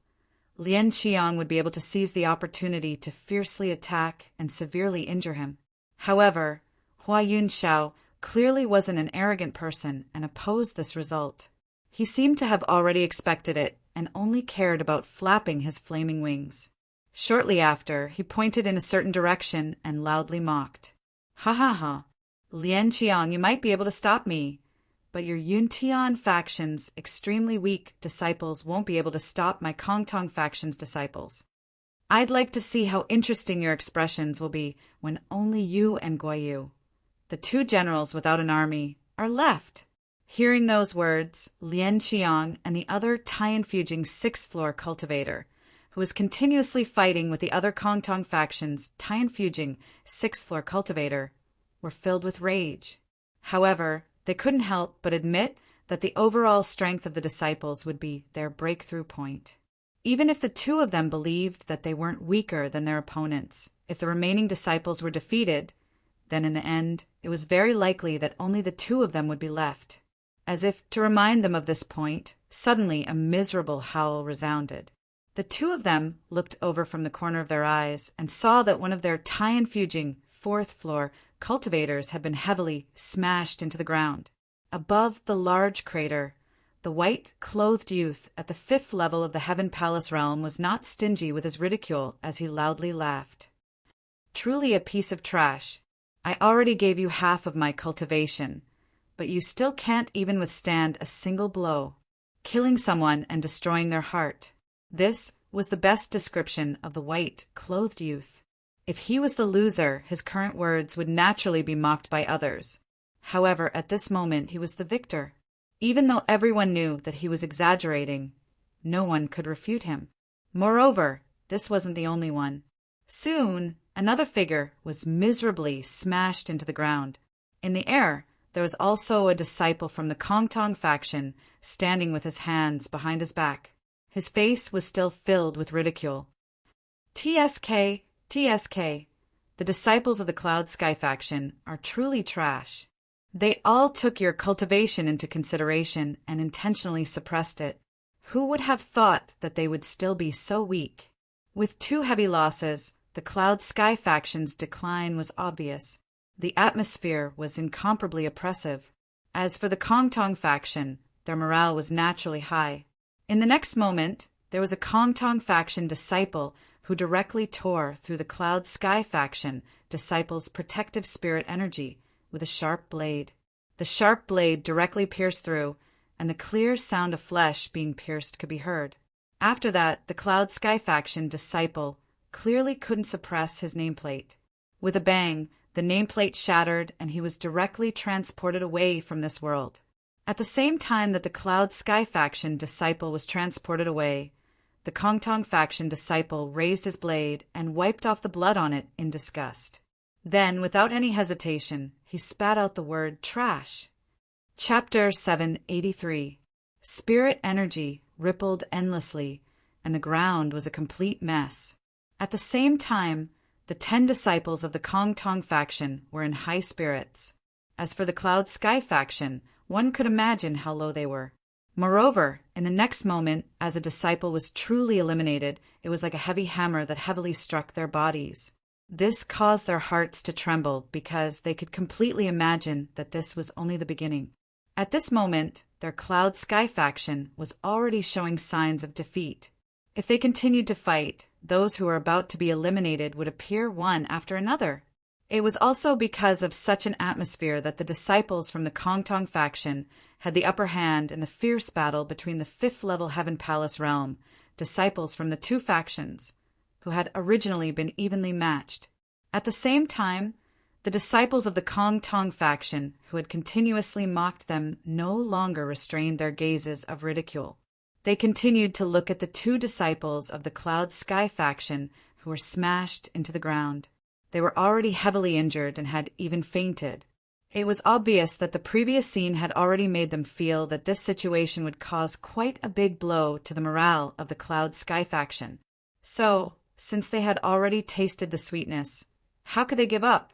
Lien Qiang would be able to seize the opportunity to fiercely attack and severely injure him. However, Hua Yunxiao clearly wasn't an arrogant person and opposed this result. He seemed to have already expected it and only cared about flapping his flaming wings. Shortly after, he pointed in a certain direction and loudly mocked. Ha ha ha. Lien Qiang, you might be able to stop me, but your Yuntian faction's extremely weak disciples won't be able to stop my Kongtong faction's disciples. I'd like to see how interesting your expressions will be when only you and Guiyu, the two generals without an army, are left. Hearing those words, Lien Qiang and the other Tai-infusing sixth-floor cultivator, who was continuously fighting with the other Kongtong faction's Tai-infusing sixth-floor cultivator, were filled with rage. However, they couldn't help but admit that the overall strength of the disciples would be their breakthrough point. Even if the two of them believed that they weren't weaker than their opponents, if the remaining disciples were defeated, then in the end, it was very likely that only the two of them would be left. As if to remind them of this point, suddenly a miserable howl resounded. The two of them looked over from the corner of their eyes and saw that one of their Tai-infusing fourth-floor cultivators had been heavily smashed into the ground. Above the large crater, the white-clothed youth at the fifth level of the Heaven Palace realm was not stingy with his ridicule as he loudly laughed. Truly a piece of trash. I already gave you half of my cultivation, but you still can't even withstand a single blow, killing someone and destroying their heart. This was the best description of the white-clothed youth. If he was the loser, his current words would naturally be mocked by others. However, at this moment he was the victor. Even though everyone knew that he was exaggerating, no one could refute him. Moreover, this wasn't the only one. Soon, another figure was miserably smashed into the ground. In the air, there was also a disciple from the Kongtong faction standing with his hands behind his back. His face was still filled with ridicule. TSK, TSK, the disciples of the Cloud Sky faction are truly trash. They all took your cultivation into consideration and intentionally suppressed it. Who would have thought that they would still be so weak? With two heavy losses, the Cloud Sky faction's decline was obvious. The atmosphere was incomparably oppressive. As for the Kongtong faction, their morale was naturally high. In the next moment, there was a Kongtong faction disciple who directly tore through the Cloud Sky faction disciple's protective spirit energy with a sharp blade. The sharp blade directly pierced through, and the clear sound of flesh being pierced could be heard. After that, the Cloud Sky faction disciple clearly couldn't suppress his nameplate. With a bang, the nameplate shattered and he was directly transported away from this world. At the same time that the Cloud Sky faction disciple was transported away, the Kongtong faction disciple raised his blade and wiped off the blood on it in disgust. Then, without any hesitation, he spat out the word trash. Chapter 783. Spirit energy rippled endlessly, and the ground was a complete mess. At the same time, the 10 disciples of the Kongtong faction were in high spirits. As for the Cloud Sky faction, one could imagine how low they were. Moreover, in the next moment, as a disciple was truly eliminated, it was like a heavy hammer that heavily struck their bodies. This caused their hearts to tremble because they could completely imagine that this was only the beginning. At this moment, their Cloud Sky faction was already showing signs of defeat. If they continued to fight, those who were about to be eliminated would appear one after another. It was also because of such an atmosphere that the disciples from the Kongtong faction had the upper hand in the fierce battle between the fifth-level Heaven Palace realm, disciples from the two factions, who had originally been evenly matched. At the same time, the disciples of the Kongtong faction, who had continuously mocked them, no longer restrained their gazes of ridicule. They continued to look at the two disciples of the Cloud Sky faction who were smashed into the ground. They were already heavily injured and had even fainted. It was obvious that the previous scene had already made them feel that this situation would cause quite a big blow to the morale of the Cloud Sky faction. So, since they had already tasted the sweetness, how could they give up?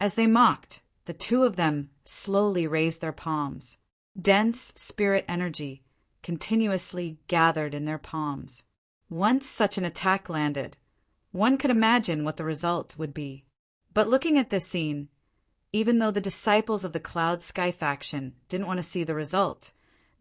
As they mocked, the two of them slowly raised their palms. Dense spirit energy continuously gathered in their palms. Once such an attack landed, one could imagine what the result would be. But looking at this scene, even though the disciples of the Cloud Sky faction didn't want to see the result,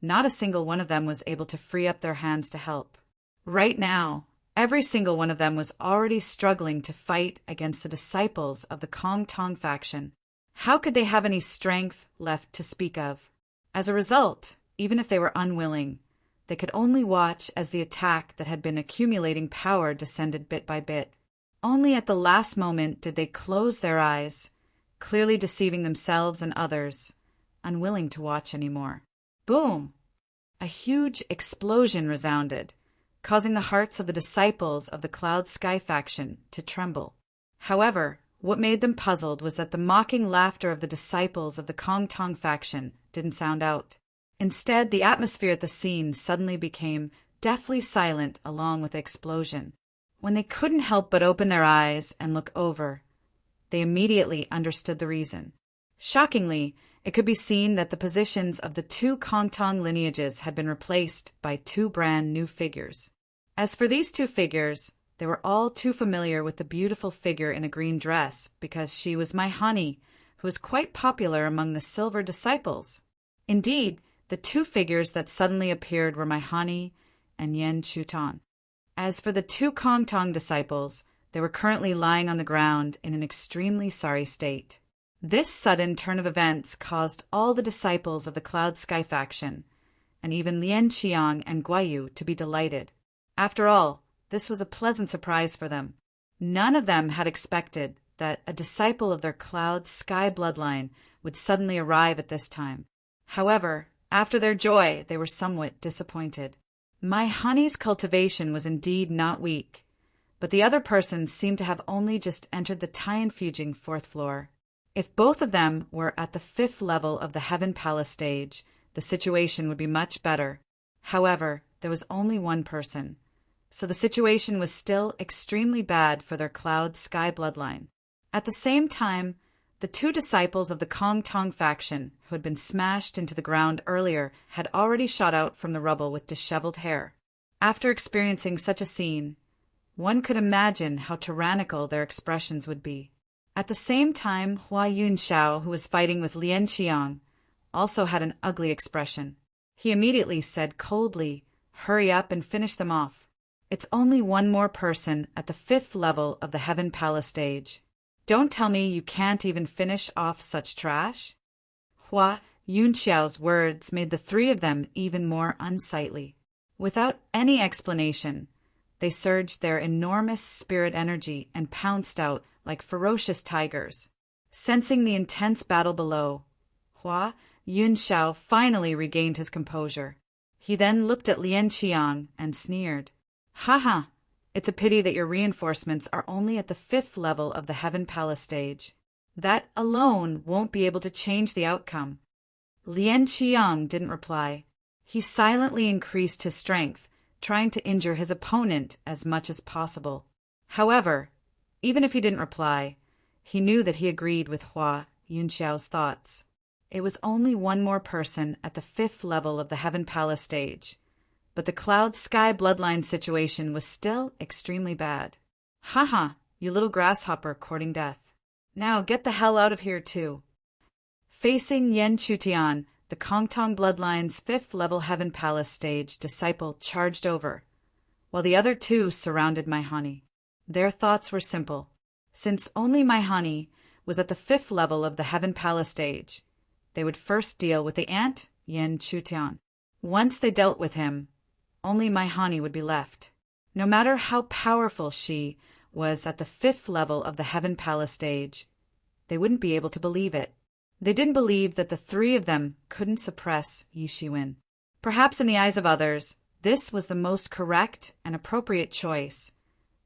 not a single one of them was able to free up their hands to help. Right now, Every single one of them was already struggling to fight against the disciples of the Kong Tong faction. How could they have any strength left to speak of? As a result, even if they were unwilling, they could only watch as the attack that had been accumulating power descended bit by bit. Only at the last moment did they close their eyes, clearly deceiving themselves and others, unwilling to watch anymore. Boom! A huge explosion resounded, causing the hearts of the disciples of the Cloud Sky faction to tremble. However, what made them puzzled was that the mocking laughter of the disciples of the Kong Tong faction didn't sound out. Instead, the atmosphere at the scene suddenly became deathly silent along with the explosion. When they couldn't help but open their eyes and look over, they immediately understood the reason. Shockingly, it could be seen that the positions of the two Kong Tong lineages had been replaced by two brand new figures. As for these two figures, they were all too familiar with the beautiful figure in a green dress because she was my honey, who was quite popular among the Silver disciples. Indeed, the two figures that suddenly appeared were my honey and Yen Chutan. As for the two Kong Tong disciples, they were currently lying on the ground in an extremely sorry state. This sudden turn of events caused all the disciples of the Cloud Sky faction, and even Lien Qiang and Guayu, to be delighted. After all, this was a pleasant surprise for them. None of them had expected that a disciple of their Cloud Sky bloodline would suddenly arrive at this time. However, after their joy, they were somewhat disappointed. My honey's cultivation was indeed not weak, but the other persons seemed to have only just entered the Tianfujing 4th floor. If both of them were at the 5th level of the Heaven Palace stage, the situation would be much better. However, there was only one person, so the situation was still extremely bad for their Cloud Sky bloodline. At the same time, the two disciples of the Kong Tong faction, who had been smashed into the ground earlier, had already shot out from the rubble with disheveled hair. After experiencing such a scene, one could imagine how tyrannical their expressions would be. At the same time, Hua Yunxiao, who was fighting with Lien Qiang, also had an ugly expression. He immediately said coldly, "Hurry up and finish them off. It's only one more person at the 5th level of the Heaven Palace stage. Don't tell me you can't even finish off such trash?" Hua Yunxiao's words made the three of them even more unsightly. Without any explanation, they surged their enormous spirit energy and pounced out like ferocious tigers. Sensing the intense battle below, Hua Yunxiao finally regained his composure. He then looked at Lien Qiang and sneered. "Haha, it's a pity that your reinforcements are only at the 5th level of the Heaven Palace stage. That alone won't be able to change the outcome." Lien Qiang didn't reply. He silently increased his strength, trying to injure his opponent as much as possible. However, even if he didn't reply, he knew that he agreed with Hua Yunxiao's thoughts. It was only one more person at the 5th level of the Heaven Palace stage, but the Cloud Sky bloodline situation was still extremely bad. "Haha, you little grasshopper courting death. Now get the hell out of here too." Facing Yen Chutian, the Kong Tong bloodline's 5th level Heaven Palace stage disciple charged over, while the other two surrounded my honey. Their thoughts were simple. Since only my honey was at the 5th level of the Heaven Palace stage, they would first deal with the ant, Yen Chutian. Once they dealt with him, only my honey would be left. No matter how powerful she was at the 5th level of the Heaven Palace stage, they wouldn't be able to believe it. They didn't believe that the three of them couldn't suppress Yi Shiwen. Perhaps in the eyes of others, this was the most correct and appropriate choice,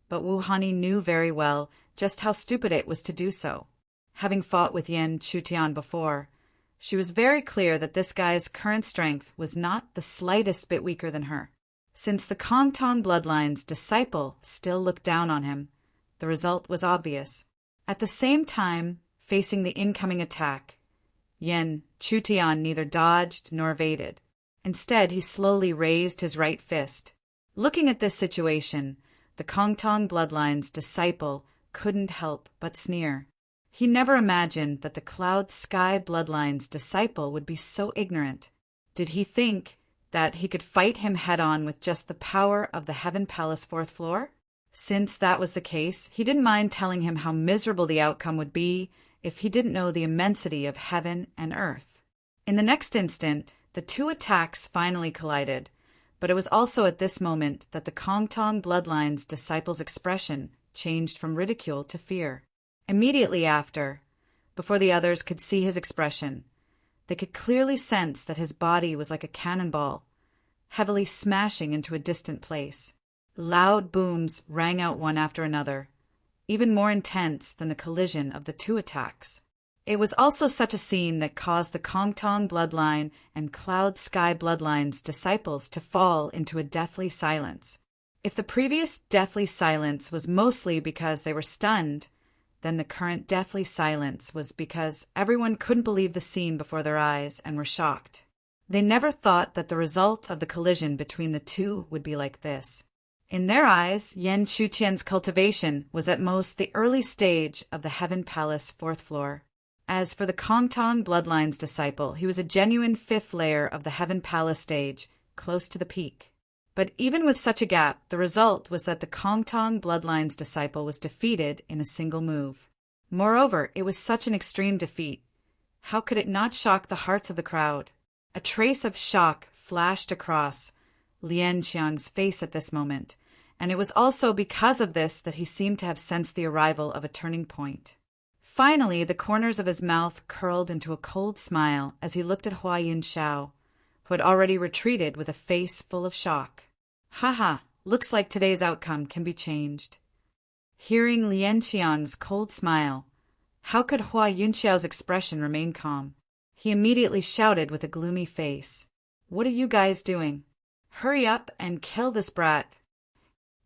but Wu Hani knew very well just how stupid it was to do so. Having fought with Yen Chutian before, she was very clear that this guy's current strength was not the slightest bit weaker than her. Since the Kong Tong bloodline's disciple still looked down on him, the result was obvious. At the same time, facing the incoming attack, Yen Chutian neither dodged nor evaded. Instead, he slowly raised his right fist. Looking at this situation, the Kong Tong bloodline's disciple couldn't help but sneer. He never imagined that the Cloud Sky bloodline's disciple would be so ignorant. Did he think that he could fight him head-on with just the power of the Heaven Palace 4th floor? Since that was the case, he didn't mind telling him how miserable the outcome would be if he didn't know the immensity of heaven and earth. In the next instant, the two attacks finally collided, but it was also at this moment that the Kongtong bloodline's disciple's expression changed from ridicule to fear. Immediately after, before the others could see his expression, they could clearly sense that his body was like a cannonball, heavily smashing into a distant place. Loud booms rang out one after another, even more intense than the collision of the two attacks. It was also such a scene that caused the Kongtong bloodline and Cloud Sky bloodline's disciples to fall into a deathly silence. If the previous deathly silence was mostly because they were stunned, then the current deathly silence was because everyone couldn't believe the scene before their eyes and were shocked. They never thought that the result of the collision between the two would be like this. In their eyes, Yan Chutian's cultivation was at most the early stage of the Heaven Palace 4th floor. As for the Kongtong bloodline's disciple, he was a genuine 5th layer of the Heaven Palace stage, close to the peak. But even with such a gap, the result was that the Kongtong bloodline's disciple was defeated in a single move. Moreover, it was such an extreme defeat. How could it not shock the hearts of the crowd? A trace of shock flashed across Lian Qiang's face at this moment, and it was also because of this that he seemed to have sensed the arrival of a turning point. Finally, the corners of his mouth curled into a cold smile as he looked at Hua Yunxiao, who had already retreated with a face full of shock. "Haha, looks like today's outcome can be changed." Hearing Lian Qiang's cold smile, how could Hua Yunxiao's expression remain calm? He immediately shouted with a gloomy face, "What are you guys doing? Hurry up and kill this brat."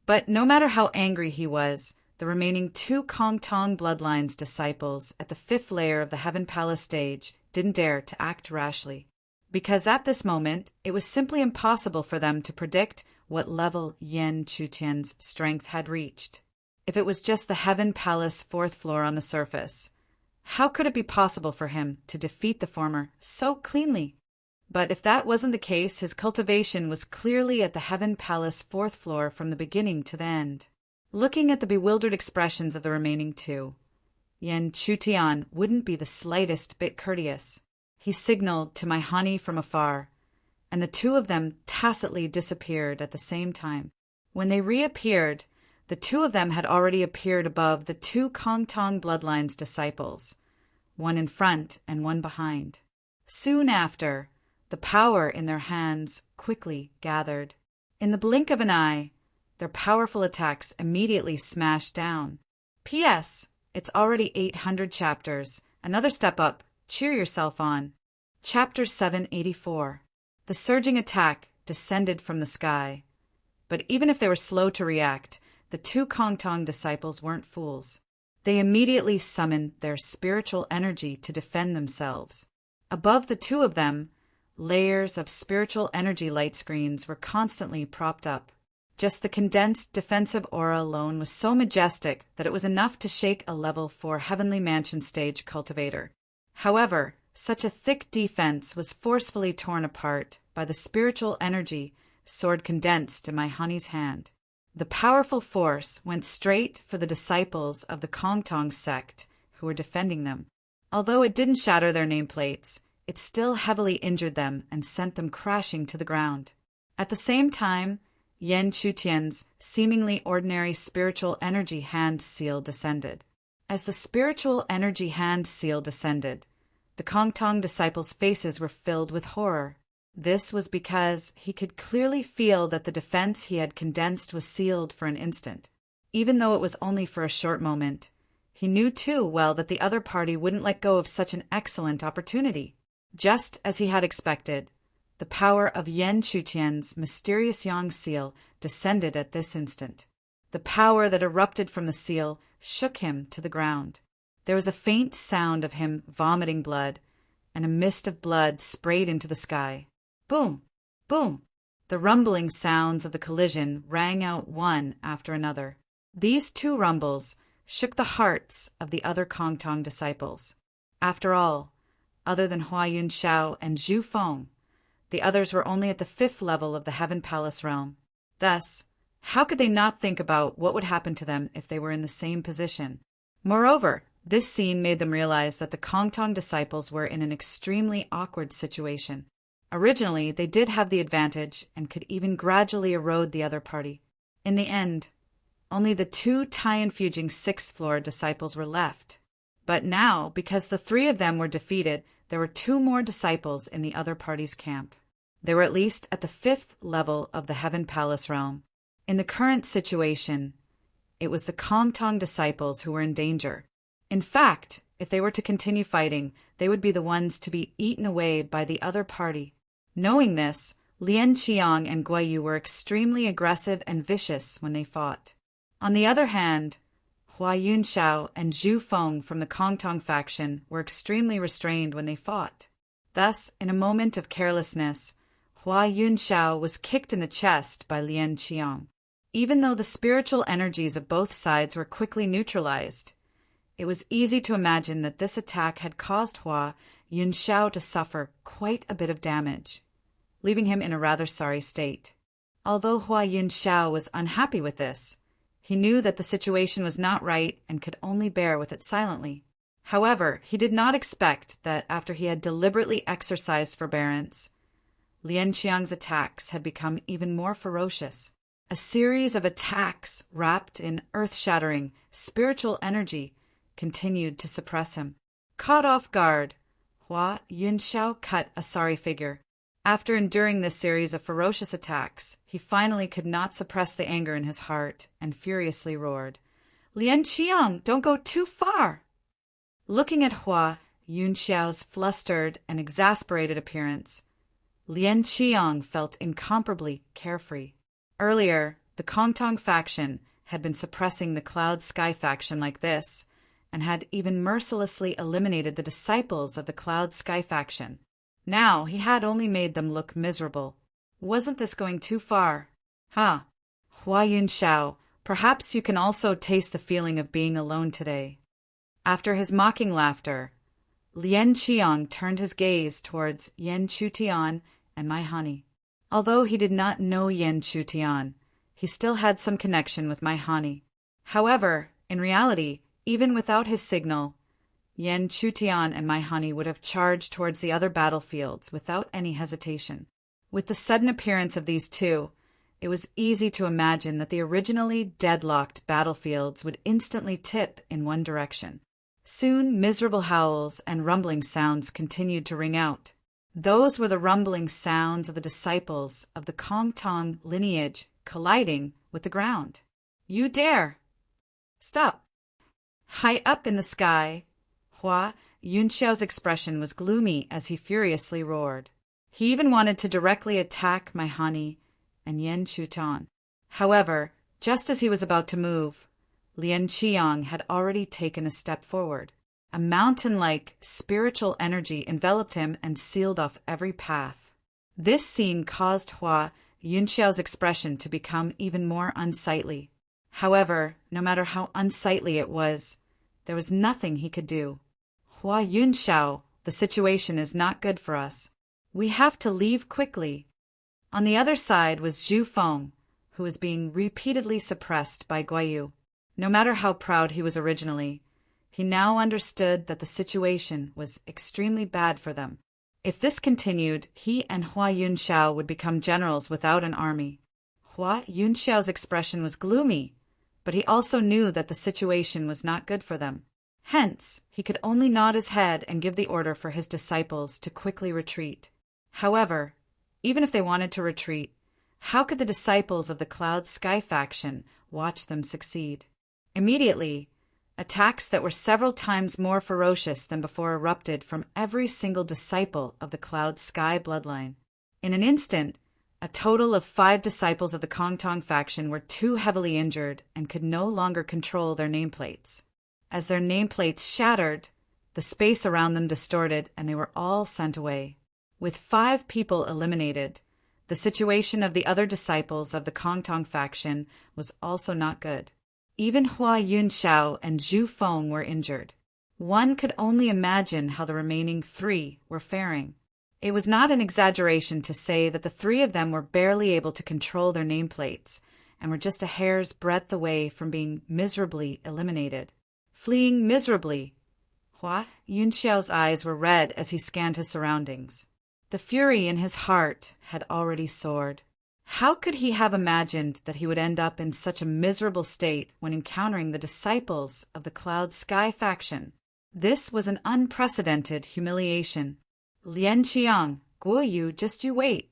But no matter how angry he was, the remaining two Kongtong bloodline's disciples at the 5th layer of the Heaven Palace stage didn't dare to act rashly, because at this moment it was simply impossible for them to predict what level Yan Chutian's strength had reached. If it was just the Heaven Palace 4th floor on the surface, how could it be possible for him to defeat the former so cleanly? But if that wasn't the case, his cultivation was clearly at the Heaven Palace 4th floor from the beginning to the end. Looking at the bewildered expressions of the remaining two, Yan Chutian wouldn't be the slightest bit courteous. He signaled to Maihani from afar, and the two of them tacitly disappeared at the same time. When they reappeared, the two of them had already appeared above the two Kongtong bloodline's disciples, one in front and one behind. Soon after, the power in their hands quickly gathered. In the blink of an eye, their powerful attacks immediately smashed down. P.S. It's already 800 chapters. Another step up. Cheer yourself on. Chapter 784. The surging attack descended from the sky. But even if they were slow to react, the two Kongtong disciples weren't fools. They immediately summoned their spiritual energy to defend themselves. Above the two of them, layers of spiritual energy light screens were constantly propped up. Just the condensed defensive aura alone was so majestic that it was enough to shake a level 4 Heavenly Mansion stage cultivator. However, such a thick defense was forcefully torn apart by the spiritual energy sword condensed in Maihani's hand. The powerful force went straight for the disciples of the Kongtong sect who were defending them. Although it didn't shatter their nameplates, it still heavily injured them and sent them crashing to the ground. At the same time, Yan Chutian's seemingly ordinary spiritual energy hand seal descended. As the spiritual energy hand seal descended, the Kongtong disciples' faces were filled with horror. This was because he could clearly feel that the defense he had condensed was sealed for an instant. Even though it was only for a short moment, he knew too well that the other party wouldn't let go of such an excellent opportunity. Just as he had expected, the power of Yan Chutian's mysterious Yang seal descended at this instant. The power that erupted from the seal shook him to the ground. There was a faint sound of him vomiting blood, and a mist of blood sprayed into the sky. Boom! Boom! The rumbling sounds of the collision rang out one after another. These two rumbles shook the hearts of the other Kongtong disciples. After all, other than Hua Yunxiao and Zhu Feng, the others were only at the 5th level of the Heaven Palace realm. Thus, How could they not think about what would happen to them if they were in the same position? Moreover, this scene made them realize that the Kongtong disciples were in an extremely awkward situation. Originally, they did have the advantage and could even gradually erode the other party. In the end, only the 2 Taiyan Fujing 6th floor disciples were left. But now, because the 3 of them were defeated, there were 2 more disciples in the other party's camp. They were at least at the 5th level of the Heaven Palace realm. In the current situation, it was the Kongtong disciples who were in danger. In fact, if they were to continue fighting, they would be the ones to be eaten away by the other party. Knowing this, Lien Qiang and Guai Yu were extremely aggressive and vicious when they fought. On the other hand, Hua Yunxiao and Zhu Feng from the Kongtong faction were extremely restrained when they fought. Thus, in a moment of carelessness, Hua Yunxiao was kicked in the chest by Lien Qiang. Even though the spiritual energies of both sides were quickly neutralized, it was easy to imagine that this attack had caused Hua Yunxiao to suffer quite a bit of damage, leaving him in a rather sorry state. Although Hua Yunxiao was unhappy with this, he knew that the situation was not right and could only bear with it silently. However, he did not expect that after he had deliberately exercised forbearance, Lien Qiang's attacks had become even more ferocious. A series of attacks wrapped in earth-shattering spiritual energy continued to suppress him. Caught off guard, Hua Yunxiao cut a sorry figure. After enduring this series of ferocious attacks, he finally could not suppress the anger in his heart and furiously roared, "Lien Qiang, don't go too far!" Looking at Hua Yunxiao's flustered and exasperated appearance, Lien Qiang felt incomparably carefree. Earlier, the Kongtong faction had been suppressing the Cloud Sky faction like this, and had even mercilessly eliminated the disciples of the Cloud Sky faction. Now he had only made them look miserable. Wasn't this going too far? Hua Yunxiao, perhaps you can also taste the feeling of being alone today. After his mocking laughter, Lien Qiang turned his gaze towards Yan Chutian and Mai Hani. Although he did not know Yan Chutian, he still had some connection with Mai Hani. However, in reality, even without his signal, Yan Chutian and Mai Hani would have charged towards the other battlefields without any hesitation. With the sudden appearance of these 2, it was easy to imagine that the originally deadlocked battlefields would instantly tip in one direction. Soon, miserable howls and rumbling sounds continued to ring out. Those were the rumbling sounds of the disciples of the Kongtong lineage colliding with the ground. "You dare! Stop!" High up in the sky, Hua Yunxiao's expression was gloomy as he furiously roared. He even wanted to directly attack Mai Hani and Yan Chutan. However, just as he was about to move, Lien Qiang had already taken a step forward. A mountain-like spiritual energy enveloped him and sealed off every path. This scene caused Hua Yunxiao's expression to become even more unsightly. However, no matter how unsightly it was, there was nothing he could do. "Hua Yunxiao, the situation is not good for us. We have to leave quickly." On the other side was Zhu Feng, who was being repeatedly suppressed by Guai Yu. No matter how proud he was originally, he now understood that the situation was extremely bad for them. If this continued, he and Hua Yunxiao would become generals without an army. Hua Yunxiao's expression was gloomy, but he also knew that the situation was not good for them. Hence, he could only nod his head and give the order for his disciples to quickly retreat. However, even if they wanted to retreat, how could the disciples of the Cloud Sky faction watch them succeed? Immediately, attacks that were several times more ferocious than before erupted from every single disciple of the Cloud Sky bloodline. In an instant, a total of 5 disciples of the Kongtong faction were too heavily injured and could no longer control their nameplates. As their nameplates shattered, the space around them distorted and they were all sent away. With 5 people eliminated, the situation of the other disciples of the Kongtong faction was also not good. Even Hua Yunxiao and Zhu Feng were injured. One could only imagine how the remaining 3 were faring. It was not an exaggeration to say that the 3 of them were barely able to control their nameplates, and were just a hair's breadth away from being miserably eliminated. Fleeing miserably. Hua Yunxiao's eyes were red as he scanned his surroundings. The fury in his heart had already soared. How could he have imagined that he would end up in such a miserable state when encountering the disciples of the Cloud Sky faction? This was an unprecedented humiliation. Lian Qiang, Guo Yu, just you wait.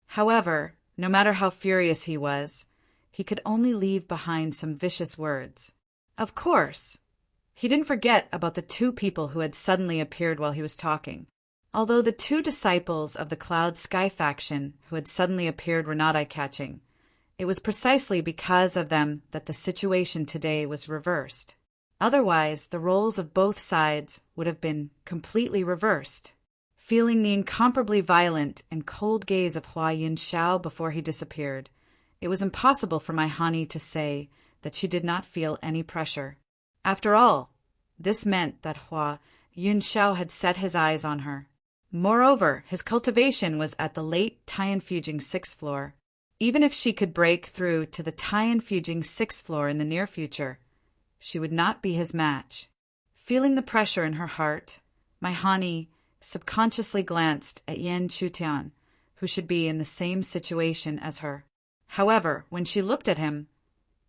However, no matter how furious he was, he could only leave behind some vicious words. Of course, he didn't forget about the two people who had suddenly appeared while he was talking. Although the two disciples of the Cloud Sky faction who had suddenly appeared were not eye-catching, it was precisely because of them that the situation today was reversed. Otherwise, the roles of both sides would have been completely reversed. Feeling the incomparably violent and cold gaze of Hua Yunxiao before he disappeared, it was impossible for my Hani to say that she did not feel any pressure. After all, this meant that Hua Yunxiao had set his eyes on her. Moreover, his cultivation was at the late Tianfujing 6th floor. Even if she could break through to the Tianfujing 6th floor in the near future, she would not be his match. Feeling the pressure in her heart, my Hani subconsciously glanced at Yan Chutian, who should be in the same situation as her. However, when she looked at him,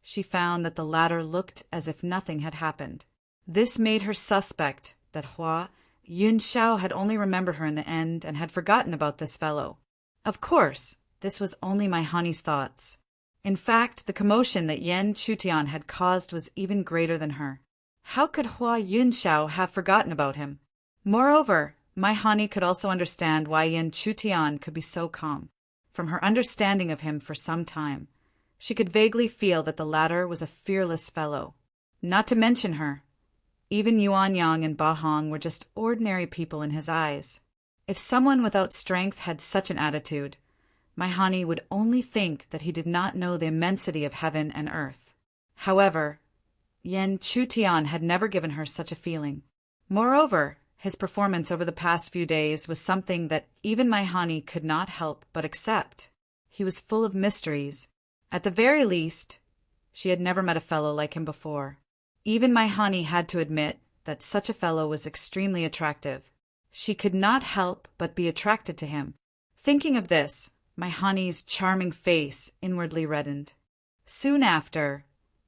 she found that the latter looked as if nothing had happened. This made her suspect that Hua Yunxiao had only remembered her in the end and had forgotten about this fellow. Of course, this was only my Hani's thoughts. In fact, the commotion that Yan Chutian had caused was even greater than her. How could Hua Yunxiao have forgotten about him? Moreover, my Hani could also understand why Yan Chutian could be so calm. From her understanding of him for some time, she could vaguely feel that the latter was a fearless fellow. Not to mention her, even Yuan Yang and Ba Hong were just ordinary people in his eyes. If someone without strength had such an attitude, my Hani would only think that he did not know the immensity of heaven and earth. However, Yan Chutian had never given her such a feeling. Moreover, his performance over the past few days was something that even my Hani could not help but accept. He was full of mysteries. At the very least, she had never met a fellow like him before. Even my Hani had to admit that such a fellow was extremely attractive. She could not help but be attracted to him. Thinking of this, my Hani's charming face inwardly reddened. Soon after,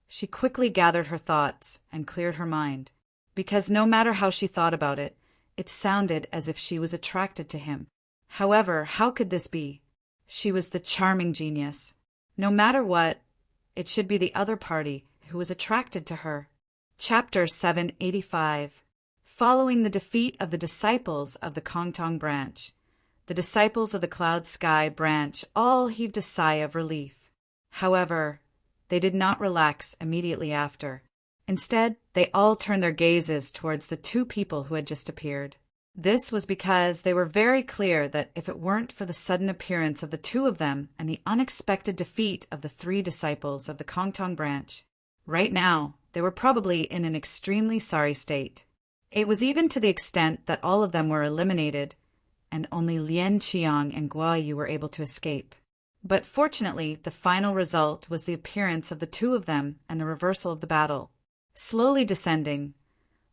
she quickly gathered her thoughts and cleared her mind, because no matter how she thought about it, it sounded as if she was attracted to him. However, how could this be? She was the charming genius. No matter what, it should be the other party who was attracted to her. Chapter 785. Following the defeat of the disciples of the Kongtong branch, the disciples of the Cloud Sky branch all heaved a sigh of relief. However, they did not relax immediately after. Instead, they all turned their gazes towards the two people who had just appeared. This was because they were very clear that if it weren't for the sudden appearance of the two of them and the unexpected defeat of the three disciples of the Kongtong branch, right now, they were probably in an extremely sorry state. It was even to the extent that all of them were eliminated, and only Lian Qiang and Guo Yu were able to escape. But fortunately, the final result was the appearance of the two of them and the reversal of the battle. Slowly descending,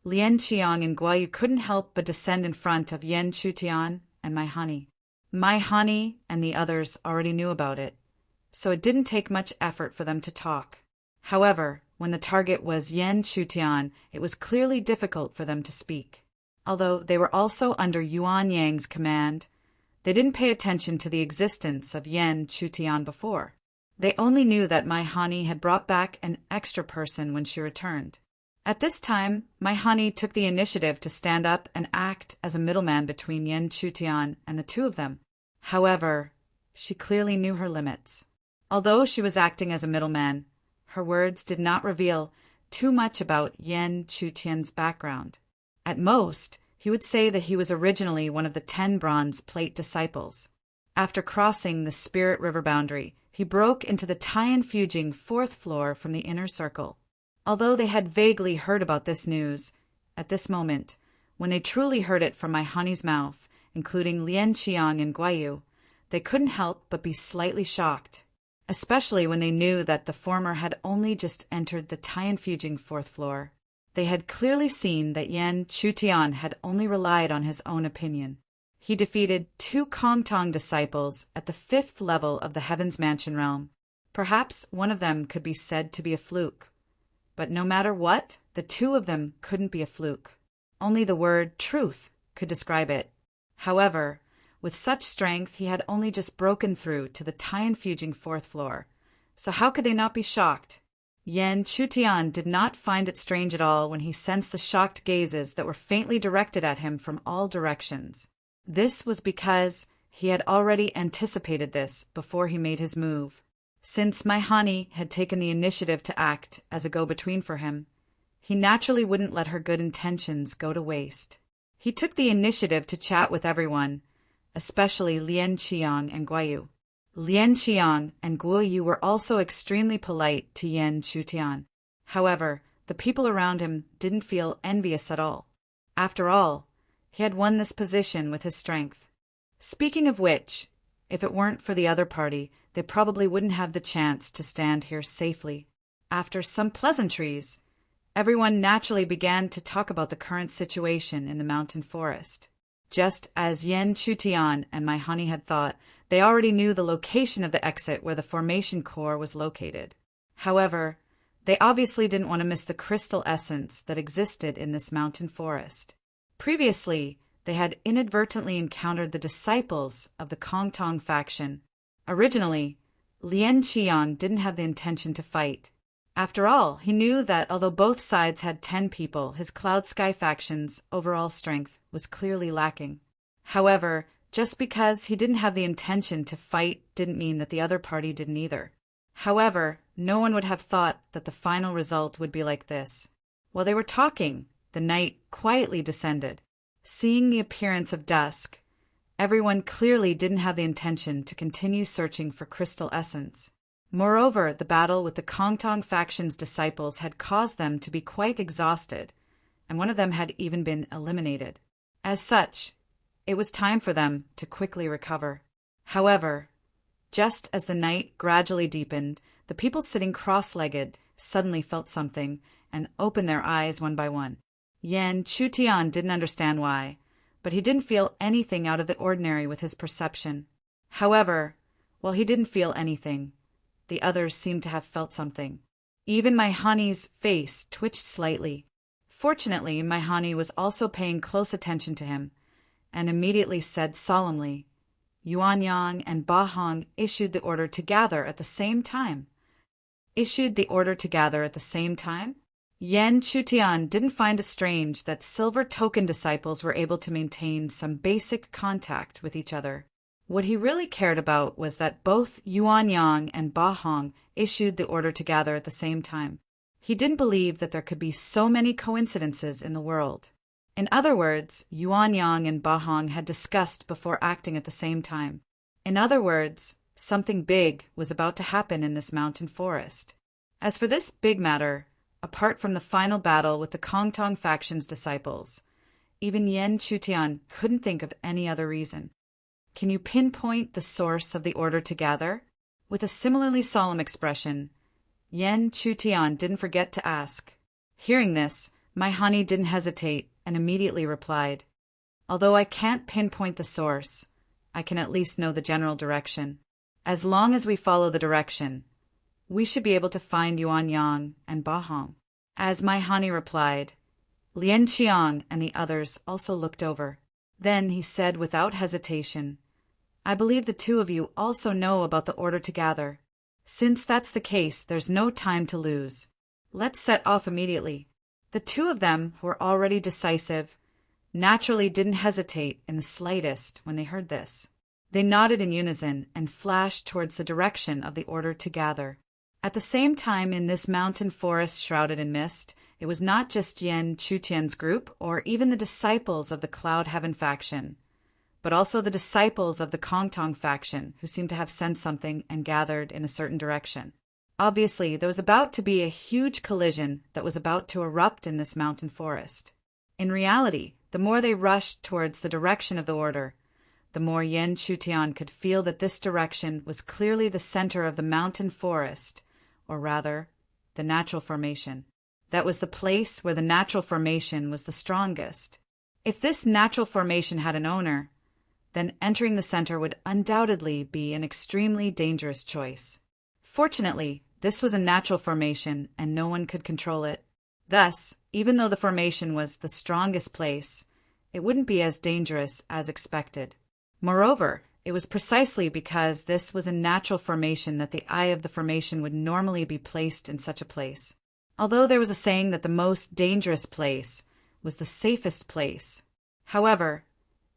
Lian Qiang and Guo Yu couldn't help but descend in front of Yan Chutian and my Hani. My Hani and the others already knew about it, so it didn't take much effort for them to talk. However, when the target was Yan Chutian, it was clearly difficult for them to speak. Although they were also under Yuan Yang's command, they didn't pay attention to the existence of Yan Chutian before. They only knew that my Hani had brought back an extra person when she returned. At this time, my Hani took the initiative to stand up and act as a middleman between Yan Chutian and the two of them. However, she clearly knew her limits. Although she was acting as a middleman, her words did not reveal too much about Yan Chutian's background. At most, he would say that he was originally one of the 10 bronze plate disciples. After crossing the spirit river boundary, he broke into the Tianfujing 4th floor from the inner circle. Although they had vaguely heard about this news, at this moment, when they truly heard it from my Hani's mouth, including Lian Qiang and Guo Yu, they couldn't help but be slightly shocked. especially when they knew that the former had only just entered the Tianfujing fourth floor. They had clearly seen that Yan Chutian had only relied on his own opinion. He defeated 2 Kongtong disciples at the 5th level of the Heaven's Mansion realm. Perhaps one of them could be said to be a fluke. But no matter what, the 2 of them couldn't be a fluke. Only the word truth could describe it. However, with such strength, he had only just broken through to the Tianfujing 4th floor. So how could they not be shocked? Yan Chutian did not find it strange at all when he sensed the shocked gazes that were faintly directed at him from all directions. This was because he had already anticipated this before he made his move. Since Maihani had taken the initiative to act as a go-between for him, he naturally wouldn't let her good intentions go to waste. He took the initiative to chat with everyone, especially Lian Qiang and Guayu. Lian Qiang and Guayu were also extremely polite to Yan Chutian. However, the people around him didn't feel envious at all. After all, he had won this position with his strength. Speaking of which, if it weren't for the other party, they probably wouldn't have the chance to stand here safely. After some pleasantries, everyone naturally began to talk about the current situation in the mountain forest. Just as Yan Chutian and Maihani had thought, they already knew the location of the exit where the formation core was located. However, they obviously didn't want to miss the crystal essence that existed in this mountain forest. Previously, they had inadvertently encountered the disciples of the Kongtong faction. Originally, Lian Qiang didn't have the intention to fight. After all, he knew that although both sides had 10 people, his Cloud Sky faction's overall strength was clearly lacking. However, just because he didn't have the intention to fight didn't mean that the other party didn't either. However, no one would have thought that the final result would be like this. While they were talking, the night quietly descended. Seeing the appearance of dusk, everyone clearly didn't have the intention to continue searching for crystal essence. Moreover, the battle with the Kongtong faction's disciples had caused them to be quite exhausted, and one of them had even been eliminated. As such, it was time for them to quickly recover. However, just as the night gradually deepened, the people sitting cross-legged suddenly felt something and opened their eyes one by one. Yan Chutian didn't understand why, but he didn't feel anything out of the ordinary with his perception. However, while he didn't feel anything, the others seemed to have felt something. Even Maihani's face twitched slightly. Fortunately, Maihani was also paying close attention to him, and immediately said solemnly, Yuanyang and Bahong issued the order to gather at the same time. Issued the order to gather at the same time? Yan Chutian didn't find it strange that silver token disciples were able to maintain some basic contact with each other. What he really cared about was that both Yuanyang and Bahong issued the order to gather at the same time. He didn't believe that there could be so many coincidences in the world. In other words, Yuanyang and Bahong had discussed before acting at the same time. In other words, something big was about to happen in this mountain forest. As for this big matter, apart from the final battle with the Kongtong faction's disciples, even Yan Chutian couldn't think of any other reason. Can you pinpoint the source of the order to gather? With a similarly solemn expression, Yan Chutian didn't forget to ask. Hearing this, Maihani didn't hesitate and immediately replied, Although I can't pinpoint the source, I can at least know the general direction. As long as we follow the direction, we should be able to find Yuanyang and Bahong. As Maihani replied, Lian Qiang and the others also looked over. Then he said without hesitation, I believe the 2 of you also know about the order to gather. Since that's the case, there's no time to lose. Let's set off immediately. The 2 of them, who were already decisive, naturally didn't hesitate in the slightest when they heard this. They nodded in unison and flashed towards the direction of the order to gather. At the same time, in this mountain forest shrouded in mist, it was not just Yan Chutian's group or even the disciples of the Cloud Heaven faction, but also the disciples of the Kongtong faction who seemed to have sensed something and gathered in a certain direction. Obviously, there was about to be a huge collision that was about to erupt in this mountain forest. In reality, the more they rushed towards the direction of the order, the more Yen Chutian could feel that this direction was clearly the center of the mountain forest, or rather, the natural formation. That was the place where the natural formation was the strongest. If this natural formation had an owner, then entering the center would undoubtedly be an extremely dangerous choice. Fortunately, this was a natural formation and no one could control it. Thus, even though the formation was the strongest place, it wouldn't be as dangerous as expected. Moreover, it was precisely because this was a natural formation that the eye of the formation would normally be placed in such a place. Although there was a saying that the most dangerous place was the safest place. However,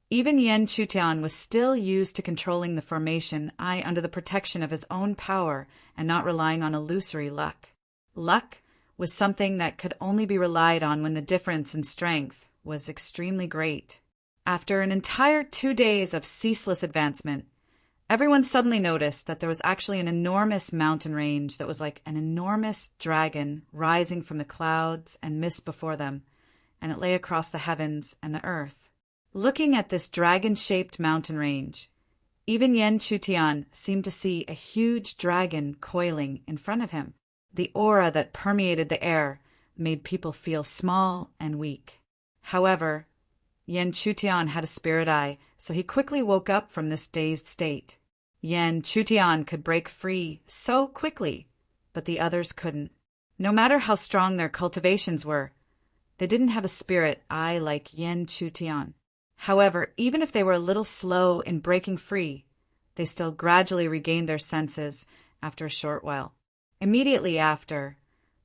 even Yen Chutian was still used to controlling the formation eye under the protection of his own power and not relying on illusory luck. Luck was something that could only be relied on when the difference in strength was extremely great. After an entire 2 days of ceaseless advancement, everyone suddenly noticed that there was actually an enormous mountain range that was like an enormous dragon rising from the clouds and mist before them, and it lay across the heavens and the earth. Looking at this dragon-shaped mountain range, even Yen Chutian seemed to see a huge dragon coiling in front of him. The aura that permeated the air made people feel small and weak. However, Yen Chutian had a spirit eye, so he quickly woke up from this dazed state. Yen Chutian could break free so quickly, but the others couldn't. No matter how strong their cultivations were, they didn't have a spirit eye like Yen Chutian. However, even if they were a little slow in breaking free, they still gradually regained their senses after a short while. Immediately after,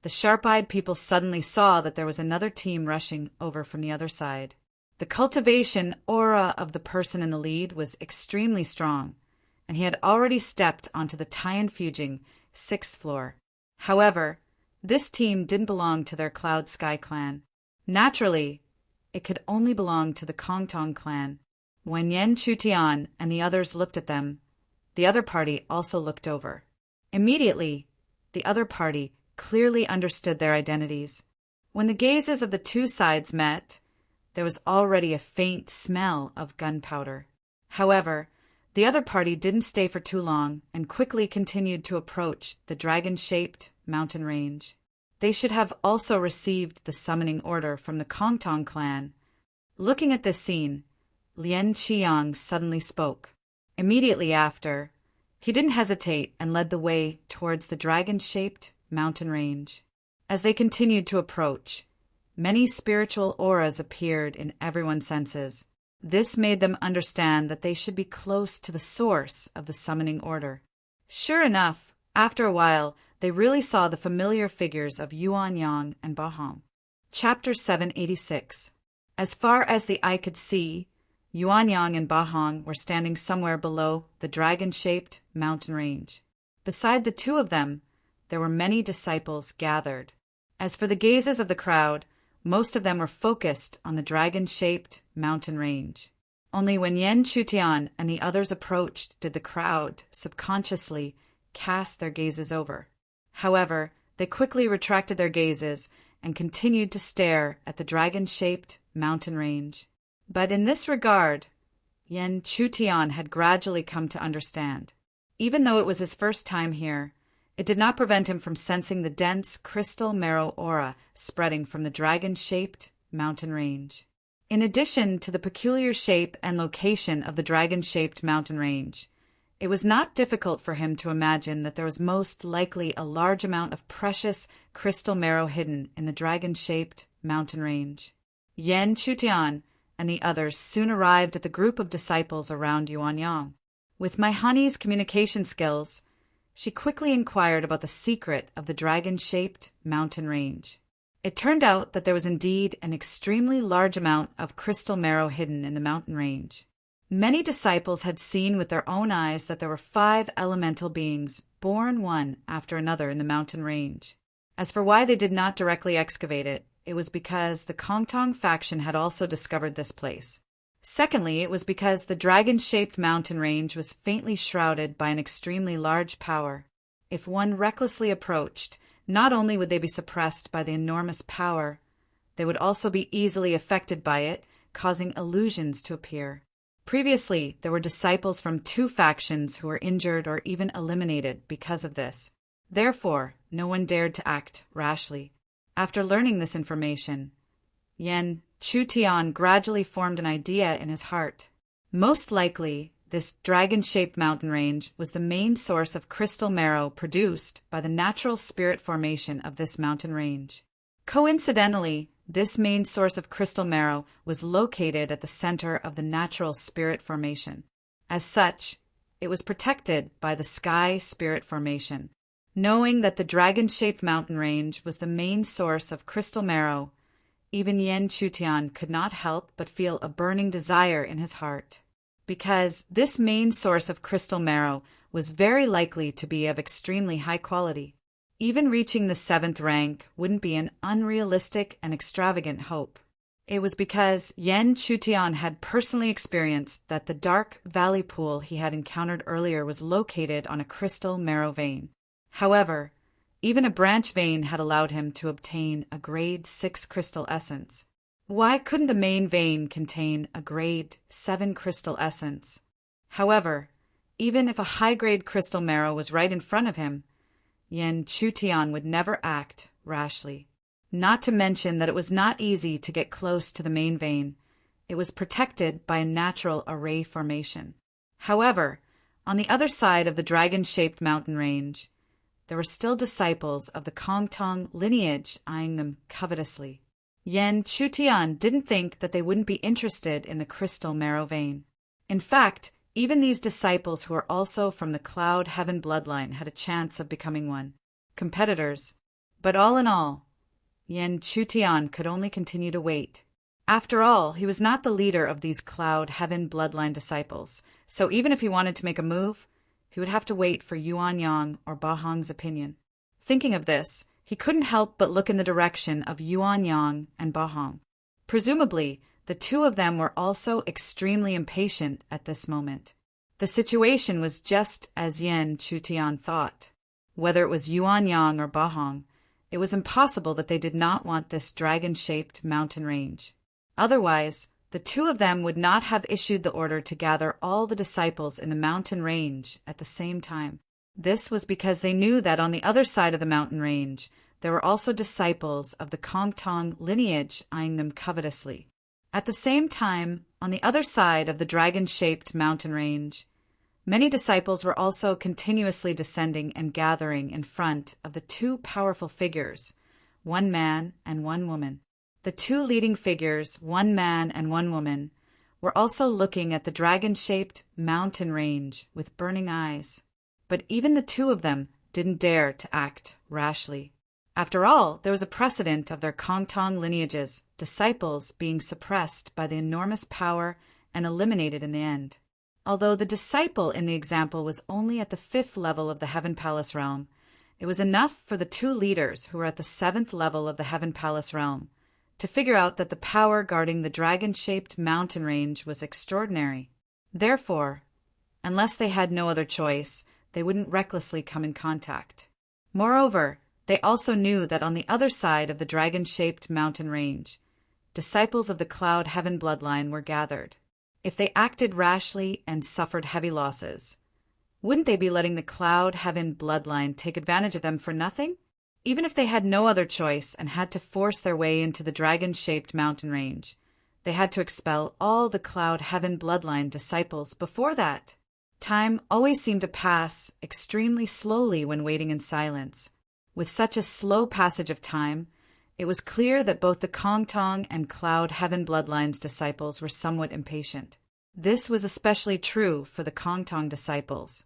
the sharp-eyed people suddenly saw that there was another team rushing over from the other side. The cultivation aura of the person in the lead was extremely strong, and he had already stepped onto the Tianfujing 6th floor. However, this team didn't belong to their Cloud Sky clan. Naturally, it could only belong to the Kongtong clan. When Yen Chutian and the others looked at them, the other party also looked over. Immediately, the other party clearly understood their identities. When the gazes of the two sides met, there was already a faint smell of gunpowder. However, the other party didn't stay for too long and quickly continued to approach the dragon-shaped mountain range. They should have also received the summoning order from the Kongtong clan. Looking at this scene, Lien Qiang suddenly spoke. Immediately after, he didn't hesitate and led the way towards the dragon-shaped mountain range. As they continued to approach, many spiritual auras appeared in everyone's senses. This made them understand that they should be close to the source of the summoning order. Sure enough, after a while, they really saw the familiar figures of Yuan Yang and Bahong. Chapter 786. As far as the eye could see, Yuan Yang and Bahong were standing somewhere below the dragon-shaped mountain range. Beside the two of them, there were many disciples gathered. As for the gazes of the crowd, most of them were focused on the dragon-shaped mountain range. Only when Yen Chutian and the others approached did the crowd subconsciously cast their gazes over. However, they quickly retracted their gazes and continued to stare at the dragon-shaped mountain range. But in this regard, Yen Chutian had gradually come to understand. Even though it was his first time here, it did not prevent him from sensing the dense crystal marrow aura spreading from the dragon-shaped mountain range. In addition to the peculiar shape and location of the dragon-shaped mountain range, it was not difficult for him to imagine that there was most likely a large amount of precious crystal marrow hidden in the dragon-shaped mountain range. Yen Chutian and the others soon arrived at the group of disciples around Yuan Yang. With Maihani's communication skills, she quickly inquired about the secret of the dragon-shaped mountain range. It turned out that there was indeed an extremely large amount of crystal marrow hidden in the mountain range. Many disciples had seen with their own eyes that there were 5 elemental beings born one after another in the mountain range. As for why they did not directly excavate it, it was because the Kongtong faction had also discovered this place. Secondly, it was because the dragon-shaped mountain range was faintly shrouded by an extremely large power. If one recklessly approached, not only would they be suppressed by the enormous power, they would also be easily affected by it, causing illusions to appear. Previously, there were disciples from two factions who were injured or even eliminated because of this. Therefore, no one dared to act rashly. After learning this information, Yen Chutian gradually formed an idea in his heart. Most likely, this dragon-shaped mountain range was the main source of crystal marrow produced by the natural spirit formation of this mountain range. Coincidentally, this main source of crystal marrow was located at the center of the natural spirit formation. As such, it was protected by the sky spirit formation. Knowing that the dragon-shaped mountain range was the main source of crystal marrow, even Yen Chutian could not help but feel a burning desire in his heart. Because this main source of crystal marrow was very likely to be of extremely high quality. Even reaching the 7th rank wouldn't be an unrealistic and extravagant hope. It was because Yen Chutian had personally experienced that the dark valley pool he had encountered earlier was located on a crystal marrow vein. However, even a branch vein had allowed him to obtain a grade 6 crystal essence. Why couldn't the main vein contain a grade 7 crystal essence? However, even if a high-grade crystal marrow was right in front of him, Yen Chutian would never act rashly. Not to mention that it was not easy to get close to the main vein. It was protected by a natural array formation. However, on the other side of the dragon-shaped mountain range, there were still disciples of the Kongtong lineage eyeing them covetously. Yen Chutian didn't think that they wouldn't be interested in the crystal marrow vein. In fact, even these disciples who were also from the Cloud Heaven bloodline had a chance of becoming one. Competitors. But all in all, Yen Chutian could only continue to wait. After all, he was not the leader of these Cloud Heaven bloodline disciples, so even if he wanted to make a move, he would have to wait for Yuan Yang or Ba Hong's opinion. Thinking of this, he couldn't help but look in the direction of Yuan Yang and Ba Hong. Presumably, the two of them were also extremely impatient at this moment. The situation was just as Yen Chutian thought. Whether it was Yuan Yang or Ba Hong, it was impossible that they did not want this dragon-shaped mountain range. Otherwise, the two of them would not have issued the order to gather all the disciples in the mountain range at the same time. This was because they knew that on the other side of the mountain range, there were also disciples of the Kongtong lineage eyeing them covetously. At the same time, on the other side of the dragon-shaped mountain range, many disciples were also continuously descending and gathering in front of the two powerful figures, one man and one woman. The two leading figures, one man and one woman, were also looking at the dragon-shaped mountain range with burning eyes. But even the two of them didn't dare to act rashly. After all, there was a precedent of their Kongtong lineages, disciples being suppressed by the enormous power and eliminated in the end. Although the disciple in the example was only at the 5th level of the Heaven Palace realm, it was enough for the two leaders who were at the 7th level of the Heaven Palace realm to figure out that the power guarding the dragon-shaped mountain range was extraordinary. Therefore, unless they had no other choice, they wouldn't recklessly come in contact. Moreover, they also knew that on the other side of the dragon-shaped mountain range, disciples of the Cloud Heaven bloodline were gathered. If they acted rashly and suffered heavy losses, wouldn't they be letting the Cloud Heaven bloodline take advantage of them for nothing? Even if they had no other choice and had to force their way into the dragon-shaped mountain range, they had to expel all the Cloud Heaven bloodline disciples before that. Time always seemed to pass extremely slowly when waiting in silence. With such a slow passage of time, it was clear that both the Kongtong and Cloud Heaven bloodlines disciples were somewhat impatient. This was especially true for the Kongtong disciples.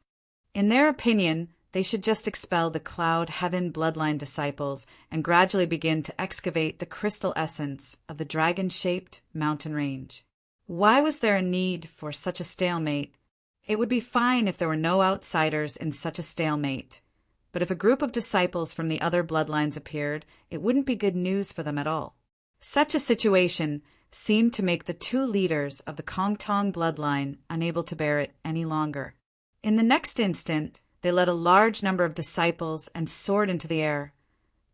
In their opinion, they should just expel the Cloud Heaven bloodline disciples and gradually begin to excavate the crystal essence of the dragon-shaped mountain range. Why was there a need for such a stalemate? It would be fine if there were no outsiders in such a stalemate. But if a group of disciples from the other bloodlines appeared, it wouldn't be good news for them at all. Such a situation seemed to make the two leaders of the Kongtong bloodline unable to bear it any longer. In the next instant, they led a large number of disciples and soared into the air,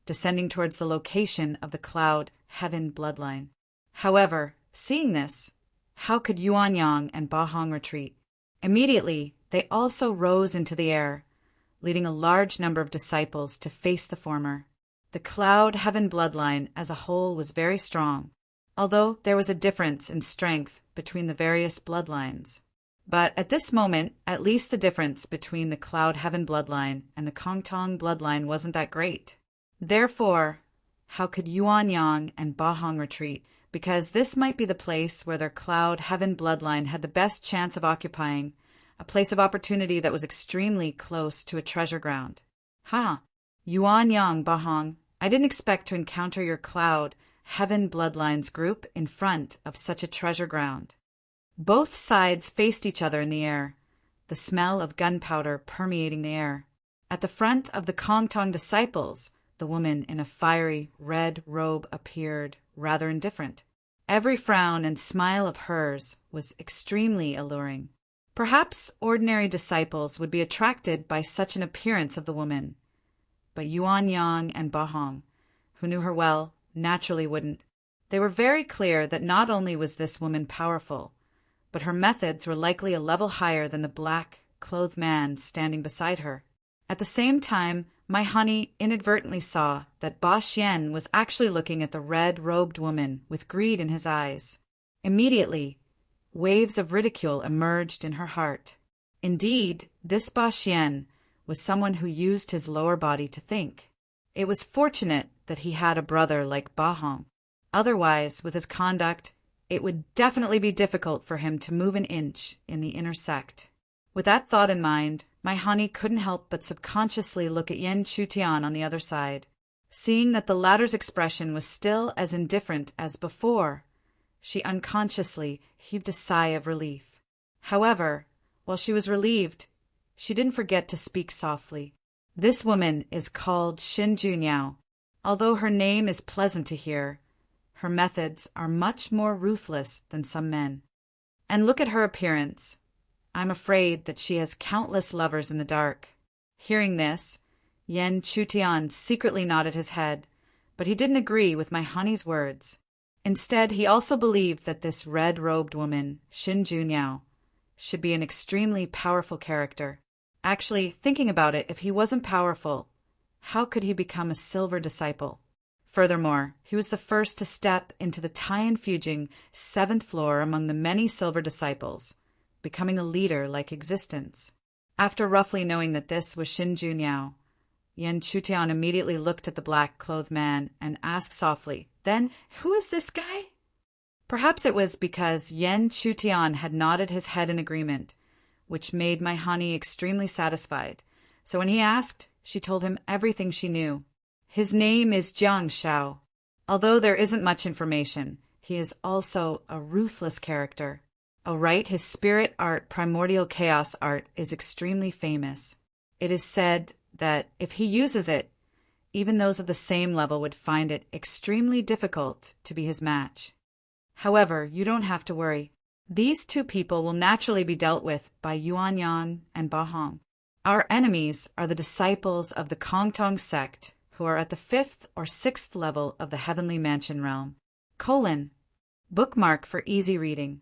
descending towards the location of the Cloud Heaven bloodline. However, seeing this, How could Yuan Yang and Ba Hong retreat? Immediately, they also rose into the air, leading a large number of disciples to face the former. The Cloud Heaven bloodline as a whole was very strong, although there was a difference in strength between the various bloodlines. But at this moment, at least the difference between the Cloud Heaven bloodline and the Kongtong bloodline wasn't that great. Therefore, how could Yuan Yang and Ba Hong retreat? Because this might be the place where their Cloud Heaven bloodline had the best chance of occupying, a place of opportunity that was extremely close to a treasure ground. Yuan Yang, Ba Hong, I didn't expect to encounter your Cloud Heaven bloodlines group in front of such a treasure ground. Both sides faced each other in the air, the smell of gunpowder permeating the air. At the front of the Kongtong disciples, the woman in a fiery red robe appeared rather indifferent. Every frown and smile of hers was extremely alluring. Perhaps ordinary disciples would be attracted by such an appearance of the woman, but Yuan Yang and Ba Hong, who knew her well, naturally wouldn't. They were very clear that not only was this woman powerful, but her methods were likely a level higher than the black-clothed man standing beside her. At the same time, my honey inadvertently saw that Ba Xian was actually looking at the red-robed woman with greed in his eyes. Immediately, waves of ridicule emerged in her heart. Indeed, this Ba Xian was someone who used his lower body to think. It was fortunate that he had a brother like Ba Hong. Otherwise, with his conduct, it would definitely be difficult for him to move an inch in the inner sect. With that thought in mind, my honey couldn't help but subconsciously look at Yan Chutian on the other side. Seeing that the latter's expression was still as indifferent as before, she unconsciously heaved a sigh of relief. However, while she was relieved, she didn't forget to speak softly. This woman is called Xin Juniao. Although her name is pleasant to hear, her methods are much more ruthless than some men. And look at her appearance. I'm afraid that she has countless lovers in the dark. Hearing this, Yan Chutian secretly nodded his head, but he didn't agree with my honey's words. Instead, he also believed that this red-robed woman, Xin Juniao, should be an extremely powerful character. Actually, thinking about it, if he wasn't powerful, how could he become a silver disciple? Furthermore, he was the first to step into the Taiyan Fujing 7th floor among the many silver disciples, becoming a leader-like existence. After roughly knowing that this was Xin Juniao, Yan Chutian immediately looked at the black-clothed man and asked softly, "Then, who is this guy?" Perhaps it was because Yan Chutian had nodded his head in agreement, which made my honey extremely satisfied. So when he asked, she told him everything she knew. His name is Jiang Shao. Although there isn't much information, he is also a ruthless character. Oh right, his spirit art, primordial chaos art, is extremely famous. It is said that if he uses it, even those of the same level would find it extremely difficult to be his match. However, you don't have to worry. These two people will naturally be dealt with by Yuan Yang and Ba Hong. Our enemies are the disciples of the Kongtong sect, who are at the 5th or 6th level of the Heavenly Mansion realm. Bookmark for easy reading.